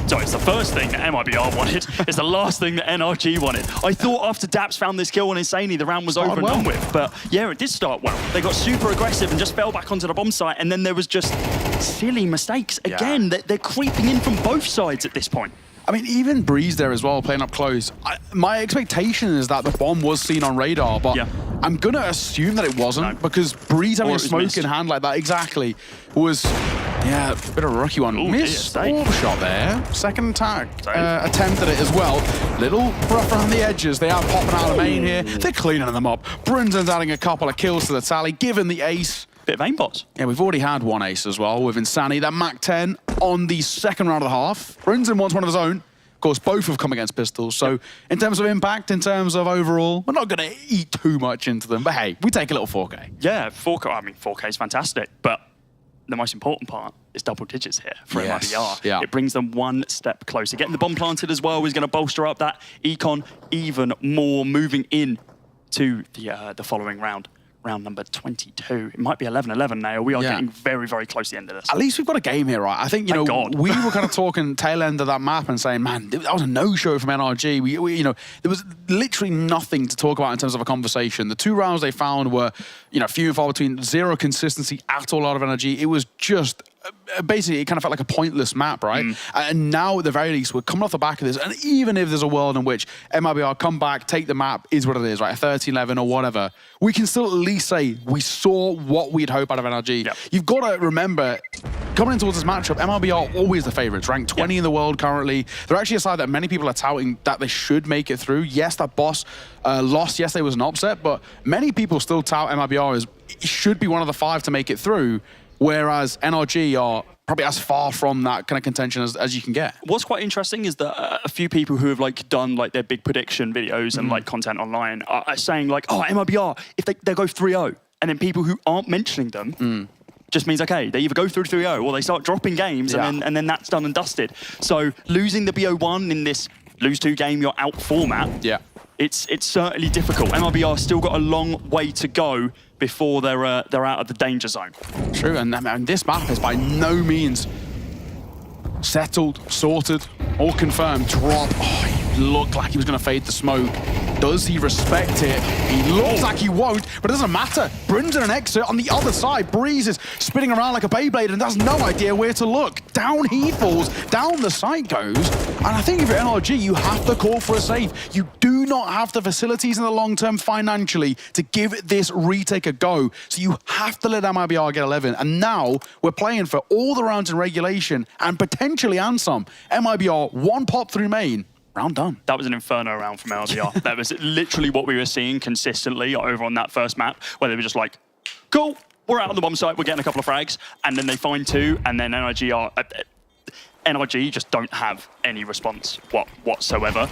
Sorry, it's the first thing that MIBR wanted. It's the last thing that NRG wanted. I thought after Daps found this kill on Insanely, the round was over and done with. But yeah, it did start well. They got super aggressive and just fell back onto the bomb site, and then there was just silly mistakes. Again, they're creeping in from both sides at this point. I mean, even Breeze there as well, playing up close. My expectation is that the bomb was seen on radar, but I'm going to assume that it wasn't, because Breeze having a smoke in hand like that, exactly, was, a bit of a rookie one. Missed orb shot there. Second attack attempt at it as well. Little rough around the edges. They are popping out of main here. They're cleaning them up. Brunson's adding a couple of kills to the tally, given the ace. Bit of aimbots. Yeah, we've already had 1 ace as well with Insanity. That Mac 10 on the second round of the half. Brunson wants one of his own. Of course, both have come against pistols. So in terms of impact, in terms of overall, we're not going to eat too much into them. But hey, we take a little 4K. Yeah, 4K. I mean, 4K is fantastic. But the most important part is double digits here for MIBR. Yeah. It brings them 1 step closer. Getting the bomb planted as well is going to bolster up that econ even more, moving in to the following round. Round number 22. It might be 11-11 now. We are getting very, very close to the end of this. At least we've got a game here, right? I think, you know, we were kind of talking tail end of that map and saying, man, that was a no-show from NRG. We, you know, there was literally nothing to talk about in terms of a conversation. The 2 rounds they found were, you know, few and far between, 0 consistency at all out of NRG. It was just basically, it kind of felt like a pointless map, right? And now, at the very least, we're coming off the back of this, and even if there's a world in which MIBR come back, take the map, is what it is, right? A 13-11 or whatever, we can still at least say we saw what we'd hope out of NRG. Yep. You've got to remember, coming in towards this matchup, MIBR are always the favorites, ranked 20 in the world currently. They're actually a side that many people are touting that they should make it through. Yes, that boss lost yesterday was an upset, but many people still tout MIBR as it should be one of the 5 to make it through, whereas NRG are probably as far from that kind of contention as you can get. What's quite interesting is that a few people who have like done like their big prediction videos and like content online are saying like, oh, MIBR, if they go 3-0, and then people who aren't mentioning them just means, okay, they either go through 3-0 or they start dropping games and then that's done and dusted. So losing the BO1 in this lose 2 game, you're out format, it's certainly difficult. MIBR still got a long way to go before they're out of the danger zone. True, and this map is by no means settled, sorted, or confirmed. Drop. Oh, he looked like he was going to fade the smoke. Does he respect it? He looks like he won't, but it doesn't matter. Bryn's in an exit on the other side. Breeze is spinning around like a Beyblade and has no idea where to look. Down he falls, down the site goes. And I think if you're NRG, you have to call for a save. You do not have the facilities in the long term financially to give this retake a go. So you have to let MIBR get 11. And now we're playing for all the rounds in regulation and potentially and some. MIBR, 1 pop through main. Round done. That was an inferno round from MIBR. That was literally what we were seeing consistently over on that first map, where they were just like, cool, we're out on the bomb site, we're getting a couple of frags, and then they find 2, and then NRG just don't have any response whatsoever.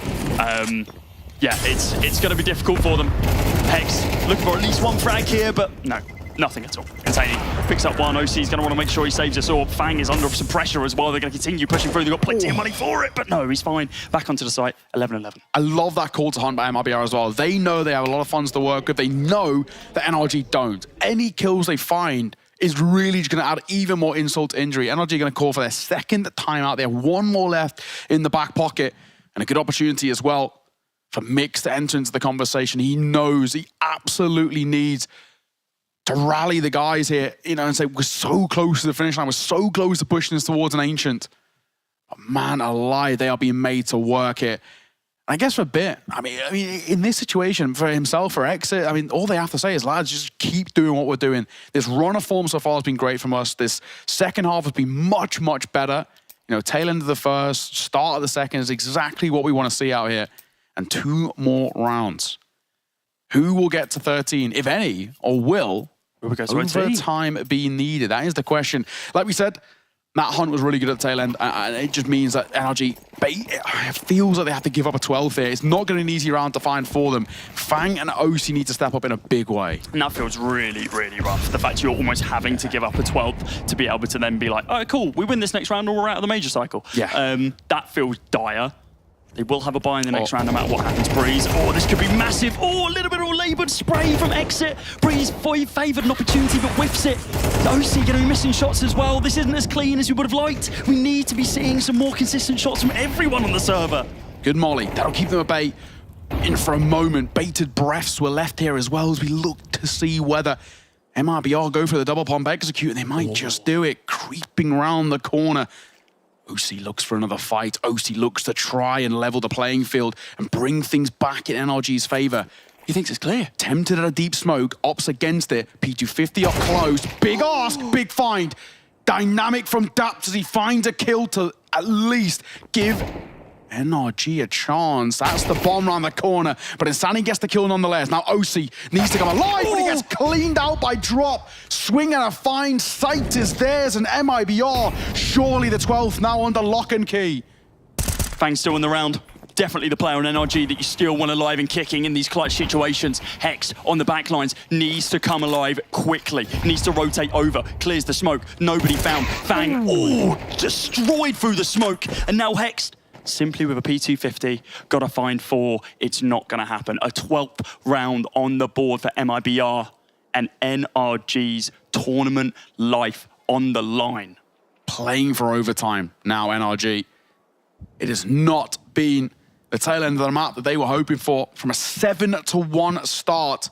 Yeah, it's going to be difficult for them. Hex looking for at least 1 frag here, but no, nothing at all. Insane picks up 1. OC is going to want to make sure he saves us all. Fang is under some pressure as well. They're going to continue pushing through. They've got plenty of money for it, but no, he's fine. Back onto the site, 11-11. I love that call to hunt by MIBR as well. They know they have a lot of funds to work with. They know that NRG don't. Any kills they find is really just going to add even more insult to injury. NRG are going to call for their 2nd timeout. They have 1 more left in the back pocket, and a good opportunity as well for Mix to enter into the conversation. He knows he absolutely needs to rally the guys here, you know, and say, we're so close to the finish line. We're so close to pushing this towards an Ancient. But man alive, they are being made to work it. And I guess for a bit, I mean, in this situation, for himself, for Exit, I mean, all they have to say is, lads, just keep doing what we're doing. This run of form so far has been great from us. This second half has been much, much better. You know, tail end of the first, start of the second is exactly what we want to see out here. And 2 more rounds. Who will get to 13, if any, or will overtime be needed? That is the question. Like we said, Matt Hunt was really good at the tail end, and it just means that NRG it feels like they have to give up a 12 here. It's not going to be an easy round to find for them. Fang and OC need to step up in a big way. And that feels really, really rough. The fact you're almost having to give up a 12 to be able to then be like, all right, cool, we win this next round or we're out of the major cycle. Yeah. That feels dire. They will have a buy in the next round no matter what happens. Breeze, oh, this could be massive. Oh, a little bit of a laboured spray from Exit. Breeze favoured an opportunity but whiffs it. The OC going to be missing shots as well. This isn't as clean as we would have liked. We need to be seeing some more consistent shots from everyone on the server. Good molly. That'll keep them at bay. In for a moment, bated breaths were left here as well as we look to see whether MIBR go for the double pump execute, and they might just do it, creeping round the corner. OC looks for another fight. OC looks to try and level the playing field and bring things back in NRG's favour. He thinks it's clear. Tempted at a deep smoke, opts against it. P250 up close. Big ask, big find. Dynamic from Daps as he finds a kill to at least give NRG a chance. That's the bomb around the corner, but Insani gets the kill nonetheless. Now OC needs to come alive, but he gets cleaned out by Drop. Swing and a fine sight is theirs, and MIBR, surely the 12th now under lock and key. Fang's still in the round. Definitely the player on NRG that you still want alive and kicking in these clutch situations. Hex on the backlines needs to come alive quickly. Needs to rotate over. Clears the smoke. Nobody found. Fang, destroyed through the smoke. And now Hex, simply with a P250, got to find 4. It's not going to happen. A 12th round on the board for MIBR and NRG's tournament life on the line. Playing for overtime now, NRG. It has not been the tail end of the map that they were hoping for from a 7-1 start.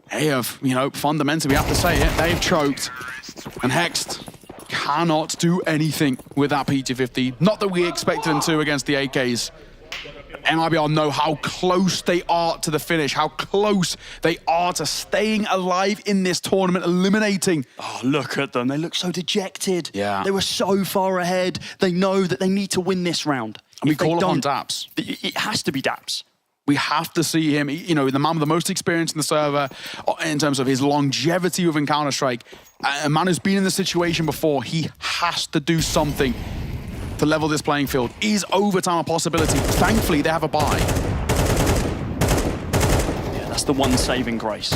They have, you know, fundamentally, we have to say it, they've choked. And Hexed cannot do anything with that PT-50. Not that we expected them to against the AKs. MIBR know how close they are to the finish, how close they are to staying alive in this tournament, eliminating. Oh, look at them. They look so dejected. Yeah. They were so far ahead. They know that they need to win this round. And we call upon Daps. It has to be Daps. We have to see him, you know, the man with the most experience in the server in terms of his longevity within Counter-Strike. A man who's been in this situation before. He has to do something to level this playing field. Is overtime a possibility? Thankfully, they have a bye. Yeah, that's the one saving grace.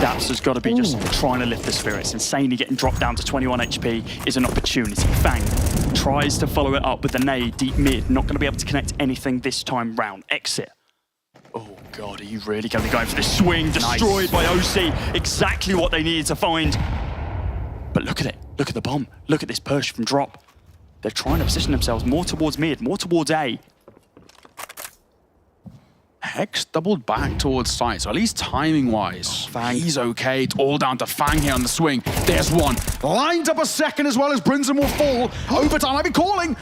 Daps has got to be just trying to lift the spirits. Insanely getting dropped down to 21 HP is an opportunity. Fang tries to follow it up with the nade deep mid. Not going to be able to connect anything this time round. Exit. Oh, God, are you really going to be going for this swing? Destroyed by OC. Exactly what they needed to find. But look at it. Look at the bomb. Look at this push from drop. They're trying to position themselves more towards mid, more towards A. Hex doubled back towards site, so at least timing-wise, he's okay. It's all down to Fang here on the swing. There's one. Lined up a second as well as Brinson will fall. Overtime, I've been calling.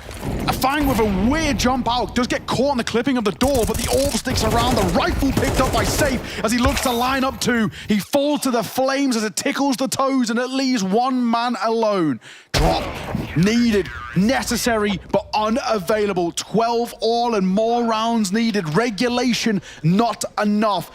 A Fang with a weird jump out. Does get caught in the clipping of the door, but the orb sticks around. The rifle picked up by Safe as he looks to line up two. He falls to the flames as it tickles the toes, and it leaves one man alone. Drop. Needed. Necessary, but unavailable. 12 all and more rounds needed. Regulation, not enough.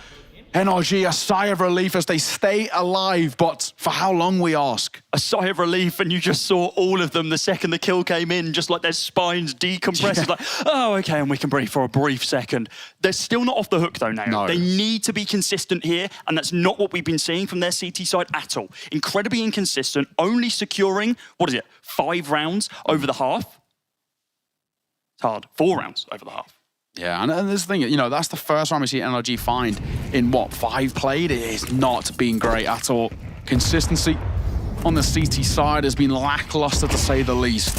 NRG, a sigh of relief as they stay alive, but for how long, we ask? A sigh of relief, and you just saw all of them the second the kill came in, just like their spines decompressed. It's like, oh, okay, and we can breathe for a brief second. They're still not off the hook, though, now. No. They need to be consistent here, and that's not what we've been seeing from their CT side at all. Incredibly inconsistent, only securing, 5 rounds over the half? It's hard. 4 rounds over the half. Yeah, and this thing, you know, that's the first round we see NRG find in, 5 played? It has not been great at all. Consistency on the CT side has been lackluster, to say the least.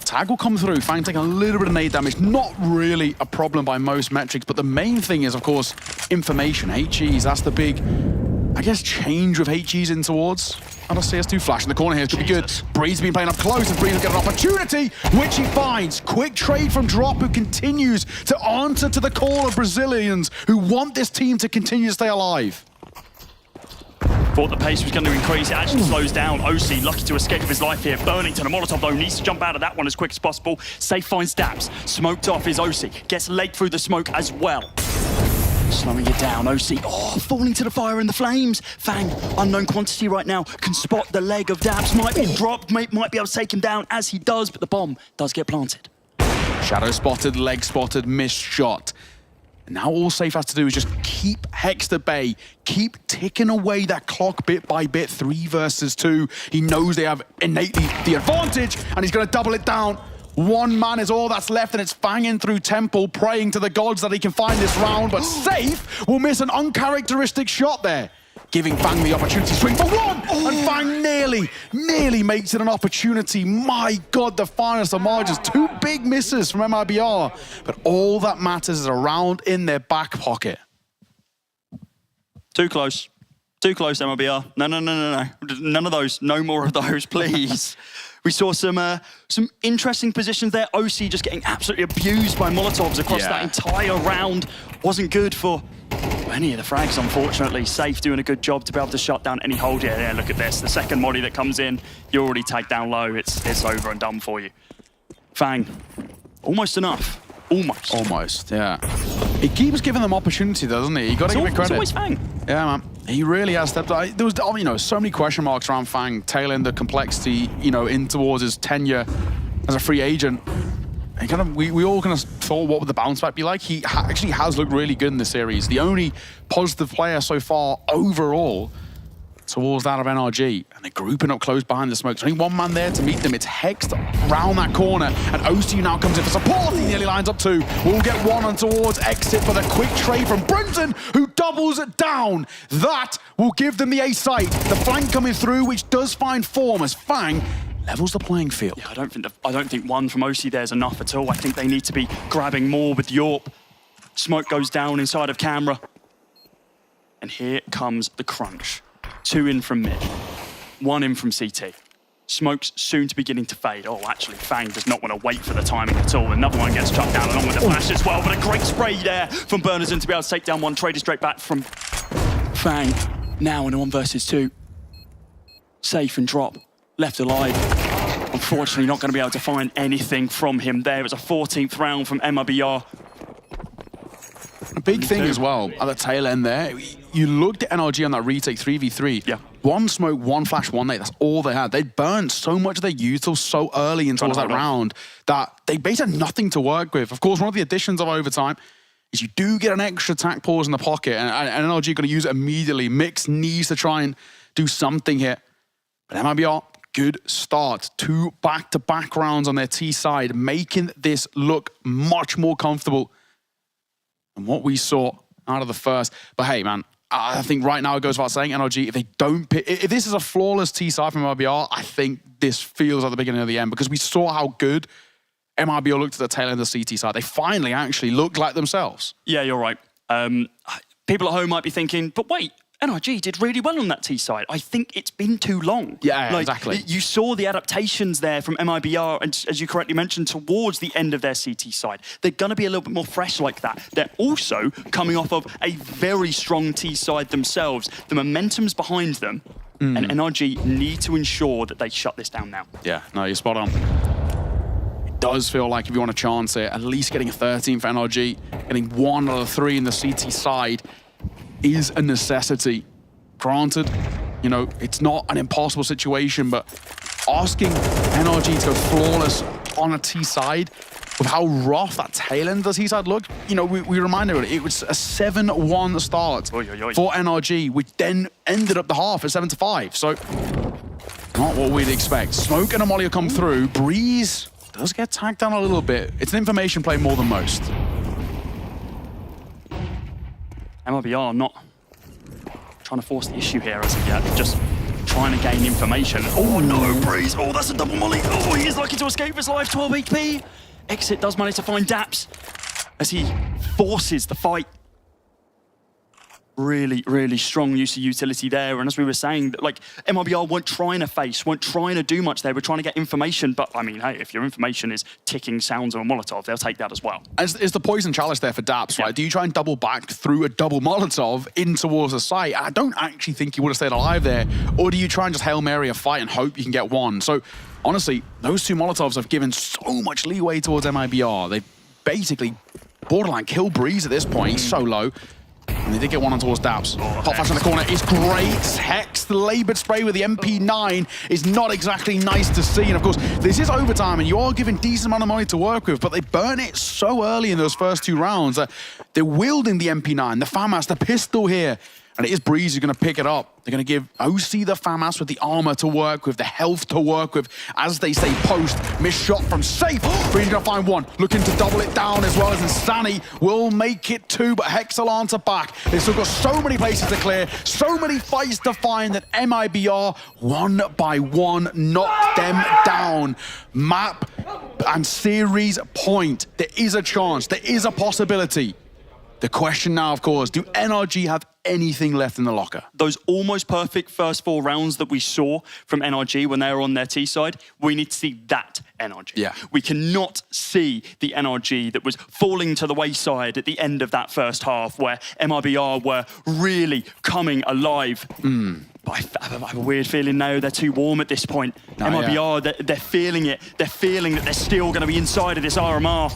Tag will come through, Fang taking a little bit of nade damage. Not really a problem by most metrics, but the main thing is, of course, information. HEs, that's the big, I guess, change with HEs in towards. And a CS2 flash in the corner here. Could be good. Breeze been playing up close, and Breeze will get an opportunity, which he finds. Quick trade from Drop, who continues to answer to the call of Brazilians who want this team to continue to stay alive. Thought the pace was going to increase. It actually slows down. OC lucky to escape with his life here. Burnington, a Molotov though, needs to jump out of that one as quick as possible. Safe finds Daps. Smoked off is OC. Gets late through the smoke as well. Slowing it down, OC, falling to the fire in the flames. Fang, unknown quantity right now, can spot the leg of Daps. Might be dropped, might be able to take him down as he does, but the bomb does get planted. Shadow spotted, leg spotted, missed shot. And now all Safe has to do is just keep Hex at bay, keep ticking away that clock bit by bit, 3 versus 2. He knows they have innately the advantage, and he's going to double it down. 1 man is all that's left, and it's Fanging through Temple, praying to the gods that he can find this round, but Safe will miss an uncharacteristic shot there, giving Fang the opportunity to swing for 1, and Fang nearly makes it an opportunity. My God, the finest of margins. 2 big misses from MIBR, but all that matters is a round in their back pocket. Too close. Too close, MIBR. No. None of those. No more of those, please. We saw some interesting positions there. OC just getting absolutely abused by Molotovs across that entire round. Wasn't good for any of the frags, unfortunately. Safe doing a good job to be able to shut down any hold. Yeah, look at this. The second molly that comes in, you're already tagged down low. It's over and done for you. Fang, almost enough. Almost, yeah. He keeps giving them opportunity, doesn't he? You got to give him credit. It's always Fang. Yeah, man. He really has stepped up. There was, you know, so many question marks around Fang, tailing the complexity, you know, in towards his tenure as a free agent. And we all kind of thought, what would the bounce back be like? He actually has looked really good in the series. The only positive player so far overall towards that of NRG, and they're grouping up close behind the smoke. There's only 1 man there to meet them. It's Hex round that corner, and OC now comes in for support. He nearly lines up 2. We'll get 1 on towards exit, but a quick trade from Brinson, who doubles it down. That will give them the A site. The flank coming through, which does find form as Fang levels the playing field. Yeah, I don't think 1 from OC there is enough at all. I think they need to be grabbing more with Yorp. Smoke goes down inside of camera, and here comes the crunch. 2 in from mid, 1 in from CT. Smoke's soon to beginning to fade. Oh, actually, Fang does not want to wait for the timing at all. Another one gets chucked down along with the flash as well, but a great spray there from Bernazon to be able to take down one. Traded straight back from Fang. Now in a 1 versus 2. Safe and drop. Left alive. Unfortunately, not going to be able to find anything from him there. It was a 14th round from MIBR. A big thing as well, at the tail end there, you looked at NRG on that retake 3v3. Yeah. 1 smoke, 1 flash, 1 nade, that's all they had. They burned so much of their util so early into that round that they basically had nothing to work with. Of course, one of the additions of overtime is you do get an extra attack pause in the pocket, and NRG are going to use it immediately. Mix needs to try and do something here. But MIBR, good start. 2 back-to-back rounds on their T side, making this look much more comfortable than what we saw out of the first. But hey, man, I think right now it goes without saying, NRG, if they don't pick, if this is a flawless T side from MIBR, I think this feels like the beginning of the end, because we saw how good MIBR looked at the tail end of the CT side. They finally actually looked like themselves. Yeah, you're right. People at home might be thinking, but wait, NRG did really well on that T side. I think it's been too long. Yeah, exactly. You saw the adaptations there from MIBR, and as you correctly mentioned, towards the end of their CT side. They're going to be a little bit more fresh like that. They're also coming off of a very strong T side themselves. The momentum's behind them, and NRG need to ensure that they shut this down now. Yeah, no, you're spot on. It does feel like if you want to chance it, at least getting a 13 for NRG, getting 1 out of 3 in the CT side is a necessity. Granted, you know, it's not an impossible situation, but asking NRG to go flawless on a T side with how rough that tail end of the T side looked, you know, we reminded it was a 7-1 start for NRG, which then ended up the half at 7-5. So, not what we'd expect. Smoke and a molly will come through. Breeze does get tagged down a little bit. It's an information play more than most. MIBR not trying to force the issue here as of yet, just trying to gain information. Oh no, Breeze! Oh, that's a double molly! Oh, he is lucky to escape his life, 12 HP! Exit does manage to find Daps as he forces the fight. Really, really strong use of utility there, and as we were saying, like, MIBR weren't trying to face, weren't trying to do much there, we're trying to get information, but I mean, hey, if your information is ticking sounds of a Molotov, they'll take that as well. Is the poison chalice there for Daps, right? Do you try and double back through a double Molotov in towards the site? I don't actually think he would have stayed alive there, or do you try and just Hail Mary a fight and hope you can get one? So, honestly, those 2 Molotovs have given so much leeway towards MIBR. They basically borderline kill Breeze at this point, he's so low. And they did get 1 on towards Daps. Hot flash in the corner is great. Hex, the labored spray with the MP9 is not exactly nice to see. And of course, this is overtime and you are given decent amount of money to work with, but they burn it so early in those first 2 rounds that they're wielding the MP9, the FAMAS, the pistol here. And it is Breeze who's going to pick it up. They're going to give OC the FAMAS with the armor to work with, the health to work with. As they say, post, missed shot from Safe. Breeze going to find 1, looking to double it down as well as Insani will make it 2, but Hexal aren't back. They've still got so many places to clear, so many fights to find that MIBR, 1 by 1, knocked them down. Map and series point. There is a chance, there is a possibility. The question now, of course, do NRG have anything left in the locker? Those almost perfect first 4 rounds that we saw from NRG when they were on their T side, we need to see that NRG. Yeah. We cannot see the NRG that was falling to the wayside at the end of that first half where MIBR were really coming alive. But I have a weird feeling now they're too warm at this point. MIBR, they're feeling it. They're feeling that they're still going to be inside of this RMR.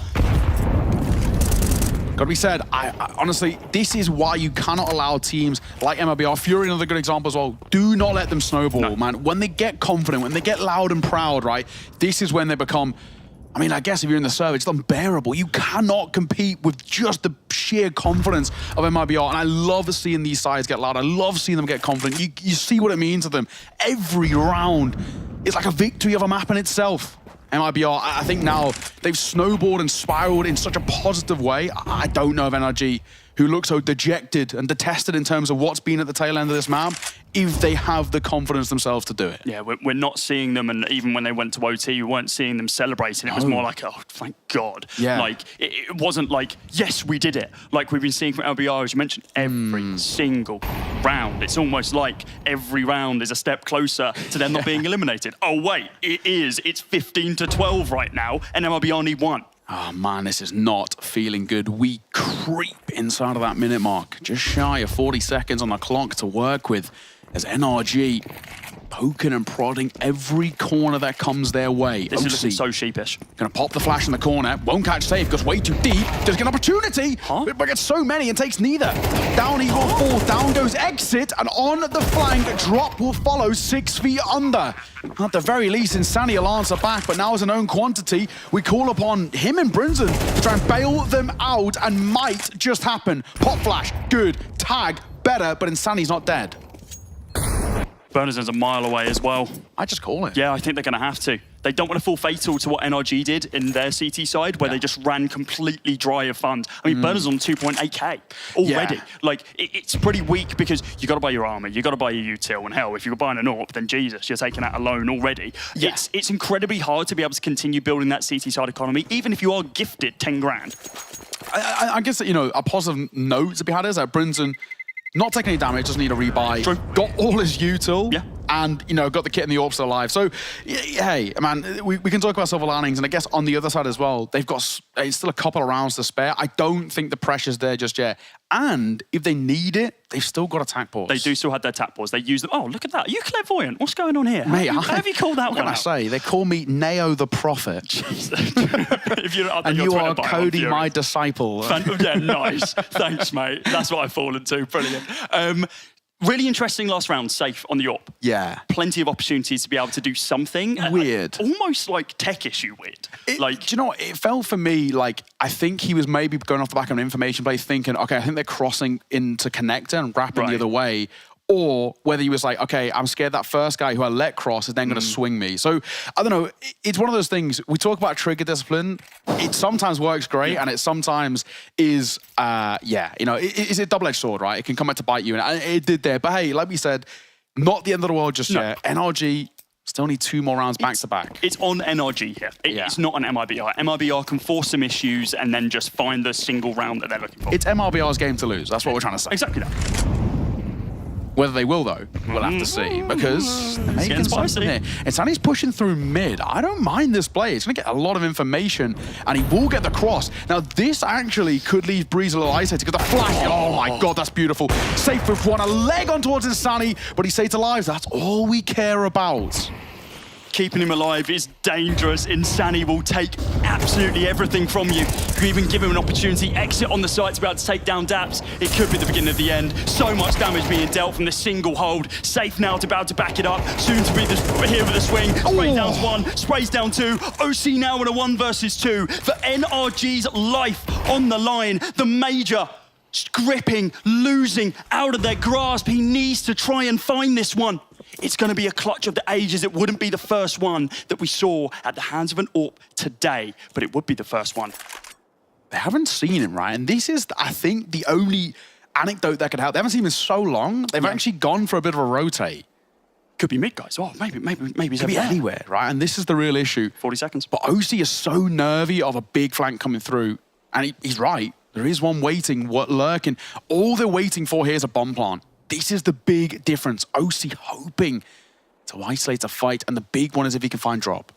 Got to be said, I honestly, this is why you cannot allow teams like MIBR, FURIA, another good example as well. Do not let them snowball, man. When they get confident, when they get loud and proud, right, this is when they become, I mean, I guess if you're in the server, it's unbearable. You cannot compete with just the sheer confidence of MIBR, and I love seeing these sides get loud. I love seeing them get confident. You see what it means to them. Every round is like a victory of a map in itself. MIBR, I think now they've snowballed and spiraled in such a positive way. I don't know if NRG, who look so dejected and detested in terms of what's been at the tail end of this map, if they have the confidence themselves to do it. Yeah, we're not seeing them, and even when they went to OT, we weren't seeing them celebrating. It was more like, oh, thank God. Yeah. Like, it wasn't like, yes, we did it. Like we've been seeing from LBR, as you mentioned, every single round. It's almost like every round is a step closer to them not being eliminated. Oh, wait, it is. It's 15-12 right now, and MIBR need 1. Oh man, this is not feeling good. We creep inside of that minute mark. Just shy of 40 seconds on the clock to work with as NRG poking and prodding every corner that comes their way. This is looking so sheepish. Gonna pop the flash in the corner. Won't catch safe, goes way too deep. Does get an opportunity, but gets so many and takes neither. Down Eagle falls, down goes Exit, and on the flank, drop will follow 6 feet under. At the very least, Insanity will answer back, but now as a known quantity, we call upon him and Brinson to try and bail them out, and might just happen. Pop flash, good. Tag, better, but Insanity's not dead. Burners is a mile away as well. I just call it. Yeah, I think they're going to have to. They don't want to fall fatal to what NRG did in their CT side, where they just ran completely dry of funds. I mean, Burners on 2.8k already. Yeah. Like, it's pretty weak because you got to buy your armor, you got to buy your util, and hell, if you're buying an AWP, then Jesus, you're taking out a loan already. Yeah. It's incredibly hard to be able to continue building that CT side economy, even if you are gifted 10 grand. I guess that, you know, a positive note to be had is that Brinson not taking any damage, doesn't need a rebuy. True. Got all his util. Yeah. And, you know, got the kit and the AWP still alive. So, hey, man, we can talk about silver linings. And I guess on the other side as well, they've got still a couple of rounds to spare. I don't think the pressure's there just yet. And if they need it, they've still got attack pause. They do still have their tap pause. They use them. Oh, look at that. Are you clairvoyant? What's going on here? Mate, how have you called that what one can I say? They call me Neo the Prophet. If you're, and you are Cody, my disciple. Yeah, nice. Thanks, mate. That's what I've fallen to. Brilliant. Really interesting last round, safe on the AWP. Yeah. Plenty of opportunities to be able to do something. Weird. Almost like tech issue weird. Do you know what? It felt for me like, I think he was maybe going off the back of an information play thinking, okay, I think they're crossing into connector and wrapping the other way. Or whether he was like, okay, I'm scared that first guy who I let cross is then going to swing me. So, I don't know. It's one of those things. We talk about trigger discipline. It sometimes works great, and it sometimes is, you know, it's a double-edged sword, right? It can come back to bite you, and it did there. But hey, like we said, not the end of the world just yet. NRG still need 2 more rounds back-to-back. It's on NRG here. It's not on MIBR. MIBR can force some issues and then just find the single round that they're looking for. It's MIBR's game to lose. That's what we're trying to say. Exactly that. Whether they will, though, we'll have to see, because they're making something here. Insanity's pushing through mid. I don't mind this play. It's going to get a lot of information, and he will get the cross. Now, this actually could leave Breeze a little isolated, because the flash, oh my God, that's beautiful. Safe with 1, a leg on towards Insanity, but he stays alive. That's all we care about. Keeping him alive is dangerous. Insanity will take absolutely everything from you. You even give him an opportunity, exit on the site to be able to take down Daps. It could be the beginning of the end. So much damage being dealt from the single hold. Safe now to be able to back it up. Soon to be here with the swing. Sprays down 1, sprays down 2. OC now in a 1 versus 2. For NRG's life on the line. The major gripping, losing out of their grasp. He needs to try and find this one. It's going to be a clutch of the ages. It wouldn't be the first one that we saw at the hands of an AWP today, but it would be the first one. They haven't seen him, right? And this is, I think, the only anecdote that could help. They haven't seen him in so long. They've actually gone for a bit of a rotate. Could be mid, guys. Oh, maybe he's could be anywhere, right? And this is the real issue. 40 seconds. But OC is so nervy of a big flank coming through, and he's right. There is one waiting, lurking. All they're waiting for here is a bomb plant. This is the big difference. OC hoping to isolate a fight, and the big one is if he can find drop.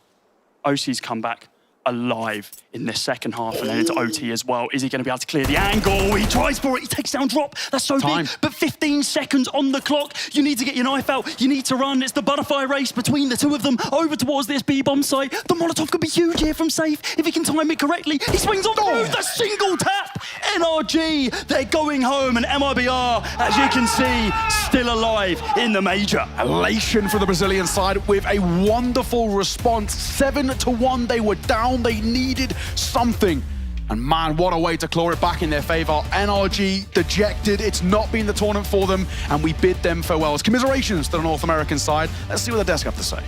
OC's come back alive in the second half and then into OT as well. Is he going to be able to clear the angle? He tries for it. He takes down drop. That's so big. But 15 seconds on the clock. You need to get your knife out. You need to run. It's the butterfly race between the two of them over towards this B-bomb site. The Molotov could be huge here from Safe if he can time it correctly. He swings on through the single tap. NRG, they're going home, and MIBR, as you can see, still alive in the major. Elation for the Brazilian side with a wonderful response. 7-1, they were down. They needed something. And man, what a way to claw it back in their favor. NRG dejected. It's not been the tournament for them, and we bid them farewells. Commiserations to the North American side. Let's see what the desk have to say.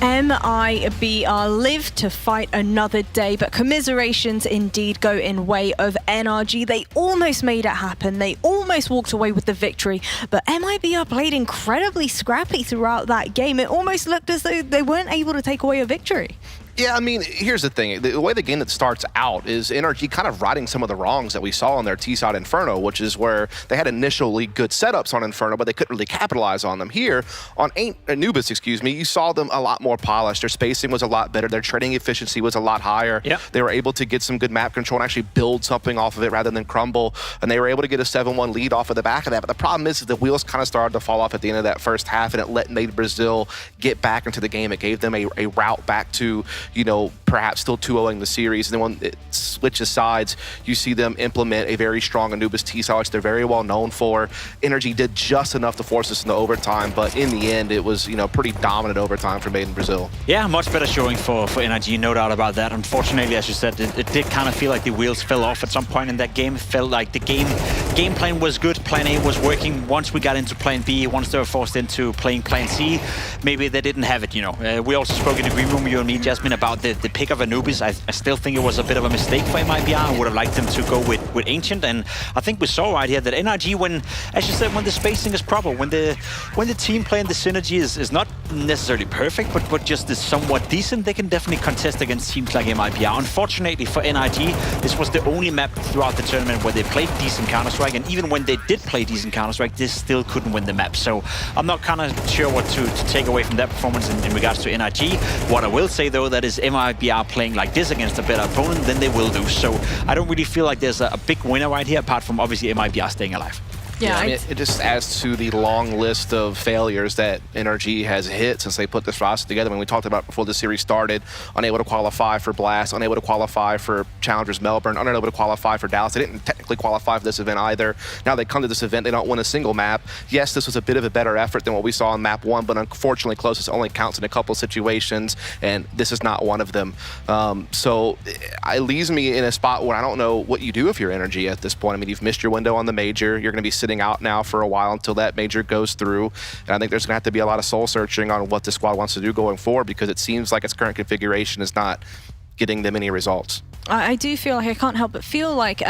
MIBR live to fight another day, but commiserations indeed go in way of NRG. They almost made it happen. They almost walked away with the victory, but MIBR played incredibly scrappy throughout that game. It almost looked as though they weren't able to take away a victory. Yeah, I mean, here's the thing. The way the game that starts out is NRG kind of righting some of the wrongs that we saw on their T-side Inferno, which is where they had initially good setups on Inferno, but they couldn't really capitalize on them. Here, on Anubis, you saw them a lot more polished. Their spacing was a lot better. Their trading efficiency was a lot higher. Yep. They were able to get some good map control and actually build something off of it rather than crumble, and they were able to get a 7-1 lead off of the back of that. But the problem is the wheels kind of started to fall off at the end of that first half, and it made Brazil get back into the game. It gave them a route back to, perhaps still 2-0ing the series. And then when it switches sides, you see them implement a very strong Anubis T-side, which they're very well known for. Energy did just enough to force us into overtime, but in the end, it was, pretty dominant overtime for Made in Brazil. Yeah, much better showing for Energy, no doubt about that. Unfortunately, as you said, it did kind of feel like the wheels fell off at some point in that game. It felt like the game plan was good. Plan A was working. Once we got into plan B, once they were forced into playing plan C, maybe they didn't have it, We also spoke in the green room, you and me, Jasmine, about the pick of Anubis. I still think it was a bit of a mistake for MIBR. I would have liked them to go with Ancient, and I think we saw right here that NRG, when, as you said, when the spacing is proper, when the team play and the synergy is not necessarily perfect, but just is somewhat decent, they can definitely contest against teams like MIBR. Unfortunately for NRG, this was the only map throughout the tournament where they played decent Counter-Strike, and even when they did play decent Counter-Strike, they still couldn't win the map. So I'm not kind of sure what to take away from that performance in regards to NRG. What I will say, though, that is MIBR playing like this against a better opponent, then they will do. So I don't really feel like there's a big winner right here, apart from obviously MIBR staying alive. Yeah, I mean, it just adds to the long list of failures that NRG has hit since they put this roster together. When we talked about before the series started, unable to qualify for Blast, unable to qualify for Challengers Melbourne, unable to qualify for Dallas. They didn't technically qualify for this event either. Now they come to this event, they don't win a single map. Yes, this was a bit of a better effort than what we saw on map 1, but unfortunately closest only counts in a couple situations, and this is not one of them. So it leaves me in a spot where I don't know what you do if you're NRG at this point. I mean, you've missed your window on the major. You're going to be sitting out now for a while until that major goes through, and I think there's gonna have to be a lot of soul searching on what the squad wants to do going forward, because it seems like its current configuration is not getting them any results. I do feel like, I can't help but feel like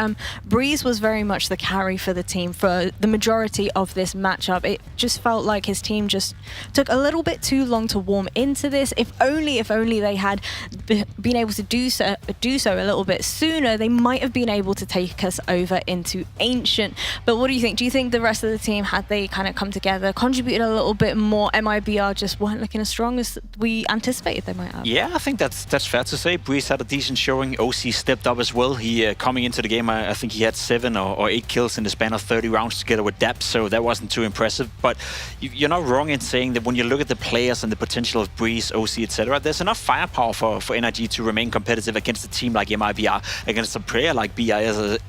Breeze was very much the carry for the team for the majority of this matchup. It just felt like his team just took a little bit too long to warm into this. If only they had been able to do so a little bit sooner, they might have been able to take us over into Ancient. But what do you think? Do you think the rest of the team, had they kind of come together, contributed a little bit more, MIBR just weren't looking as strong as we anticipated they might have? Yeah, I think that's fair to say. Breeze had a decent showing. OC stepped up as well. He coming into the game, I think he had 7 or 8 kills in the span of 30 rounds together with Daps, so that wasn't too impressive. But you're not wrong in saying that when you look at the players and the potential of Breeze, OC, etc., there's enough firepower for NRG to remain competitive against a team like MIBR, against a player like BRN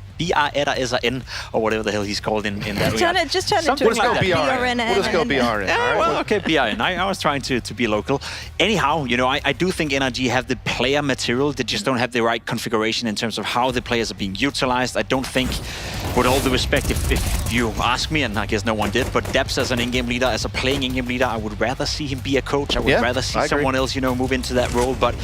or whatever the hell he's called in that regard. Just turn it into BRN. We'll just go BRN. Yeah, well, okay, BRN. I was trying to be local. Anyhow, I do think NRG have the player material. They just don't have the right configuration in terms of how the players are being utilized. I don't think, with all the respect, if you ask me, and I guess no one did, but Daps as an in-game leader, as a playing in-game leader, I would rather see him be a coach. I would rather see someone else, move into that role. But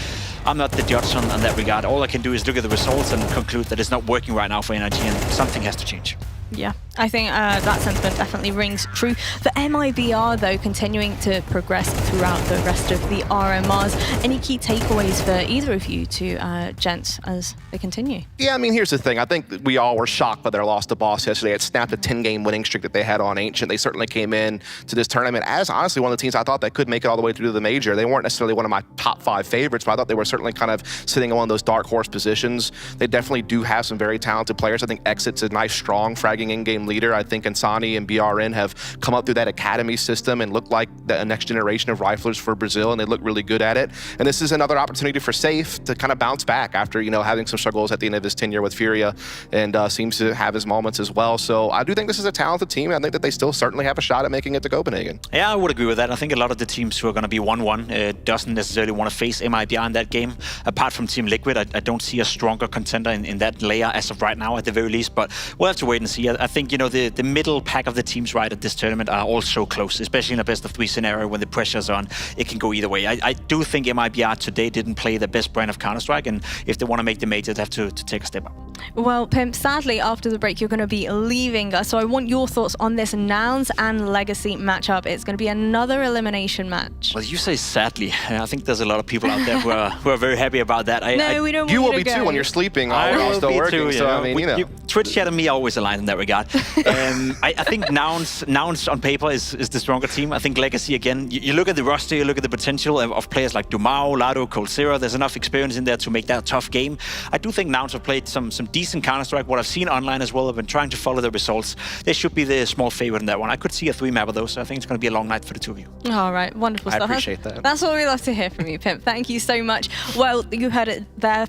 I'm not the judge on that regard. All I can do is look at the results and conclude that it's not working right now for NRG, and something has to change. Yeah, I think that sentiment definitely rings true. For MIBR, though, continuing to progress throughout the rest of the RMRs, any key takeaways for either of you two gents as they continue? Yeah, I mean, here's the thing. I think that we all were shocked by their loss to Boss yesterday. It snapped a 10-game winning streak that they had on Ancient. They certainly came in to this tournament as, honestly, one of the teams I thought that could make it all the way through to the major. They weren't necessarily one of my top 5 favorites, but I thought they were certainly kind of sitting in one of those dark horse positions. They definitely do have some very talented players. I think Exit's a nice, strong, fragging in-game leader. I think Insani and BRN have come up through that academy system and look like the next generation of riflers for Brazil, and they look really good at it. And this is another opportunity for Safe to kind of bounce back after, having some struggles at the end of his tenure with FURIA, and seems to have his moments as well. So I do think this is a talented team. I think that they still certainly have a shot at making it to Copenhagen. Yeah, I would agree with that. I think a lot of the teams who are going to be 1-1 doesn't necessarily want to face MIBR in that game. Apart from Team Liquid, I don't see a stronger contender in that layer as of right now, at the very least. But we'll have to wait and see. I think, you know, the middle pack of the teams right at this tournament are all so close, especially in a best-of-3 scenario when the pressure's on. It can go either way. I do think MIBR today didn't play the best brand of Counter-Strike, and if they want to make the major, they have to take a step up. Well, Pimp, sadly, after the break, you're going to be leaving us. So I want your thoughts on this Nouns and Legacy matchup. It's going to be another elimination match. Well, you say sadly. I think there's a lot of people out there who are very happy about that. No, we don't want you will to be go. too when you're sleeping. I while will still be working. too, So I mean, you know. Twitch chat and me are always aligned in that regard. I think Nouns on paper is the stronger team. I think Legacy, again, you look at the roster, you look at the potential of players like Dumao, Lado, Coldzera. There's enough experience in there to make that a tough game. I do think Nouns have played some decent Counter-Strike. What I've seen online as well, I've been trying to follow the results. They should be the small favorite in that one. I could see a 3-mapper though, so I think it's going to be a long night for the two of you. All right, wonderful stuff. I appreciate that. That's what we love to hear from you, Pimp. Thank you so much. Well, you heard it there.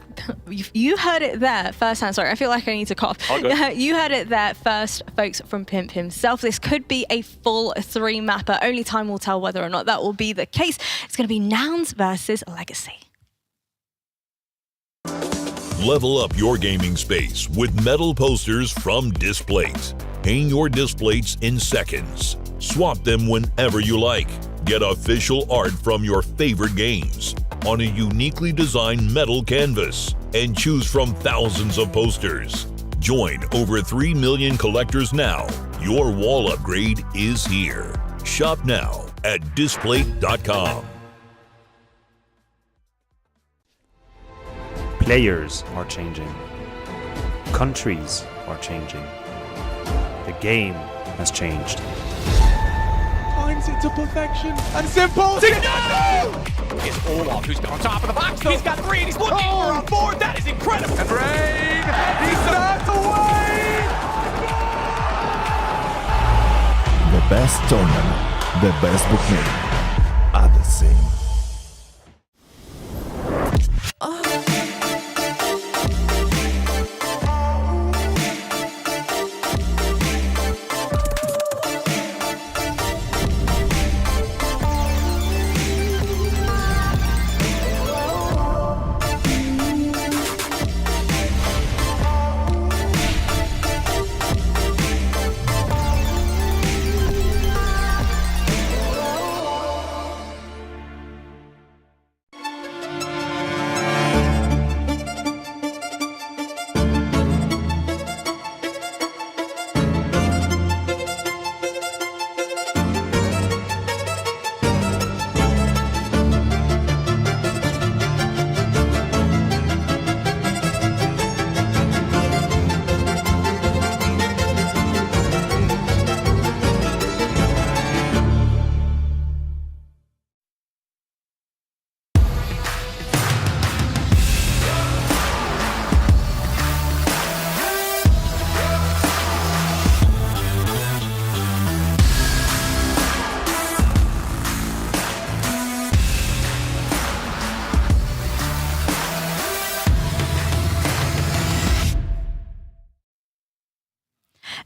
You heard it there firsthand. Sorry, I feel like I need to cough. You heard it there first, folks, from Pimp himself. This could be a full 3-mapper. Only time will tell whether or not that will be the case. It's going to be Nouns versus Legacy. Level up your gaming space with metal posters from Displays. Hang your displays in seconds. Swap them whenever you like. Get official art from your favorite games on a uniquely designed metal canvas and choose from thousands of posters. Join over 3 million collectors now. Your wall upgrade is here. Shop now at display.com. Players are changing. Countries are changing. The game has changed. Times it to perfection and simple. It's Olaf who's on top of the box. He's got 3 and he's looking for a 4. That is incredible. And Rain, he starts away. The best tournament, the best bookmaker at the scene.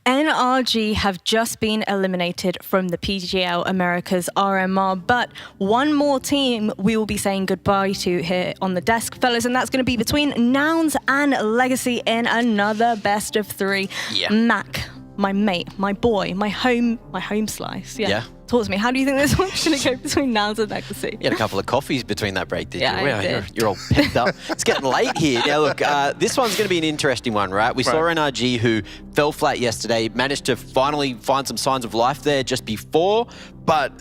NRG have just been eliminated from the PGL Americas RMR, but one more team we will be saying goodbye to here on the desk, fellas, and that's going to be between Nouns and Legacy in another best of 3. Yeah. Mac, my mate, my boy, my home slice. Yeah. Talk to me. How do you think this one's going to go between Nouns and Legacy? You had a couple of coffees between that break, did you? I did. You're all picked up. It's getting late here. Now, look, this one's going to be an interesting one, right? We saw NRG, who fell flat yesterday, managed to finally find some signs of life there just before, but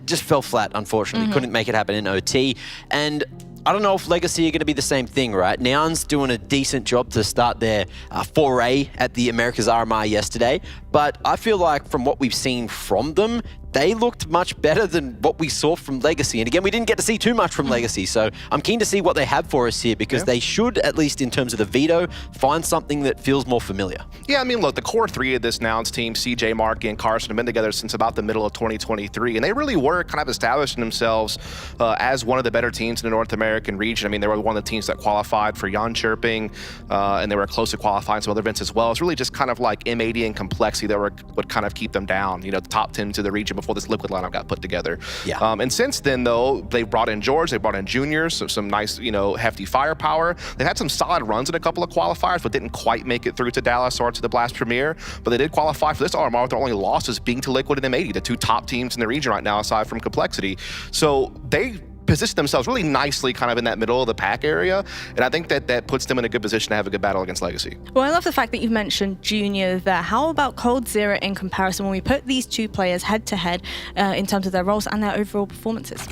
just fell flat, unfortunately. Couldn't make it happen in OT. And I don't know if Legacy are going to be the same thing, right? Nouns doing a decent job to start their foray at the Americas RMR yesterday, but I feel like from what we've seen from them, they looked much better than what we saw from Legacy. And again, we didn't get to see too much from Legacy, so I'm keen to see what they have for us here, because they should, at least in terms of the veto, find something that feels more familiar. Yeah, I mean, look, the core 3 of this Nouns team, CJ, Mark, and Carson, have been together since about the middle of 2023, and they really were kind of establishing themselves as one of the better teams in the North American American region. I mean, they were one of the teams that qualified for Jönköping, and they were close to qualifying some other events as well. It's really just kind of like M80 and complexity that would kind of keep them down, you know, the top 10 to the region before this Liquid lineup got put together. Yeah. And since then, though, they brought in George, they brought in juniors, so some nice, you know, hefty firepower. They've had some solid runs in a couple of qualifiers, but didn't quite make it through to Dallas or to the Blast Premier. But they did qualify for this RMR with their only losses being to Liquid and M80, the two top teams in the region right now, aside from complexity. So they position themselves really nicely kind of in that middle of the pack area, and I think that puts them in a good position to have a good battle against Legacy. Well, I love the fact that you've mentioned Junior there. How about coldzera in comparison when we put these two players head to head in terms of their roles and their overall performances?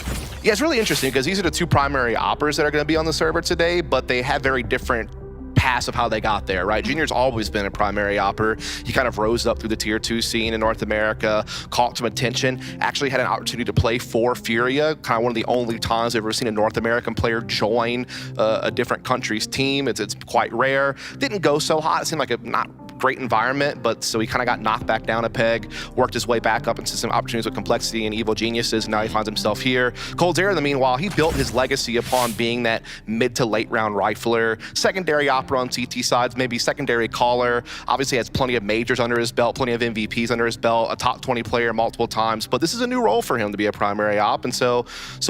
Yeah, it's really interesting because these are the two primary oppers that are going to be on the server today, but they have very different paths of how they got there, right? Junior's always been a primary opper. He kind of rose up through the tier 2 scene in North America, caught some attention, actually had an opportunity to play for FURIA, kind of one of the only times I've ever seen a North American player join a different country's team. It's quite rare. Didn't go so hot. It seemed like a not great environment, but so he kind of got knocked back down a peg, worked his way back up into some opportunities with complexity and evil geniuses, and now he finds himself here. coldzera, in the meanwhile, he built his legacy upon being that mid to late round rifler, secondary opera on CT sides, maybe secondary caller, obviously has plenty of majors under his belt, plenty of MVPs under his belt, a top 20 player multiple times, but this is a new role for him to be a primary op, and so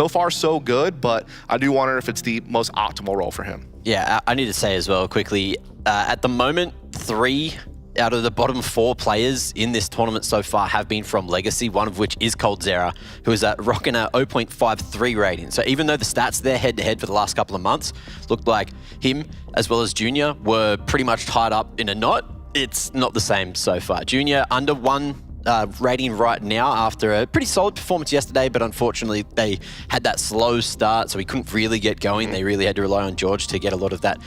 far so good, but I do wonder if it's the most optimal role for him. Yeah, I need to say as well quickly, at the moment, 3 out of the bottom 4 players in this tournament so far have been from Legacy, one of which is coldzera, who is rocking a 0.53 rating. So even though the stats there head-to-head for the last couple of months looked like him as well as Junior were pretty much tied up in a knot, it's not the same so far. Junior under 1 rating right now after a pretty solid performance yesterday, but unfortunately they had that slow start, so he couldn't really get going. They really had to rely on George to get a lot of that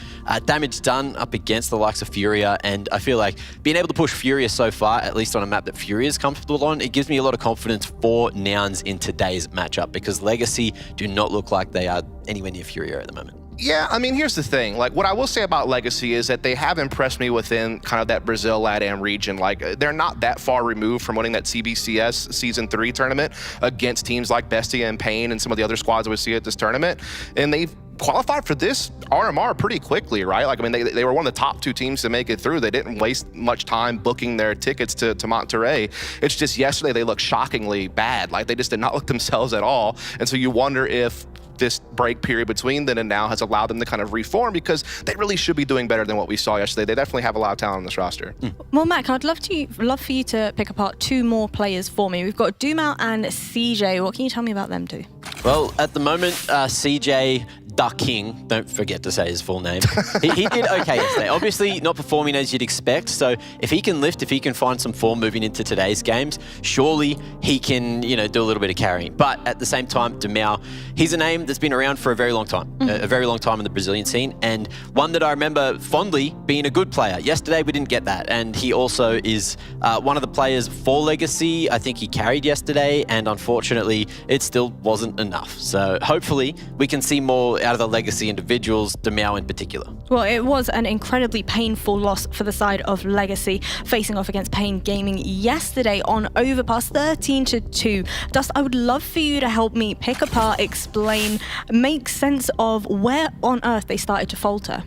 damage done up against the likes of FURIA, and I feel like being able to push FURIA so far, at least on a map that FURIA is comfortable on, it gives me a lot of confidence for Nouns in today's matchup, because Legacy do not look like they are anywhere near FURIA at the moment. Yeah, I mean, here's the thing. Like, what I will say about Legacy is that they have impressed me within kind of that Brazil LATAM region. Like, they're not that far removed from winning that CBCS Season 3 tournament against teams like Bestia and Pain and some of the other squads that we see at this tournament. And they've qualified for this RMR pretty quickly, right? Like, I mean, they were one of the top 2 teams to make it through. They didn't waste much time booking their tickets to Monterrey. It's just yesterday they looked shockingly bad. Like, they just did not look themselves at all. And so you wonder if this break period between then and now has allowed them to kind of reform, because they really should be doing better than what we saw yesterday. They definitely have a lot of talent on this roster. Well, Mac, I'd love for you to pick apart 2 more players for me. We've got Dumao and CJ. What can you tell me about them two? Well, at the moment, CJ Da King, don't forget to say his full name. he did okay yesterday. Obviously not performing as you'd expect, so if he can lift, if he can find some form moving into today's games, surely he can, you know, do a little bit of carrying. But at the same time, Dumao, he's a name that's been around for a very long time, a very long time in the Brazilian scene, and one that I remember fondly being a good player. Yesterday we didn't get that, and he also is one of the players for Legacy. I think he carried yesterday, and unfortunately it still wasn't enough. So hopefully we can see more out of the Legacy individuals, Dumao in particular. Well, it was an incredibly painful loss for the side of Legacy, facing off against Pain Gaming yesterday on Overpass 13-2. Dust, I would love for you to help me pick apart, explain, make sense of where on earth they started to falter.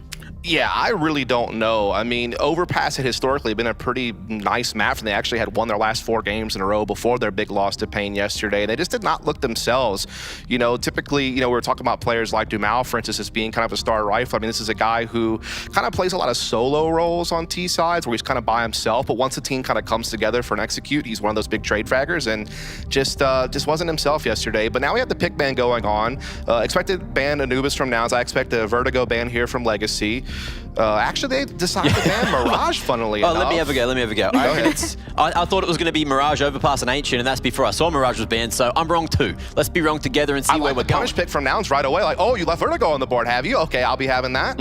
Yeah, I really don't know. I mean, Overpass had historically been a pretty nice map, and they actually had won their last 4 games in a row before their big loss to Pain yesterday. They just did not look themselves. You know, typically, you know, we were talking about players like Dumao, for instance, as being kind of a star rifle. I mean, this is a guy who kind of plays a lot of solo roles on T sides where he's kind of by himself, but once the team kind of comes together for an execute, he's one of those big trade fraggers, and just wasn't himself yesterday. But now we have the pick ban going on. Expected ban Anubis from Nouns. I expect a Vertigo ban here from Legacy. Actually, they decided to ban Mirage, funnily enough. Let me have a go. I thought it was going to be Mirage, Overpass, and Ancient, and that's before I saw Mirage was banned, so I'm wrong too. Let's be wrong together and see where we're going. Punish pick from Nouns right away. Like, oh, you left Vertigo on the board, have you? Okay, I'll be having that.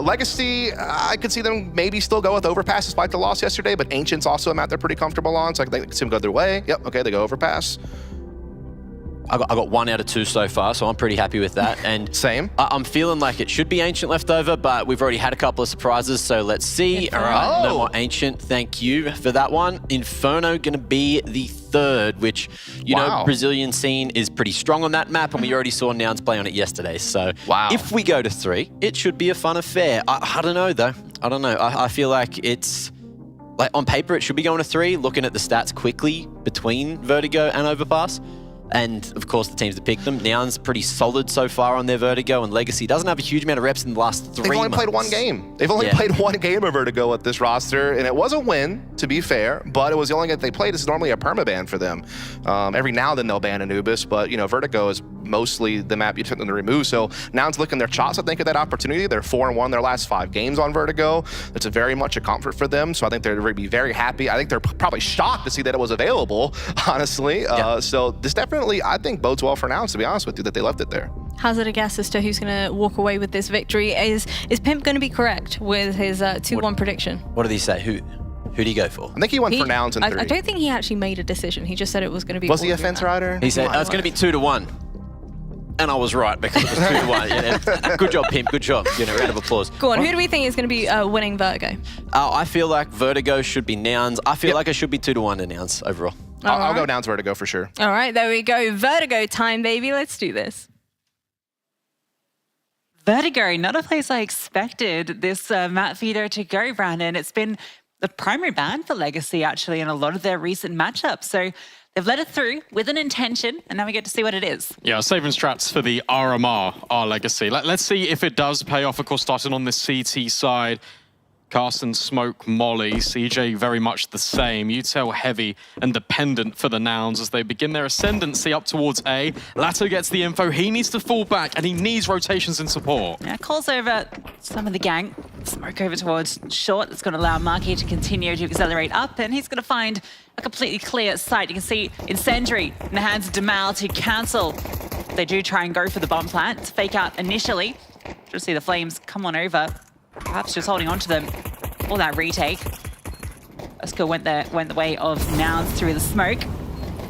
Legacy, I could see them maybe still go with Overpass despite the loss yesterday, but Ancient's also a map they're pretty comfortable on, so I can see them go their way. Yep, okay, they go Overpass. I got 1 out of 2 so far, so I'm pretty happy with that. And same. I'm feeling like it should be Ancient left over, but we've already had a couple of surprises, so let's see. All right, no more Ancient. Thank you for that one. Inferno going to be the 3rd, which, you know, Brazilian scene is pretty strong on that map, and we already saw Nouns play on it yesterday. So if we go to 3, it should be a fun affair. I don't know, though. I don't know. I feel like it's... Like, on paper, it should be going to 3, looking at the stats quickly between Vertigo and Overpass. And, of course, the teams that picked them. Nouns pretty solid so far on their Vertigo, and Legacy doesn't have a huge amount of reps in the last 3 months. They've only played 1 game. They've only played 1 game of Vertigo at this roster, and it was a win, to be fair, but it was the only game they played. This is normally a permaban for them. Every now and then they'll ban Anubis, but, you know, Vertigo is mostly the map you took them to remove. So Nouns licking their chops, I think, at that opportunity. They're 4-1 their last 5 games on Vertigo. It's very much a comfort for them, so I think they're going to be very happy. I think they're probably shocked to see that it was available, honestly. So this definitely, I think, bodes well for Nouns, to be honest with you, that they left it there. Hazard a guess as to who's going to walk away with this victory. Is Pimp going to be correct with his 2-1 prediction? What did he say? Who did he go for? I think he went for Nouns in 3. I don't think he actually made a decision. He just said it was going to be... Was he a fence rider? He said, it's going to be 2-1. And I was right, because it was 2-1. Yeah. Good job, Pimp. Good job. You know, round of applause. Go on. Who do we think is going to be winning Vertigo? I feel like Vertigo should be Nouns. I feel like it should be 2-1 to Nouns overall. I'll go Nouns Vertigo for sure. All right, there we go. Vertigo time, baby. Let's do this. Vertigo, not a place I expected this map feeder to go, Brandon. It's been the primary ban for Legacy, actually, in a lot of their recent matchups. So they've let it through with an intention, and now we get to see what it is. Yeah, saving strats for the RMR, our Legacy. Let's see if it does pay off, of course, starting on the CT side. Carson, Smoke, Molly, CJ very much the same. Utel heavy and dependent for the Nouns as they begin their ascendancy up towards A. Lato gets the info. He needs to fall back and he needs rotations and support. Yeah, calls over some of the gang. Smoke over towards short. That's going to allow Marquis to continue to accelerate up, and he's going to find a completely clear sight. You can see Incendiary in the hands of Demal to cancel. They do try and go for the bomb plant. It's fake out initially. Just see the flames come on over. Perhaps just holding on to them for that retake. Oscar went the way of Nouns through the smoke.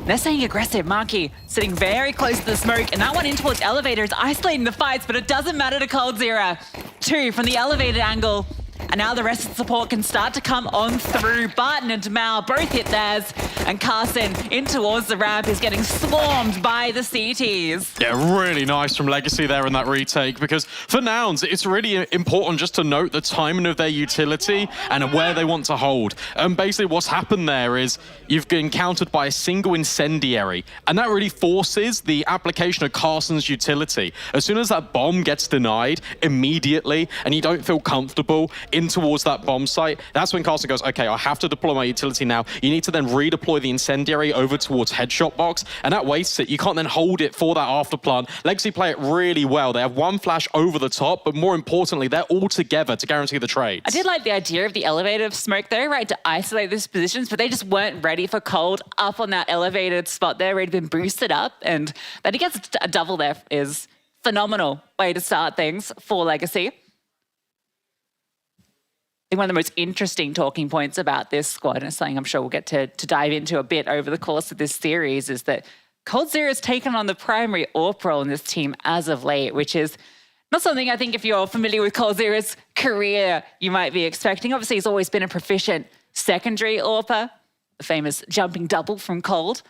They're staying aggressive. Marquis sitting very close to the smoke, and that one in towards elevator is isolating the fights, but it doesn't matter to coldzera. 2 from the elevated angle. And now the rest of the support can start to come on through. Barton and Demal both hit theirs. And Carson in towards the ramp is getting swarmed by the CTs. Yeah, really nice from Legacy there in that retake, because for Nouns, it's really important just to note the timing of their utility and where they want to hold. And basically what's happened there is you've been countered by a single incendiary, and that really forces the application of Carson's utility. As soon as that bomb gets denied immediately and you don't feel comfortable in towards that bomb site, that's when Carson goes, okay, I have to deploy my utility now. You need to then redeploy the incendiary over towards headshot box, and that wastes it. You can't then hold it for that after plant. Legacy play it really well. They have one flash over the top, but more importantly, they're all together to guarantee the trades. I did like the idea of the elevated smoke there, right, to isolate these positions, but they just weren't ready for cold up on that elevated spot there. It had been boosted up, and that he gets a double there is phenomenal way to start things for Legacy. I think one of the most interesting talking points about this squad, and it's something I'm sure we'll get to dive into a bit over the course of this series, is that coldzera has taken on the primary AWP role in this team as of late, which is not something I think if you're familiar with coldzera's career, you might be expecting. Obviously, he's always been a proficient secondary AWPer, the famous jumping double from Cold.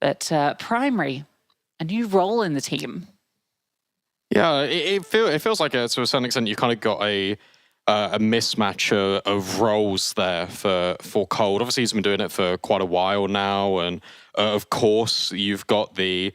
But primary, a new role in the team. Yeah, it feels like to a certain extent you kind of got a mismatch of roles there for Cold. Obviously, he's been doing it for quite a while now, and of course, you've got the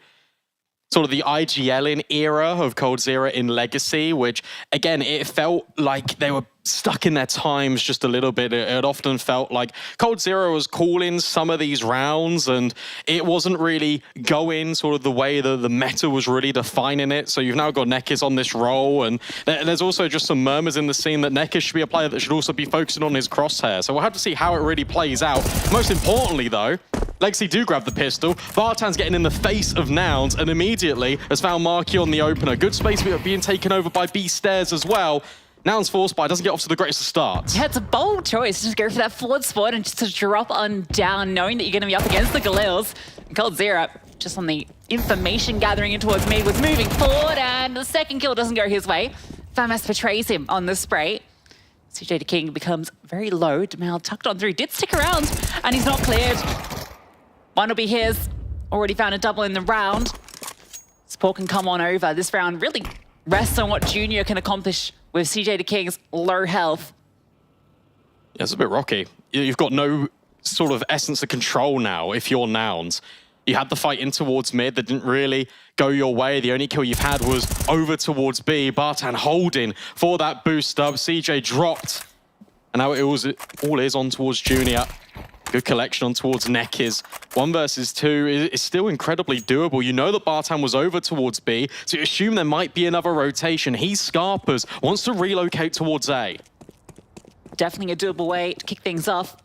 sort of the IGL era of coldzera in Legacy, which, again, it felt like they were stuck in their times just a little bit. It often felt like coldzera was calling some of these rounds and it wasn't really going sort of the way the meta was really defining it. So you've now got Nekis on this role, and there's also just some murmurs in the scene that Nekis should be a player that should also be focusing on his crosshair. So we'll have to see how it really plays out. Most importantly, though, Legacy do grab the pistol. Vartan's getting in the face of Nouns and immediately has found Marquis on the opener. Good space being taken over by B stairs as well. Nouns force by doesn't get off to the greatest of starts. Yeah, it's a bold choice. Just go for that forward spot and just to drop on down, knowing that you're going to be up against the Galils. coldzera just on the information gathering in towards mid, was moving forward, and the second kill doesn't go his way. FAMAS betrays him on the spray. CJ King becomes very low. Demal tucked on through, did stick around, and he's not cleared. One will be his. Already found a double in the round. Sport can come on over. This round really rests on what Junior can accomplish with CJ King's low health. Yeah, it's a bit rocky. You've got no sort of essence of control now if you're Nouns. You had the fight in towards mid that didn't really go your way. The only kill you've had was over towards B. Bartan holding for that boost up. CJ dropped. And now all is on towards Junior. Good collection on towards Nekiz. 1 versus 2 is still incredibly doable. You know that Bartan was over towards B, so you assume there might be another rotation. He's Scarpers, wants to relocate towards A. Definitely a doable way to kick things off.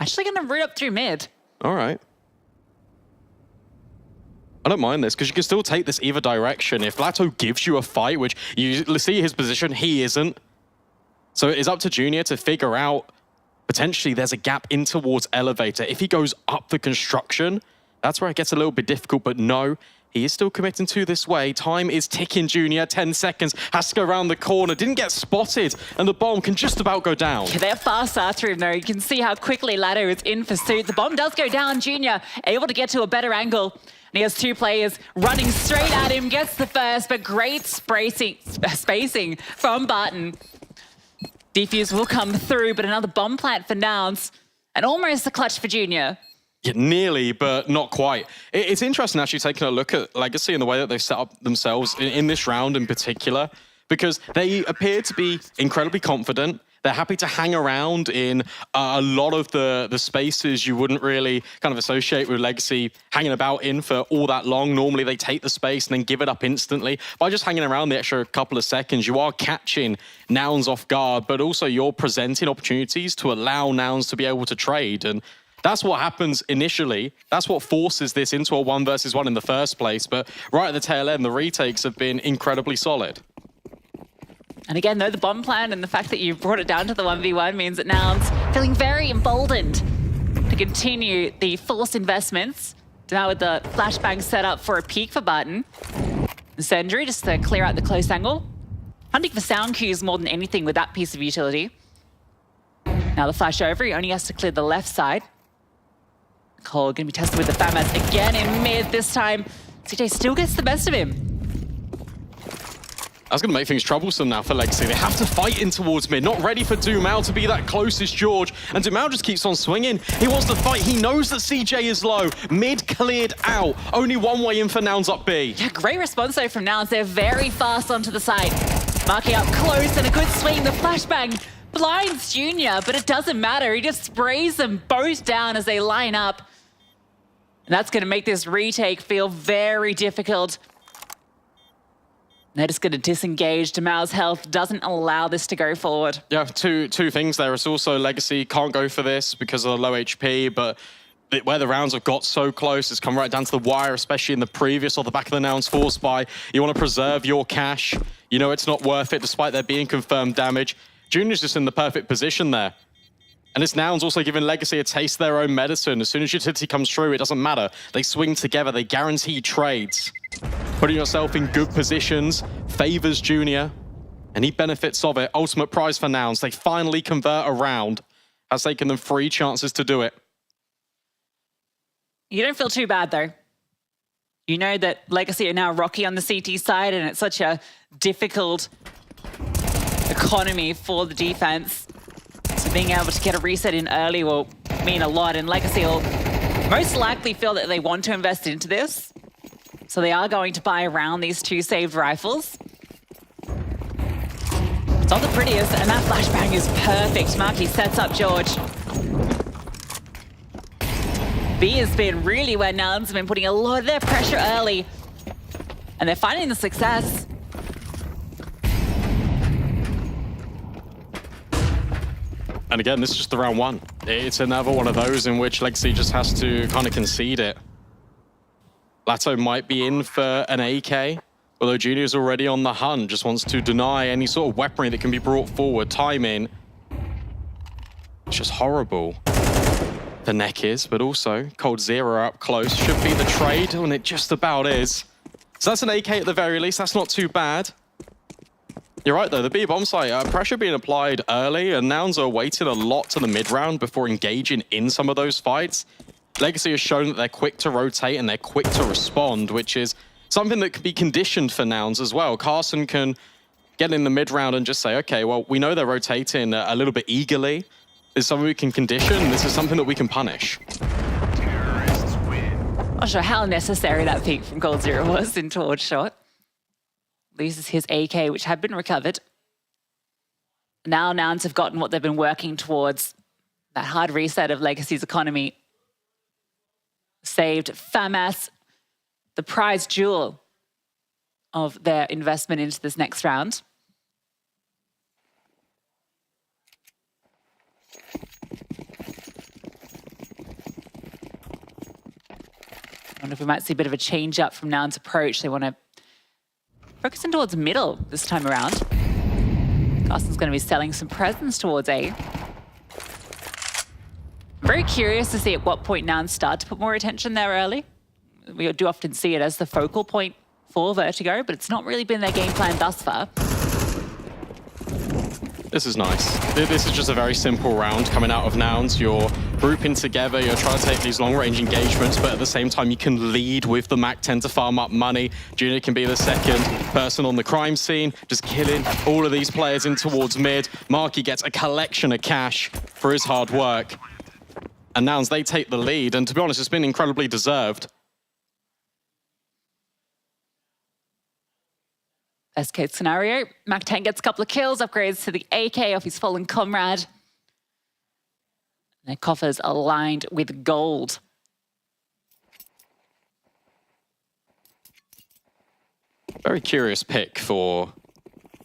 Actually going to root up through mid. All right. I don't mind this, because you can still take this either direction. If Lato gives you a fight, which you see his position, he isn't. So it's up to Junior to figure out, potentially there's a gap in towards elevator. If he goes up the construction, that's where it gets a little bit difficult, but no, he is still committing to this way. Time is ticking, Junior. 10 seconds, has to go around the corner. Didn't get spotted, and the bomb can just about go down. Yeah, they're fast after him, though. You can see how quickly Lato is in pursuit. The bomb does go down. Junior able to get to a better angle. And he has 2 players running straight at him. Gets the first, but great spacing from Barton. Defuse will come through, but another bomb plant for Nouns. And almost a clutch for Junior. Yeah, nearly, but not quite. It's interesting actually taking a look at Legacy and the way that they've set up themselves in this round in particular, because they appear to be incredibly confident. They're happy to hang around in a lot of the spaces you wouldn't really kind of associate with Legacy hanging about in for all that long. Normally they take the space and then give it up instantly. By just hanging around the extra couple of seconds, you are catching Nouns off guard, but also you're presenting opportunities to allow Nouns to be able to trade. And that's what happens initially. That's what forces this into a 1 versus 1 in the first place. But right at the tail end, the retakes have been incredibly solid. And again, though, the bomb plan and the fact that you brought it down to the 1v1 means that Nouns feeling very emboldened to continue the forced investments. Now with the flashbang set up for a peek for Barton. Sendry just to clear out the close angle. Hunting for sound cues more than anything with that piece of utility. Now the flash over, he only has to clear the left side. Cole going to be tested with the FAMAS again in mid this time. CJ still gets the best of him. That's going to make things troublesome now for Legacy. They have to fight in towards mid. Not ready for Dumal to be that closest George. And Dumal just keeps on swinging. He wants to fight. He knows that CJ is low. Mid cleared out. Only one way in for Nouns up B. Yeah, great response though from Nouns. They're very fast onto the side. Marking up close and a good swing. The flashbang blinds Junior, but it doesn't matter. He just sprays them both down as they line up. And that's going to make this retake feel very difficult. They're just going to disengage. Demal's health doesn't allow this to go forward. Yeah, two things there. It's also Legacy can't go for this because of the low HP, but where the rounds have got so close, it's come right down to the wire, especially in the previous or the back of the Nouns force buy. You want to preserve your cash. You know it's not worth it despite there being confirmed damage. Junior's just in the perfect position there. And this Nouns also giving Legacy a taste of their own medicine. As soon as utility comes through, it doesn't matter. They swing together, they guarantee trades. Putting yourself in good positions favors Junior, and he benefits of it. Ultimate prize for Nouns. They finally convert a round. Has taken them 3 chances to do it. You don't feel too bad, though. You know that Legacy are now rocky on the CT side, and it's such a difficult economy for the defense. So being able to get a reset in early will mean a lot, and Legacy will most likely feel that they want to invest into this. So they are going to buy around these 2 saved rifles. It's not the prettiest, and that flashbang is perfect. Marky sets up George. B has been really where Nouns have been putting a lot of their pressure early. And they're finding the success. And again, this is just the round 1. It's another one of those in which Legacy just has to kind of concede it. Lato might be in for an AK, although Junior's already on the hunt, just wants to deny any sort of weaponry that can be brought forward. Timing, it's just horrible. the neck is, but also Cold Zero up close. Should be the trade, and it just about is. So that's an AK at the very least. That's not too bad. You're right, though. The B bomb site, pressure being applied early, and Nouns are waiting a lot to the mid-round before engaging in some of those fights. Legacy has shown that they're quick to rotate and they're quick to respond, which is something that can be conditioned for Nouns as well. Carson can get in the mid-round and just say, okay, well, we know they're rotating a little bit eagerly. This is something we can condition. This is something that we can punish. Not sure how necessary that peek from Cold Zero was in towards shot. Loses his AK, which had been recovered. Now Nouns have gotten what they've been working towards. That hard reset of Legacy's economy. Saved FAMAS, the prize jewel of their investment into this next round. I wonder if we might see a bit of a change up from Nouns' approach. They want to focus in towards middle this time around. Carson's going to be selling some presents towards A. Very curious to see at what point Nouns start to put more attention there early. We do often see it as the focal point for Vertigo, but it's not really been their game plan thus far. This is nice. This is just a very simple round coming out of Nouns. You're grouping together, you're trying to take these long-range engagements, but at the same time you can lead with the MAC-10 to farm up money. Junior can be the second person on the crime scene, just killing all of these players in towards mid. Marky gets a collection of cash for his hard work. And Nouns, they take the lead, and to be honest, it's been incredibly deserved. Best case scenario, MAC-10 gets a couple of kills, upgrades to the AK off his fallen comrade. Their coffers aligned with gold. Very curious pick for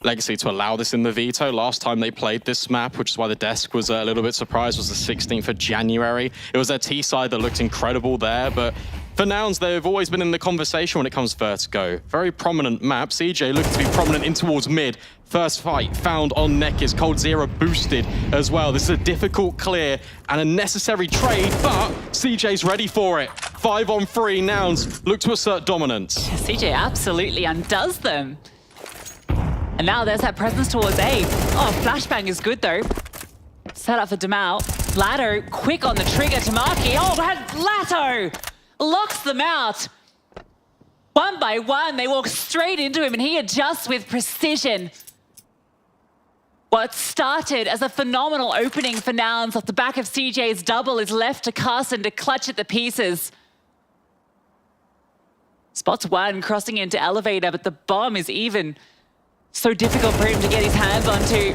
Legacy to allow this in the veto. Last time they played this map, which is why the desk was a little bit surprised, was the 16th of January. It was their T side that looked incredible there, but for Nouns, they've always been in the conversation when it comes to Vertigo. Very prominent map. CJ looking to be prominent in towards mid. First fight found on Neckis. Cold Zero boosted as well. This is a difficult clear and a necessary trade, but CJ's ready for it. 5-on-3, Nouns look to assert dominance. CJ absolutely undoes them. And now there's that presence towards A. Oh, flashbang is good though. Set up for Demal. Latto quick on the trigger to Marky. Oh, Latto locks them out. One by one, they walk straight into him and he adjusts with precision. What started as a phenomenal opening for Nouns off the back of CJ's double is left to Carson to clutch at the pieces. Spots one crossing into elevator, but the bomb is even so difficult for him to get his hands onto.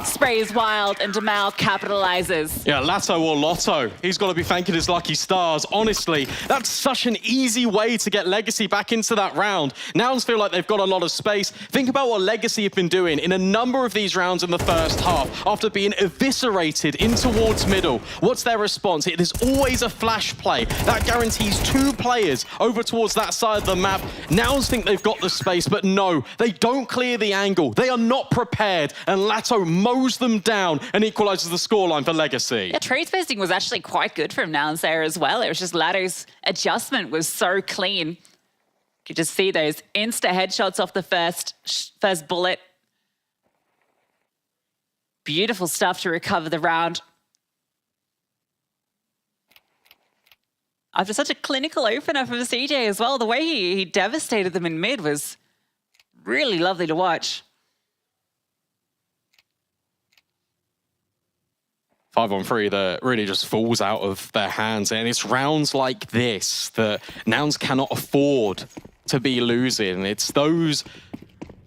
Sprays wild and Demal capitalizes. Yeah, Latto or Lotto. He's got to be thanking his lucky stars. Honestly, that's such an easy way to get Legacy back into that round. Nouns feel like they've got a lot of space. Think about what Legacy have been doing in a number of these rounds in the first half after being eviscerated in towards middle. What's their response? It is always a flash play. That guarantees 2 players over towards that side of the map. Nouns think they've got the space, but no, they don't clear the angle. They are not prepared, and Latto mows them down and equalizes the scoreline for Legacy. Yeah, trade spacing was actually quite good from Nouns there as well. It was just Latto's adjustment was so clean. You could just see those insta headshots off the first bullet. Beautiful stuff to recover the round. After such a clinical opener from CJ as well, the way he devastated them in mid was really lovely to watch. 5-on-3 that really just falls out of their hands. And it's rounds like this that Nouns cannot afford to be losing. It's those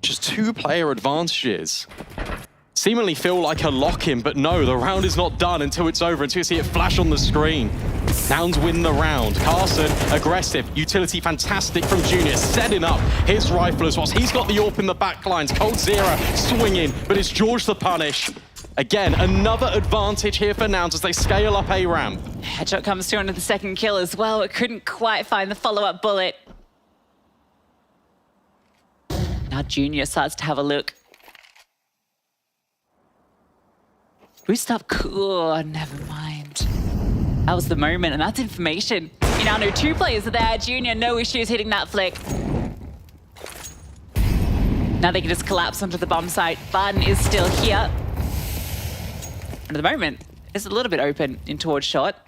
just 2-player advantages. Seemingly feel like a lock-in, but no, the round is not done until it's over, until you see it flash on the screen. Nouns win the round. Carson, aggressive. Utility fantastic from Junior, setting up his rifle as well. He's got the AWP in the back lines. Cold Zero swinging, but it's George the punish. Again, another advantage here for Nouns as they scale up A ramp. Headshot comes through onto the second kill as well. It couldn't quite find the follow-up bullet. Now Junior starts to have a look. Boost up, cool, never mind. That was the moment, and that's information. You now know 2 players are there. Junior, no issues hitting that flick. Now they can just collapse onto the bomb site. Barton is still here. And at the moment, it's a little bit open in towards shot.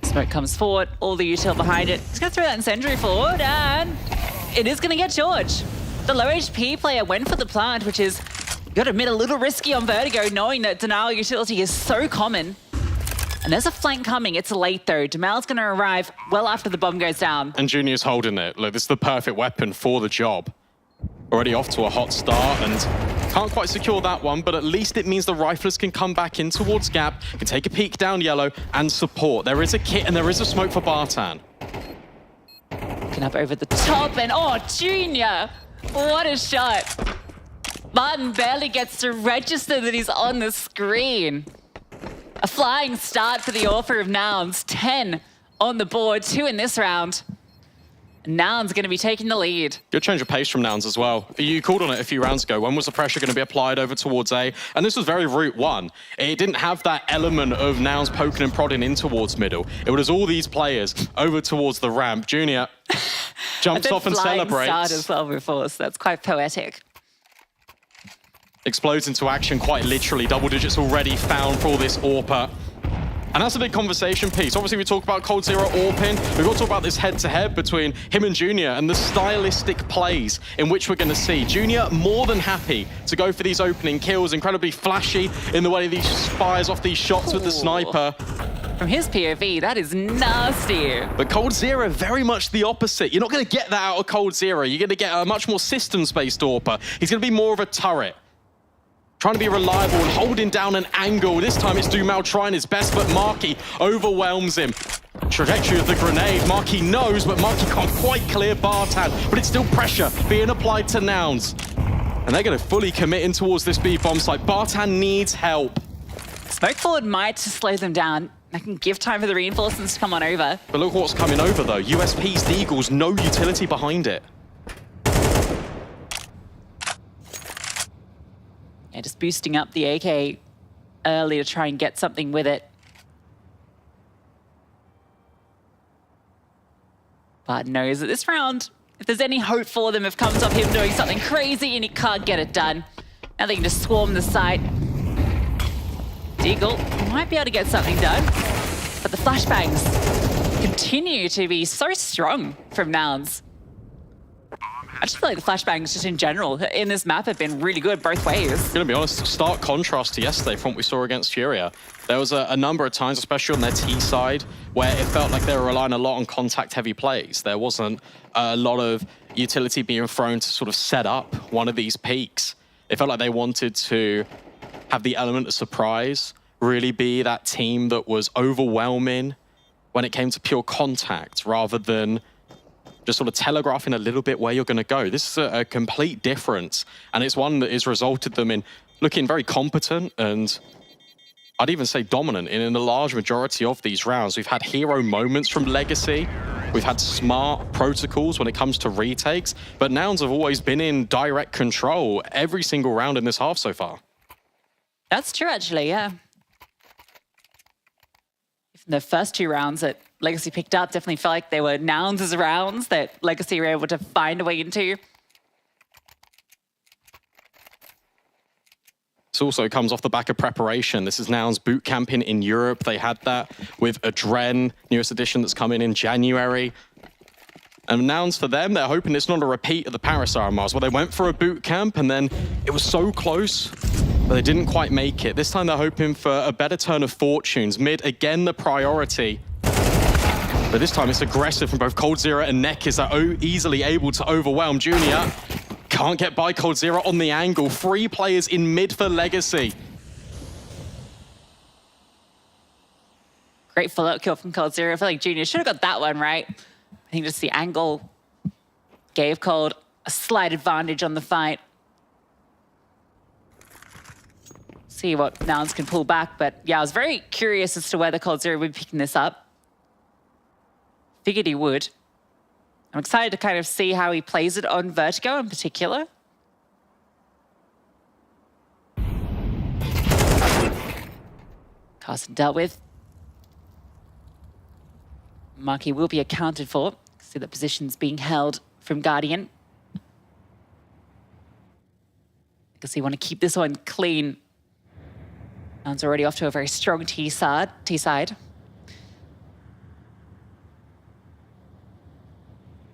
Smoke comes forward, all the util behind it. He's going to throw that incendiary forward, and it is going to get George. The low HP player went for the plant, which is, you got to admit, a little risky on Vertigo, knowing that denial utility is so common. And there's a flank coming. It's late, though. Demel's going to arrive well after the bomb goes down. And Junior's holding it. Look, this is the perfect weapon for the job. Already off to a hot start and can't quite secure that one, but at least it means the riflers can come back in towards Gap, can take a peek down yellow and support. There is a kit and there is a smoke for Bartan. Looking up over the top and, oh, Junior! What a shot. Barton barely gets to register that he's on the screen. A flying start for the author of Nouns. 10 on the board, 2 in this round. Nouns going to be taking the lead. Good change of pace from Nouns as well. You called on it a few rounds ago. When was the pressure going to be applied over towards A? And this was very route 1. It didn't have that element of Nouns poking and prodding in towards middle. It was all these players over towards the ramp. Junior jumps off and celebrates. Start as well before, so that's quite poetic. Explodes into action quite literally. Double digits already found for this AWPer. And that's a big conversation piece. Obviously, we talk about coldzera AWPing. We've got to talk about this head-to-head between him and Junior and the stylistic plays in which we're going to see. Junior more than happy to go for these opening kills, incredibly flashy in the way that he fires off these shots with the sniper. From his POV, that is nasty. But coldzera, very much the opposite. You're not going to get that out of coldzera. You're going to get a much more systems-based AWPer. He's going to be more of a turret. Trying to be reliable and holding down an angle. This time it's Dumal trying his best, but Marky overwhelms him. Trajectory of the grenade. Marky knows, but Marky can't quite clear Bartan. But it's still pressure being applied to Nouns. And they're going to fully commit in towards this B bomb site. Bartan needs help. Smoke forward might to slow them down. I can give time for the reinforcements to come on over. But look what's coming over, though. USP's Deagles, no utility behind it. Yeah, just boosting up the AK early to try and get something with it. But knows that this round, if there's any hope for them, if it comes off him doing something crazy and he can't get it done. Now they can just swarm the site. Deagle might be able to get something done, but the flashbangs continue to be so strong from Nouns. I just feel like the flashbangs just in general in this map have been really good both ways. I'm going to be honest, stark contrast to yesterday from what we saw against Furia. There was a number of times, especially on their T side, where it felt like they were relying a lot on contact-heavy plays. There wasn't a lot of utility being thrown to sort of set up one of these peaks. It felt like they wanted to have the element of surprise, really be that team that was overwhelming when it came to pure contact, rather than just sort of telegraphing a little bit where you're going to go. This is a complete difference, and it's one that has resulted them in looking very competent and I'd even say dominant in a large majority of these rounds. We've had hero moments from Legacy. We've had smart protocols when it comes to retakes, but Nouns have always been in direct control every single round in this half so far. That's true, actually, yeah. The first 2 rounds that Legacy picked up definitely felt like they were Nouns' rounds that Legacy were able to find a way into. This also comes off the back of preparation. This is Nouns boot camping in Europe. They had that with Adren, newest edition that's coming in January. And Nouns, for them, they're hoping it's not a repeat of the Paris RMRs, where they went for a boot camp and then it was so close, but they didn't quite make it. This time they're hoping for a better turn of fortunes. Mid, again, the priority. But this time it's aggressive from both coldzera and Nekiz. They're easily able to overwhelm Junior. Can't get by coldzera on the angle. 3 players in mid for Legacy. Great follow-up kill from coldzera. I feel like Junior should have got that one right. I think just the angle gave Cold a slight advantage on the fight. See what Nouns can pull back, but yeah, I was very curious as to whether coldzera would be picking this up. Figured he would. I'm excited to kind of see how he plays it on Vertigo in particular. Carson dealt with. Marquee will be accounted for. See the positions being held from Guardian. Because you want to keep this one clean. Nouns already off to a very strong T side.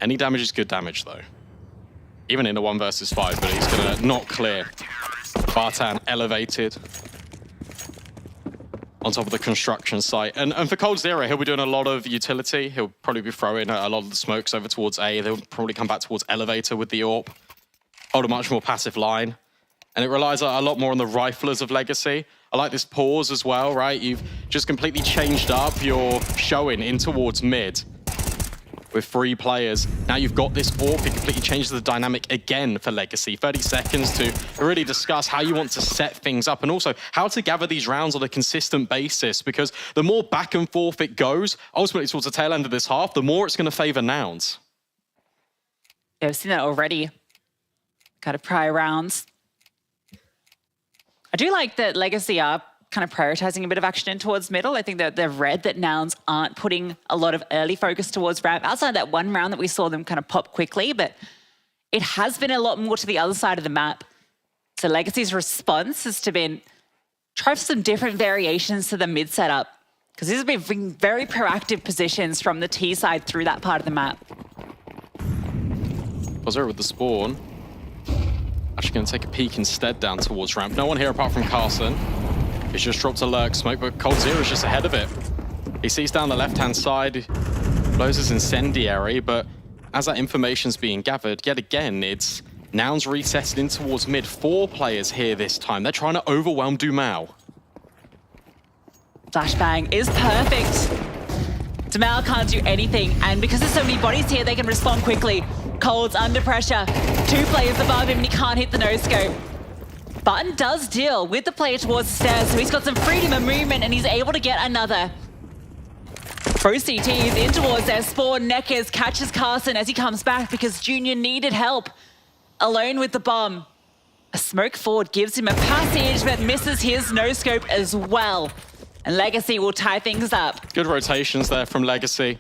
Any damage is good damage, though. Even in a 1 versus 5, but he's going to not clear. Bartan elevated on top of the construction site. And for coldzera, he'll be doing a lot of utility. He'll probably be throwing a lot of the smokes over towards A. They'll probably come back towards elevator with the AWP. Hold a much more passive line. And it relies a lot more on the riflers of Legacy. I like this pause as well, right? You've just completely changed up your showing in towards mid with 3 players. Now you've got this AWP. It completely changes the dynamic again for Legacy. 30 seconds to really discuss how you want to set things up and also how to gather these rounds on a consistent basis, because the more back and forth it goes, ultimately towards the tail end of this half, the more it's going to favor Nouns. Yeah, we've seen that already. Kind of prior rounds. I do like that Legacy are kind of prioritizing a bit of action in towards middle. I think that they've read that Nouns aren't putting a lot of early focus towards ramp outside that one round that we saw them kind of pop quickly, but it has been a lot more to the other side of the map. So Legacy's response has been try some different variations to the mid setup, because these have been very proactive positions from the T side through that part of the map. Buzzer with the spawn. Actually going to take a peek instead down towards ramp. No one here apart from Carson. He's just dropped a lurk smoke, but coldzera is just ahead of it. He sees down the left-hand side, blows his incendiary, but as that information's being gathered, yet again, it's Nouns resetting in towards mid. 4 players here this time. They're trying to overwhelm Dumao. Flashbang is perfect. Dumao can't do anything, and because there's so many bodies here, they can respond quickly. Cold's under pressure. 2 players above him, and he can't hit the no-scope. Button does deal with the player towards the stairs, so he's got some freedom of movement, and he's able to get another. Pro CTs in towards their spawn. Neckers catches Carson as he comes back because Junior needed help. Alone with the bomb. A smoke forward gives him a passage, but misses his no-scope as well. And Legacy will tie things up. Good rotations there from Legacy.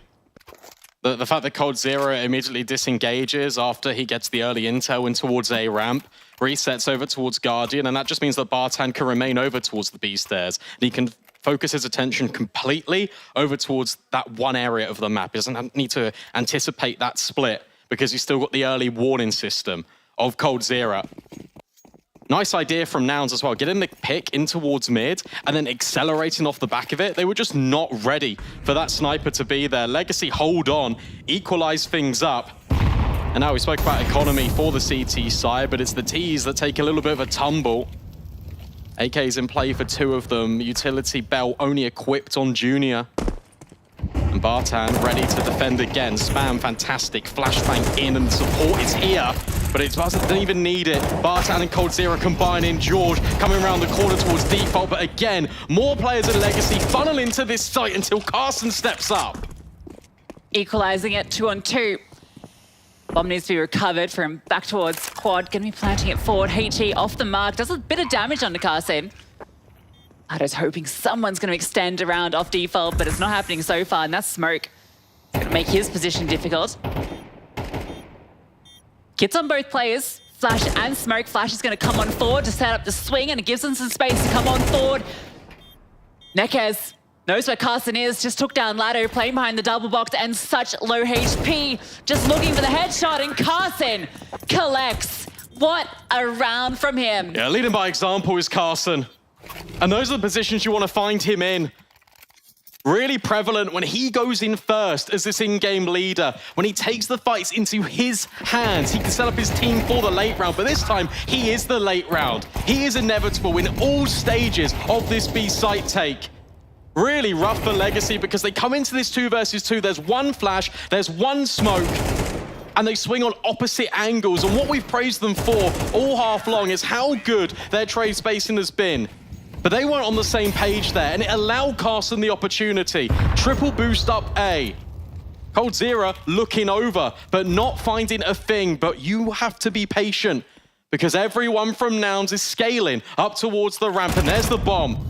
The fact that coldzera immediately disengages after he gets the early intel in towards A ramp, resets over towards Guardian, and that just means that Bartan can remain over towards the B stairs. And he can focus his attention completely over towards that one area of the map. He doesn't need to anticipate that split because he's still got the early warning system of coldzera. Nice idea from Nouns as well, getting the pick in towards mid and then accelerating off the back of it. They were just not ready for that sniper to be there. Legacy hold on, equalize things up. And now we spoke about economy for the CT side, but it's the Ts that take a little bit of a tumble. AK's in play for 2 of them. Utility belt only equipped on Junior. And Bartan ready to defend again. Spam, fantastic. Flashbang in and support is here, but it doesn't even need it. Bartan and coldzera combining. George coming around the corner towards default, but again, more players at Legacy funnel into this site until Carson steps up. Equalizing it 2-on-2. Bomb needs to be recovered from back towards quad. Gonna be planting it forward. HE off the mark. Does a bit of damage on the Carson. Ada's hoping someone's going to extend around off default, but it's not happening so far, and that's smoke. It's going to make his position difficult. Kits on both players, Flash and Smoke. Flash is going to come on forward to set up the swing, and it gives them some space to come on forward. Nekez knows where Carson is, just took down Lado, playing behind the double box, and such low HP. Just looking for the headshot, and Carson collects. What a round from him. Yeah, leading by example is Carson. And those are the positions you want to find him in. Really prevalent when he goes in first as this in-game leader. When he takes the fights into his hands, he can set up his team for the late round. But this time, he is the late round. He is inevitable in all stages of this B site take. Really rough for Legacy because they come into this 2 versus 2. There's 1 flash, there's 1 smoke, and they swing on opposite angles. And what we've praised them for all half long is how good their trade spacing has been. But they weren't on the same page there, and it allowed Carson the opportunity. Triple boost up A. coldzera looking over, but not finding a thing. But you have to be patient, because everyone from Nouns is scaling up towards the ramp, and there's the bomb.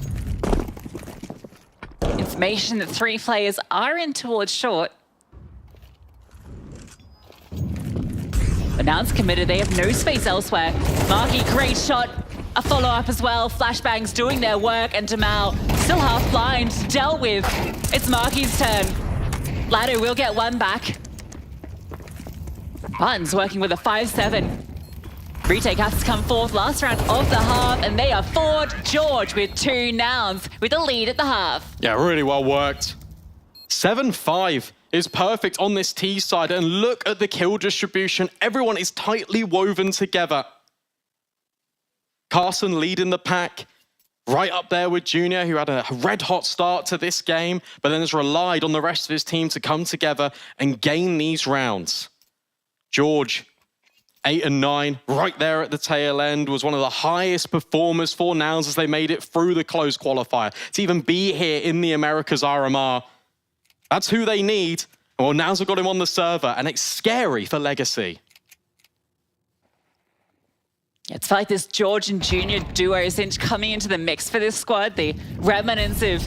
Information that 3 players are in towards short. But now it's committed. They have no space elsewhere. Marky, great shot. A follow-up as well. Flashbangs doing their work, and Jamal still half blind, dealt with. It's Marky's turn. Lado will get one back. Buttons working with a 5-7. Retake has to come fourth last round of the half, and they are forward. George with 2 Nouns with a lead at the half. Yeah, really well worked. 7-5 is perfect on this T side, and look at the kill distribution. Everyone is tightly woven together. Carson leading the pack, right up there with Junior, who had a red-hot start to this game, but then has relied on the rest of his team to come together and gain these rounds. George, 8 and 9, right there at the tail end, was one of the highest performers for Nouns as they made it through the closed qualifier to even be here in the Americas RMR. That's who they need. Well, Nouns have got him on the server, and it's scary for Legacy. It's like this George and Junior duo is coming into the mix for this squad. The remnants of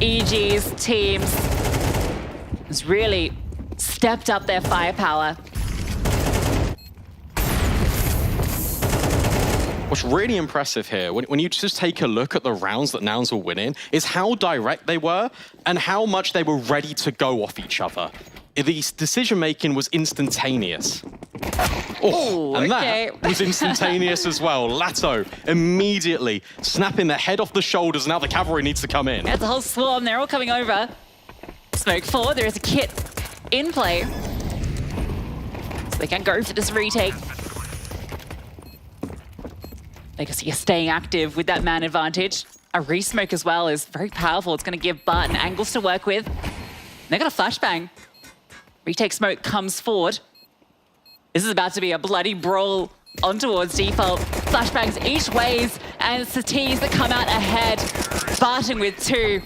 EG's teams has really stepped up their firepower. What's really impressive here, when you just take a look at the rounds that Nouns were winning, is how direct they were and how much they were ready to go off each other. The decision-making was instantaneous. And okay. That was instantaneous as well. Lato immediately snapping their head off the shoulders. Now the cavalry needs to come in. There's a whole swarm. They're all coming over. Smoke forward. There is a kit in play. So they can go for this retake. Legacy is staying active with that man advantage. A re-smoke as well is very powerful. It's going to give Barton angles to work with. They're going to flashbang. Retake smoke comes forward. This is about to be a bloody brawl on towards default. Flashbangs each ways, and it's the T's that come out ahead. Barton with 2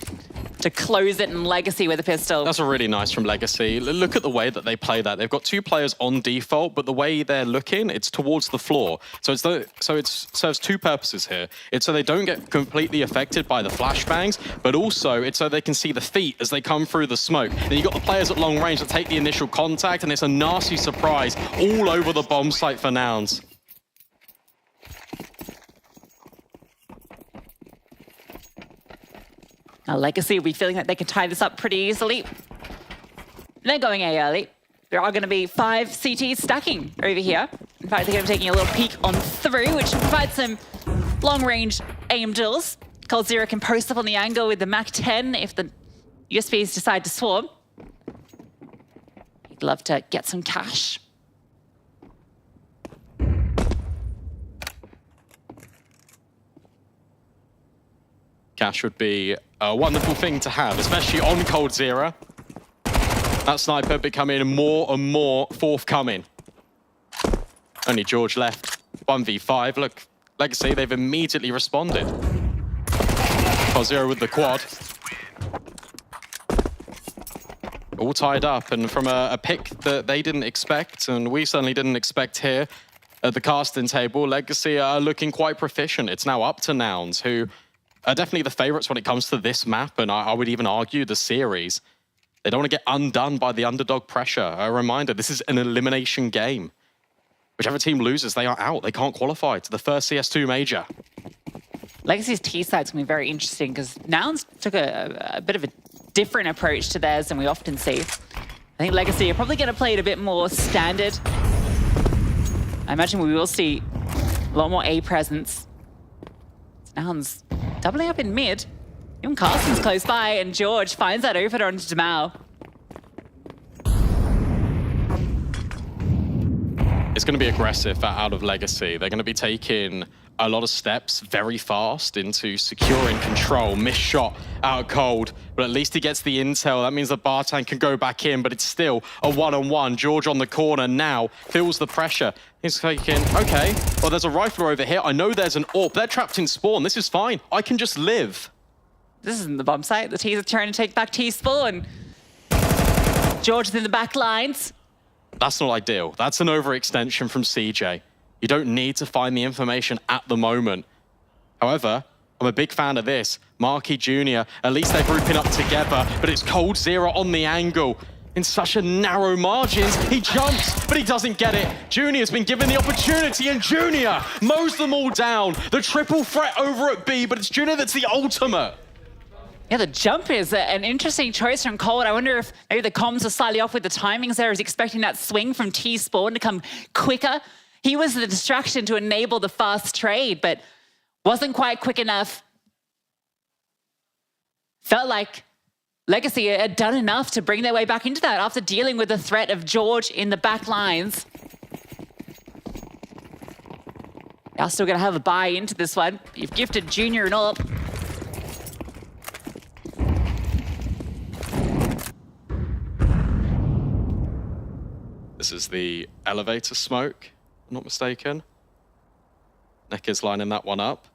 to close it, and Legacy with a pistol. That's a really nice from Legacy. Look at the way that they play that. They've got 2 players on default, but the way they're looking, it's towards the floor. So it serves 2 purposes here. It's so they don't get completely affected by the flashbangs, but also it's so they can see the feet as they come through the smoke. Then you've got the players at long range that take the initial contact, and it's a nasty surprise all over the bomb site for Nouns. Now Legacy will be feeling like they can tie this up pretty easily. They're going A early. There are going to be 5 CTs stacking over here. In fact, they're going to be taking a little peek on through, which provides some long-range aim drills. Cold Zero can post up on the angle with the MAC-10 if the USPs decide to swarm. He'd love to get some cash. Cash would be a wonderful thing to have, especially on Cold Zero. That sniper becoming more and more forthcoming. Only George left. 1v5. Look, Legacy, they've immediately responded. Cold Zero with the quad. All tied up, and from a pick that they didn't expect, and we certainly didn't expect here at the casting table, Legacy are looking quite proficient. It's now up to Nouns, who are definitely the favorites when it comes to this map, and I would even argue the series. They don't want to get undone by the underdog pressure. A reminder, this is an elimination game. Whichever team loses, they are out. They can't qualify to the first CS2 major. Legacy's T-side's going to be very interesting because Nouns took a bit of a different approach to theirs than we often see. I think Legacy are probably going to play it a bit more standard. I imagine we will see a lot more A presence. Nouns doubling up in mid. Even Carson's close by, and George finds that opener onto Jamal. It's going to be aggressive out of Legacy. They're going to be taking a lot of steps very fast into securing control. Missed shot out of Cold, but at least he gets the intel. That means the Bartan can go back in, but it's still a one-on-one. George on the corner now feels the pressure. He's thinking, okay, well, there's a rifler over here. I know there's an AWP. They're trapped in spawn. This is fine. I can just live. This isn't the bomb site. The T's are trying to take back T spawn. George is in the back lines. That's not ideal. That's an overextension from CJ. You don't need to find the information at the moment. However, I'm a big fan of this. Marky Jr., at least they're grouping up together, but it's Cold Zero on the angle. in such a narrow margins. He jumps, but he doesn't get it. Junior's been given the opportunity, and Junior mows them all down. The triple threat over at B, but it's Junior that's the ultimate. Yeah, the jump is an interesting choice from Cold. I wonder if maybe the comms are slightly off with the timings there. He's expecting that swing from T-Spawn to come quicker. He was the distraction to enable the fast trade, but wasn't quite quick enough. Felt like Legacy had done enough to bring their way back into that after dealing with the threat of George in the back lines. They are still going to have a buy into this one. You've gifted Junior and all. This is the elevator smoke, if I'm not mistaken. Neck is lining that one up.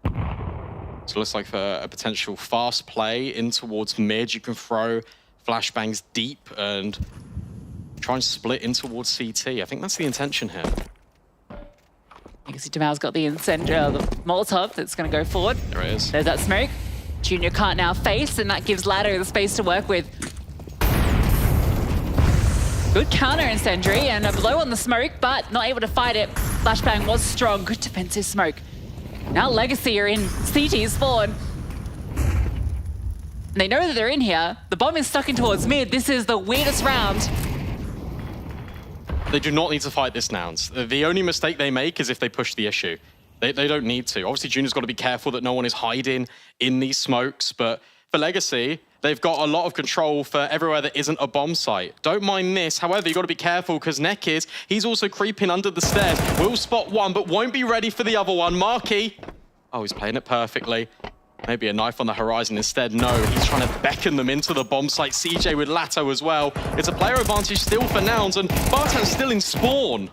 So it looks like for a potential fast play in towards mid, you can throw flashbangs deep and try and split in towards CT. I think that's the intention here. You can see Jamal's got the incendiary, the Molotov that's going to go forward. There it is. There's that smoke. Junior can't now face, and that gives Ladder the space to work with. Good counter incendiary and a blow on the smoke, but not able to fight it. Flashbang was strong, good defensive smoke. Now Legacy are in CT's spawn. They know that they're in here. The bomb is stuck in towards mid. This is the weirdest round. They do not need to fight this Nouns. The only mistake they make is if they push the issue. They don't need to. Obviously, Junior's got to be careful that no one is hiding in these smokes, but for Legacy, they've got a lot of control for everywhere that isn't a bomb site. Don't mind this. However, you've got to be careful because Nekid, he's also creeping under the stairs. Will spot one, but won't be ready for the other one. Marky, oh, he's playing it perfectly. Maybe a knife on the horizon instead. No, he's trying to beckon them into the bomb site. CJ with Lato as well. It's a player advantage still for Nouns, and Bartan's still in spawn.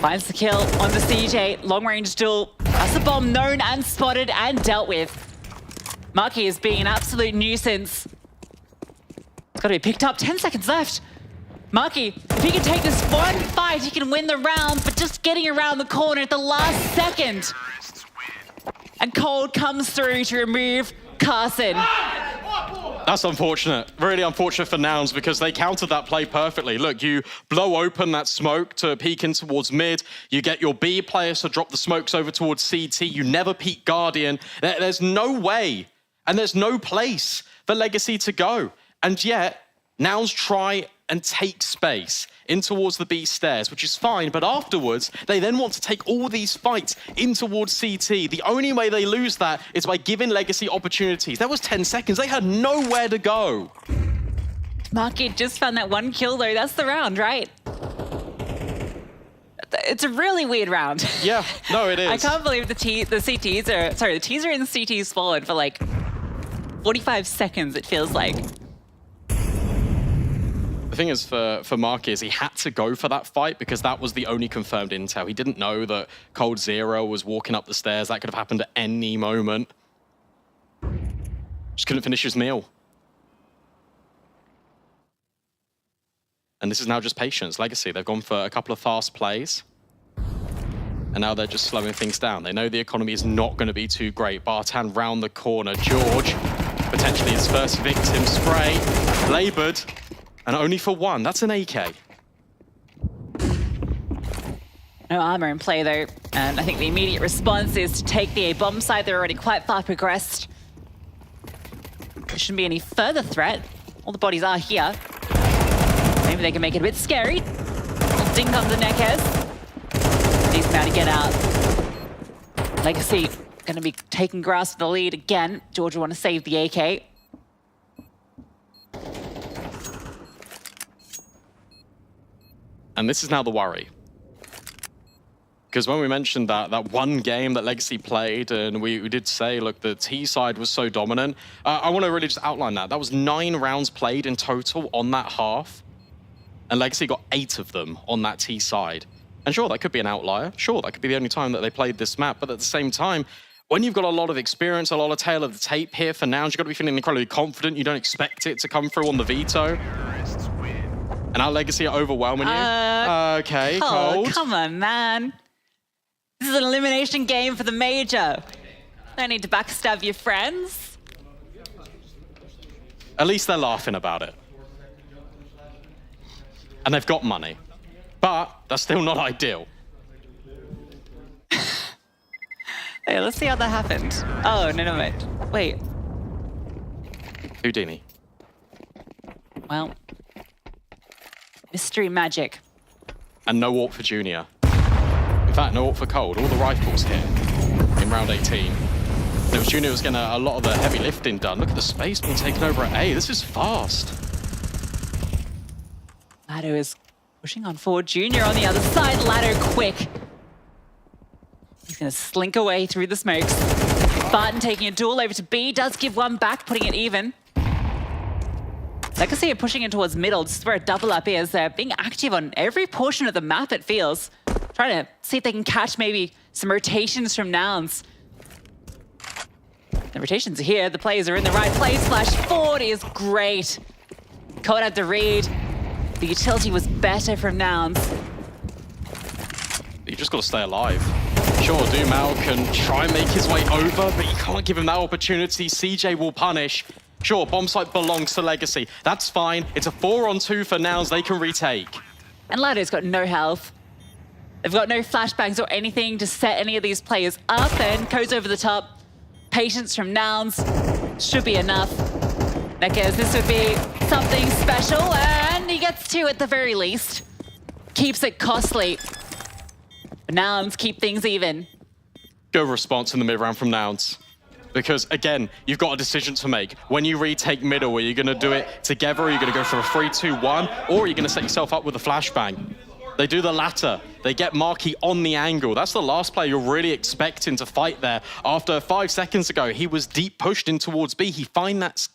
Finds the kill on the CJ. Long range duel. That's a bomb known and spotted and dealt with. Marky is being an absolute nuisance. It's got to be picked up. 10 seconds left. Marky, if he can take this one fight, he can win the round, but just getting around the corner at the last second. And Cold comes through to remove Carson. That's unfortunate. Really unfortunate for Nouns because they countered that play perfectly. Look, you blow open that smoke to peek in towards mid. You get your B players to drop the smokes over towards CT. You never peek Guardian. There's no way and there's no place for Legacy to go. And yet, Nouns try and take space in towards the B stairs, which is fine, but afterwards, they then want to take all these fights in towards CT. The only way they lose that is by giving Legacy opportunities. That was 10 seconds. They had nowhere to go. Marky just found that one kill, though. That's the round, right? It's a really weird round. Yeah, no, it is. I can't believe the CTs are... Sorry, the Ts are in the CT spawn for like 45 seconds, it feels like. The thing is for Marky is he had to go for that fight because that was the only confirmed intel. He didn't know that Cold Zero was walking up the stairs. That could have happened at any moment. Just couldn't finish his meal. And this is now just patience. Legacy, they've gone for a couple of fast plays. And now they're just slowing things down. They know the economy is not going to be too great. Bartan round the corner. George, potentially his first victim. Spray, labored. And only for one. That's an AK. No armor in play, though. And I think the immediate response is to take the A bomb site. They're already quite far progressed. There shouldn't be any further threat. All the bodies are here. Maybe they can make it a bit scary. Little dink on the Nekez. He's now to get out. Legacy going to be taking grasp of the lead again. George will want to save the AK. And this is now the worry. Because when we mentioned that one game that Legacy played, and we did say, look, the T side was so dominant, I want to really just outline that. That was 9 rounds played in total on that half. And Legacy got 8 of them on that T side. And sure, that could be an outlier. Sure, that could be the only time that they played this map. But at the same time, when you've got a lot of experience, a lot of tail of the tape here for Nouns, you've got to be feeling incredibly confident. You don't expect it to come through on the veto. And our Legacy are overwhelming you. Okay, Cold. Oh, come on, man. This is an elimination game for the major. Don't need to backstab your friends. At least they're laughing about it. And they've got money. But that's still not ideal. Hey, let's see how that happened. Oh, no. Wait. Houdini. Well, mystery magic. And no AWP for Junior. In fact, no AWP for Cold. All the rifles here in round 18. It was Junior was getting a lot of the heavy lifting done. Look at the space being taken over at A. This is fast. Lado is pushing on forward. Junior on the other side. Lado quick. He's going to slink away through the smokes. Barton taking a duel over to B. Does give one back, putting it even. Legacy are pushing in towards middle. This is where a double up is. They're being active on every portion of the map, it feels. Trying to see if they can catch maybe some rotations from Nouns. The rotations are here. The players are in the right place. Flash forward is great. Code had to read. The utility was better from Nouns. You just got to stay alive. Sure, Dumal can try and make his way over, but you can't give him that opportunity. CJ will punish. Sure, bomb site belongs to Legacy. That's fine. It's a 4-on-2 for Nouns they can retake. And Lado's got no health. They've got no flashbangs or anything to set any of these players up, and goes over the top. Patience from Nouns should be enough. Nekez, this would be something special, and he gets two at the very least. Keeps it costly. But Nouns keep things even. Good response in the mid-round from Nouns. Because, again, you've got a decision to make. When you retake middle, are you going to do it together? Are you going to go for a 3-2-1? Or are you going to set yourself up with a flashbang? They do the latter. They get Marky on the angle. That's the last player you're really expecting to fight there. After 5 seconds ago, he was deep pushed in towards B. He finds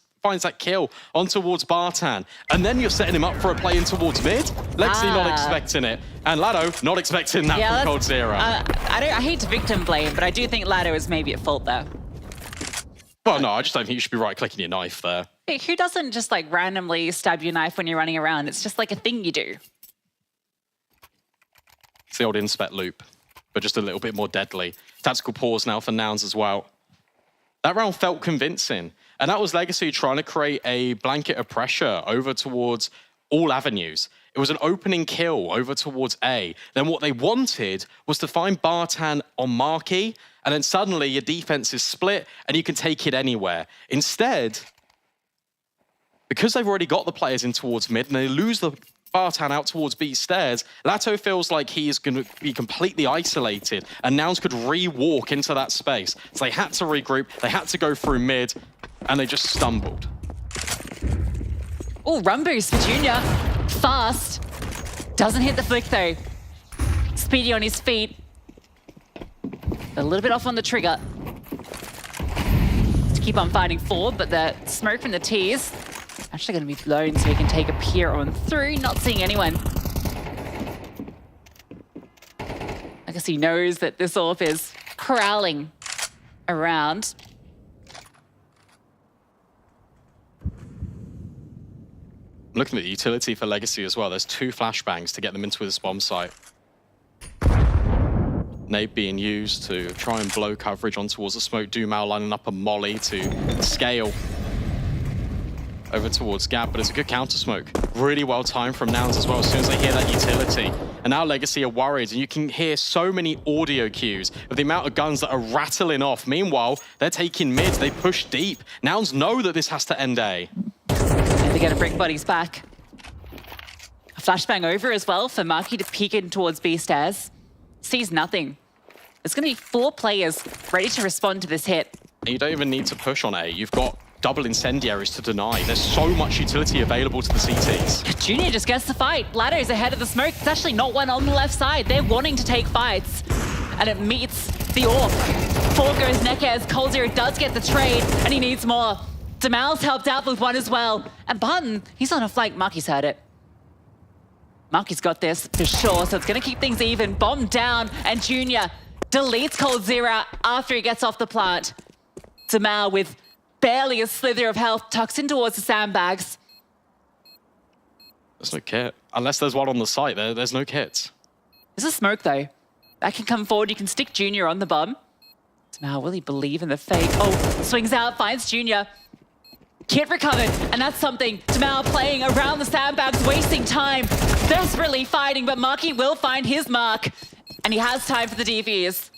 that kill on towards Bartan. And then you're setting him up for a play in towards mid. Lexi not expecting it. And Lado not expecting that from Cold Zero. I hate to victim blame, but I do think Lado is maybe at fault there. Well, no, I just don't think you should be right-clicking your knife there. Hey, who doesn't just like randomly stab your knife when you're running around? It's just like a thing you do. It's the old inspect loop, but just a little bit more deadly. Tactical pause now for Nouns as well. That round felt convincing, and that was Legacy trying to create a blanket of pressure over towards all avenues. It was an opening kill over towards A. Then what they wanted was to find Bartan on Marky, and then suddenly your defense is split and you can take it anywhere. Instead, because they've already got the players in towards mid and they lose the Bartan out towards B stairs, Lato feels like he is going to be completely isolated and Nouns could re-walk into that space. So they had to regroup, they had to go through mid, and they just stumbled. Oh, run boost for Junior. Fast. Doesn't hit the flick though. Speedy on his feet. A little bit off on the trigger. To keep on fighting forward, but the smoke from the T's actually going to be blown so he can take a peer on through. Not seeing anyone. I guess he knows that this AWP is prowling around. Looking at the utility for Legacy as well, there's 2 flashbangs to get them into this bomb site. Nade being used to try and blow coverage on towards the smoke. Dumal lining up a molly to scale over towards Gap, but it's a good counter smoke. Really well timed from Nouns as well as soon as they hear that utility. And now Legacy are worried, and you can hear so many audio cues of the amount of guns that are rattling off. Meanwhile, they're taking mid, they push deep. Nouns know that this has to end A. They get a brick buddies back. A flashbang over as well for Marky to peek in towards B stairs. Sees nothing. There's going to be 4 players ready to respond to this hit. And you don't even need to push on A. You've got double incendiaries to deny. There's so much utility available to the CTs. Junior just gets the fight. Lado's ahead of the smoke. It's actually not one on the left side. They're wanting to take fights. And it meets the AWP. Forward goes Nekez. Cold Zero does get the trade, and he needs more. Damal's helped out with one as well. And Barton, he's on a flank. Marky's heard it. Marky's got this for sure, so it's going to keep things even. Bomb down, and Junior deletes Cold Zero after he gets off the plant. Damal with barely a slither of health tucks in towards the sandbags. There's no kit. Unless there's one on the site, there's no kits. There's a smoke though. That can come forward. You can stick Junior on the bomb. Damal, will he believe in the fake? Oh, swings out, finds Junior. Kit recovered, and that's something. Tamao playing around the sandbags, wasting time, desperately fighting, but Marky will find his mark, and he has time for the DVs.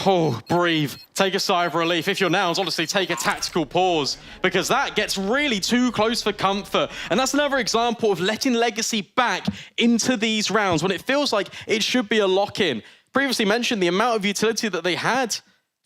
Oh, breathe. Take a sigh of relief. If you're Nouns, honestly, take a tactical pause, because that gets really too close for comfort. And that's another example of letting Legacy back into these rounds when it feels like it should be a lock-in. Previously mentioned the amount of utility that they had.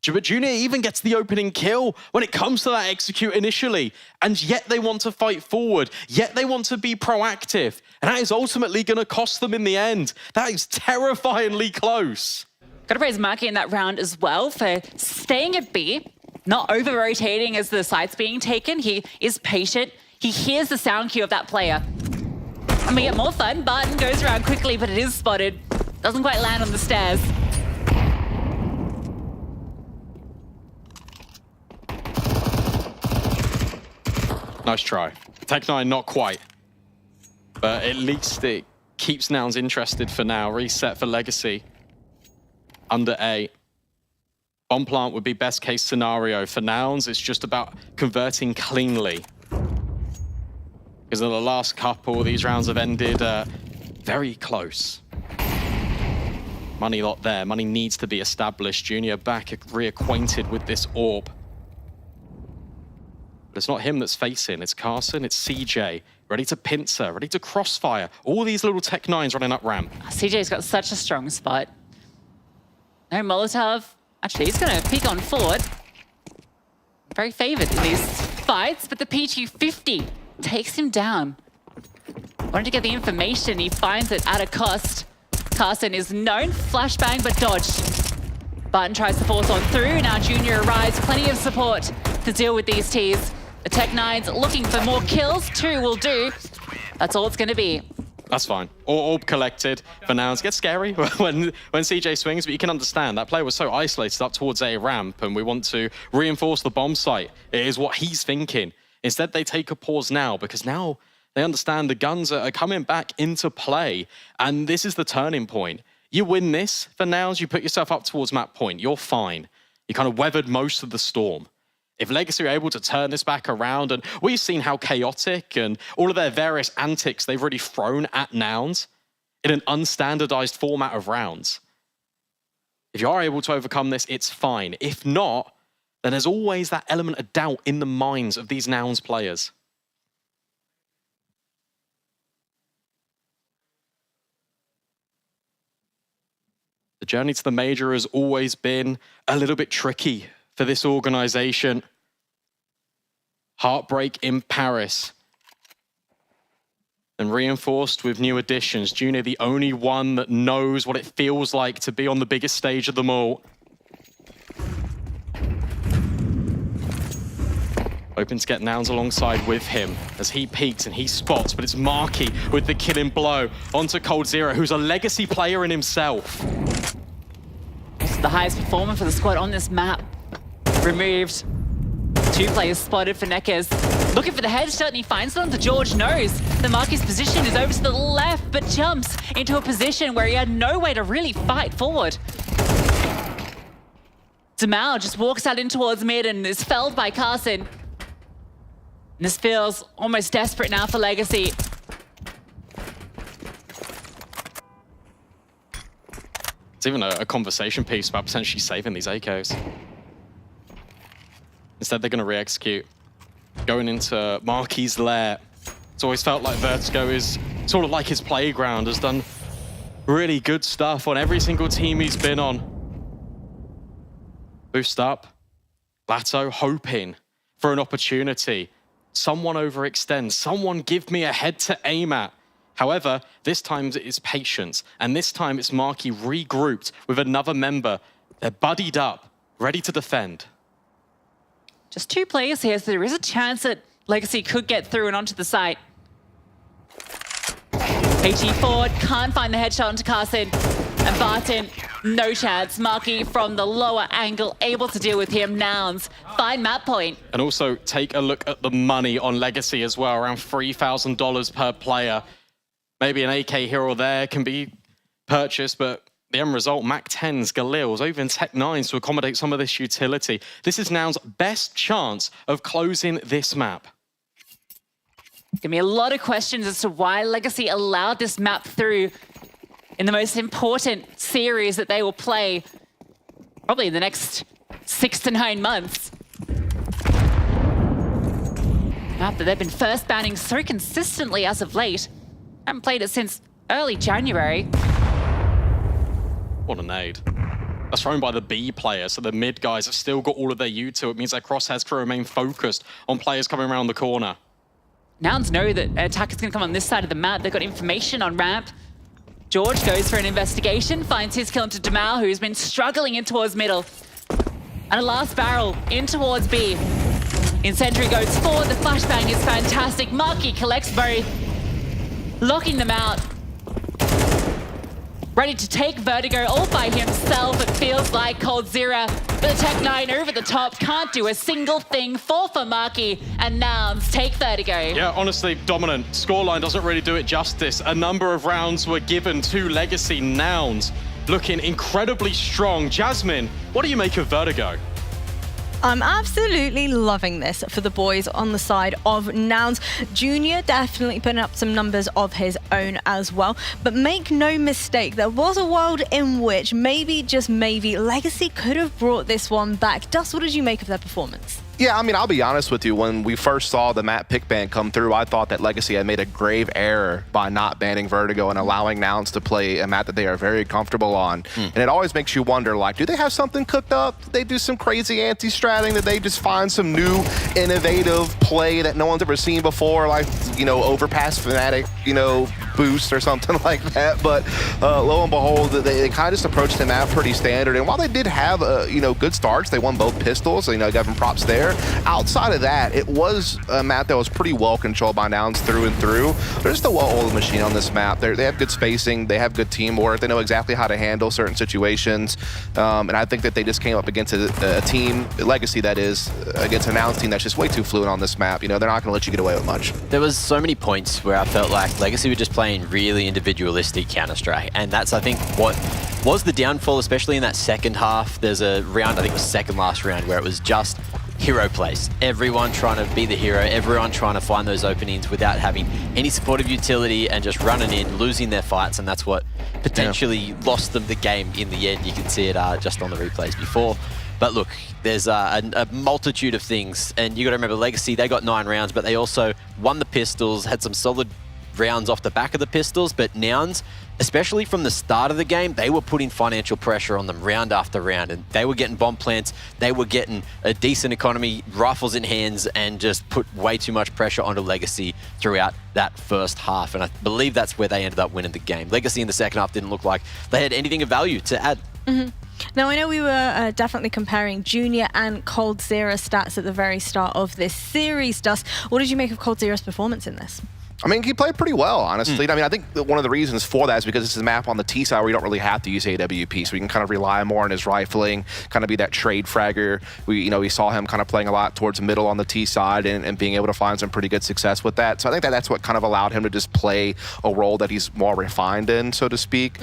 But Junior even gets the opening kill when it comes to that execute initially. And yet they want to fight forward. Yet they want to be proactive. And that is ultimately going to cost them in the end. That is terrifyingly close. Got to praise Marky in that round as well for staying at B, not over-rotating as the site's being taken. He is patient. He hears the sound cue of that player. And we get more fun. Barton goes around quickly, but it is spotted. Doesn't quite land on the stairs. Nice try. Tech9, not quite. But at least it keeps Nouns interested for now. Reset for Legacy. Under A. Bomb plant would be best case scenario. For Nouns, it's just about converting cleanly. Because in the last couple, these rounds have ended very close. Money lot there. Money needs to be established. Junior back reacquainted with this orb. But it's not him that's facing, it's Carson, it's CJ, ready to pincer, ready to crossfire. All these little Tech9s running up ramp. CJ's got such a strong spot. No Molotov. Actually, he's going to peek on forward. Very favored in these fights, but the P250 takes him down. Wanted to get the information, he finds it at a cost. Carson is known, flashbang, but dodged. Barton tries to force on through, now Junior arrives, plenty of support to deal with these Ts. The Tech9s looking for more kills, 2 will do. That's all it's going to be. That's fine. Orb collected for Nouns. Gets scary when CJ swings, but you can understand that player was so isolated up towards A ramp, and we want to reinforce the bomb site. It is what he's thinking. Instead, they take a pause now, because now they understand the guns are coming back into play, and this is the turning point. You win this for Nouns, you put yourself up towards map point. You're fine. You kind of weathered most of the storm. If Legacy are able to turn this back around, and we've seen how chaotic and all of their various antics they've really thrown at Nouns in an unstandardized format of rounds. If you are able to overcome this, it's fine. If not, then there's always that element of doubt in the minds of these Nouns players. The journey to the major has always been a little bit tricky for this organization. Heartbreak in Paris. And reinforced with new additions. Junior, the only one that knows what it feels like to be on the biggest stage of them all. Hoping to get Nouns alongside with him as he peeks and he spots, but it's Marky with the killing blow onto Cold Zero, who's a Legacy player in himself. This is the highest performer for the squad on this map. Removed. 2 players spotted for Neckers. Looking for the headshot and he finds it onto George. Knows the Marky's position is over to the left, but jumps into a position where he had no way to really fight forward. Jamal just walks out in towards mid and is felled by Carson. And this feels almost desperate now for Legacy. It's even a conversation piece about potentially saving these AKs. Instead, they're going to re-execute. Going into Marky's lair. It's always felt like Vertigo is sort of like his playground, has done really good stuff on every single team he's been on. Boost up. Lato hoping for an opportunity. Someone overextend. Someone give me a head to aim at. However, this time it's patience. And this time it's Marky regrouped with another member. They're buddied up, ready to defend. Just 2 players here, so there is a chance that Legacy could get through and onto the site. HE forward, can't find the headshot onto Carson. And Barton, no chance. Marky from the lower angle, able to deal with him. Nouns, fine map point. And also take a look at the money on Legacy as well, around $3,000 per player. Maybe an AK here or there can be purchased, but the end result, Mac 10s, Galils, or even Tech 9s to accommodate some of this utility. This is Nouns' best chance of closing this map. Gonna be a lot of questions as to why Legacy allowed this map through in the most important series that they will play probably in the next 6 to 9 months. Map that they've been first banning so consistently as of late. Haven't played it since early January. What a nade. That's thrown by the B player, so the mid guys have still got all of their U2. It means their crosshairs can remain focused on players coming around the corner. Nouns know that attack is going to come on this side of the map. They've got information on ramp. George goes for an investigation, finds his kill into Jamal, who's been struggling in towards middle. And a last barrel in towards B. Incendiary goes forward, the flashbang is fantastic. Marky collects both, locking them out. Ready to take Vertigo all by himself, it feels like coldzera. But the Tech9 over the top can't do a single thing. 4 for Marky, and Nouns take Vertigo. Yeah, honestly, dominant. Scoreline doesn't really do it justice. A number of rounds were given to Legacy. Nouns looking incredibly strong. Jasmine, what do you make of Vertigo? I'm absolutely loving this for the boys on the side of Nouns. Junior definitely putting up some numbers of his own as well. But make no mistake, there was a world in which maybe, just maybe, Legacy could have brought this one back. Dust, what did you make of their performance? Yeah, I mean, I'll be honest with you. When we first saw the map pick ban come through, I thought that Legacy had made a grave error by not banning Vertigo and allowing Nouns to play a map that they are very comfortable on. And it always makes you wonder, like, do they have something cooked up? Did they do some crazy anti-stratting? Did they just find some new, innovative play that no one's ever seen before? Like, you know, overpass Fnatic, you know, boost or something like that. But lo and behold, they kind of just approached the map pretty standard. And while they did have, you know, good starts, they won both pistols, so, you know, give them props there. Outside of that, it was a map that was pretty well controlled by Nouns through and through. They're just a well-oiled machine on this map. They have good spacing, they have good teamwork, they know exactly how to handle certain situations. And I think that they just came up against a team, Legacy that is, against a Nouns team that's just way too fluid on this map. You know, they're not going to let you get away with much. There was so many points where I felt like Legacy were just playing really individualistic Counter-Strike. And that's, I think, what was the downfall, especially in that second half. There's a round, I think it was second last round, where it was just hero plays. Everyone trying to be the hero, everyone trying to find those openings without having any supportive utility and just running in, losing their fights, and that's what potentially lost them the game in the end. You can see it just on the replays before. But look, there's a multitude of things, and you got to remember Legacy, they got 9 rounds, but they also won the pistols, had some solid rounds off the back of the pistols, but Nouns, especially from the start of the game, they were putting financial pressure on them round after round, and they were getting bomb plants, they were getting a decent economy, rifles in hands, and just put way too much pressure onto Legacy throughout that first half, and I believe that's where they ended up winning the game. Legacy in the second half didn't look like they had anything of value to add. Now, I know we were definitely comparing Junior and coldzera stats at the very start of this series. Dust, what did you make of coldzera's performance in this? I mean, he played pretty well, honestly. I mean, I think one of the reasons for that is because this is a map on the T side where you don't really have to use AWP, so we can kind of rely more on his rifling, kind of be that trade fragger. We saw him kind of playing a lot towards middle on the T side and being able to find some pretty good success with that. So I think that's what kind of allowed him to just play a role that he's more refined in, so to speak.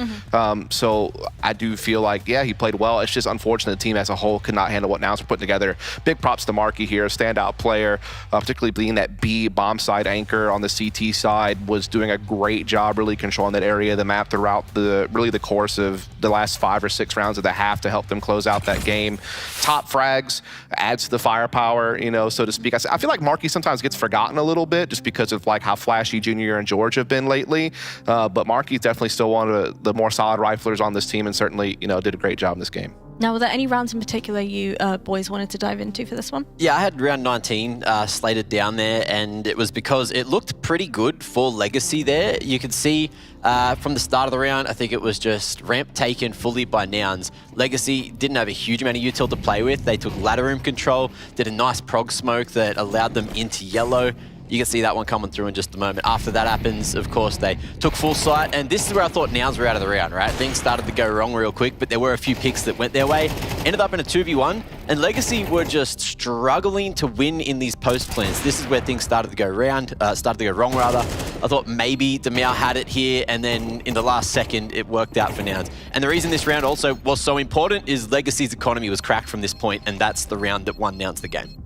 So I do feel like, yeah, he played well. It's just unfortunate the team as a whole could not handle what Nouns were putting together. Big props to Marky here, a standout player, particularly being that B bomb side anchor on the CT side, was doing a great job really controlling that area of the map throughout the course of the last 5 or 6 rounds of the half to help them close out that game. Top frags, adds to the firepower, you know, so to speak. I feel like Marky sometimes gets forgotten a little bit just because of like how flashy Junior and George have been lately, but Marky's definitely still one of the more solid riflers on this team and certainly, you know, did a great job in this game. Now, were there any rounds in particular you boys wanted to dive into for this one? Yeah, I had round 19 slated down there, and it was because it looked pretty good for Legacy there. You could see from the start of the round, I think it was just ramp taken fully by Nouns. Legacy didn't have a huge amount of util to play with. They took ladder room control, did a nice prog smoke that allowed them into yellow. You can see that one coming through in just a moment. After that happens, of course, they took full sight, and this is where I thought Nouns were out of the round, right? Things started to go wrong real quick, but there were a few picks that went their way. Ended up in a 2v1, and Legacy were just struggling to win in these post plants. This is where things started to go wrong rather. I thought maybe Demir had it here, and then in the last second, it worked out for Nouns. And the reason this round also was so important is Legacy's economy was cracked from this point, and that's the round that won Nouns the game.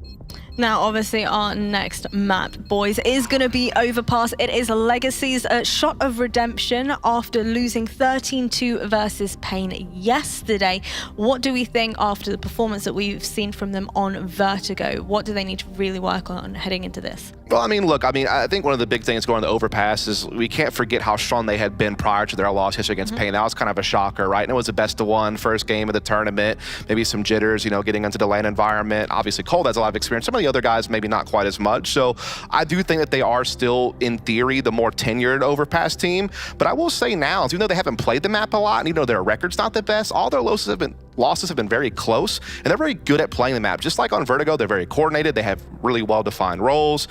Now, obviously, our next map, boys, is going to be Overpass. It is Legacy's shot of redemption after losing 13-2 versus Pain yesterday. What do we think after the performance that we've seen from them on Vertigo? What do they need to really work on heading into this? Well, I mean, look, I think one of the big things going to Overpass is we can't forget how strong they had been prior to their loss history against Pain. That was kind of a shocker, right? And it was a best-of-1 first game of the tournament, maybe some jitters, you know, getting into the LAN environment. Obviously, Cole has a lot of experience. Some of the other guys maybe not quite as much. So I do think that they are still, in theory, the more tenured Overpass team. But I will say now, even though they haven't played the map a lot, and even though their record's not the best, all their losses have been very close, and they're very good at playing the map. Just like on Vertigo, they're very coordinated. They have really well-defined roles.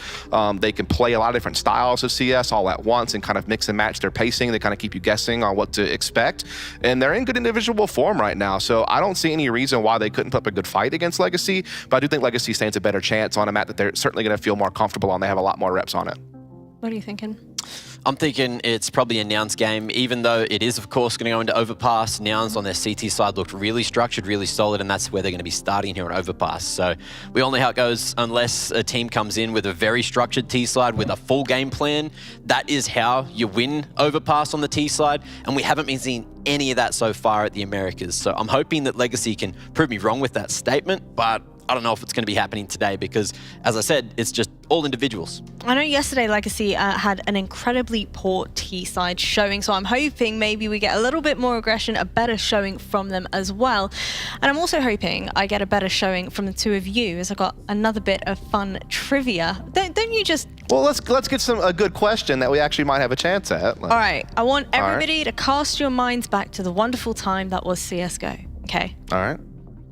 They can play a lot of different styles of CS all at once and kind of mix and match their pacing. They kind of keep you guessing on what to expect. And they're in good individual form right now. So I don't see any reason why they couldn't put up a good fight against Legacy. But I do think Legacy stands a better chance on a map that they're certainly going to feel more comfortable on. They have a lot more reps on it. What are you thinking? I'm thinking it's probably a Nouns game, even though it is, of course, going to go into Overpass. Nouns on their CT side looked really structured, really solid, and that's where they're going to be starting here on Overpass. So we all know how it goes unless a team comes in with a very structured T side with a full game plan. That is how you win Overpass on the T side, and we haven't been seeing any of that so far at the Americas. So I'm hoping that Legacy can prove me wrong with that statement, but I don't know if it's going to be happening today because, as I said, it's just all individuals. I know yesterday Legacy had an incredibly poor T-side showing, so I'm hoping maybe we get a little bit more aggression, a better showing from them as well. And I'm also hoping I get a better showing from the two of you, as I've got another bit of fun trivia. Don't you just... Well, let's get a good question that we actually might have a chance at. All right, I want everybody to cast your minds back to the wonderful time that was CSGO, okay? All right.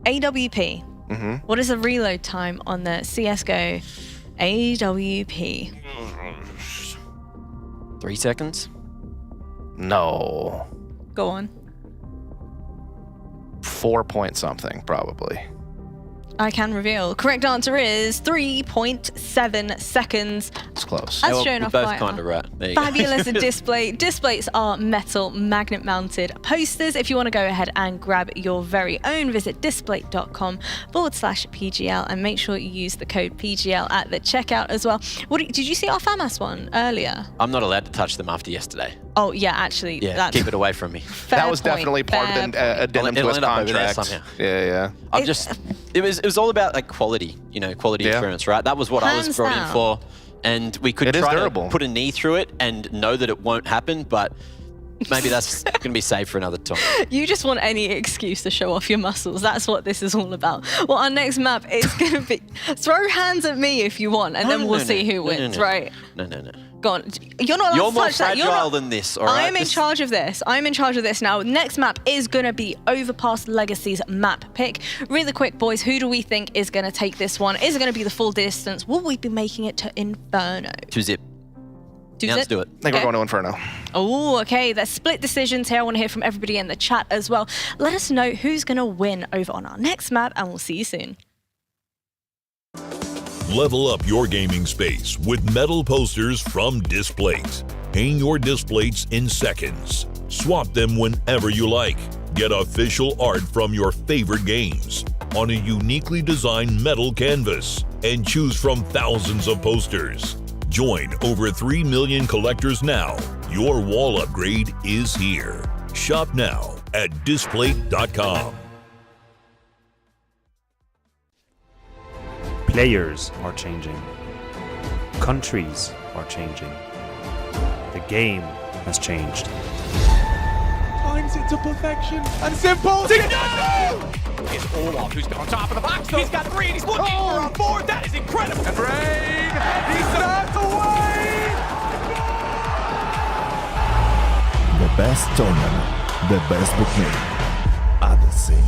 AWP. What is the reload time on the CSGO AWP? 3 seconds? No. Go on. 4 point something, probably. I can reveal. Correct answer is 3.7 seconds. It's close. As shown off by both kind of right. There you fabulous go. display. Displays are metal magnet mounted posters. If you want to go ahead and grab your very own, visit display.com/PGL and make sure you use the code PGL at the checkout as well. Did you see our FAMAS one earlier? I'm not allowed to touch them after yesterday. Oh, yeah, actually. Yeah, keep it away from me. That was definitely part of the addendum to his contract. Yeah. It was all about like quality, quality assurance, right? That was what I was brought in for. And we could try to put a knee through it and know that it won't happen, but maybe that's going to be saved for another time. You just want any excuse to show off your muscles. That's what this is all about. Well, our next map is going to be... Throw hands at me if you want, and then we'll see who wins, right? No. Go on. You're not allowed to touch that. You're more fragile than this, all right? I am in charge of this. I'm in charge of this now. Next map is going to be Overpass Legacy's map pick. Really quick, boys, who do we think is going to take this one? Is it going to be the full distance? Will we be making it to Inferno? 2-zip. Let's do it. I think we're going to Inferno. Oh, okay. There's split decisions here. I want to hear from everybody in the chat as well. Let us know who's going to win over on our next map, and we'll see you soon. Level up your gaming space with metal posters from Displays. Hang your displays in seconds. Swap them whenever you like. Get official art from your favorite games on a uniquely designed metal canvas and choose from thousands of posters. Join over 3 million collectors now. Your wall upgrade is here. Shop now at display.com. Players are changing. Countries are changing. The game has changed. Times it to perfection and simple. It's Olaf who's been on top of the box. He's got 3 and he's looking for a 4. That is incredible. And Brain, he starts away. The best tournament, the best bookmaker are the same.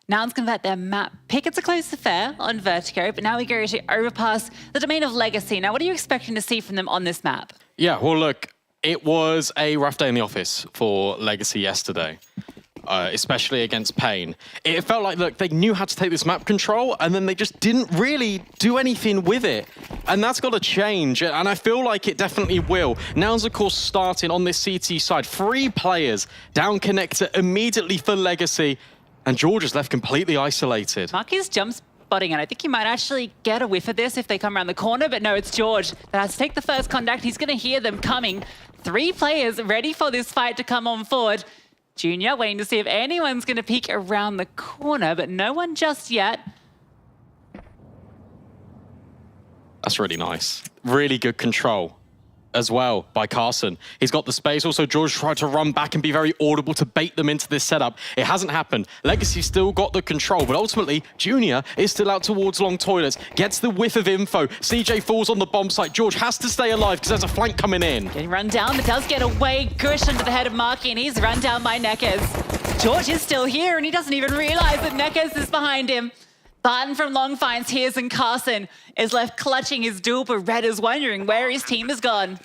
Nouns convert their map pick. It's a close affair on Vertigo, but now we go to overpass the domain of Legacy. Now, what are you expecting to see from them on this map? Yeah, well, look, it was a rough day in the office for Legacy yesterday. Especially against Pain. It felt like, look, they knew how to take this map control, and then they just didn't really do anything with it. And that's got to change, and I feel like it definitely will. Nouns, of course, starting on this CT side. 3 players down connector immediately for Legacy, and George is left completely isolated. Marky's jump spotting, and I think he might actually get a whiff of this if they come around the corner, but no, it's George that has to take the first contact. He's going to hear them coming. 3 players ready for this fight to come on forward. Junior waiting to see if anyone's going to peek around the corner, but no one just yet. That's really nice. Really good control as well by Carson. He's got the space. Also, George tried to run back and be very audible to bait them into this setup. It hasn't happened. Legacy still got the control, but ultimately, Junior is still out towards long toilets, gets the whiff of info. CJ falls on the bomb site. George has to stay alive because there's a flank coming in. Getting run down, but does get away. Gush under the head of Marky, and he's run down by Neckers. George is still here, and he doesn't even realize that Neckers is behind him. Barton from Long finds Hears, and Carson is left clutching his dual Berettas, wondering where his team has gone.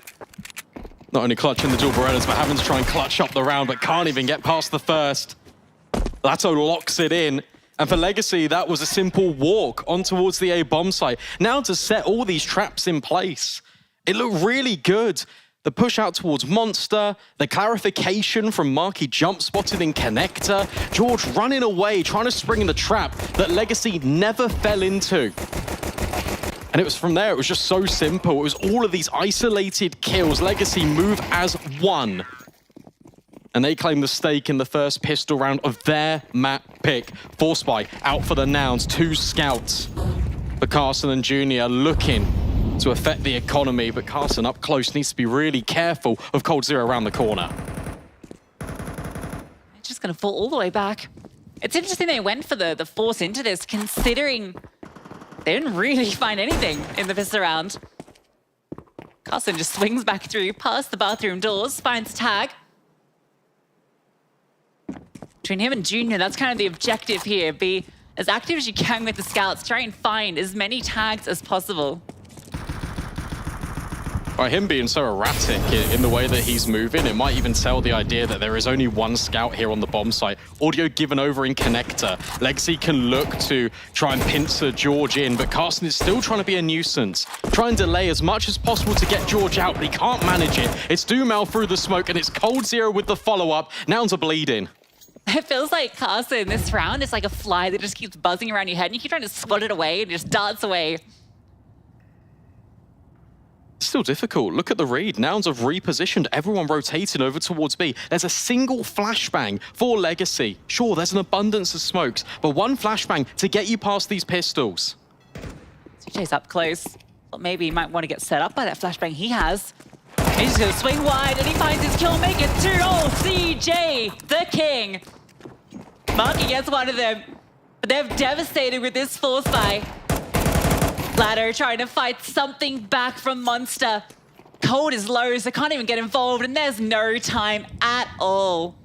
Not only clutching the dual Berettas, but having to try and clutch up the round, but can't even get past the first. Lato locks it in. And for Legacy, that was a simple walk on towards the A bomb site. Now to set all these traps in place. It looked really good. The push out towards Monster, the clarification from Marky jump spotted in connector, George running away, trying to spring in the trap that Legacy never fell into. And it was from there, it was just so simple. It was all of these isolated kills. Legacy move as one. And they claim the stake in the first pistol round of their map pick. Force Spy out for the Nouns, 2 scouts. For Carson and Junior looking to affect the economy, but Carson up close needs to be really careful of Cold Zero around the corner. It's just going to fall all the way back. It's interesting they went for the force into this, considering they didn't really find anything in the pistol round. Carson just swings back through, past the bathroom doors, finds tag. Between him and Junior, that's kind of the objective here. Be as active as you can with the scouts. Try and find as many tags as possible. By him being so erratic in the way that he's moving, it might even sell the idea that there is only 1 scout here on the bomb site. Audio given over in connector. Legacy can look to try and pincer George in, but Carson is still trying to be a nuisance. Try and delay as much as possible to get George out, but he can't manage it. It's Dumel through the smoke, and it's Cold Zero with the follow-up. Nouns are bleeding. It feels like Carson this round is like a fly that just keeps buzzing around your head, and you keep trying to swat it away, and it just darts away. Still difficult. Look at the read. Nouns have repositioned, everyone rotating over towards B. There's a single flashbang for Legacy. Sure, there's an abundance of smokes, but 1 flashbang to get you past these pistols. CJ's up close. Well, maybe he might want to get set up by that flashbang he has. He's just going to swing wide, and he finds his kill, make it 2-0. CJ, the king. Marky gets one of them, but they're devastated with this force by Ladder trying to fight something back from Monster. Cold is low, so can't even get involved, and there's no time at all.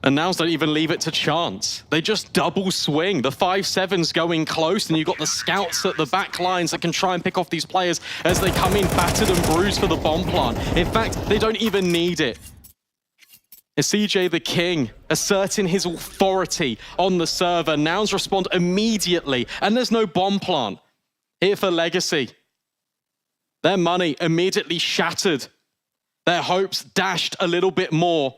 And Nouns don't even leave it to chance. They just double swing. The 5-7's going close, and you've got the scouts at the back lines that can try and pick off these players as they come in battered and bruised for the bomb plant. In fact, they don't even need it. It's CJ the King asserting his authority on the server. Nouns respond immediately, and there's no bomb plant here for Legacy. Their money immediately shattered. Their hopes dashed a little bit more.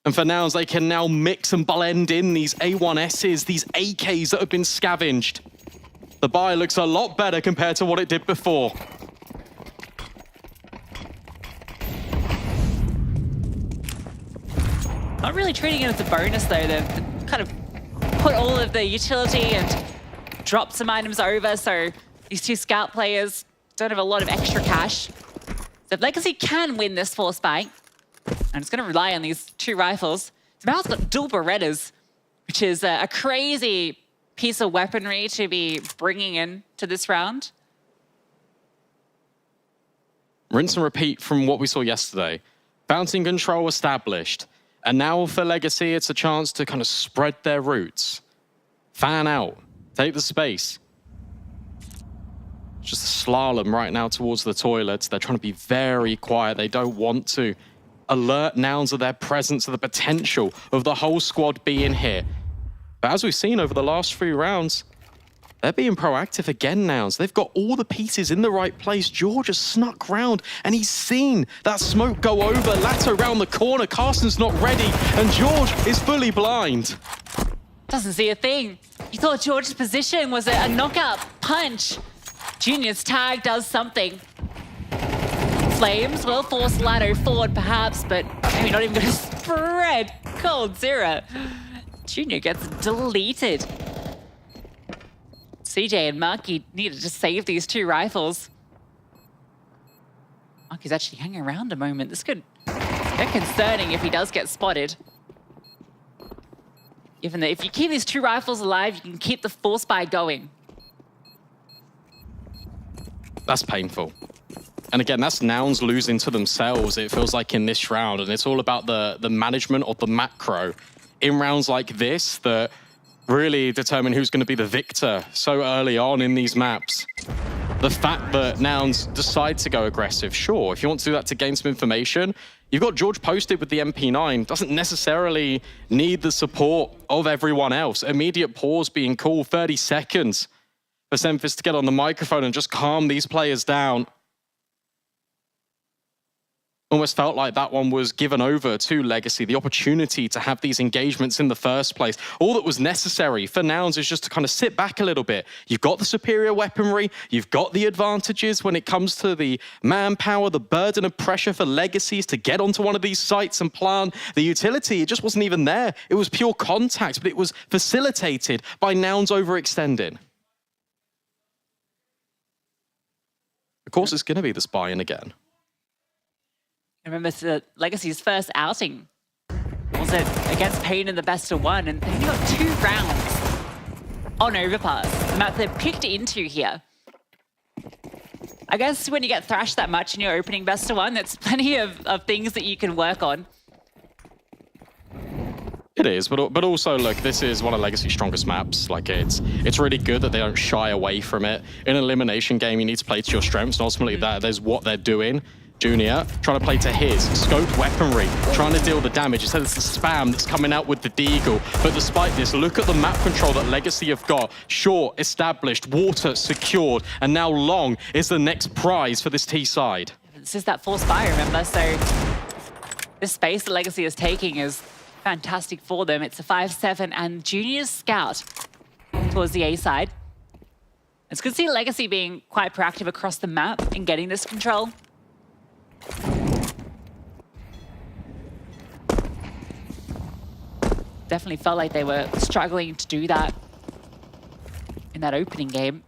And for Nouns, they can now mix and blend in these A1Ss, these AKs that have been scavenged. The buy looks a lot better compared to what it did before. Not really treating it as a bonus, though. They've kind of put all of the utility and dropped some items over, so these 2 scout players don't have a lot of extra cash. So if Legacy can win this force fight, and it's going to rely on these 2 rifles. Mal's got dual Berettas, which is a crazy piece of weaponry to be bringing in to this round. Rinse and repeat from what we saw yesterday. Bouncing control established. And now for Legacy, it's a chance to kind of spread their roots. Fan out. Take the space. Just a slalom right now towards the toilets. They're trying to be very quiet. They don't want to alert Nouns of their presence, of the potential of the whole squad being here. But as we've seen over the last 3 rounds, they're being proactive again, Nouns. They've got all the pieces in the right place. George has snuck round and he's seen that smoke go over. Lato round the corner. Carson's not ready and George is fully blind. Doesn't see a thing. You thought George's position was a knockout punch. Junior's tag does something. Flames will force Lato forward perhaps, but maybe not even going to spread Cold Zero. Junior gets deleted. CJ and Marky needed to save these 2 rifles. Marky's actually hanging around a moment. This could get concerning if he does get spotted. Given that if you keep these 2 rifles alive, you can keep the force buy going. That's painful. And again, that's Nouns losing to themselves, it feels like, in this round. And it's all about the management of the macro in rounds like this that really determine who's going to be the victor so early on in these maps. The fact that Nouns decide to go aggressive, sure, if you want to do that to gain some information, you've got George posted with the MP9, doesn't necessarily need the support of everyone else. Immediate pause being called, 30 seconds for Semphis to get on the microphone and just calm these players down. Almost felt like that one was given over to Legacy, the opportunity to have these engagements in the first place. All that was necessary for Nouns is just to kind of sit back a little bit. You've got the superior weaponry, you've got the advantages when it comes to the manpower, the burden of pressure for Legacies to get onto one of these sites and plant. The utility, it just wasn't even there. It was pure contact, but it was facilitated by Nouns overextending. Of course, it's going to be the spy-in again. I remember the Legacy's first outing was it against Pain in the best of 1, and they only got 2 rounds on Overpass, the map they're picked into here. I guess when you get thrashed that much in your opening best of 1, that's plenty of things that you can work on. It is, but also, look, this is one of Legacy's strongest maps. Like, it's really good that they don't shy away from it. In an elimination game, you need to play to your strengths, and ultimately that is what they're doing. Junior trying to play to his scoped weaponry, trying to deal the damage. Instead, it's the spam that's coming out with the deagle. But despite this, look at the map control that Legacy have got. Short, established, water secured, and now long is the next prize for this T side. This is that force buy, remember? So this space that Legacy is taking is fantastic for them. It's a 5-7, and Junior's scout towards the A side. It's good to see Legacy being quite proactive across the map and getting this control. Definitely felt like they were struggling to do that in that opening game.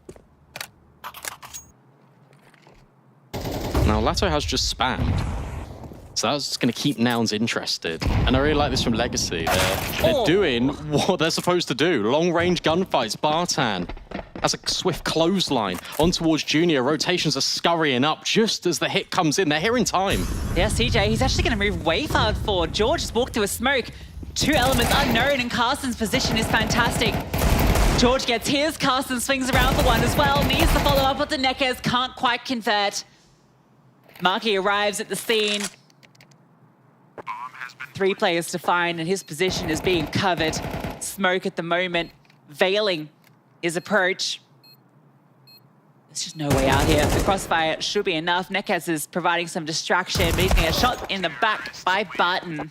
Now, Lato has just spammed. So that's going to keep Nouns interested. And I really like this from Legacy. They're doing what they're supposed to do. Long-range gunfights. Bartan has a swift clothesline on towards Junior. Rotations are scurrying up just as the hit comes in. They're here in time. Yeah, CJ, he's actually going to move way far forward. George just walked through a smoke. 2 elements unknown, and Carson's position is fantastic. George gets his. Carson swings around for 1 as well. Needs to follow up with the Neckers. Can't quite convert. Marky arrives at the scene. 3 players to find, and his position is being covered. Smoke at the moment, veiling his approach. There's just no way out here. The crossfire should be enough. Nekaz is providing some distraction, but he's getting a shot in the back by Barton.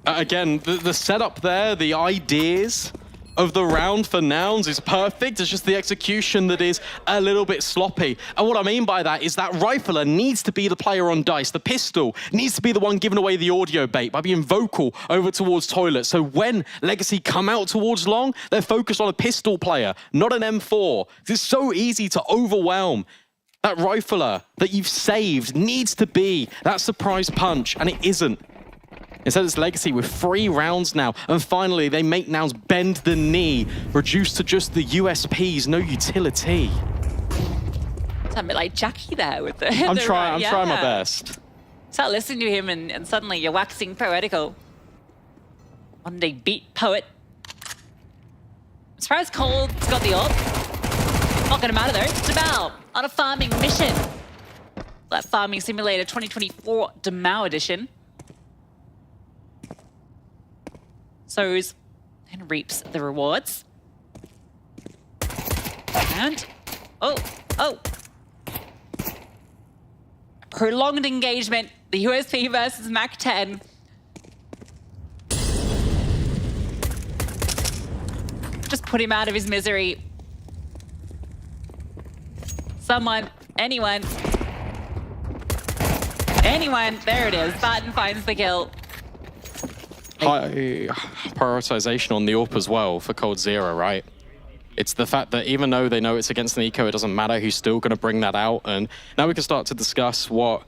Again, the setup there, the ideas of the round for Nouns is perfect. It's just the execution that is a little bit sloppy. And what I mean by that is that Rifler needs to be the player on dice. The pistol needs to be the one giving away the audio bait by being vocal over towards toilet. So when Legacy come out towards long, they're focused on a pistol player, not an M4. It's so easy to overwhelm. That Rifler that you've saved needs to be that surprise punch, and it isn't. Instead, it's Legacy with 3 rounds now. And finally, they make Nouns bend the knee, reduced to just the USPs, no utility. It's a bit like Jackie there with the... I'm trying my best. Start listening to him and suddenly you're waxing poetical. Monday beat Poet. As far as Cold's got the ult, not gonna matter though. It's Demau on a farming mission. That Farming Simulator 2024 Demau edition. Sows and reaps the rewards. And oh. Prolonged engagement. The USP versus Mac 10. Just put him out of his misery. Someone, anyone. There it is. Barton finds the kill. High prioritization on the AWP as well for Cold Zero, right? It's the fact that even though they know it's against an eco, it doesn't matter. He's still going to bring that out. And now we can start to discuss what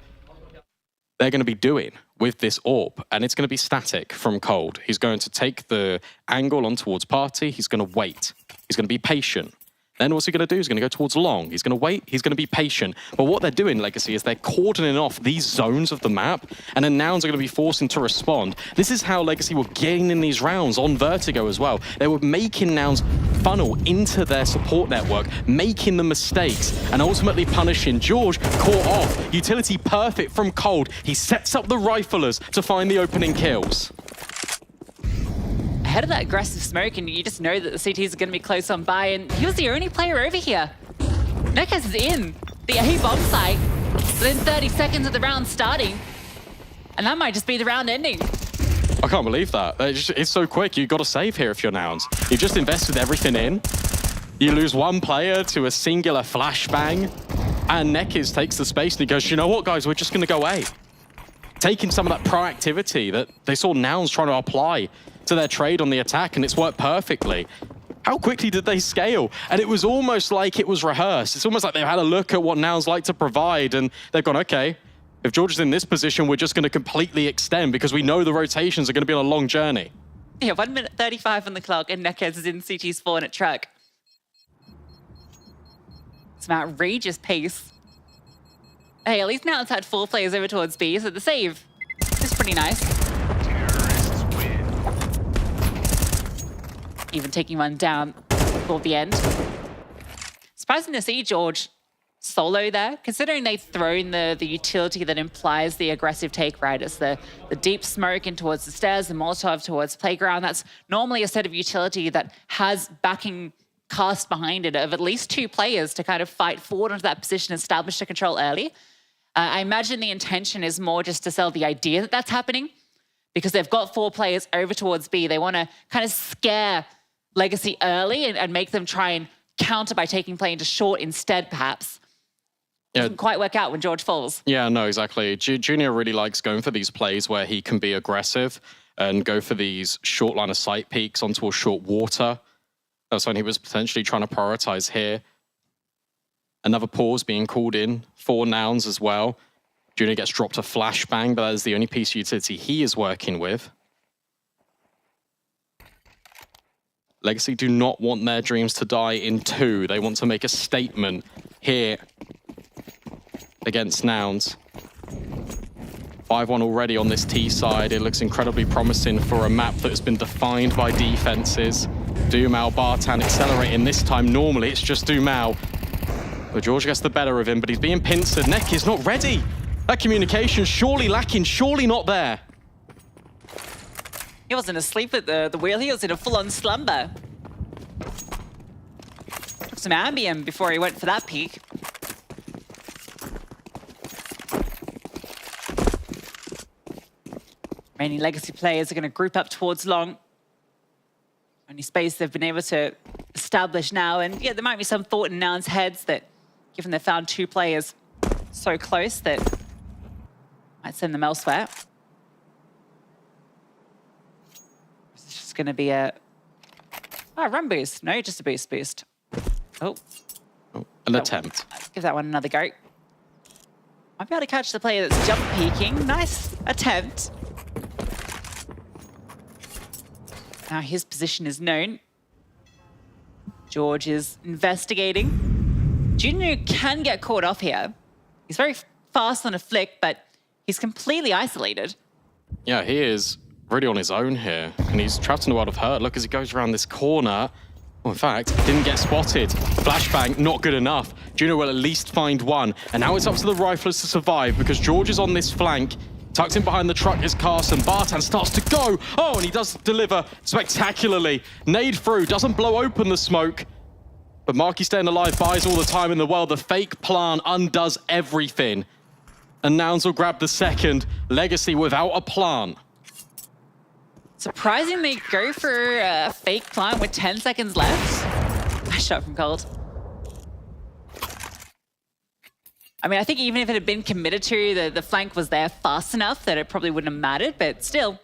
they're going to be doing with this AWP. And it's going to be static from Cold. He's going to take the angle on towards party. He's going to wait. He's going to be patient. Then what's he going to do? He's going to go towards long. He's going to wait. He's going to be patient. But what they're doing, Legacy, is they're cordoning off these zones of the map, and then Nouns are going to be forcing to respond. This is how Legacy were gaining these rounds on Vertigo as well. They were making Nouns funnel into their support network, making the mistakes, and ultimately punishing. George caught off. Utility perfect from Cold. He sets up the riflers to find the opening kills. Ahead of that aggressive smoke, and you just know that the CTs are going to be close on by, and he was the only player over here. Nekaz is in the A bomb site within 30 seconds of the round starting, and that might just be the round ending. I can't believe that. It's so quick. You've got to save here if you're Nouns. You just invested everything in. You lose one player to a singular flashbang, and Nekaz takes the space and he goes, you know what, guys, we're just going to go A. Taking some of that proactivity that they saw Nouns trying to apply to their trade on the attack, and it's worked perfectly. How quickly did they scale? And it was almost like it was rehearsed. It's almost like they've had a look at what Nouns like to provide, and they've gone, okay, if George is in this position, we're just going to completely extend because we know the rotations are going to be on a long journey. Yeah, 1 minute 35 on the clock, and Nekaz is in CT spawn at truck. It's an outrageous pace. Hey, at least now it's had 4 players over towards B, so the save is pretty nice. Even taking one down for the end. Surprising to see George solo there, considering they've thrown the utility that implies the aggressive take, right? It's the deep smoke in towards the stairs, the Molotov towards playground. That's normally a set of utility that has backing cast behind it of at least 2 players to kind of fight forward onto that position, establish the control early. I imagine the intention is more just to sell the idea that that's happening because they've got 4 players over towards B. They want to kind of scare Legacy early and make them try and counter by taking play into short instead, perhaps. Doesn't quite work out when George falls. Yeah, no, exactly. Junior really likes going for these plays where he can be aggressive and go for these short line of sight peaks onto a short water. That's when he was potentially trying to prioritize here. Another pause being called in for Nouns as well. Junior gets dropped a flashbang, but that is the only piece of utility he is working with. Legacy do not want their dreams to die in 2. They want to make a statement here against Nouns. 5-1 already on this T side. It looks incredibly promising for a map that has been defined by defenses. Dumao, Bartan accelerating this time. Normally it's just Dumao. But George gets the better of him, but he's being pincered. Neck is not ready. That communication surely lacking, surely not there. He wasn't asleep at the wheel, he was in a full-on slumber. Took some Ambien before he went for that peak. Remaining Legacy players are going to group up towards long. Only space they've been able to establish now, and yeah, there might be some thought in Nouns' heads that, given they've found 2 players so close, that might send them elsewhere. Going to be a run boost. No, just a boost. Oh, an attempt. Let's give that one another go. Might be able to catch the player that's jump peeking. Nice attempt. Now his position is known. George is investigating. Junior can get caught off here. He's very fast on a flick, but he's completely isolated. Yeah, he is really on his own here, and he's trapped in a world of hurt. Look as he goes around this corner. Well, in fact, didn't get spotted. Flashbang, not good enough. Junior will at least find one. And now it's up to the riflers to survive because George is on this flank. Tucked in behind the truck is Carson. Bartan starts to go. Oh, and he does deliver spectacularly. Nade through, doesn't blow open the smoke. But Marky staying alive buys all the time in the world. The fake plan undoes everything. And Nouns will grab the second. Legacy without a plan. Surprising they go for a fake plant with 10 seconds left. Nice shot from Cold. I mean, I think even if it had been committed to, the flank was there fast enough that it probably wouldn't have mattered, but still,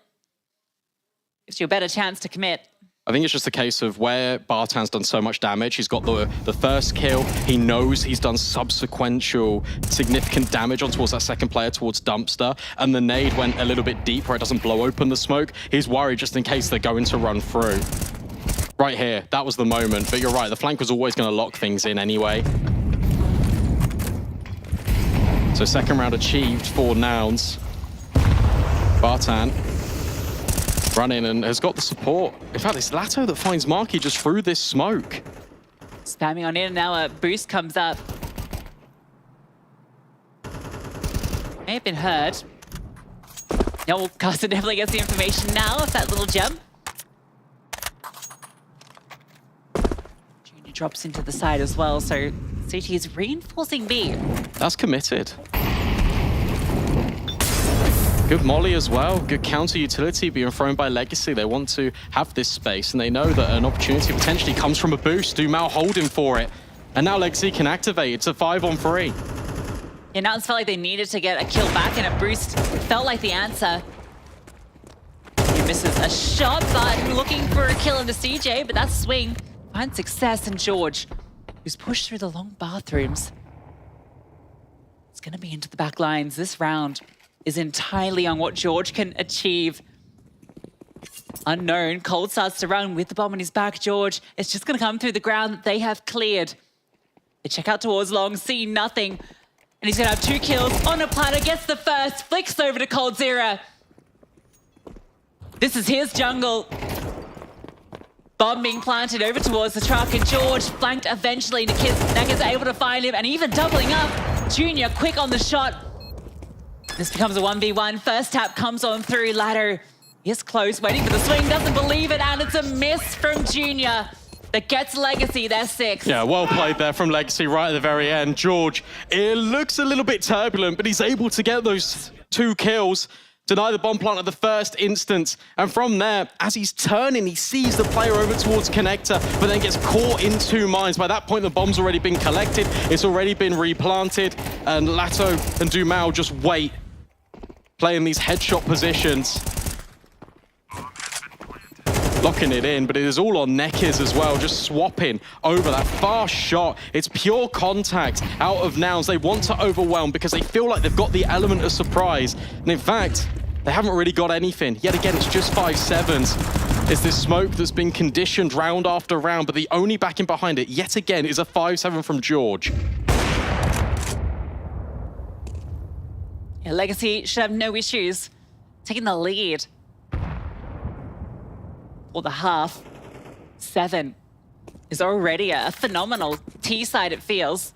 gives you a better chance to commit. I think it's just a case of where Bartan's done so much damage. He's got the first kill. He knows he's done subsequential significant damage on towards that second player, towards Dumpster. And the nade went a little bit deep where it doesn't blow open the smoke. He's worried just in case they're going to run through. Right here, that was the moment. But you're right, the flank was always going to lock things in anyway. So second round achieved for Nouns. Bartan running and has got the support. In fact, it's Lato that finds Marky just through this smoke. Spamming on in, and now a boost comes up. May have been heard. No, Carson definitely gets the information now of that little jump. Junior drops into the side as well, so CT is reinforcing B. That's committed. Good molly as well. Good counter utility being thrown by Legacy. They want to have this space, and they know that an opportunity potentially comes from a boost. Dumal holding for it. And now Legacy can activate. It's a 5-on-3. Yeah, Nouns felt like they needed to get a kill back, and a boost felt like the answer. He misses a shot, but looking for a kill into CJ, but that swing finds success in George, who's pushed through the long bathrooms. It's going to be into the back lines. This round is entirely on what George can achieve. Unknown, Cold starts to run with the bomb on his back. George, it's just going to come through the ground that they have cleared. They check out towards long, see nothing. And he's going to have 2 kills on a platter, gets the first, flicks over to Cold Zero. This is his jungle. Bomb being planted over towards the truck, and George flanked eventually. Nak is able to find him, and even doubling up. Junior quick on the shot. This becomes a 1v1. First tap comes on through. Ladder is close, waiting for the swing, doesn't believe it, and it's a miss from Junior that gets Legacy their 6th. Yeah, well played there from Legacy right at the very end. George, it looks a little bit turbulent, but he's able to get those 2 kills. Deny the bomb plant at the first instance. And from there, as he's turning, he sees the player over towards Connector, but then gets caught in 2 mines. By that point, the bomb's already been collected. It's already been replanted. And Lato and Dumal just wait, playing these headshot positions. Locking it in, but it is all on Nekiz as well, just swapping over that fast shot. It's pure contact out of Nouns. They want to overwhelm because they feel like they've got the element of surprise. And in fact, they haven't really got anything. Yet again, it's just 5-7s. It's this smoke that's been conditioned round after round, but the only backing behind it, yet again, is a 5-7 from George. Yeah, Legacy should have no issues taking the lead. Or the half. 7 is already a phenomenal T-side, it feels.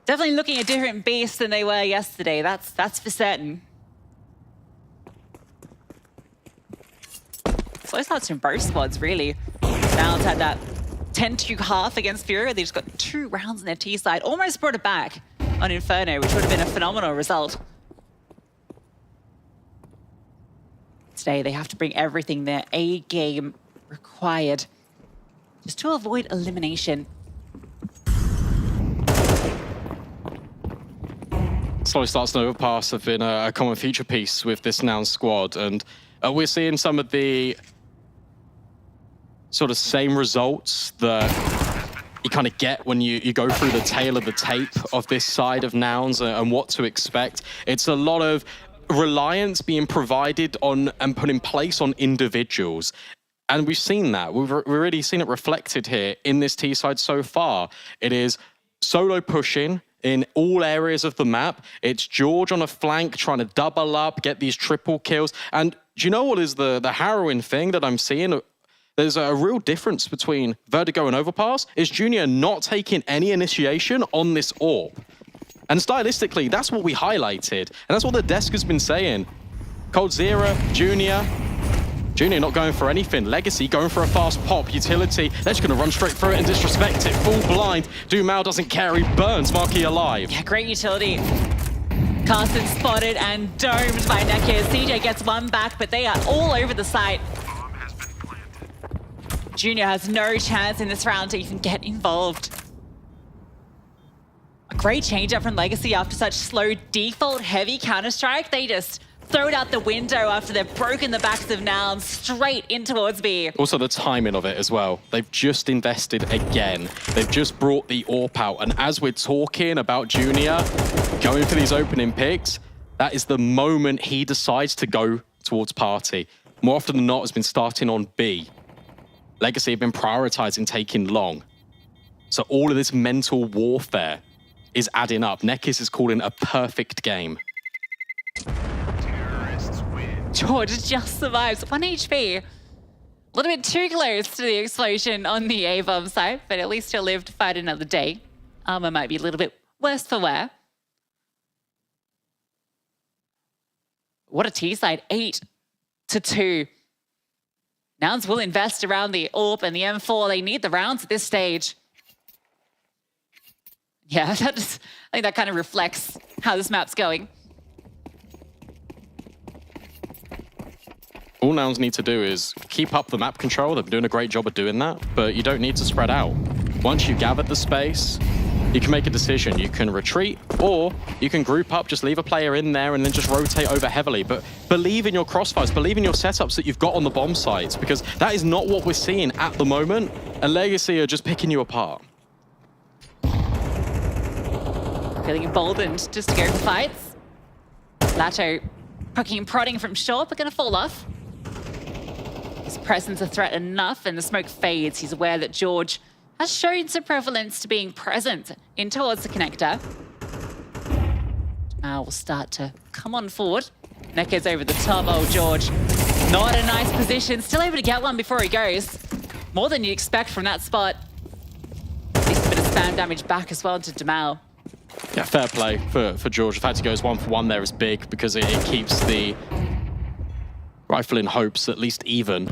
Definitely looking a different beast than they were yesterday. That's for certain. Slow starts from both squads, really. Nouns had that 10-2 half against FURIA. They just got 2 rounds in their T-side. Almost brought it back on Inferno, which would have been a phenomenal result. Today, they have to bring everything their A-game required just to avoid elimination. Slow starts and overpass have been a common feature piece with this Nouns squad, and we're seeing some of the sort of same results that you kind of get when you go through the tail of the tape of this side of Nouns and what to expect. It's a lot of reliance being provided on and put in place on individuals. And we've seen that. We've really seen it reflected here in this T-side so far. It is solo pushing in all areas of the map. It's George on a flank trying to double up, get these triple kills. And do you know what is the harrowing thing that I'm seeing? There's a real difference between Vertigo and Overpass. Is Junior not taking any initiation on this AWP? And stylistically, that's what we highlighted. And that's what the desk has been saying. coldzera, Junior not going for anything. Legacy going for a fast pop. Utility, they're just going to run straight through it and disrespect it. Full blind. Dumao doesn't care. He burns Marquis alive. Yeah, great utility. Carson spotted and domed by Nekir. CJ gets one back, but they are all over the site. Junior has no chance in this round to even get involved. A great change up from Legacy after such slow default heavy Counter-Strike. They just throw it out the window after they've broken the backs of Nouns straight in towards B. Also the timing of it as well. They've just invested again. They've just brought the AWP out. And as we're talking about Junior going for these opening picks, that is the moment he decides to go towards Party. More often than not, has been starting on B. Legacy have been prioritizing taking long. So all of this mental warfare is adding up. Nekis is calling a perfect game. George just survives 1 HP. A little bit too close to the explosion on the A-bomb site, but at least he'll live to fight another day. Armor might be a little bit worse for wear. What a T-side, 8-2. Nouns will invest around the AWP and the M4. They need the rounds at this stage. Yeah, I think that kind of reflects how this map's going. All Nouns need to do is keep up the map control. They've been doing a great job of doing that, but you don't need to spread out. Once you gather the space, you can make a decision. You can retreat, or you can group up, just leave a player in there and then just rotate over heavily. But believe in your crossfires, believe in your setups that you've got on the bomb sites, because that is not what we're seeing at the moment, and Legacy are just picking you apart. Feeling emboldened just to go for fights. Lato poking and prodding from short, but going to fall off. His presence a threat enough, and the smoke fades. He's aware that George has shown some prevalence to being present in towards the connector. Now we'll start to come on forward. Nekir's over the top. Oh, George, not a nice position. Still able to get one before he goes. More than you expect from that spot. At least a bit of spam damage back as well to Dumao. Yeah, fair play for George. The fact he goes 1-for-1 there is big because it keeps the rifle in hopes at least even.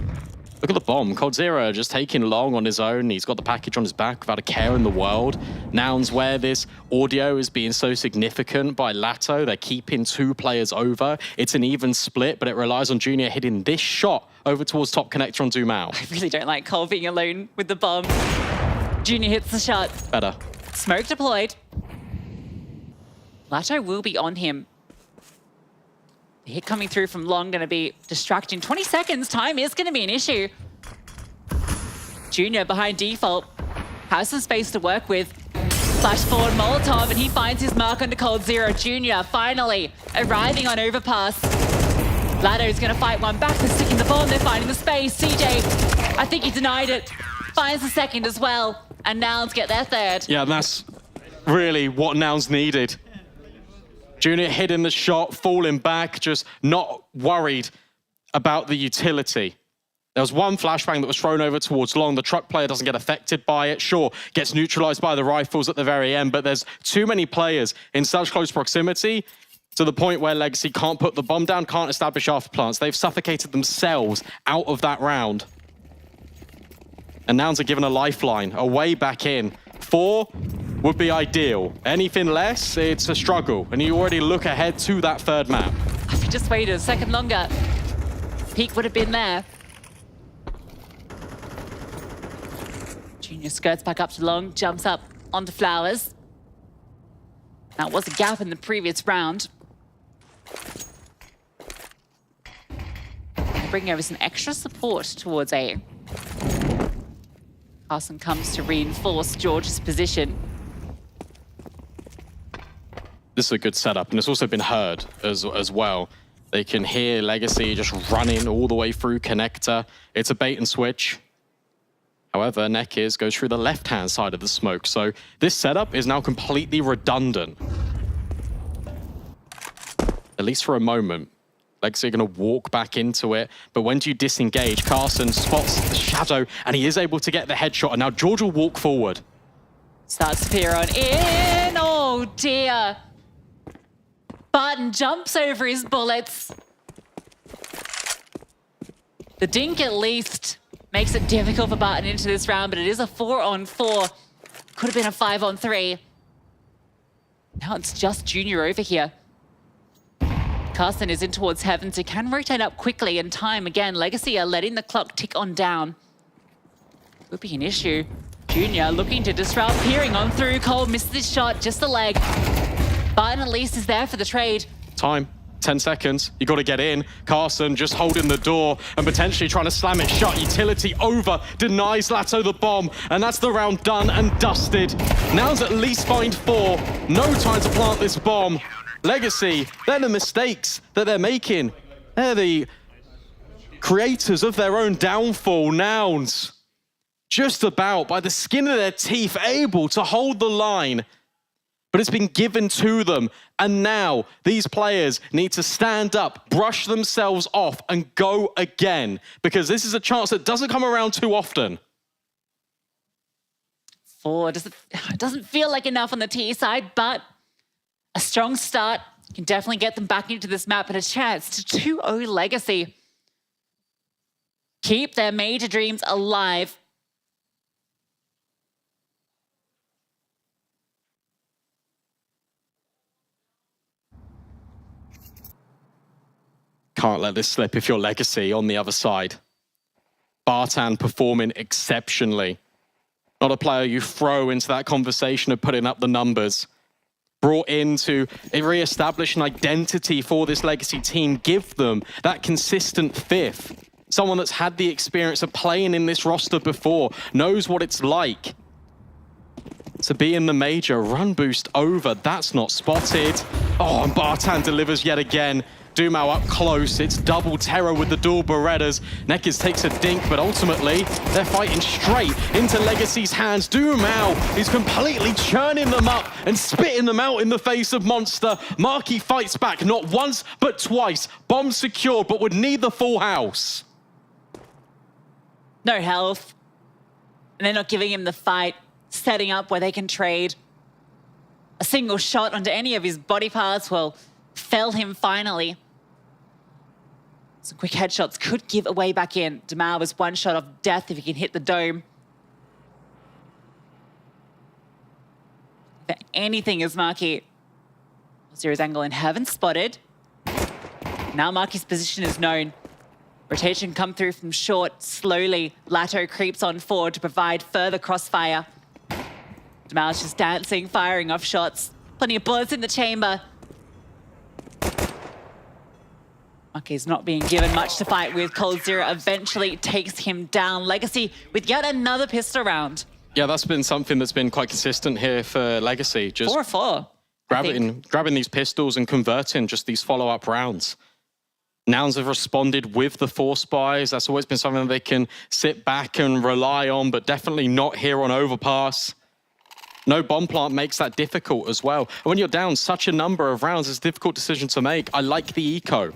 Look at the bomb. coldzera just taking long on his own. He's got the package on his back without a care in the world. Nouns, where this audio is being so significant by Lato, they're keeping 2 players over. It's an even split, but it relies on Junior hitting this shot over towards top connector on Dumao. I really don't like Cole being alone with the bomb. Junior hits the shot. Better. Smoke deployed. Lato will be on him. The hit coming through from long going to be distracting. 20 seconds, time is going to be an issue. Junior behind default has some space to work with. Flash forward Molotov, and he finds his mark under coldzera. Junior finally arriving on overpass. Lato's going to fight one back. They're sticking the bomb. They're finding the space. CJ, I think he denied it. Finds the second as well. And Nouns get their third. Yeah, that's really what Nouns needed. Junior hitting the shot, falling back, just not worried about the utility. There was one flashbang that was thrown over towards long. The truck player doesn't get affected by it. Sure, gets neutralized by the rifles at the very end, but there's too many players in such close proximity to the point where Legacy can't put the bomb down, can't establish afterplants. They've suffocated themselves out of that round. And Nouns are given a lifeline, a way back in. 4 would be ideal. Anything less, it's a struggle. And you already look ahead to that third map. If you just waited a second longer, peak would have been there. Junior skirts back up to long, jumps up onto Flowers. Now, it was a gap in the previous round. Bringing over some extra support towards A. Carson comes to reinforce George's position. This is a good setup, and it's also been heard as well. They can hear Legacy just running all the way through connector. It's a bait and switch. However, Nekiz goes through the left-hand side of the smoke, so this setup is now completely redundant. At least for a moment. Legacy are going to walk back into it, but when do you disengage? Carson spots the shadow, and he is able to get the headshot, and now George will walk forward. Starts to peer on in. Oh, dear. Barton jumps over his bullets. The dink, at least, makes it difficult for Barton into this round, but it is a 4-on-4. Could have been a 5-on-3. Now it's just Junior over here. Carson is in towards heaven, so can rotate up quickly in time. Again, Legacy are letting the clock tick on down. Would be an issue. Junior looking to disrupt, peering on through. Cole misses his shot, just a leg. Barton at least is there for the trade. Time. 10 seconds. You got to get in. Carson just holding the door and potentially trying to slam it shut. Utility over. Denies Lato the bomb. And that's the round done and dusted. Nouns at least find 4. No time to plant this bomb. Legacy, they're the mistakes that they're making. They're the creators of their own downfall. Nouns, just about by the skin of their teeth, able to hold the line. But it's been given to them. And now these players need to stand up, brush themselves off, and go again. Because this is a chance that doesn't come around too often. 4 doesn't feel like enough on the T side, but a strong start can definitely get them back into this map, and a chance to 2-0 Legacy. Keep their major dreams alive. Can't let this slip if you're Legacy on the other side. Bartan performing exceptionally. Not a player you throw into that conversation of putting up the numbers. Brought in to re-establish an identity for this Legacy team, give them that consistent fifth. Someone that's had the experience of playing in this roster before, knows what it's like to be in the major. Run boost over, that's not spotted. Oh, and Bartan delivers yet again. Dumao up close, it's double terror with the dual Berettas. Nekiz takes a dink, but ultimately they're fighting straight into Legacy's hands. Dumao is completely churning them up and spitting them out in the face of Monster. Marky fights back, not once, but twice. Bomb secured, but would need the full house. No health. And they're not giving him the fight, setting up where they can trade. A single shot onto any of his body parts will fell him finally. Some quick headshots could give away back in. Dumao was one shot of death if he can hit the dome. If anything is Marky. Zero's angle in heaven spotted. Now Marky's position is known. Rotation come through from short, slowly. Lato creeps on forward to provide further crossfire. Dumao's just dancing, firing off shots. Plenty of bullets in the chamber. Marky's not being given much to fight with. Cold Zero eventually takes him down. Legacy with yet another pistol round. Yeah, that's been something that's been quite consistent here for Legacy. Just 4-4. Grabbing these pistols and converting just these follow-up rounds. Nouns have responded with the 4 spies. That's always been something that they can sit back and rely on, but definitely not here on Overpass. No bomb plant makes that difficult as well. And when you're down such a number of rounds, it's a difficult decision to make. I like the eco.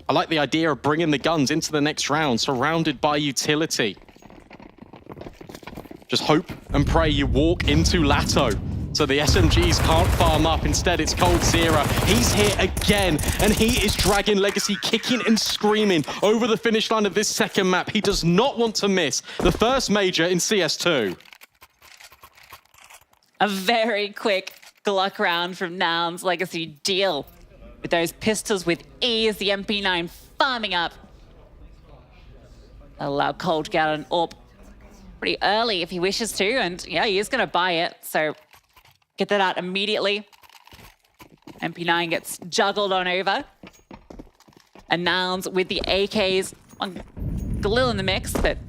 I like the idea of bringing the guns into the next round, surrounded by utility. Just hope and pray you walk into Lato, so the SMGs can't farm up. Instead, it's Cold Zero. He's here again, and he is dragging Legacy, kicking and screaming over the finish line of this second map. He does not want to miss the first major in CS2. A very quick Glock round from Nouns. Legacy deal with those pistols with ease. The MP9 farming up. That'll allow Cold to get out an AWP pretty early if he wishes to. And yeah, he is going to buy it. So get that out immediately. MP9 gets juggled on over. And Nouns with the AKs. A little in the mix, but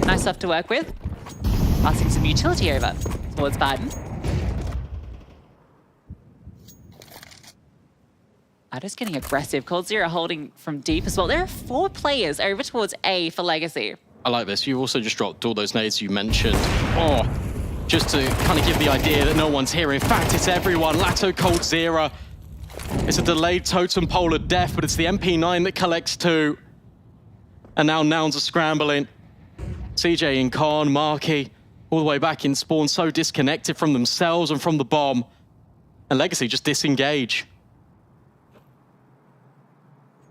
nice stuff to work with. Passing some utility over towards Biden. Just getting aggressive. Cold Zero holding from deep as well. There are 4 players over towards A for Legacy. I like this. You also just dropped all those nades you mentioned. Oh, just to kind of give the idea that no one's here. In fact, it's everyone. Latto, coldzera. It's a delayed totem pole of death, but it's the MP9 that collects 2. And now Nouns are scrambling. CJ and Khan, Marky, all the way back in spawn, so disconnected from themselves and from the bomb. And Legacy just disengage.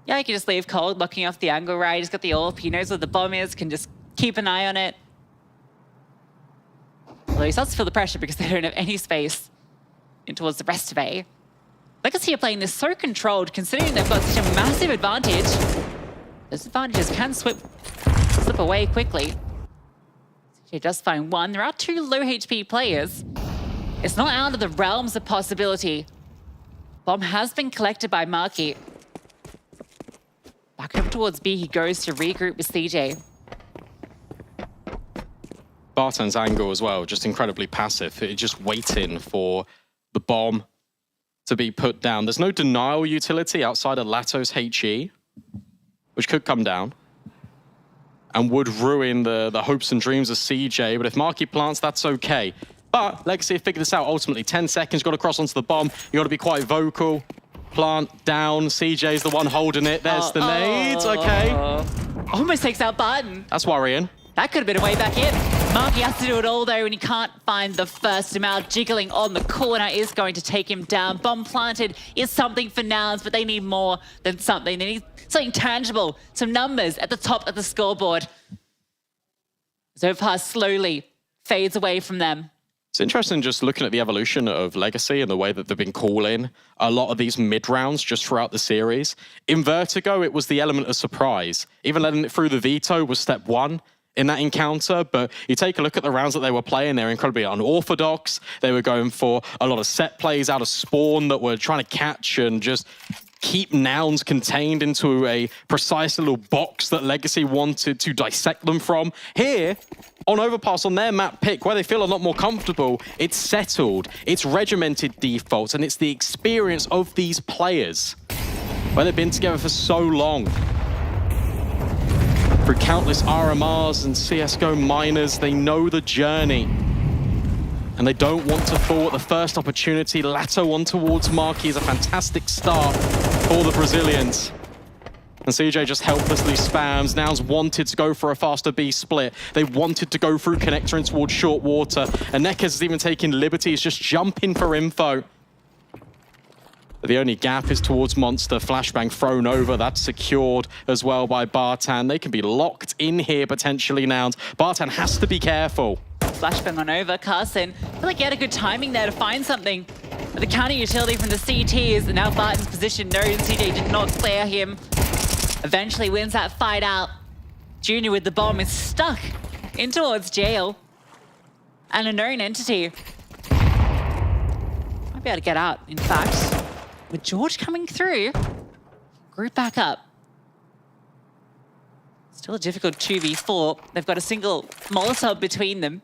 Yeah, you can just leave Cold looking off the angle, right? He's got the AWP, he knows where the bomb is, can just keep an eye on it. Although he starts to feel the pressure because they don't have any space in towards the rest of A. Legacy are playing this so controlled, considering they've got such a massive advantage. Those advantages can slip away quickly. CJ does find one. There are 2 low HP players. It's not out of the realms of possibility. Bomb has been collected by Marky. Back up towards B, he goes to regroup with CJ. Barton's angle as well, just incredibly passive. It's just waiting for the bomb to be put down. There's no denial utility outside of Latto's HE, which could come down and would ruin the hopes and dreams of CJ. But if Marky plants, that's okay. But Legacy have figured this out ultimately. 10 seconds, got to cross onto the bomb. You got to be quite vocal. Plant down. CJ's the one holding it. There's the nades. Okay. Almost takes out Barton. That's worrying. That could have been a way back in. Marky has to do it all though, and he can't find the first amount. Jiggling on the corner is going to take him down. Bomb planted is something for Nouns, but they need more than something. They need something tangible, some numbers at the top of the scoreboard. Overpass slowly fades away from them. It's interesting just looking at the evolution of Legacy and the way that they've been calling a lot of these mid-rounds just throughout the series. In Vertigo, it was the element of surprise. Even letting it through the veto was step 1 in that encounter, but you take a look at the rounds that they were playing, they're incredibly unorthodox. They were going for a lot of set plays out of spawn that were trying to catch and just keep Nouns contained into a precise little box that Legacy wanted to dissect them from. Here, on Overpass, on their map pick, where they feel a lot more comfortable, it's settled, it's regimented defaults, and it's the experience of these players, where they've been together for so long. Through countless RMRs and CSGO minors, they know the journey. And they don't want to fall at the first opportunity. Latto on towards Marky is a fantastic start for the Brazilians. And CJ just helplessly spams. Nouns wanted to go for a faster B split. They wanted to go through connector and towards short water. And Nekes is even taking liberties, just jumping for info. But the only gap is towards Monster. Flashbang thrown over. That's secured as well by Bartan. They can be locked in here potentially, Nouns. Bartan has to be careful. Flashbang on over, Carson. I feel like he had a good timing there to find something. But the counter utility from the CTs, and now Barton's position knows CJ did not clear him. Eventually wins that fight out. Junior with the bomb is stuck in towards jail. And a known entity might be able to get out, in fact. With George coming through, group back up. Still a difficult 2v4. They've got a single Molotov between them.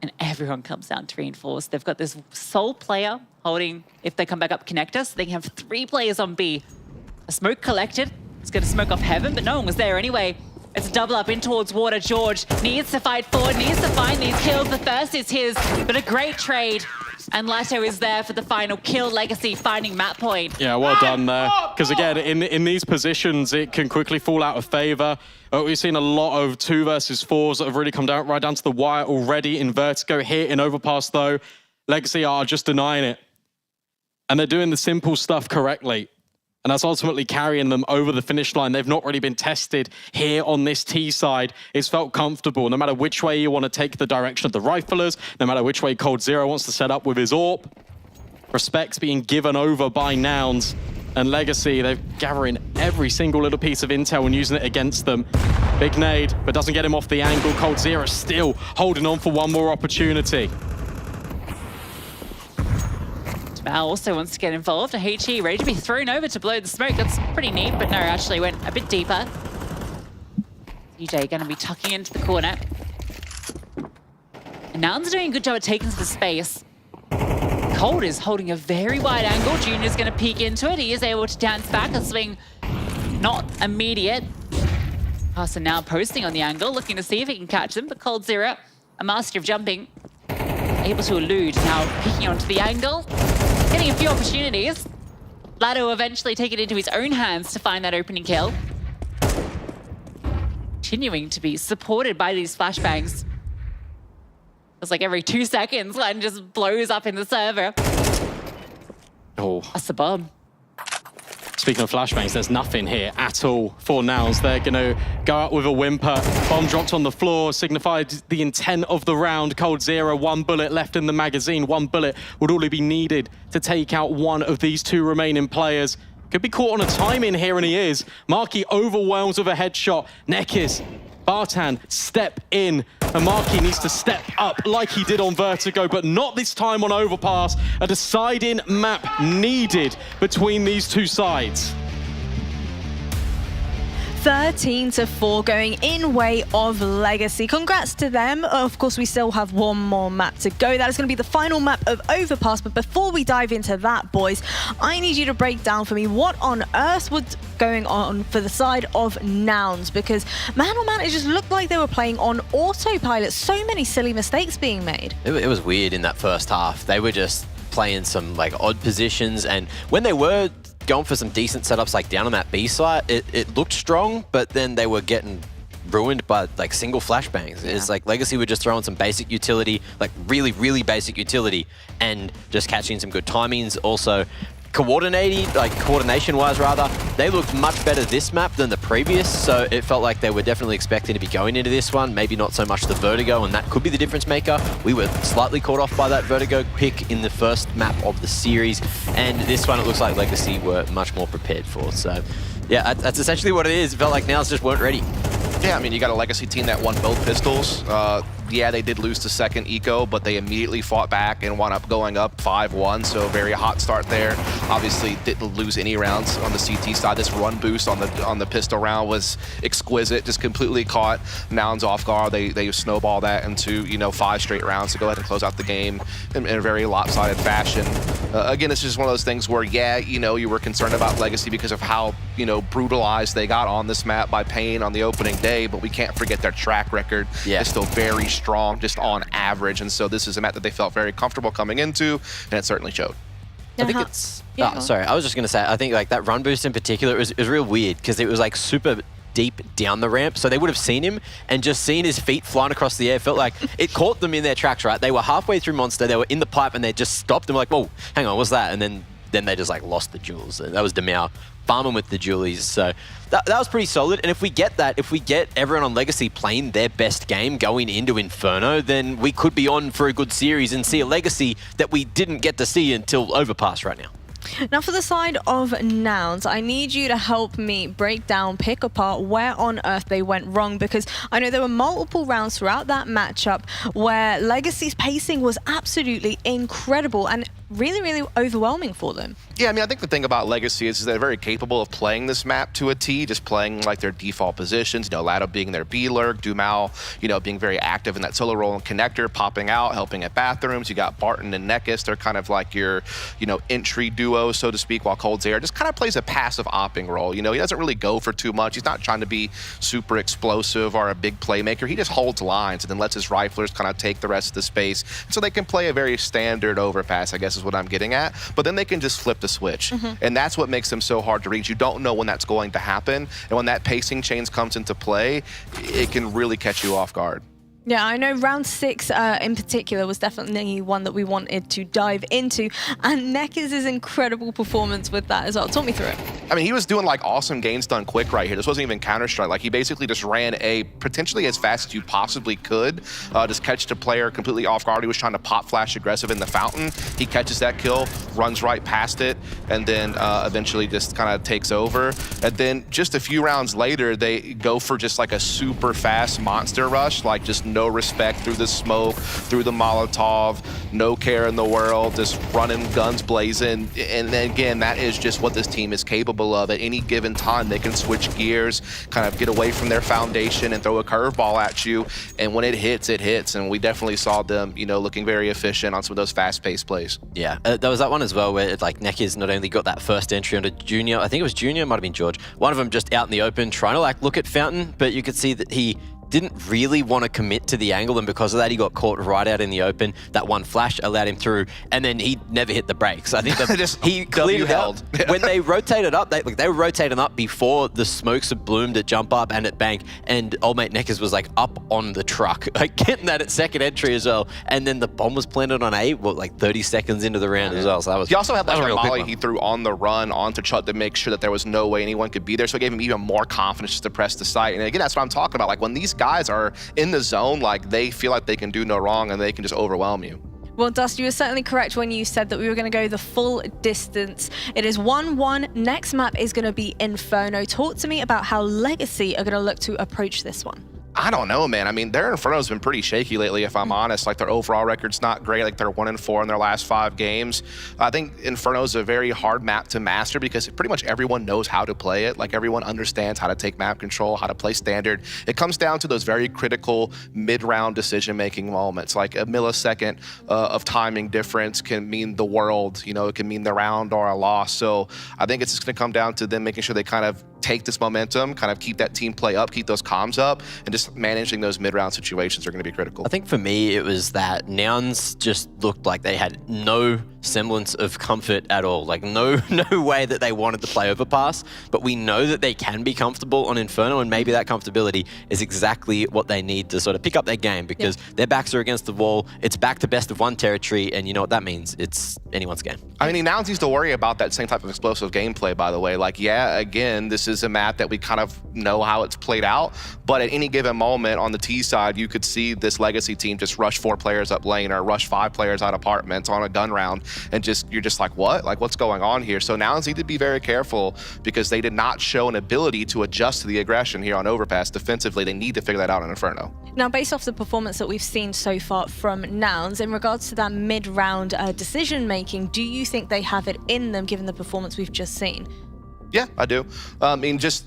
And everyone comes down to reinforce. They've got this sole player holding, if they come back up connector, so they can have 3 players on B. A smoke collected. It's going to smoke off heaven, but no one was there anyway. It's a double up in towards water. George needs to fight forward, needs to find these kills. The first is his, but a great trade. And Latto is there for the final kill. Legacy finding map point. Yeah, well done there. Because again, in these positions, it can quickly fall out of favor. We've seen a lot of 2 versus 4s that have really come down right down to the wire already in Vertigo. Here in Overpass, though, Legacy are just denying it. And they're doing the simple stuff correctly. And that's ultimately carrying them over the finish line. They've not really been tested here on this T side. It's felt comfortable. No matter which way you want to take the direction of the riflers, no matter which way coldzera wants to set up with his AWP, respect's being given over by Nouns. And Legacy, they're gathering every single little piece of intel and using it against them. Big nade, but doesn't get him off the angle. coldzera still holding on for one more opportunity. Mal also wants to get involved. A HE ready to be thrown over to blow the smoke. That's pretty neat, but no, actually went a bit deeper. DJ going to be tucking into the corner. And Nouns doing a good job at taking to the space. Cold is holding a very wide angle. Junior's going to peek into it. He is able to dance back. A swing not immediate. Parson now posting on the angle, looking to see if he can catch them, but Cold Zero, a master of jumping, able to elude, now picking onto the angle, getting a few opportunities. Lado eventually take it into his own hands to find that opening kill. Continuing to be supported by these flashbangs. It's like every 2 seconds, one just blows up in the server. Oh. That's the bomb. Speaking of flashbangs, there's nothing here at all for Nouns. They're going to go out with a whimper. Bomb dropped on the floor, signified the intent of the round. Cold Zero, 1 bullet left in the magazine. 1 bullet would only be needed to take out one of these 2 remaining players. Could be caught on a timing here, and he is. Marky overwhelms with a headshot. Nekis, Bartan, step in. And Marky needs to step up like he did on Vertigo, but not this time on Overpass. A deciding map needed between these 2 sides. 13-4 going in way of Legacy. Congrats to them. Of course, we still have one more map to go. That is going to be the final map of Overpass. But before we dive into that, boys, I need you to break down for me what on earth was going on for the side of Nouns, because man oh man, it just looked like they were playing on autopilot. So many silly mistakes being made. It was weird in that first half. They were just playing some like odd positions, and when they were going for some decent setups like down on that B site, it looked strong, but then they were getting ruined by like single flashbangs. It's like Legacy were just throwing some basic utility, like really, really basic utility, and just catching some good timings. Also, coordination-wise rather, they looked much better this map than the previous, so it felt like they were definitely expecting to be going into this one. Maybe not so much the Vertigo, and that could be the difference maker. We were slightly caught off by that Vertigo pick in the first map of the series, and this one it looks like Legacy were much more prepared for. So yeah, that's essentially what it is. It felt like Nouns just weren't ready. Yeah, I mean, you got a Legacy team that won both pistols. Yeah, they did lose to second eco, but they immediately fought back and wound up going up 5-1, so very hot start there. Obviously, didn't lose any rounds on the CT side. This run boost on the pistol round was exquisite, just completely caught Nouns off guard. They snowball that into, 5 straight rounds to go ahead and close out the game in a very lopsided fashion. Again, it's just one of those things where, yeah, you were concerned about Legacy because of how, brutalized they got on this map by Pain on the opening day, but we can't forget their track record. Yeah. It's still very strong, just on average, and so this is a map that they felt very comfortable coming into, and it certainly showed. I think it's... Oh, sorry, I was just going to say, I think like that run boost in particular is real weird, because it was like super deep down the ramp, so they would have seen him and just seen his feet flying across the air. Felt like it caught them in their tracks, right? They were halfway through Monster, they were in the pipe, and they just stopped and were like, whoa, hang on, what's that? And then they just like lost the jewels. That was Demau farming with the Julies. So that was pretty solid. And if we get everyone on Legacy playing their best game going into Inferno, then we could be on for a good series and see a Legacy that we didn't get to see until Overpass right now. Now for the side of Nouns, I need you to help me break down, pick apart where on earth they went wrong, because I know there were multiple rounds throughout that matchup where Legacy's pacing was absolutely incredible and really, really overwhelming for them. Yeah, I mean, I think the thing about Legacy is they're very capable of playing this map to a T, just playing like their default positions. Lado being their B-lurk, Dumau, being very active in that solo role and connector, popping out, helping at bathrooms. You got Barton and Nekis. They're kind of like your, entry duo, so to speak, while Cold Zero just kind of plays a passive opping role. He doesn't really go for too much. He's not trying to be super explosive or a big playmaker. He just holds lines and then lets his riflers kind of take the rest of the space so they can play a very standard overpass, I guess is what I'm getting at. But then they can just flip the switch. And that's what makes them so hard to read. You don't know when that's going to happen. And when that pacing change comes into play, it can really catch you off guard. Yeah, I know round 6 in particular was definitely one that we wanted to dive into, and Nekis' incredible performance with that as well. Talk me through it. I mean, he was doing like awesome games done quick right here. This wasn't even Counter-Strike. Like he basically just ran A potentially as fast as you possibly could, just catch the player completely off guard. He was trying to pop flash aggressive in the fountain. He catches that kill, runs right past it, and then eventually just kind of takes over. And then just a few rounds later, they go for just like a super fast monster rush, like just no respect through the smoke, through the Molotov, no care in the world, just running guns blazing. And then again, that is just what this team is capable of. At any given time, they can switch gears, kind of get away from their foundation and throw a curveball at you. And when it hits, it hits. And we definitely saw them, you know, looking very efficient on some of those fast-paced plays. Yeah, there was that one as well where like Neckers not only got that first entry onto Junior, I think it was Junior, might have been George. One of them just out in the open trying to like look at Fountain, but you could see that he didn't really want to commit to the angle, and because of that he got caught right out in the open. That one flash allowed him through, and then he never hit the brakes. I think that he cleared held. When they rotated up, they were rotating up before the smokes had bloomed at jump up and at bank, and old mate Neckers was like up on the truck, like getting that at second entry as well. And then the bomb was planted on A, like 30 seconds into the round as well. So that was. He also had like a real volley he threw on the run onto Chut to make sure that there was no way anyone could be there. So it gave him even more confidence just to press the site. And again, that's what I'm talking about. Like when these guys are in the zone, like they feel like they can do no wrong and they can just overwhelm you. Well, Dust, you were certainly correct when you said that we were going to go the full distance. It is 1-1. Next map is going to be Inferno. Talk to me about how Legacy are going to look to approach this one. I don't know, man. I mean, their Inferno's been pretty shaky lately, if I'm honest. Like, their overall record's not great. Like, they're 1-4 in their last 5 games. I think Inferno's a very hard map to master because pretty much everyone knows how to play it. Like, everyone understands how to take map control, how to play standard. It comes down to those very critical mid-round decision-making moments. Like, a millisecond of timing difference can mean the world. You know, it can mean the round or a loss. So I think it's just going to come down to them making sure they kind of take this momentum, kind of keep that team play up, keep those comms up, and just managing those mid-round situations are going to be critical. I think for me, it was that Nouns just looked like they had no semblance of comfort at all. Like no way that they wanted to play overpass, but we know that they can be comfortable on Inferno, and maybe that comfortability is exactly what they need to sort of pick up their game, because their backs are against the wall. It's back to best of 1 territory, and you know what that means. It's anyone's game. I mean, Nouns needs to worry about that same type of explosive gameplay, by the way. Like, yeah, again, this is a map that we kind of know how it's played out, but at any given moment on the T side, you could see this Legacy team just rush 4 players up lane or rush 5 players out apartments on a gun round, and you're just like, what? Like, what's going on here? So Nouns need to be very careful because they did not show an ability to adjust to the aggression here on Overpass. Defensively, they need to figure that out in Inferno. Now, based off the performance that we've seen so far from Nouns, in regards to that mid-round decision-making, do you think they have it in them given the performance we've just seen? Yeah, I do. I mean, just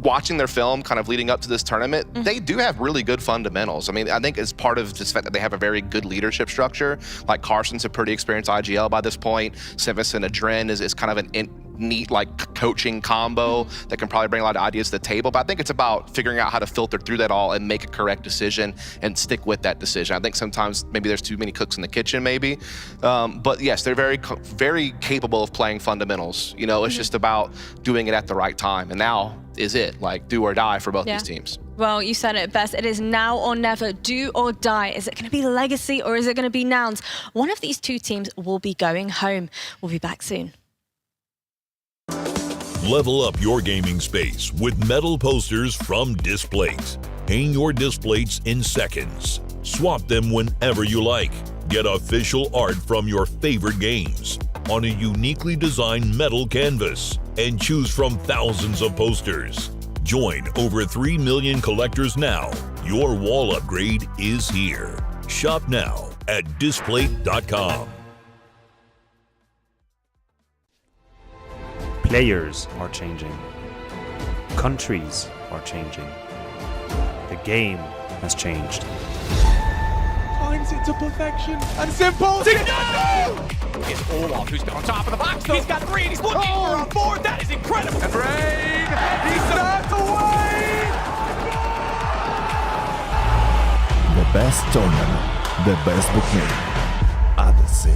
watching their film kind of leading up to this tournament, they do have really good fundamentals. I mean, I think it's part of this fact that they have a very good leadership structure. Like, Carson's a pretty experienced IGL by this point. Sivis and Adren is kind of an neat like coaching combo that can probably bring a lot of ideas to the table. But I think it's about figuring out how to filter through that all and make a correct decision and stick with that decision. I think sometimes maybe there's too many cooks in the kitchen, maybe. But yes, they're very capable of playing fundamentals. You know, it's just about doing it at the right time. And now is it, like, do or die for both these teams. Well, you said it best. It is now or never, do or die. Is it going to be Legacy or is it going to be Nouns? One of these 2 teams will be going home. We'll be back soon. Level up your gaming space with metal posters from Displates. Hang your displates in seconds. Swap them whenever you like. Get official art from your favorite games on a uniquely designed metal canvas and choose from thousands of posters. Join over 3 million collectors now. Your wall upgrade is here. Shop now at Displate.com. Players are changing. Countries are changing. The game has changed. Times it to perfection and simple. It's Olaf who's on top of the box. He's got 3 and he's looking for a 4. That is incredible. And Rain, he starts away. The best tournament, the best bookmaker, Odyssey.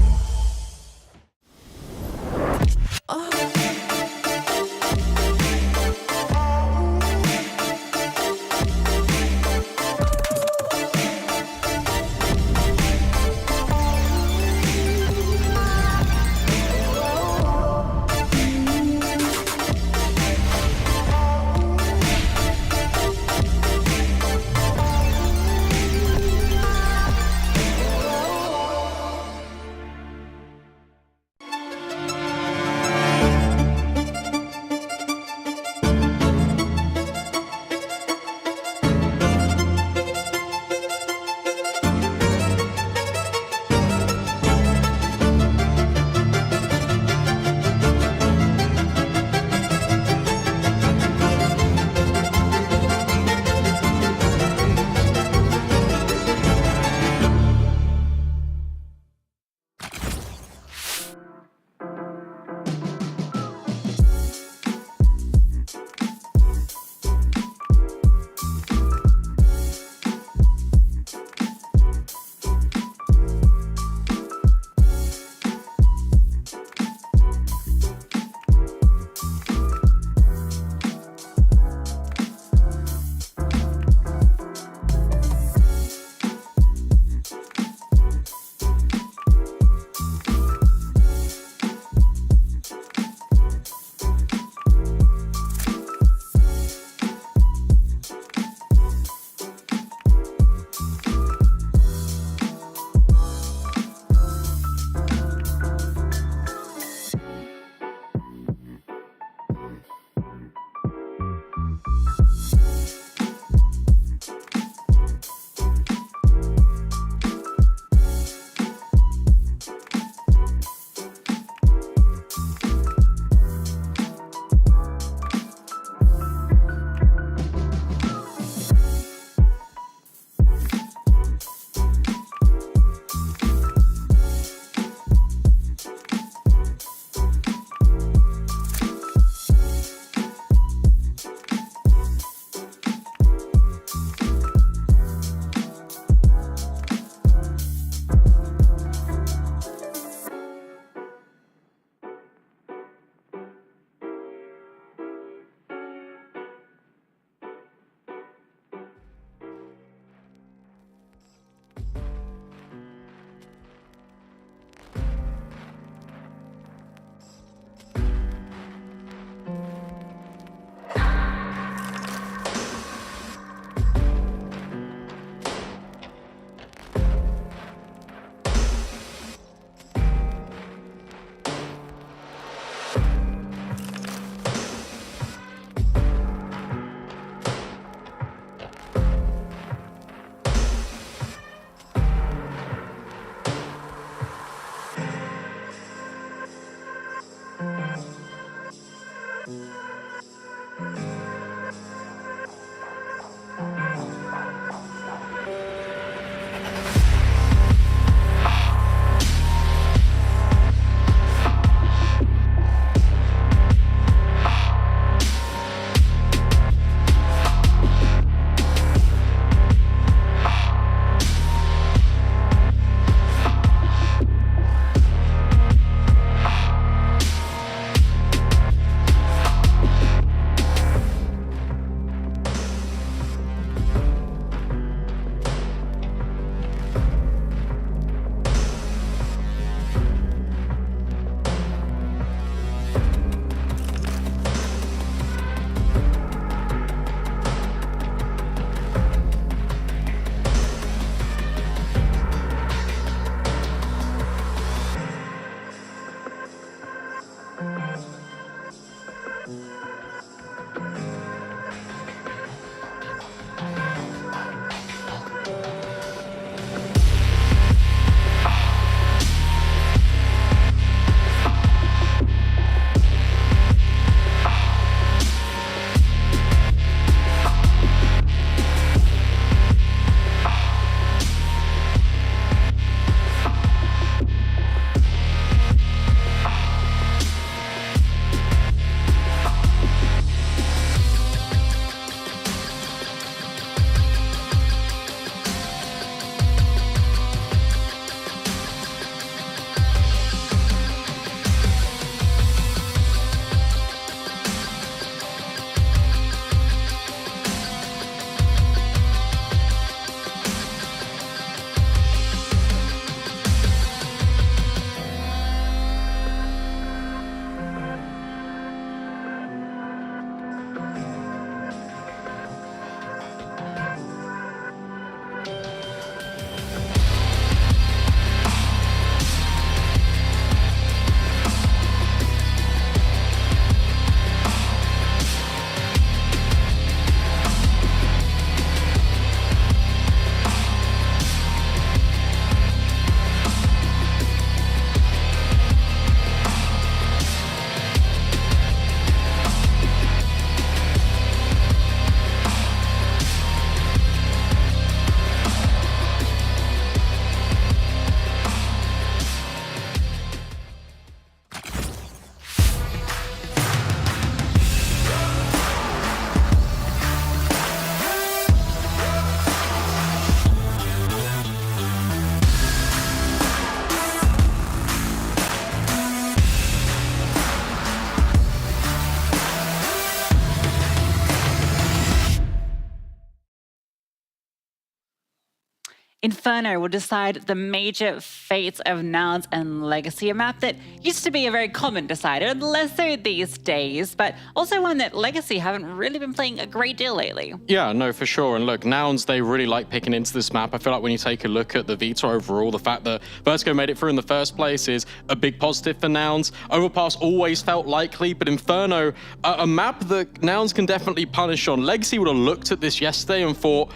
Inferno will decide the major fates of Nouns and Legacy, a map that used to be a very common decider, less so these days, but also one that Legacy haven't really been playing a great deal lately. Yeah, no, for sure. And look, Nouns, they really like picking into this map. I feel like when you take a look at the Vita overall, the fact that Vertigo made it through in the first place is a big positive for Nouns. Overpass always felt likely, but Inferno, a map that Nouns can definitely punish on. Legacy would have looked at this yesterday and thought,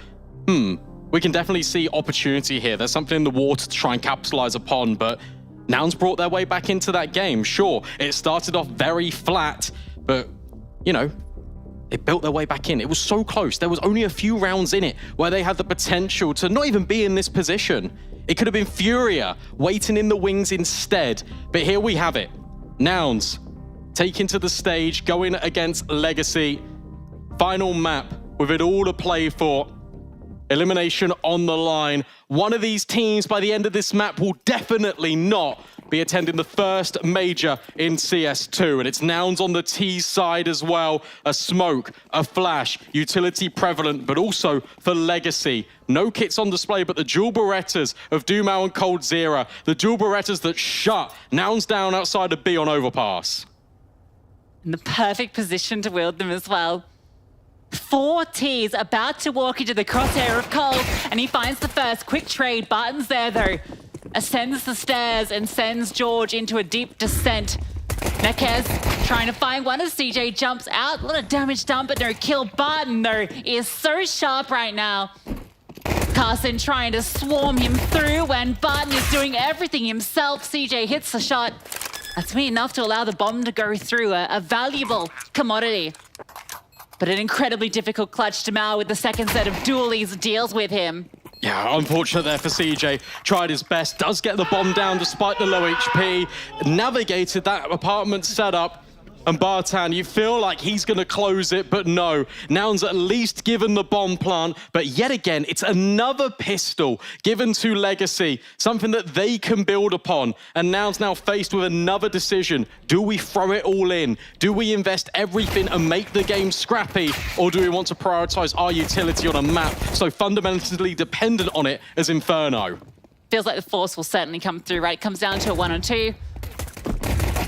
we can definitely see opportunity here. There's something in the water to try and capitalize upon, but Nouns brought their way back into that game. Sure, it started off very flat, but, you know, they built their way back in. It was so close. There was only a few rounds in it where they had the potential to not even be in this position. It could have been Furia waiting in the wings instead, but here we have it. Nouns taken to the stage, going against Legacy. Final map with it all to play for. Elimination on the line. One of these teams by the end of this map will definitely not be attending the first major in CS2. And it's Nouns on the T side as well. A smoke, a flash, utility prevalent, but also for Legacy. No kits on display, but the dual Berettas of Dumao and coldzera. The dual Berettas that shut Nouns down outside of B on overpass. In the perfect position to wield them as well. 4 Ts about to walk into the crosshair of Cold, and he finds the first. Quick trade. Barton's there though. Ascends the stairs and sends George into a deep descent. Nekez trying to find one as CJ jumps out. A lot of damage done, but no kill. Barton though is so sharp right now. Carson trying to swarm him through when Barton is doing everything himself. CJ hits the shot. That's me enough to allow the bomb to go through. A valuable commodity. But an incredibly difficult clutch to Mao with the second set of dualies deals with him. Yeah, unfortunate there for CJ. Tried his best, does get the bomb down despite the low HP. Navigated that apartment setup. And Bartan, you feel like he's going to close it, but no. Nouns at least given the bomb plant, but yet again, it's another pistol given to Legacy, something that they can build upon. And Nouns now faced with another decision. Do we throw it all in? Do we invest everything and make the game scrappy? Or do we want to prioritize our utility on a map so fundamentally dependent on it as Inferno? Feels like the force will certainly come through, right? It comes down to a 1-on-2.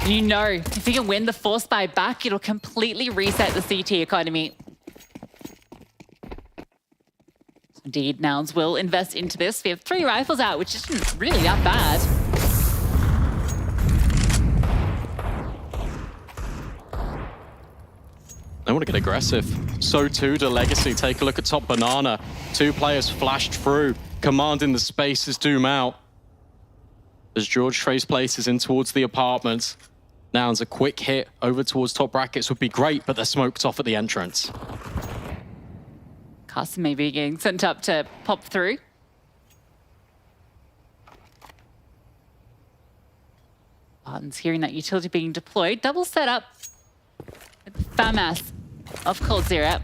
You know, if you can win the force buy back, it'll completely reset the CT economy. Indeed, Nouns will invest into this. We have 3 rifles out, which isn't really that bad. They want to get aggressive. So too do Legacy. Take a look at top banana. 2 players flashed through, commanding the spaces doom out. As George trace places in towards the apartments. Nouns a quick hit over towards top brackets would be great, but they're smoked off at the entrance. Carson may be getting sent up to pop through. Barton's hearing that utility being deployed. Double setup. FAMAS of coldzera.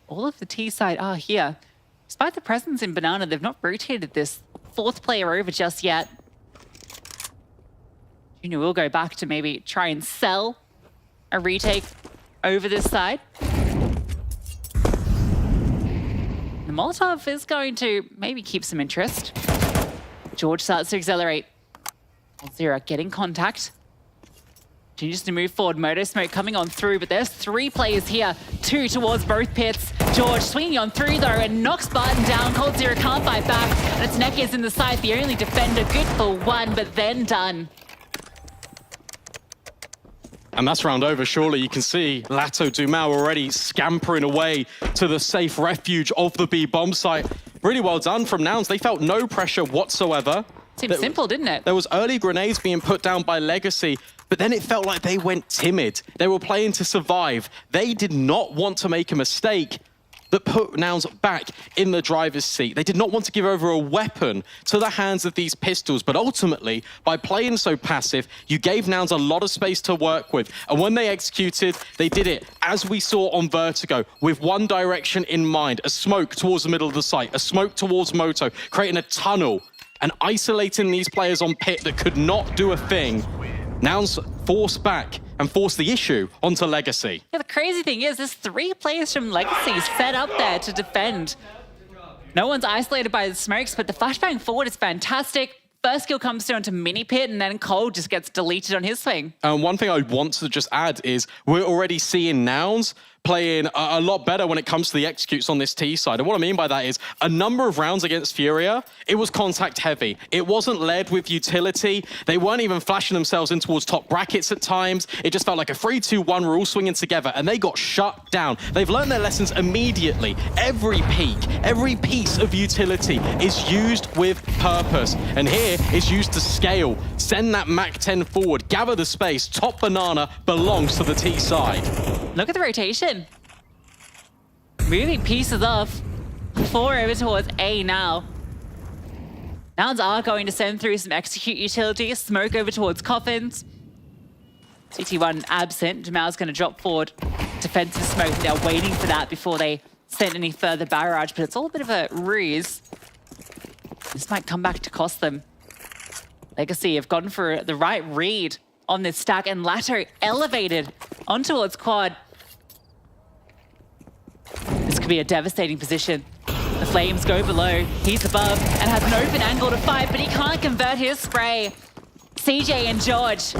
All of the T side are here. Despite the presence in Banana, they've not rotated this 4th player over just yet. Junior will go back to maybe try and sell a retake over this side. The Molotov is going to maybe keep some interest. George starts to accelerate. coldzera getting contact. Continues to move forward. Moto smoke coming on through, but there's 3 players here. 2 towards both pits. George swinging on through though and knocks Barton down. coldzera can't fight back. And it's Nekez in the side, the only defender. Good for 1, but then done. And that's round over, surely. You can see Lato Dumao already scampering away to the safe refuge of the B bomb site. Really well done from Nouns. They felt no pressure whatsoever. Seemed simple, didn't it? There was early grenades being put down by Legacy, but then it felt like they went timid. They were playing to survive. They did not want to make a mistake that put Nouns back in the driver's seat. They did not want to give over a weapon to the hands of these pistols, but ultimately, by playing so passive, you gave Nouns a lot of space to work with. And when they executed, they did it, as we saw on Vertigo, with one direction in mind, a smoke towards the middle of the site, a smoke towards Moto, creating a tunnel and isolating these players on pit that could not do a thing. Nouns forced back and force the issue onto Legacy. Yeah, the crazy thing is there's 3 players from Legacy set up there to defend. No one's isolated by the smokes, but the flashbang forward is fantastic. First kill comes through onto Mini Pit, and then Cole just gets deleted on his swing. One thing I want to just add is we're already seeing Nouns playing a lot better when it comes to the executes on this T side. And what I mean by that is a number of rounds against FURIA, it was contact heavy. It wasn't led with utility. They weren't even flashing themselves in towards top brackets at times. It just felt like a 3-2-1 were all swinging together, and they got shut down. They've learned their lessons immediately. Every peak, every piece of utility is used with purpose. And here is used to scale. Send that Mach 10 forward, gather the space. Top banana belongs to the T side. Look at the rotation. Moving pieces off. 4 over towards A now. Nouns are going to send through some execute utility. Smoke over towards Coffins. CT1 absent. Jamal's going to drop forward. Defensive smoke. They're waiting for that before they send any further barrage, but it's all a bit of a ruse. This might come back to cost them. Legacy have gone for the right read on this stack, and Lato elevated on towards quad. This could be a devastating position. The flames go below. He's above and has an open angle to fight, but he can't convert his spray. CJ and George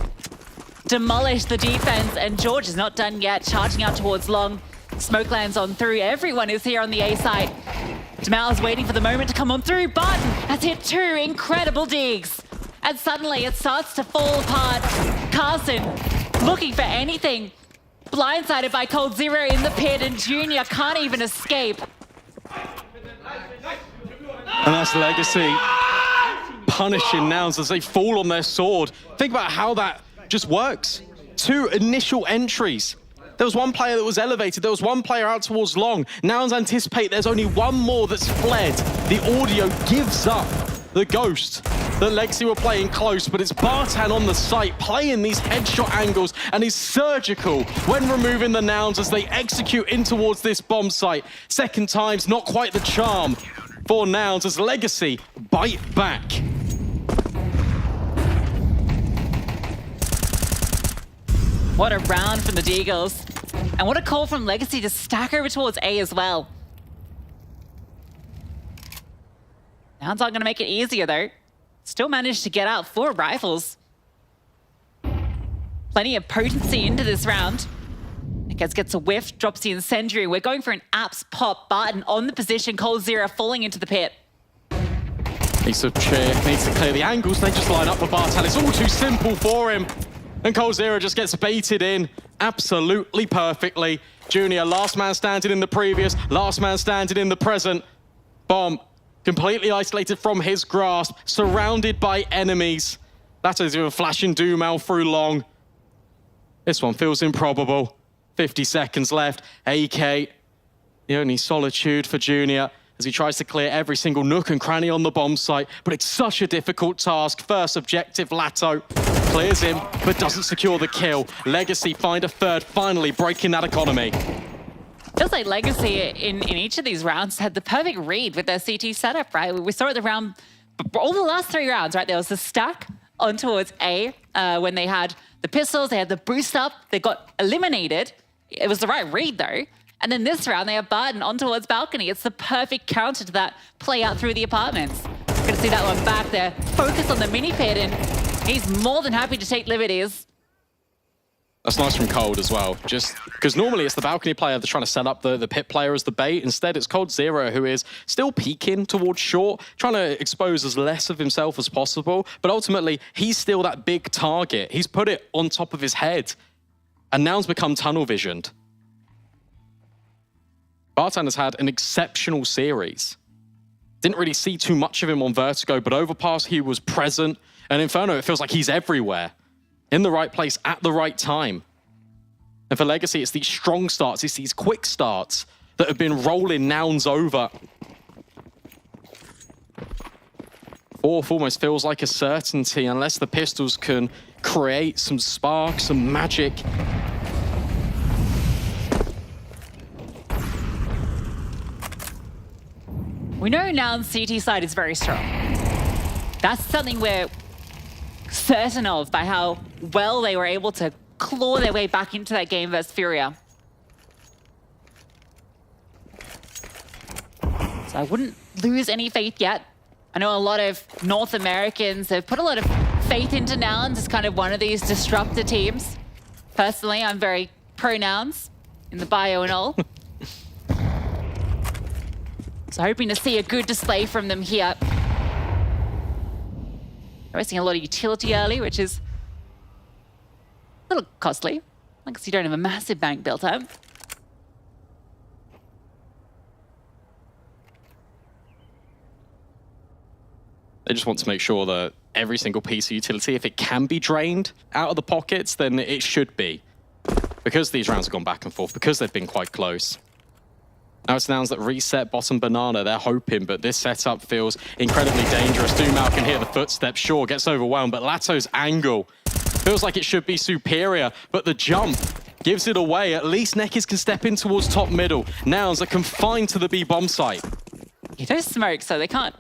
demolish the defense, and George is not done yet, charging out towards long. Smoke lands on through. Everyone is here on the A side. Jamal is waiting for the moment to come on through. Barton has hit 2 incredible digs. And suddenly it starts to fall apart. Carson looking for anything. Blindsided by Cold Zero in the pit, and Junior can't even escape. And that's Legacy punishing Nouns as they fall on their sword. Think about how that just works. 2 initial entries. There was 1 player that was elevated. There was 1 player out towards long. Nouns anticipate there's only 1 more that's fled. The audio gives up the ghost that Legacy were playing close, but it's Bartan on the site playing these headshot angles, and he's surgical when removing the Nouns as they execute in towards this bomb site. Second time's not quite the charm for Nouns as Legacy bite back. What a round from the Deagles. And what a call from Legacy to stack over towards A as well. Nouns aren't going to make it easier though. Still managed to get out 4 rifles. Plenty of potency into this round. Nickets gets a whiff, drops the incendiary. We're going for an apps pop. Barton on the position. Cold Zero falling into the pit. Needs to clear the angles. They just line up for Bartan. It's all too simple for him. And Cold Zero just gets baited in absolutely perfectly. Junior, last man standing in the previous, last man standing in the present. Bomb completely isolated from his grasp, surrounded by enemies. That is even flashing Doom out through long. This one feels improbable. 50 seconds left. AK, the only solitude for Junior as he tries to clear every single nook and cranny on the bomb site, but it's such a difficult task. First objective, Lato clears him, but doesn't secure the kill. Legacy find a third, finally breaking that economy. Feels like Legacy in each of these rounds had the perfect read with their CT setup, right? We saw it the round, all the last 3 rounds, right? There was the stack on towards A when they had the pistols, they had the boost up, they got eliminated. It was the right read though. And then this round, they have Barton on towards balcony. It's the perfect counter to that play out through the apartments. Gonna see that one back there. Focus on the mini pit, and he's more than happy to take liberties. That's nice from Cold as well, just because normally it's the balcony player that's trying to set up the pit player as the bait. Instead, it's Cold Zero who is still peeking towards short, trying to expose as less of himself as possible. But ultimately, he's still that big target. He's put it on top of his head. And now's become tunnel visioned. Bartan has had an exceptional series. Didn't really see too much of him on Vertigo, but Overpass, he was present. And Inferno, it feels like he's everywhere. In the right place at the right time. And for Legacy, it's these strong starts, it's these quick starts that have been rolling Nouns over. Fourth almost feels like a certainty unless the pistols can create some spark, some magic. We know Nouns' CT side is very strong. That's something we're certain of by how well they were able to claw their way back into that game versus FURIA. So I wouldn't lose any faith yet. I know a lot of North Americans have put a lot of faith into Nouns as kind of one of these disruptor teams. Personally, I'm very pro Nouns in the bio and all. So hoping to see a good display from them here. They're wasting a lot of utility early, which is a little costly, because you don't have a massive bank built up. They just want to make sure that every single piece of utility, if it can be drained out of the pockets, then it should be. Because these rounds have gone back and forth, because they've been quite close. Now it's Nouns that reset bottom banana, they're hoping, but this setup feels incredibly dangerous. Dumal can hear the footsteps, sure, gets overwhelmed, but Lato's angle feels like it should be superior, but the jump gives it away. At least Nekiz can step in towards top middle. Nouns are confined to the B bomb site. You don't smoke, so they can't.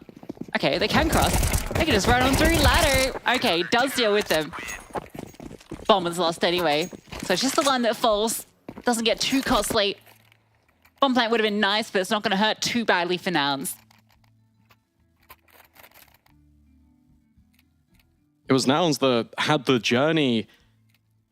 Okay, they can cross. They can just run on through ladder. Okay, does deal with them. Bomb was lost anyway. So it's just the one that falls. Doesn't get too costly. Bomb plant would have been nice, but it's not going to hurt too badly for Nouns. It was Nouns that had the journey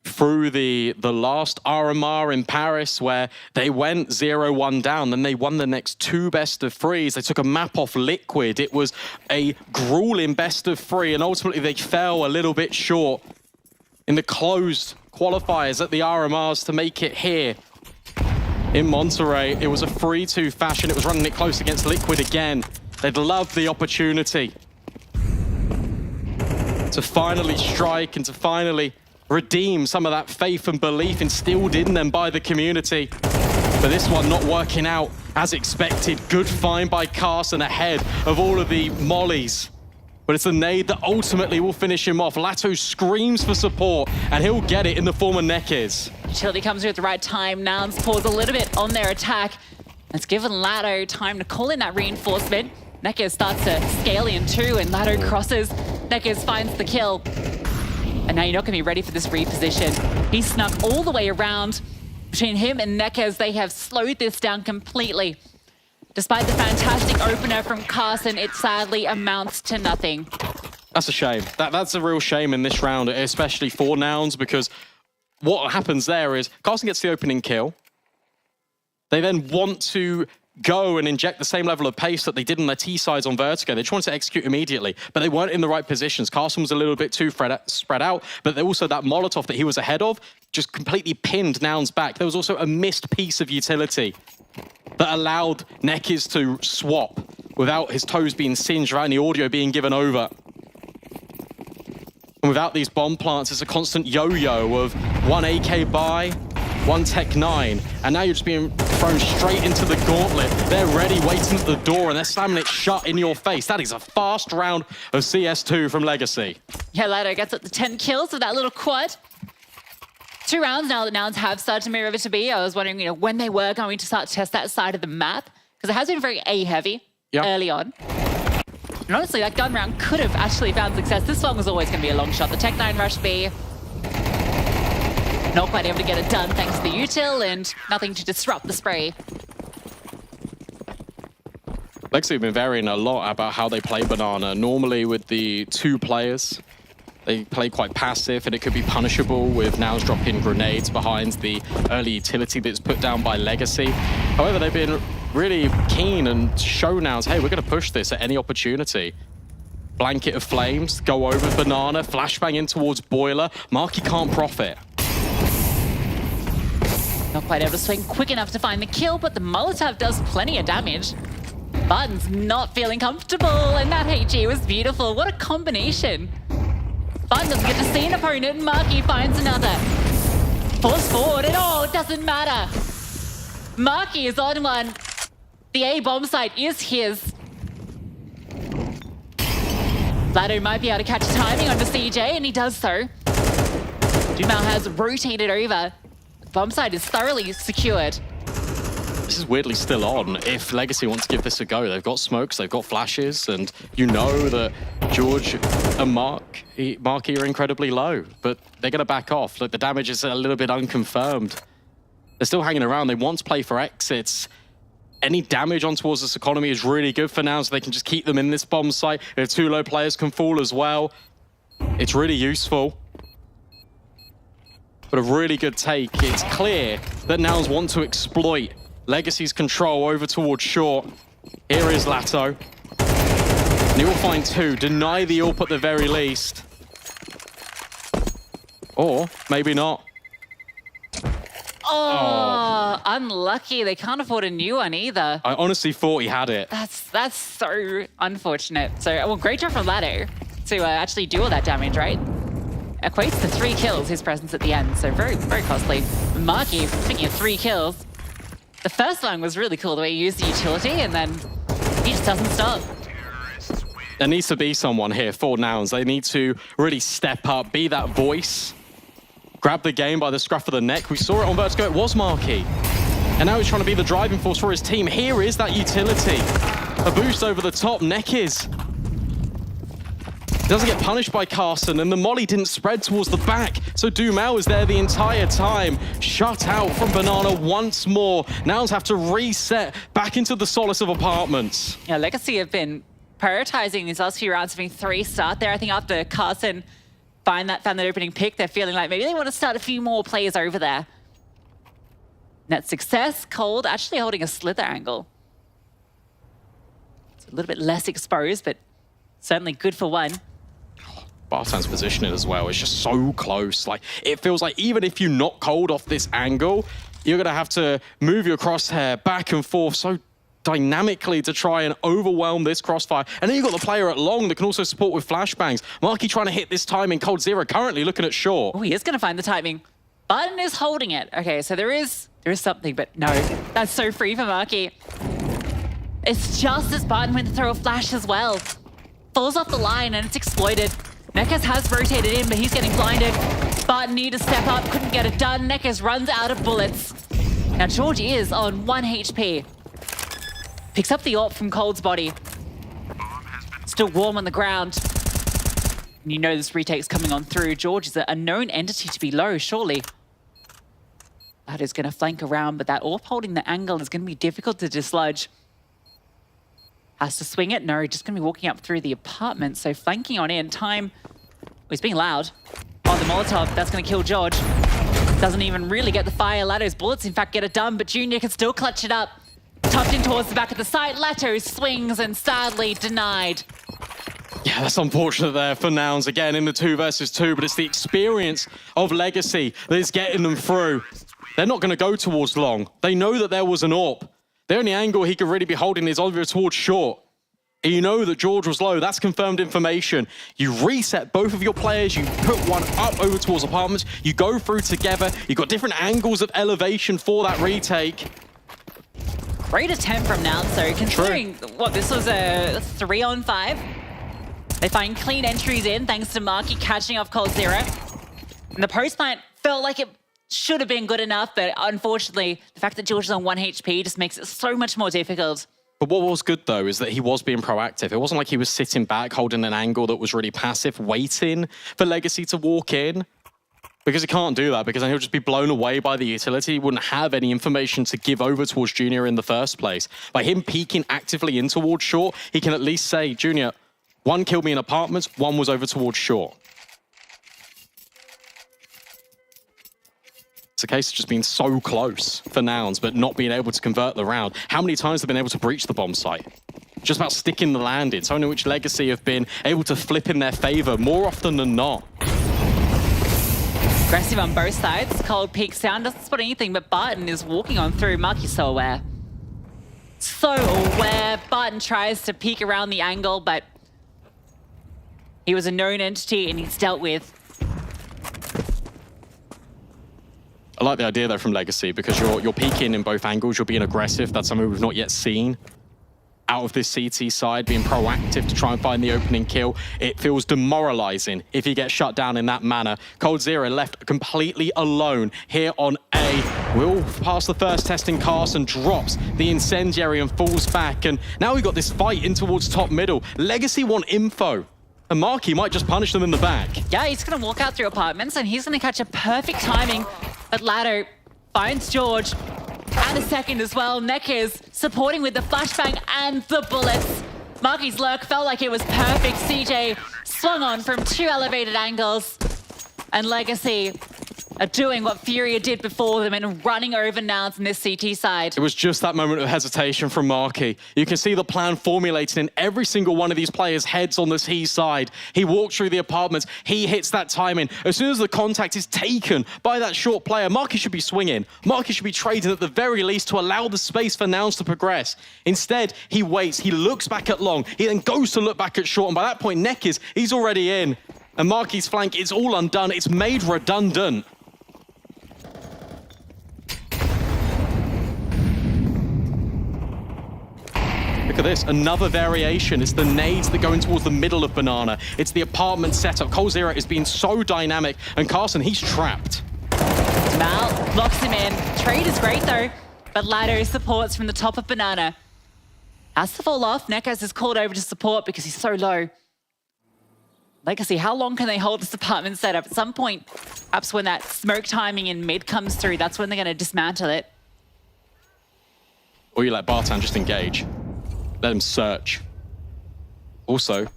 through the last RMR in Paris, where they went 0-1 down, then they won the next 2 best of 3s. They took a map off Liquid. It was a grueling best of 3, and ultimately they fell a little bit short in the closed qualifiers at the RMRs to make it here in Monterrey. It was a 3-2 fashion. It was running it close against Liquid again. They'd loved the opportunity to finally strike and to finally redeem some of that faith and belief instilled in them by the community. But this one not working out as expected. Good find by Carson ahead of all of the mollies. But it's a nade that ultimately will finish him off. Lato screams for support, and he'll get it in the form of Nekiz. Utility comes here at the right time. Nouns pause a little bit on their attack. It's given Lato time to call in that reinforcement. Nekiz starts to scale in too, and Lato crosses. Nekiz finds the kill. And now you're not going to be ready for this reposition. He snuck all the way around. Between him and Nekiz, they have slowed this down completely. Despite the fantastic opener from Carson, it sadly amounts to nothing. That's a shame. That's a real shame in this round, especially for Nouns, because what happens there is Carson gets the opening kill. They then want to go and inject the same level of pace that they did on their T-sides on Vertigo. They just wanted to execute immediately, but they weren't in the right positions. Carson was a little bit too spread out, but also that Molotov that he was ahead of just completely pinned Nouns back. There was also a missed piece of utility that allowed Nekiz to swap without his toes being singed, without any audio being given over. And without these bomb plants, it's a constant yo-yo of 1 AK buy, 1 Tech 9, and now you're just being thrown straight into the gauntlet. They're ready, waiting at the door, and they're slamming it shut in your face. That is a fast round of CS2 from Legacy. Yeah, Lato gets up to 10 kills with that little quad. 2 rounds now that Nouns have started to move over to B. I was wondering, when they were going to start to test that side of the map, because it has been very A-heavy early on. And honestly, that gun round could have actually found success. This one was always going to be a long shot. The Tech 9 rushed B. Not quite able to get it done thanks to the util and nothing to disrupt the spray. Legacy have been varying a lot about how they play Banana. Normally with the 2 players, they play quite passive, and it could be punishable with Nouns dropping grenades behind the early utility that's put down by Legacy. However, they've been really keen and show Nouns, hey, we're going to push this at any opportunity. Blanket of flames, go over Banana, flashbang in towards Boiler. Marky can't profit. Not quite able to swing quick enough to find the kill, but the Molotov does plenty of damage. Barton's not feeling comfortable, and that HE was beautiful. What a combination. Barton doesn't get to see an opponent, and Marky finds another. Force forward, and oh, it doesn't matter. Marky is on one. The A bomb site is his. Lato might be able to catch timing on the CJ, and he does so. Dumal has rotated over. Bomb site is thoroughly secured. This is weirdly still on. If Legacy wants to give this a go, they've got smokes, they've got flashes, and you know that George and Marky are incredibly low, but they're going to back off. Look, the damage is a little bit unconfirmed. They're still hanging around. They want to play for exits. Any damage on towards this economy is really good for now, so they can just keep them in this bomb site. If 2 low players can fall as well, it's really useful. But a really good take. It's clear that Nouns want to exploit Legacy's control over towards short. Here is Lato. And he will find 2, deny the AWP at the very least. Or maybe not. Oh, unlucky. They can't afford a new one either. I honestly thought he had it. That's so unfortunate. So, well, great job from Lato to actually do all that damage, right? Equates to 3 kills, his presence at the end. So very, very costly. Marky, speaking of 3 kills, the first one was really cool, the way he used the utility, and then he just doesn't stop. There needs to be someone here for Nouns. They need to really step up, be that voice, grab the game by the scruff of the neck. We saw it on Vertigo, it was Marky. And now he's trying to be the driving force for his team. Here is that utility. A boost over the top, Nekiz doesn't get punished by Carson, and the molly didn't spread towards the back, so Dumao is there the entire time. Shut out from Banana once more. Nouns have to reset back into the solace of apartments. Yeah, Legacy have been prioritizing these last few rounds, having 3 start there. I think after Carson found that opening pick, they're feeling like maybe they want to start a few more players over there. Net success, Cold actually holding a slither angle. It's a little bit less exposed, but certainly good for one. Bartan's positioning as well is just so close. Like, it feels like even if you knock Cold off this angle, you're going to have to move your crosshair back and forth so dynamically to try and overwhelm this crossfire. And then you've got the player at long that can also support with flashbangs. Marky trying to hit this timing. Cold Zero currently looking at short. Oh, he is going to find the timing. Button is holding it. Okay, so there is something, but no, that's so free for Marky. It's just as Button went to throw a flash as well. Falls off the line and it's exploited. Nekiz has rotated in, but he's getting blinded. Barton needed to step up, couldn't get it done. Nekiz runs out of bullets. Now George is on 1 HP. Picks up the AWP from Cold's body. Still warm on the ground. And you know this retake's coming on through. George is a known entity to be low, surely. That is going to flank around, but that AWP holding the angle is going to be difficult to dislodge. Has to swing it. No, just going to be walking up through the apartment. So flanking on in. Time. Well, he's being loud. Oh, the Molotov. That's going to kill George. Doesn't even really get the fire. Lato's bullets, in fact, get it done. But Junior can still clutch it up. Tucked in towards the back of the site. Lato swings and sadly denied. Yeah, that's unfortunate there for Nouns. Again, in the 2 versus 2. But it's the experience of Legacy that is getting them through. They're not going to go towards long. They know that there was an AWP. The only angle he could really be holding is over towards short. And you know that George was low. That's confirmed information. You reset both of your players. You put one up over towards apartments. You go through together. You've got different angles of elevation for that retake. Great attempt from Nouns, so considering what this was a 3-on-5. They find clean entries in thanks to Marky catching off Cold Zero. And the post plant felt like it should have been good enough, but unfortunately, the fact that George is on 1 HP just makes it so much more difficult. But what was good, though, is that he was being proactive. It wasn't like he was sitting back, holding an angle that was really passive, waiting for Legacy to walk in. Because he can't do that, because then he'll just be blown away by the utility. He wouldn't have any information to give over towards Junior in the first place. By him peeking actively in towards short, he can at least say, Junior, 1 killed me in apartments, 1 was over towards short. It's a case of just being so close for Nouns, but not being able to convert the round. How many times have they been able to breach the bomb site? Just about sticking the landing. Something which Legacy have been able to flip in their favor more often than not. Aggressive on both sides. Cold peeks down, doesn't spot anything, but Barton is walking on through. Marky's so aware. So aware. Barton tries to peek around the angle, but he was a known entity and he's dealt with. I like the idea, though, from Legacy, because you're peeking in both angles, you're being aggressive. That's something we've not yet seen. Out of this CT side, being proactive to try and find the opening kill. It feels demoralizing if he gets shut down in that manner. Cold Zero left completely alone here on A. Will pass the first testing. Carson drops the incendiary and falls back. And now we've got this fight in towards top middle. Legacy want info. and Marky might just punish them in the back. Yeah, he's going to walk out through apartments and he's going to catch a perfect timing. But Lado finds George and a second as well. Neckers supporting with the flashbang and the bullets. Marky's lurk felt like it was perfect. CJ swung on from 2 elevated angles. And Legacy are doing what Furia did before them and running over Nouns in this CT side. It was just that moment of hesitation from Marky. You can see the plan formulating in every single one of these players' heads on the T side. He walks through the apartments, he hits that timing. As soon as the contact is taken by that short player, Marky should be swinging. Marky should be trading at the very least to allow the space for Nouns to progress. Instead, he waits, he looks back at long, he then goes to look back at short, and by that point, Neckers, he's already in. And Marky's flank, it's all undone, it's made redundant. Look at this, another variation. It's the nades that go in towards the middle of Banana. It's the apartment setup. coldzera is being so dynamic, and Carson, he's trapped. Mal locks him in. Trade is great though, but Lado supports from the top of Banana. Has to fall off. Neckers is called over to support because he's so low. Legacy, how long can they hold this apartment setup? At some point, perhaps when that smoke timing in mid comes through, that's when they're going to dismantle it. Or you let Bartan just engage. Let him search. Also,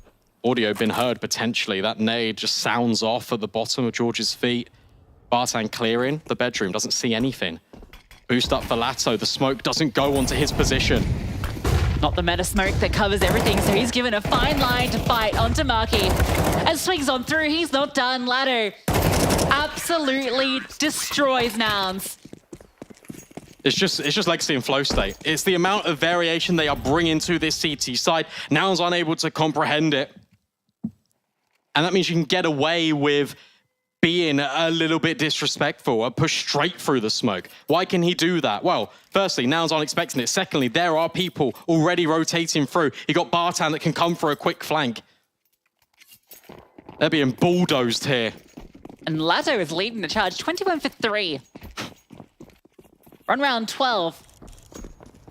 audio been heard potentially. That nade just sounds off at the bottom of George's feet. Bartan clearing the bedroom, doesn't see anything. Boost up for Lato, the smoke doesn't go onto his position. Not the meta smoke that covers everything, so he's given a fine line to fight onto Marky. And swings on through, he's not done. Lato absolutely destroys Nouns. It's just Legacy and flow state. It's the amount of variation they are bringing to this CT side. Nouns unable to comprehend it. And that means you can get away with being a little bit disrespectful or push straight through the smoke. Why can he do that? Well, firstly, Nouns aren't expecting it. Secondly, there are people already rotating through. You got Bartan that can come for a quick flank. They're being bulldozed here. And Lato is leading the charge, 21 for 3. Run round 12.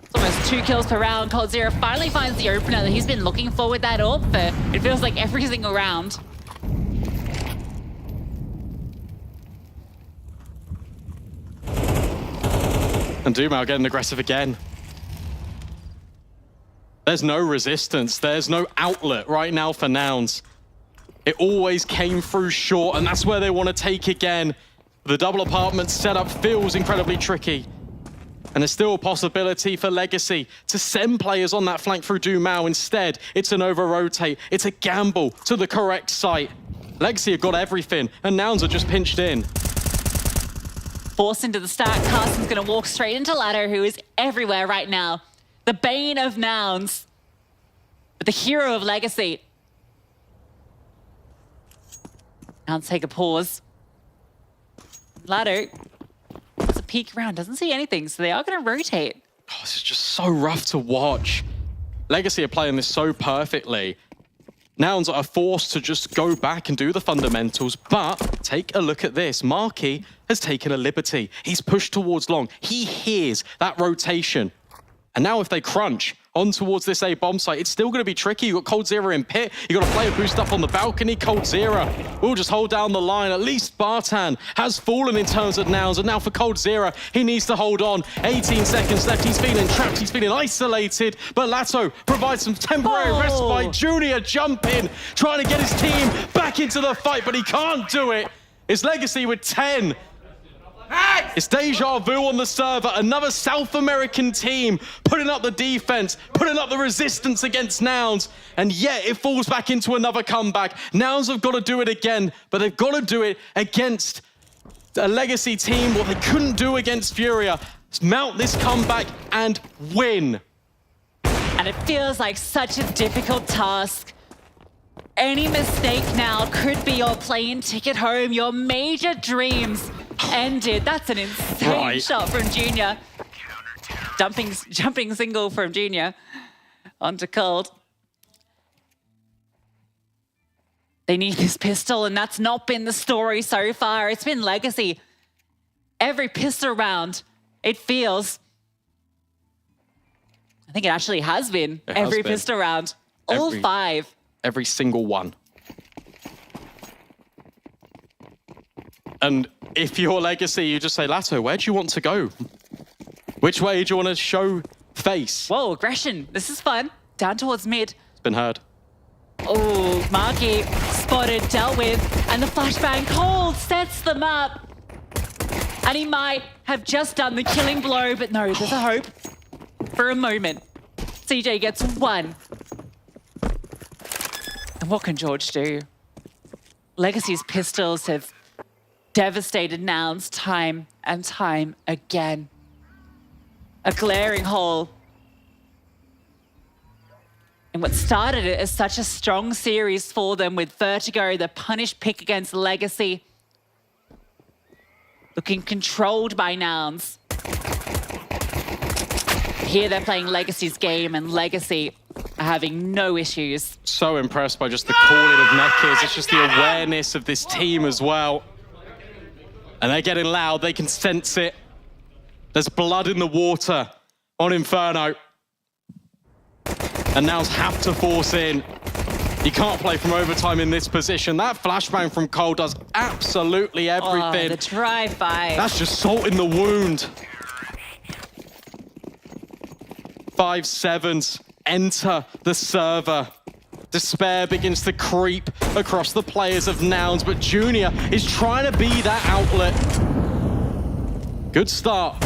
It's almost 2 kills per round. coldzera finally finds the opener that he's been looking for with that AWP for, it feels like, every single round. And Dumao getting aggressive again. There's no resistance. There's no outlet right now for Nouns. It always came through short, and that's where they want to take again. The double apartment setup feels incredibly tricky. And there's still a possibility for Legacy to send players on that flank through Dumao. Instead, it's an over-rotate. It's a gamble to the correct site. Legacy have got everything, and Nouns are just pinched in. Forced into the stack, Carson's going to walk straight into Lato, who is everywhere right now. The bane of Nouns, but the hero of Legacy. Nouns take a pause. Lato, it's a peek around, doesn't see anything, so they are going to rotate. Oh, this is just so rough to watch. Legacy are playing this so perfectly. Nouns are forced to just go back and do the fundamentals, but take a look at this. Marky has taken a liberty. He's pushed towards long. He hears that rotation. And now if they crunch on towards this A bomb site, it's still going to be tricky. You've got coldzera in pit. You've got a player boost up on the balcony. coldzera will just hold down the line. At least Bartan has fallen in terms of Nouns. And now for coldzera, he needs to hold on. 18 seconds left. He's feeling trapped. He's feeling isolated. But Lato provides some temporary respite. Junior jumping, trying to get his team back into the fight, but he can't do it. It's Legacy with 10. It's deja vu on the server. Another South American team putting up the defense, putting up the resistance against Nouns, and yet it falls back into another comeback. Nouns have got to do it again, but they've got to do it against a Legacy team, what they couldn't do against Furia. Mount this comeback and win. And it feels like such a difficult task. Any mistake now could be your plane ticket home, your major dreams ended. That's an insane shot from Junior. Jumping single from Junior onto Cold. They need this pistol, and that's not been the story so far. It's been Legacy. Every pistol round, it feels. I think it actually has been every pistol round. All 5. Every single one. And if you're Legacy, you just say, Lato, where do you want to go? Which way do you want to show face? Whoa, aggression. This is fun. Down towards mid. It's been heard. Oh, Marky spotted, dealt with, and the flashbang cold sets them up. And he might have just done the killing blow, but no, there's a hope. For a moment, CJ gets one. And what can George do? Legacy's pistols have devastated Nouns time and time again. A glaring hole in what started it as such a strong series for them with Vertigo, the punish pick against Legacy. Looking controlled by Nouns. Here they're playing Legacy's game, and Legacy are having no issues. So impressed by just the calling of Neckers. It's just the awareness of this team as well. And they're getting loud, they can sense it. There's blood in the water on Inferno. And Nouns have to force in. You can't play from overtime in this position. That flashbang from Cole does absolutely everything. Oh, the drive-by. That's just salt in the wound. 5-7s enter the server. Despair begins to creep across the players of Nouns, but Junior is trying to be that outlet. Good start,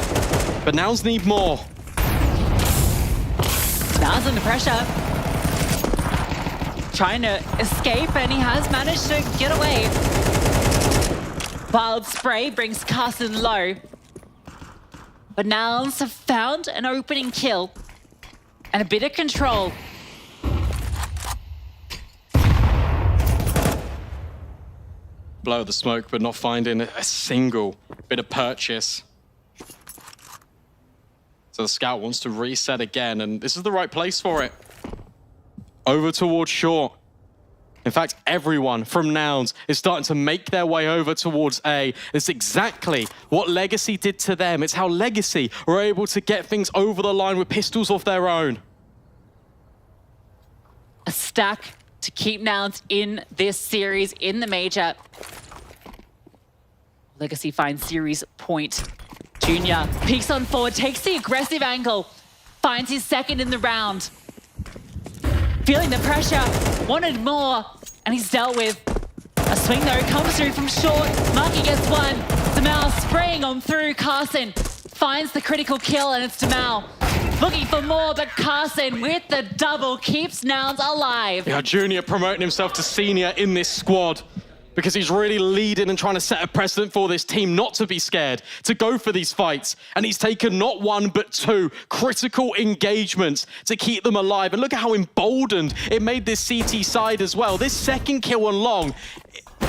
but Nouns need more. Nouns under pressure. Trying to escape, and he has managed to get away. Wild spray brings Carson low. But Nouns have found an opening kill and a bit of control. Blow the smoke, but not finding a single bit of purchase. So the scout wants to reset again, and this is the right place for it. Over towards short. In fact, everyone from Nouns is starting to make their way over towards A. It's exactly what Legacy did to them. It's how Legacy were able to get things over the line with pistols of their own. A stack to keep Nouns in this series in the major. Legacy finds series point. Junior peeks on forward, takes the aggressive angle, finds his second in the round. Feeling the pressure, wanted more, and he's dealt with. A swing though comes through from short. Marky gets one. Demal spraying on through. Carson finds the critical kill, and it's Demal looking for more, but Carson with the double keeps Nouns alive. Yeah, Junior promoting himself to senior in this squad because he's really leading and trying to set a precedent for this team not to be scared, to go for these fights. And he's taken not one, but two critical engagements to keep them alive. And look at how emboldened it made this CT side as well. This second kill on long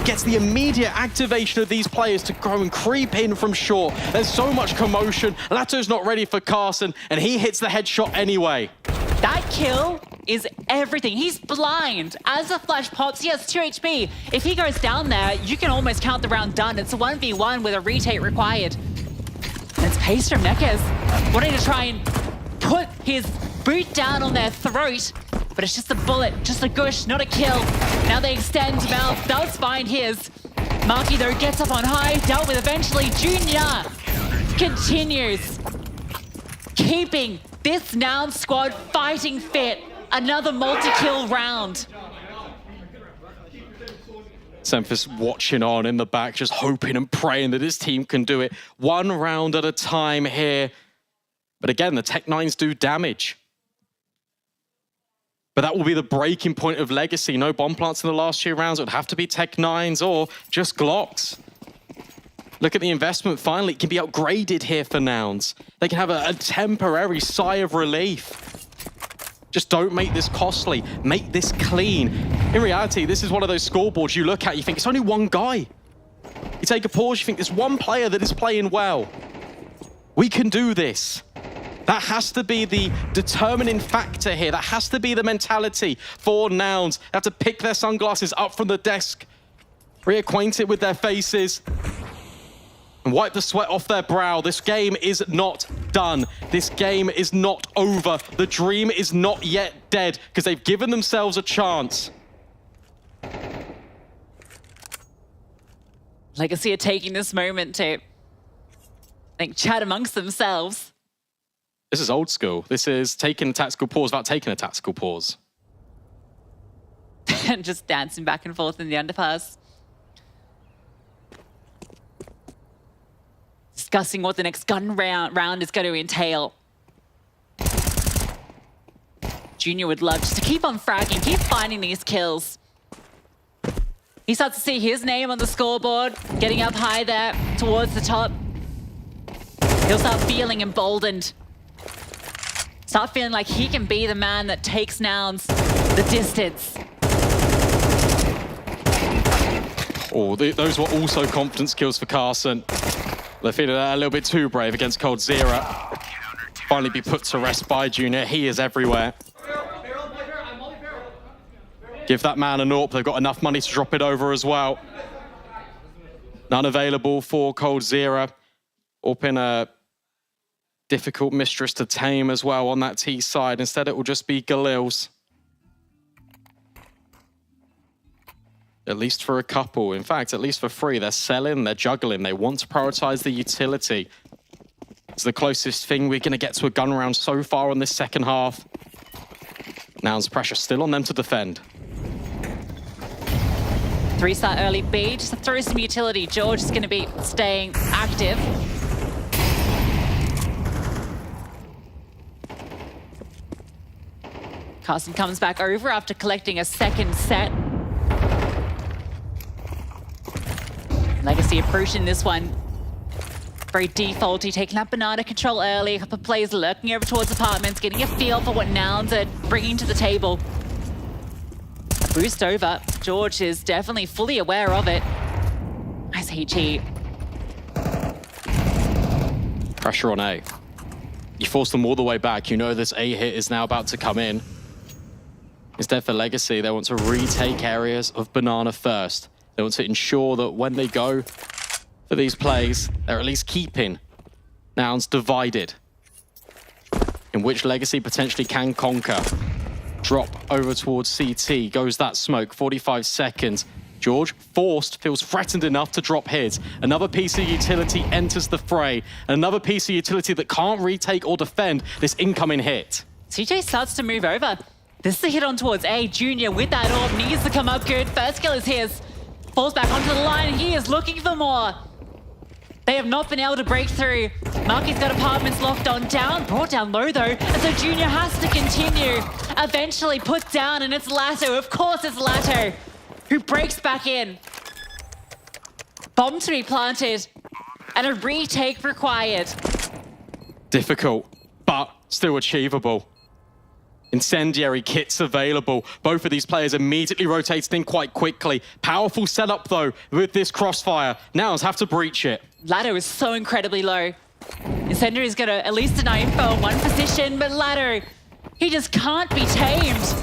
gets the immediate activation of these players to go and creep in from short. There's so much commotion. Lato's not ready for Carson, and he hits the headshot anyway. That kill is everything. He's blind. As the flash pops, he has 2 HP. If he goes down there, you can almost count the round done. It's a 1v1 with a retake required. And it's pace from Neckers, wanting to try and put his boot down on their throat, but it's just a bullet, just a gush, not a kill. Now they extend, Mal does find his. Marky though gets up on high, dealt with eventually. Junior continues, keeping this Nouns squad fighting fit. Another multi-kill round. Semphis watching on in the back, just hoping and praying that his team can do it one round at a time here. But again, the Tech-9s do damage. But that will be the breaking point of Legacy. No bomb plants in the last 2 rounds. It would have to be Tech-9s or just Glocks. Look at the investment finally. It can be upgraded here for Nouns. They can have a temporary sigh of relief. Just don't make this costly. Make this clean. In reality, this is one of those scoreboards you look at, you think it's only one guy. You take a pause, you think there's one player that is playing well. We can do this. That has to be the determining factor here. That has to be the mentality for Nouns. They have to pick their sunglasses up from the desk, reacquaint it with their faces, and wipe the sweat off their brow. This game is not done. This game is not over. The dream is not yet dead because they've given themselves a chance. Legacy are taking this moment to, I think, chat amongst themselves. This is old school. This is taking a tactical pause without taking a tactical pause. And just dancing back and forth in the underpass. Discussing what the next gun round is going to entail. Junior would love just to keep on fragging, keep finding these kills. He starts to see his name on the scoreboard, getting up high there towards the top. He'll start feeling emboldened. Start feeling like he can be the man that takes Nouns the distance. Oh, those were also confidence kills for Carson. They're feeling a little bit too brave against coldzera. Finally be put to rest by Junior. He is everywhere. Give that man an AWP. They've got enough money to drop it over as well. None available for coldzera. AWP in a difficult mistress to tame as well on that T side. Instead, it will just be Galil's. At least for a couple. In fact, at least for 3. They're selling, they're juggling. They want to prioritize the utility. It's the closest thing we're going to get to a gun round so far on this second half. Nouns pressure still on them to defend. 3-star early B, just to throw some utility. George is going to be staying active. Carson comes back over after collecting a second set. Legacy approaching this one. Very defaulty, taking up banana control early. A couple of players lurking over towards apartments, getting a feel for what Nouns are bringing to the table. A boost over. George is definitely fully aware of it. Nice HE. Pressure on A. You force them all the way back. You know this A hit is now about to come in. Instead for Legacy, they want to retake areas of banana first. They want to ensure that when they go for these plays, they're at least keeping Nouns divided, in which Legacy potentially can conquer. Drop over towards CT, goes that smoke, 45 seconds. George, forced, feels threatened enough to drop his. Another piece of utility enters the fray. Another piece of utility that can't retake or defend this incoming hit. CJ starts to move over. This is a hit on towards A. Junior with that AWP needs to come up good. First kill is his. Falls back onto the line. He is looking for more. They have not been able to break through. Marky's got apartments locked on. Brought down low though. And so Junior has to continue. Eventually put down, and it's Latto. Of course it's Latto who breaks back in. Bomb to be planted. And a retake required. Difficult, but still achievable. Incendiary kits available. Both of these players immediately rotated in quite quickly. Powerful setup though with this crossfire. Nouns have to breach it. Latto is so incredibly low. Incendiary is going to at least deny info in one position, but Latto, he just can't be tamed.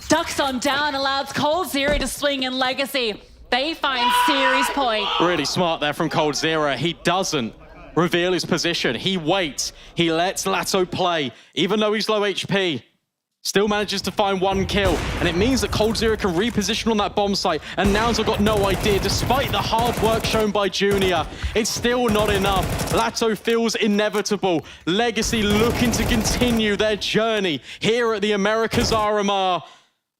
Ducks on down, allows coldzera to swing in Legacy. They find series point. Really smart there from coldzera. He doesn't reveal his position. He waits. He lets Latto play, even though he's low HP. Still manages to find one kill, and it means that coldzera can reposition on that bomb site, and Nouns have got no idea, despite the hard work shown by Junior. It's still not enough. Latto feels inevitable. Legacy looking to continue their journey here at the Americas RMR.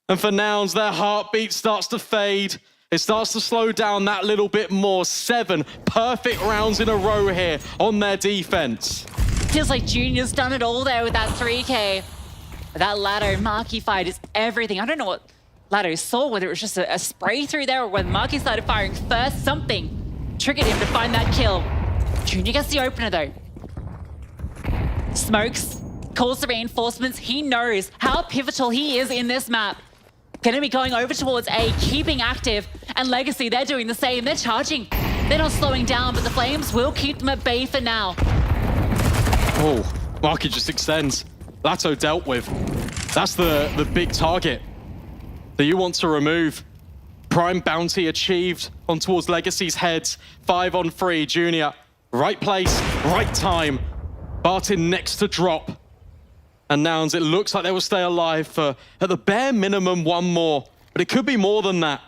And for Nouns, their heartbeat starts to fade. It starts to slow down that little bit more. 7 perfect rounds in a row here on their defense. Feels like Junior's done it all there with that 3K. That Latto Marky fight is everything. I don't know what Latto saw, whether it was just a spray through there or when Marky started firing first. Something triggered him to find that kill. Junior gets the opener though. Smokes, calls the reinforcements. He knows how pivotal he is in this map. Gonna be going over towards A, keeping active, and Legacy, they're doing the same. They're charging. They're not slowing down, but the Flames will keep them at bay for now. Oh, Marky just extends. Latto dealt with. That's the big target that you want to remove. Prime bounty achieved on towards Legacy's heads. 5 on 3, Junior. Right place, right time. Barton next to drop. And Nouns, it looks like they will stay alive for, at the bare minimum, one more. But it could be more than that.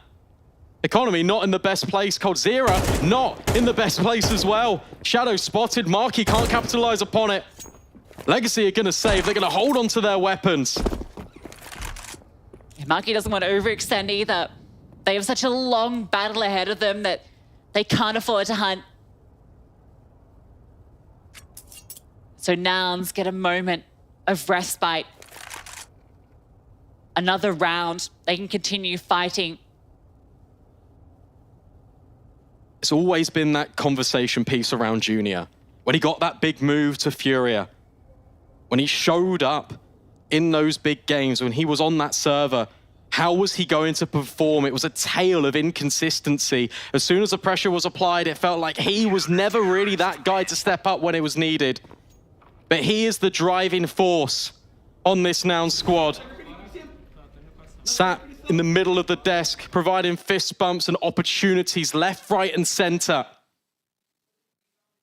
Economy not in the best place. coldzera not in the best place as well. Shadow spotted. Marky can't capitalize upon it. Legacy are going to save. They're going to hold on to their weapons. Marky doesn't want to overextend either. They have such a long battle ahead of them that they can't afford to hunt. So Nouns get a moment of respite. Another round. They can continue fighting. It's always been that conversation piece around Junior. When he got that big move to FURIA, when he showed up in those big games, when he was on that server, how was he going to perform? It was a tale of inconsistency. As soon as the pressure was applied, it felt like he was never really that guy to step up when it was needed. But he is the driving force on this Nouns squad. Sat in the middle of the desk, providing fist bumps and opportunities left, right, and center.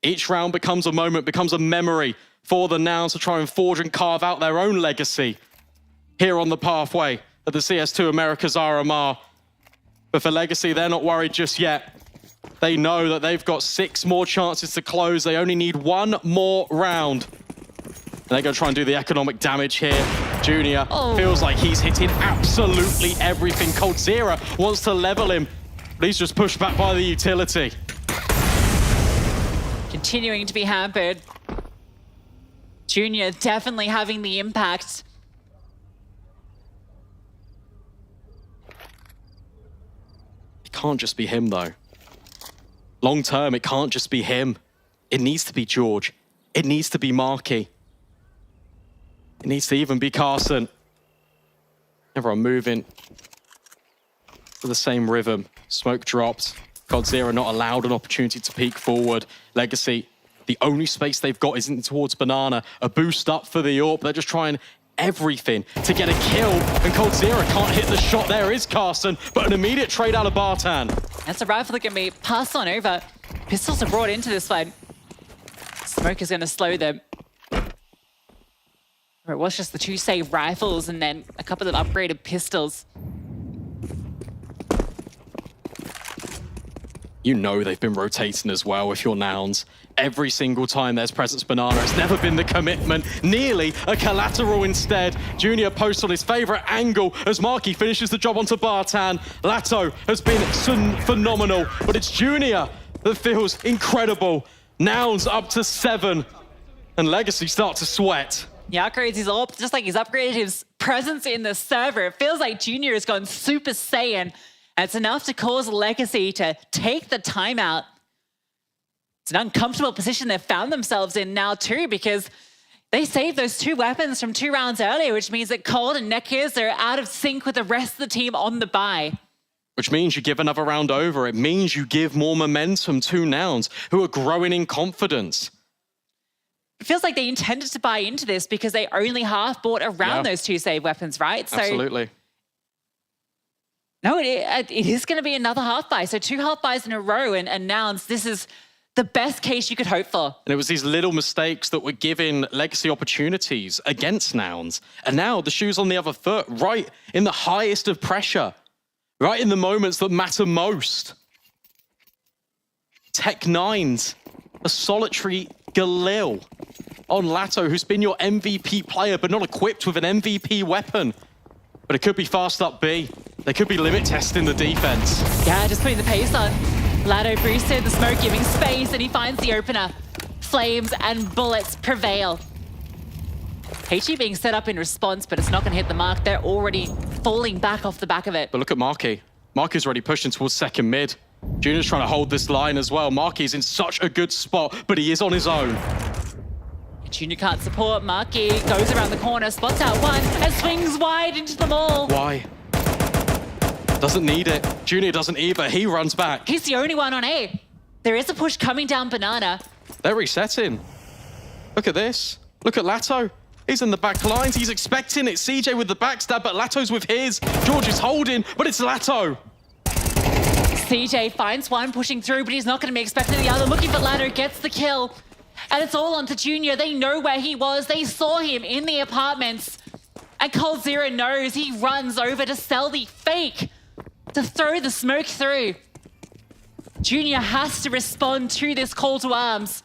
Each round becomes a moment, becomes a memory for the Nouns to try and forge and carve out their own legacy here on the pathway of the CS2 Americas RMR. But for Legacy, they're not worried just yet. They know that they've got 6 more chances to close. They only need 1 more round. And they're going to try and do the economic damage here. Junior feels like he's hitting absolutely everything. coldzera wants to level him, but he's just pushed back by the utility. Continuing to be hampered. Junior definitely having the impact. It can't just be him, though. Long term, it can't just be him. It needs to be George. It needs to be Marky. It needs to even be Carson. Everyone moving to the same rhythm. Smoke dropped. coldzera not allowed an opportunity to peek forward. Legacy, the only space they've got isn't towards Banana. A boost up for the AWP. They're just trying everything to get a kill. And coldzera can't hit the shot. There is Carson, but an immediate trade out of Bartan. That's a rifle that can be passed on over. Pistols are brought into this one. Smoke is going to slow them. Or it was just the 2 save rifles and then a couple of upgraded pistols. You know they've been rotating as well if you're Nouns. Every single time there's presence Banana, it's never been the commitment. Nearly a collateral instead. Junior posts on his favorite angle as Marky finishes the job onto Bartan. Lato has been phenomenal, but it's Junior that feels incredible. Nouns up to 7, and Legacy start to sweat. He upgrades his AWP, just like he's upgraded his presence in the server. It feels like Junior has gone Super Saiyan, and it's enough to cause Legacy to take the timeout. It's an uncomfortable position they've found themselves in now too, because they saved those 2 weapons from 2 rounds earlier, which means that Cold and Nekiz are out of sync with the rest of the team on the bye. Which means you give another round over. It means you give more momentum to Nouns, who are growing in confidence. It feels like they intended to buy into this because they only half bought around those 2 save weapons, right? So, absolutely. No, it is going to be another half buy. So 2 half buys in a row, and Nouns, this is the best case you could hope for. And it was these little mistakes that were giving Legacy opportunities against Nouns. And now the shoe's on the other foot, right in the highest of pressure, right in the moments that matter most. Tech9's a solitary Galil on Lato, who's been your MVP player, but not equipped with an MVP weapon. But it could be fast up B. They could be limit testing the defense. Yeah, just putting the pace on. Lato boosted, the smoke giving space, and he finds the opener. Flames and bullets prevail. HE being set up in response, but it's not going to hit the mark. They're already falling back off the back of it. But look at Marky. Marky's already pushing towards second mid. Junior's trying to hold this line as well. Marky's in such a good spot, but he is on his own. Junior can't support. Marky goes around the corner, spots out one, and swings wide into them all. Why? Doesn't need it. Junior doesn't either. He runs back. He's the only one on A. There is a push coming down Banana. They're resetting. Look at this. Look at Lato. He's in the back lines. He's expecting it. CJ with the backstab, but Lato's with his. George is holding, but it's Lato. CJ finds one pushing through, but he's not going to be expecting the other. Looking for Lato, gets the kill. And it's all onto Junior. They know where he was. They saw him in the apartments. And coldzera knows. He runs over to sell the fake. to throw the smoke through. Junior has to respond to this call to arms.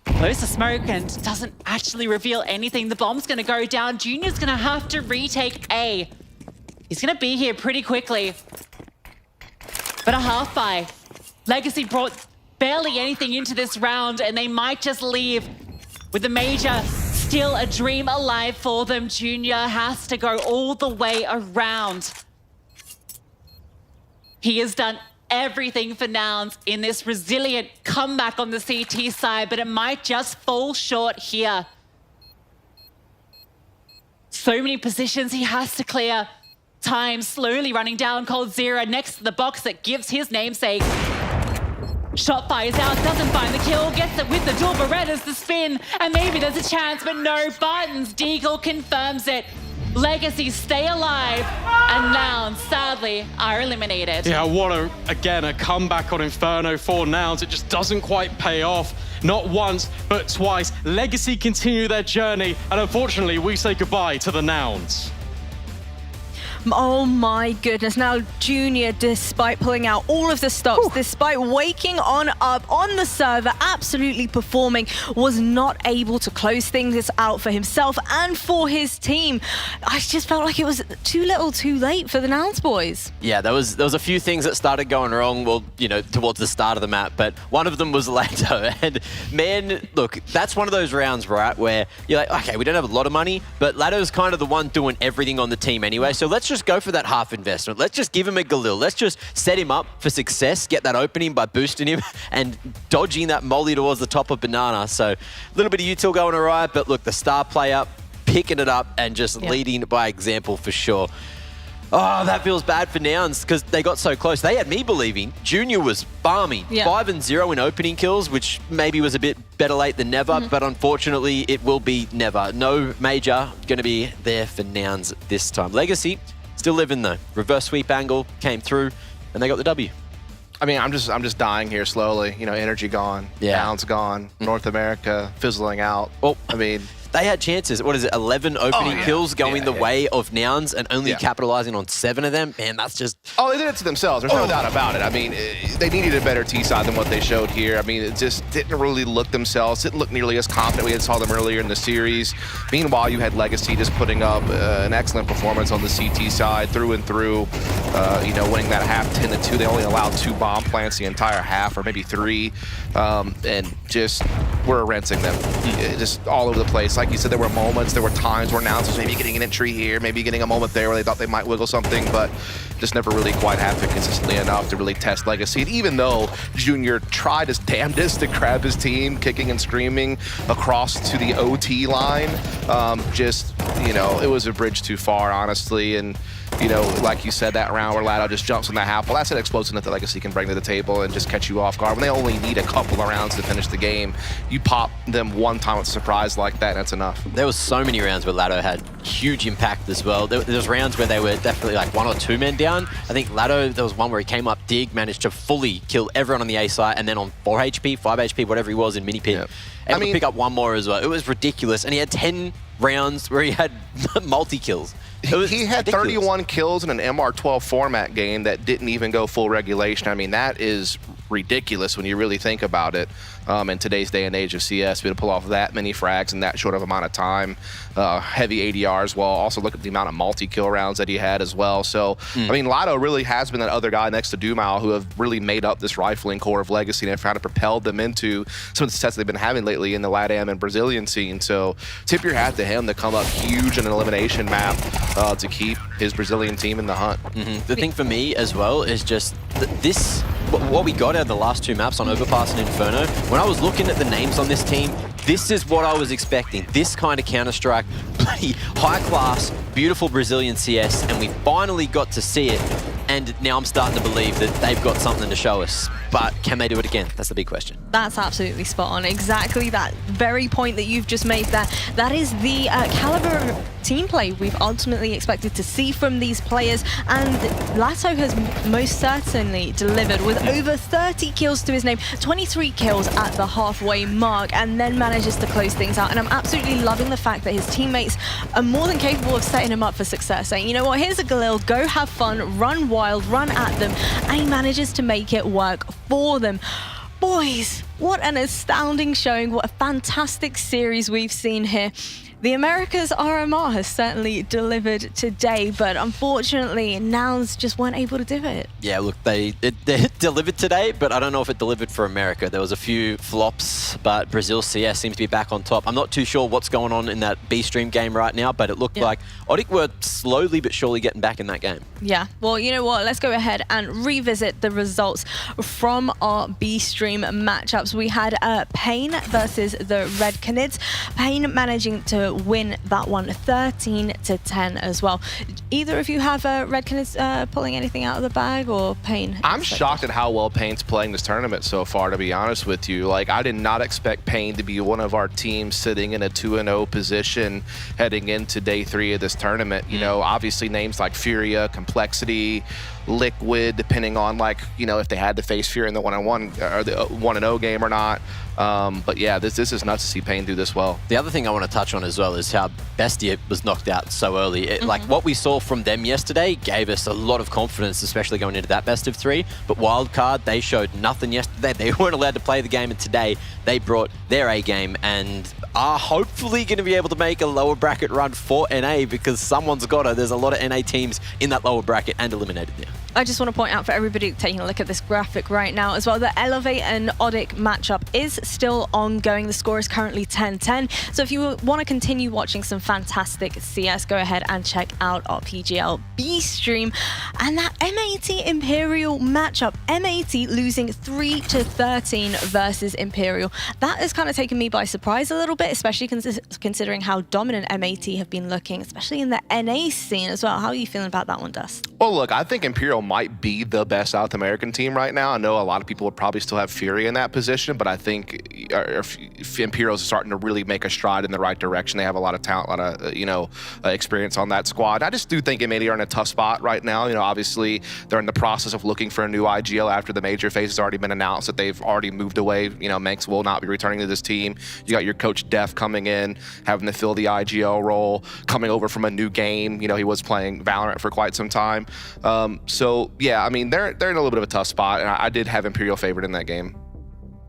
Blows the smoke and doesn't actually reveal anything. The bomb's gonna go down. Junior's gonna have to retake A. He's gonna be here pretty quickly. But a half buy. Legacy brought barely anything into this round, and they might just leave with the major still a dream alive for them. Junior has to go all the way around. He has done everything for Nouns in this resilient comeback on the CT side, but it might just fall short here. So many positions he has to clear. Time slowly running down. coldzera next to the box that gives his namesake. Shot fires out, doesn't find the kill, gets it with the dual Berettas, the spin, and maybe there's a chance, but no. Barton's deagle confirms it. Legacy stay alive, and Nouns, sadly, are eliminated. Yeah, what a comeback on Inferno for Nouns. It just doesn't quite pay off. Not once, but twice. Legacy continue their journey, and unfortunately, we say goodbye to the Nouns. Oh my goodness. Now Junior, despite pulling out all of the stops, despite waking on up on the server, absolutely performing, was not able to close things out for himself and for his team. I just felt like it was too little too late for the Nouns boys. Yeah, there was a few things that started going wrong, well, you know, towards the start of the map, but one of them was Lato. And man, look, that's one of those rounds, right, where you're like, okay, we don't have a lot of money, but Lato's kind of the one doing everything on the team anyway, so let's just go for that half investment. Let's just give him a Galil. Let's just set him up for success, get that opening by boosting him and dodging that molly towards the top of Banana. So a little bit of util going awry, but look, the star player picking it up and just leading by example for sure. Oh, that feels bad for Nouns because they got so close. They had me believing Junior was farming 5-0 in opening kills, which maybe was a bit better late than never, but unfortunately it will be never. No major going to be there for Nouns this time. Legacy still living though. Reverse sweep angle came through and they got the W. I mean, I'm just dying here slowly. You know, energy gone, Nouns gone, North America fizzling out. Oh, I mean, they had chances. What is it? 11 opening kills going the way of Nouns and only capitalizing on 7 of them. Man, that's just... Oh, they did it to themselves. There's no doubt about it. I mean, they needed a better T-side than what they showed here. I mean, it just didn't really look themselves. Didn't look nearly as confident we had saw them earlier in the series. Meanwhile, you had Legacy just putting up an excellent performance on the CT side through and through. You know, winning that half 10-2. They only allowed 2 bomb plants the entire half, or maybe 3. And just were rinsing them. Just all over the place. Like you said, there were moments, there were times where Nouns was maybe getting an entry here, maybe getting a moment there where they thought they might wiggle something, but just never really quite happened consistently enough to really test Legacy. And even though Junior tried his damnedest to grab his team, kicking and screaming across to the OT line, just, you know, it was a bridge too far, honestly. And you know, like you said, that round where Lato just jumps in the half, well, that's an explosiveness that Legacy can bring to the table and just catch you off guard. When they only need a couple of rounds to finish the game, you pop them one time with a surprise like that, and that's enough. There was so many rounds where Lato had huge impact as well. There was rounds where they were definitely like 1 or 2 men down. I think Lato, there was one where he came up dig, managed to fully kill everyone on the A side, and then on 4 HP, 5 HP, whatever he was in mini pit, able to pick up 1 more as well. It was ridiculous, and he had 10 rounds where he had multi-kills. He had 31 kills in an MR12 format game that didn't even go full regulation. I mean, that is ridiculous when you really think about it. In today's day and age of CS, to be able to pull off that many frags in that short of amount of time, heavy ADRs, well, also look at the amount of multi-kill rounds that he had as well. So, I mean, Lato really has been that other guy next to Dumao who have really made up this rifling core of Legacy and have kind of propelled them into some of the success they've been having lately in the LATAM and Brazilian scene. So, tip your hat to him to come up huge in an elimination map to keep his Brazilian team in the hunt. The thing for me as well is just this, what we got out of the last 2 maps on Overpass and Inferno, when I was looking at the names on this team, this is what I was expecting. This kind of Counter-Strike, bloody high-class, beautiful Brazilian CS, and we finally got to see it. And And now I'm starting to believe that they've got something to show us. But can they do it again? That's the big question. That's absolutely spot on. Exactly that very point that you've just made there. That is the caliber of team play we've ultimately expected to see from these players. And Lato has most certainly delivered with over 30 kills to his name, 23 kills at the halfway mark, and then manages to close things out. And I'm absolutely loving the fact that his teammates are more than capable of setting him up for success, saying, you know what, here's a Galil, go have fun, run wild, run at them, and he manages to make it work for them. Boys, what an astounding showing, what a fantastic series we've seen here. The Americas RMR has certainly delivered today, but unfortunately, Nouns just weren't able to do it. Yeah, look, they delivered today, but I don't know if it delivered for America. There was a few flops, but Brazil CS seems to be back on top. I'm not too sure what's going on in that B-Stream game right now, but it looked like ODDIK were slowly but surely getting back in that game. Yeah, well, you know what? Let's go ahead and revisit the results from our B-Stream matchups. We had Pain versus the Red Canids. Pain managing to win that one 13-10 as well. Either of you have Red Canids pulling anything out of the bag, or Pain? I'm shocked at how well Pain's playing this tournament so far, to be honest with you. Like, I did not expect Pain to be one of our teams sitting in a 2-0 position heading into day 3 of this tournament. You know, obviously names like FURIA, Complexity, Liquid, depending on, like, you know, if they had to face FURIA in the 1-on-1 or the 1-0 game or not. But yeah, this is nuts to see Pain do this well. The other thing I want to touch on as well is how BESTIA was knocked out so early. Like, what we saw from them yesterday gave us a lot of confidence, especially going into that best of 3. But Wildcard, they showed nothing yesterday. They weren't allowed to play the game, and today they brought their A game and are hopefully going to be able to make a lower bracket run for NA, because someone's got to. There's a lot of NA teams in that lower bracket and eliminated now. I just want to point out for everybody taking a look at this graphic right now as well, the Elevate and ODDIK matchup is still ongoing. The score is currently 10-10. So if you want to continue watching some fantastic CS, go ahead and check out our PGL B stream. And that MAT Imperial matchup, MAT losing 3-13 versus Imperial. That has kind of taken me by surprise a little bit, especially considering how dominant MAT have been looking, especially in the NA scene as well. How are you feeling about that one, Dust? Well, look, I think Imperial might be the best South American team right now. I know a lot of people would probably still have FURIA in that position, but I think Imperial is starting to really make a stride in the right direction. They have a lot of talent, a lot of experience on that squad. I just do think MAT are in a tough spot right now. You know, obviously they're in the process of looking for a new IGL after the major phase has already been announced that they've already moved away. You know, Manx will not be returning to this team. You got your coach Def coming in, having to fill the IGL role, coming over from a new game. You know, he was playing Valorant for quite some time. So yeah, I mean, they're in a little bit of a tough spot, and I did have Imperial favored in that game.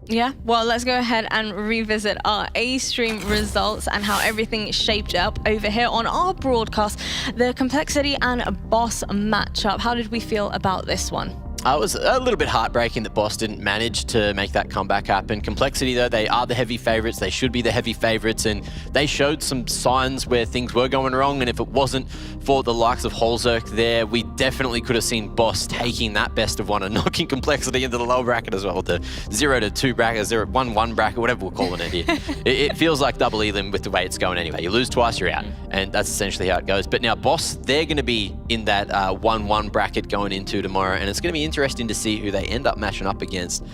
Yeah, well, let's go ahead and revisit our A-Stream results and how everything shaped up over here on our broadcast. The Complexity and Boss matchup. How did we feel about this one? It was a little bit heartbreaking that Boss didn't manage to make that comeback happen. Complexity, though, they are the heavy favorites. They should be the heavy favorites, and they showed some signs where things were going wrong. And if it wasn't for the likes of Holzerk there, we definitely could have seen Boss taking that best of 1 and knocking Complexity into the lower bracket as well. The 0-2 bracket, 0-1-1 bracket, whatever we're calling it here. It feels like double elim with the way it's going anyway. You lose twice, you're out. And that's essentially how it goes. But now Boss, they're going to be in that 1-1 bracket going into tomorrow, and it's going to be interesting to see who they end up matching up against.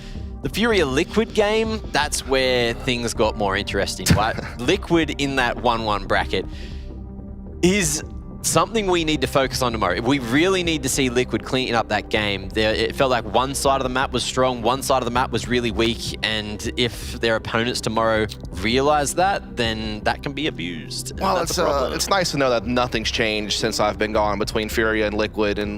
The FURIA Liquid game, that's where things got more interesting, right? Liquid in that 1-1 bracket is something we need to focus on tomorrow. We really need to see Liquid cleaning up that game. It felt like one side of the map was strong, one side of the map was really weak, and if their opponents tomorrow realize that, then that can be abused. Well, it's nice to know that nothing's changed since I've been gone between FURIA and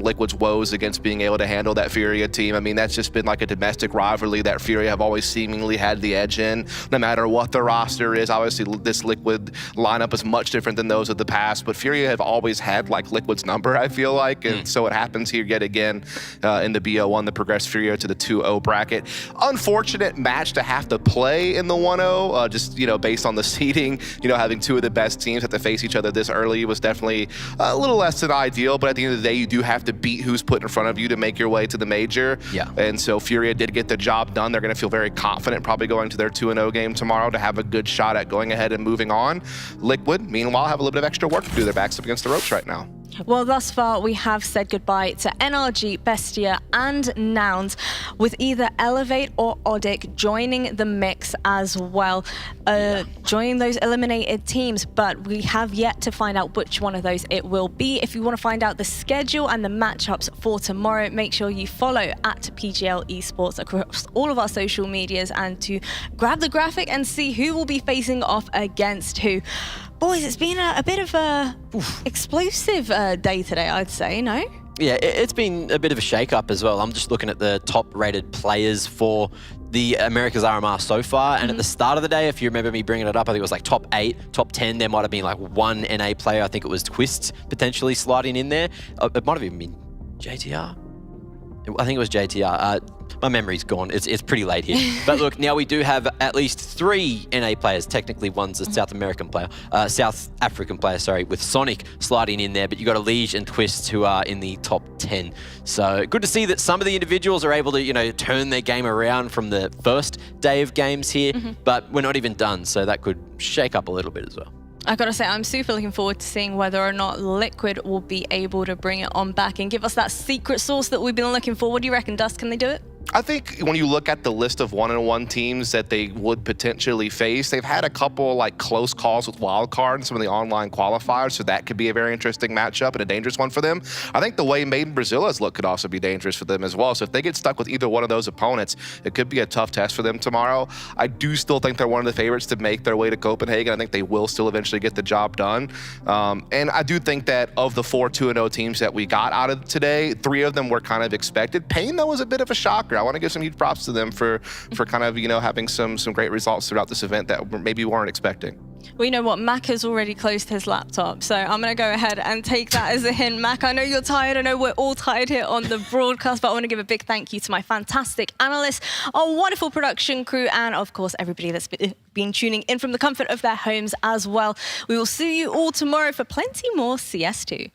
Liquid's woes against being able to handle that FURIA team. I mean, that's just been like a domestic rivalry that FURIA have always seemingly had the edge in, no matter what the roster is. Obviously, this Liquid lineup is much different than those of the past, but FURIA have always had like Liquid's number, I feel like, and so it happens here yet again in the BO1, the progressed FURIA to the 2-0 bracket. Unfortunate match to have to play in the 1-0, just, you know, based on the seeding, you know, having two of the best teams have to face each other this early was definitely a little less than ideal, but at the end of the day, you do have to beat who's put in front of you to make your way to the major. Yeah. And so FURIA did get the job done. They're going to feel very confident probably going to their 2-0 game tomorrow to have a good shot at going ahead and moving on. Liquid, meanwhile, have a little bit of extra work to do. Their backs up against the ropes right now. Well, thus far, we have said goodbye to NRG, BESTIA, and Nouns, with either Elevate or ODDIK joining the mix as well, joining those eliminated teams. But we have yet to find out which one of those it will be. If you want to find out the schedule and the matchups for tomorrow, make sure you follow at PGL Esports across all of our social medias and to grab the graphic and see who will be facing off against who. Boys, it's been a bit of a explosive day today, I'd say, no? Yeah, it's been a bit of a shake-up as well. I'm just looking at the top-rated players for the Americas RMR so far, and at the start of the day, if you remember me bringing it up, I think it was like top 8, top 10, there might have been like one NA player. I think it was Twist potentially sliding in there. It might have even been JTR. I think it was JTR. My memory's gone. It's pretty late here. But look, now we do have at least 3 NA players. Technically, one's a South African player, sorry, with Sonic sliding in there. But you got a Liege and Twist who are in the top 10. So good to see that some of the individuals are able to, you know, turn their game around from the first day of games here. But we're not even done, so that could shake up a little bit as well. I gotta say, I'm super looking forward to seeing whether or not Liquid will be able to bring it on back and give us that secret sauce that we've been looking for. What do you reckon, Dust? Can they do it? I think when you look at the list of 1-on-1 teams that they would potentially face, they've had a couple like close calls with Wildcard and some of the online qualifiers, so that could be a very interesting matchup and a dangerous one for them. I think the way Made in Brazil has looked could also be dangerous for them as well. So if they get stuck with either one of those opponents, it could be a tough test for them tomorrow. I do still think they're one of the favorites to make their way to Copenhagen. I think they will still eventually get the job done. And I do think that of the 4 2-0 teams that we got out of today, 3 of them were kind of expected. Pain, though, was a bit of a shocker. I want to give some huge props to them for kind of, you know, having some great results throughout this event that maybe we weren't expecting. Well, you know what? Mac has already closed his laptop, so I'm going to go ahead and take that as a hint. Mac, I know you're tired. I know we're all tired here on the broadcast, but I want to give a big thank you to my fantastic analysts, our wonderful production crew, and, of course, everybody that's been tuning in from the comfort of their homes as well. We will see you all tomorrow for plenty more CS2.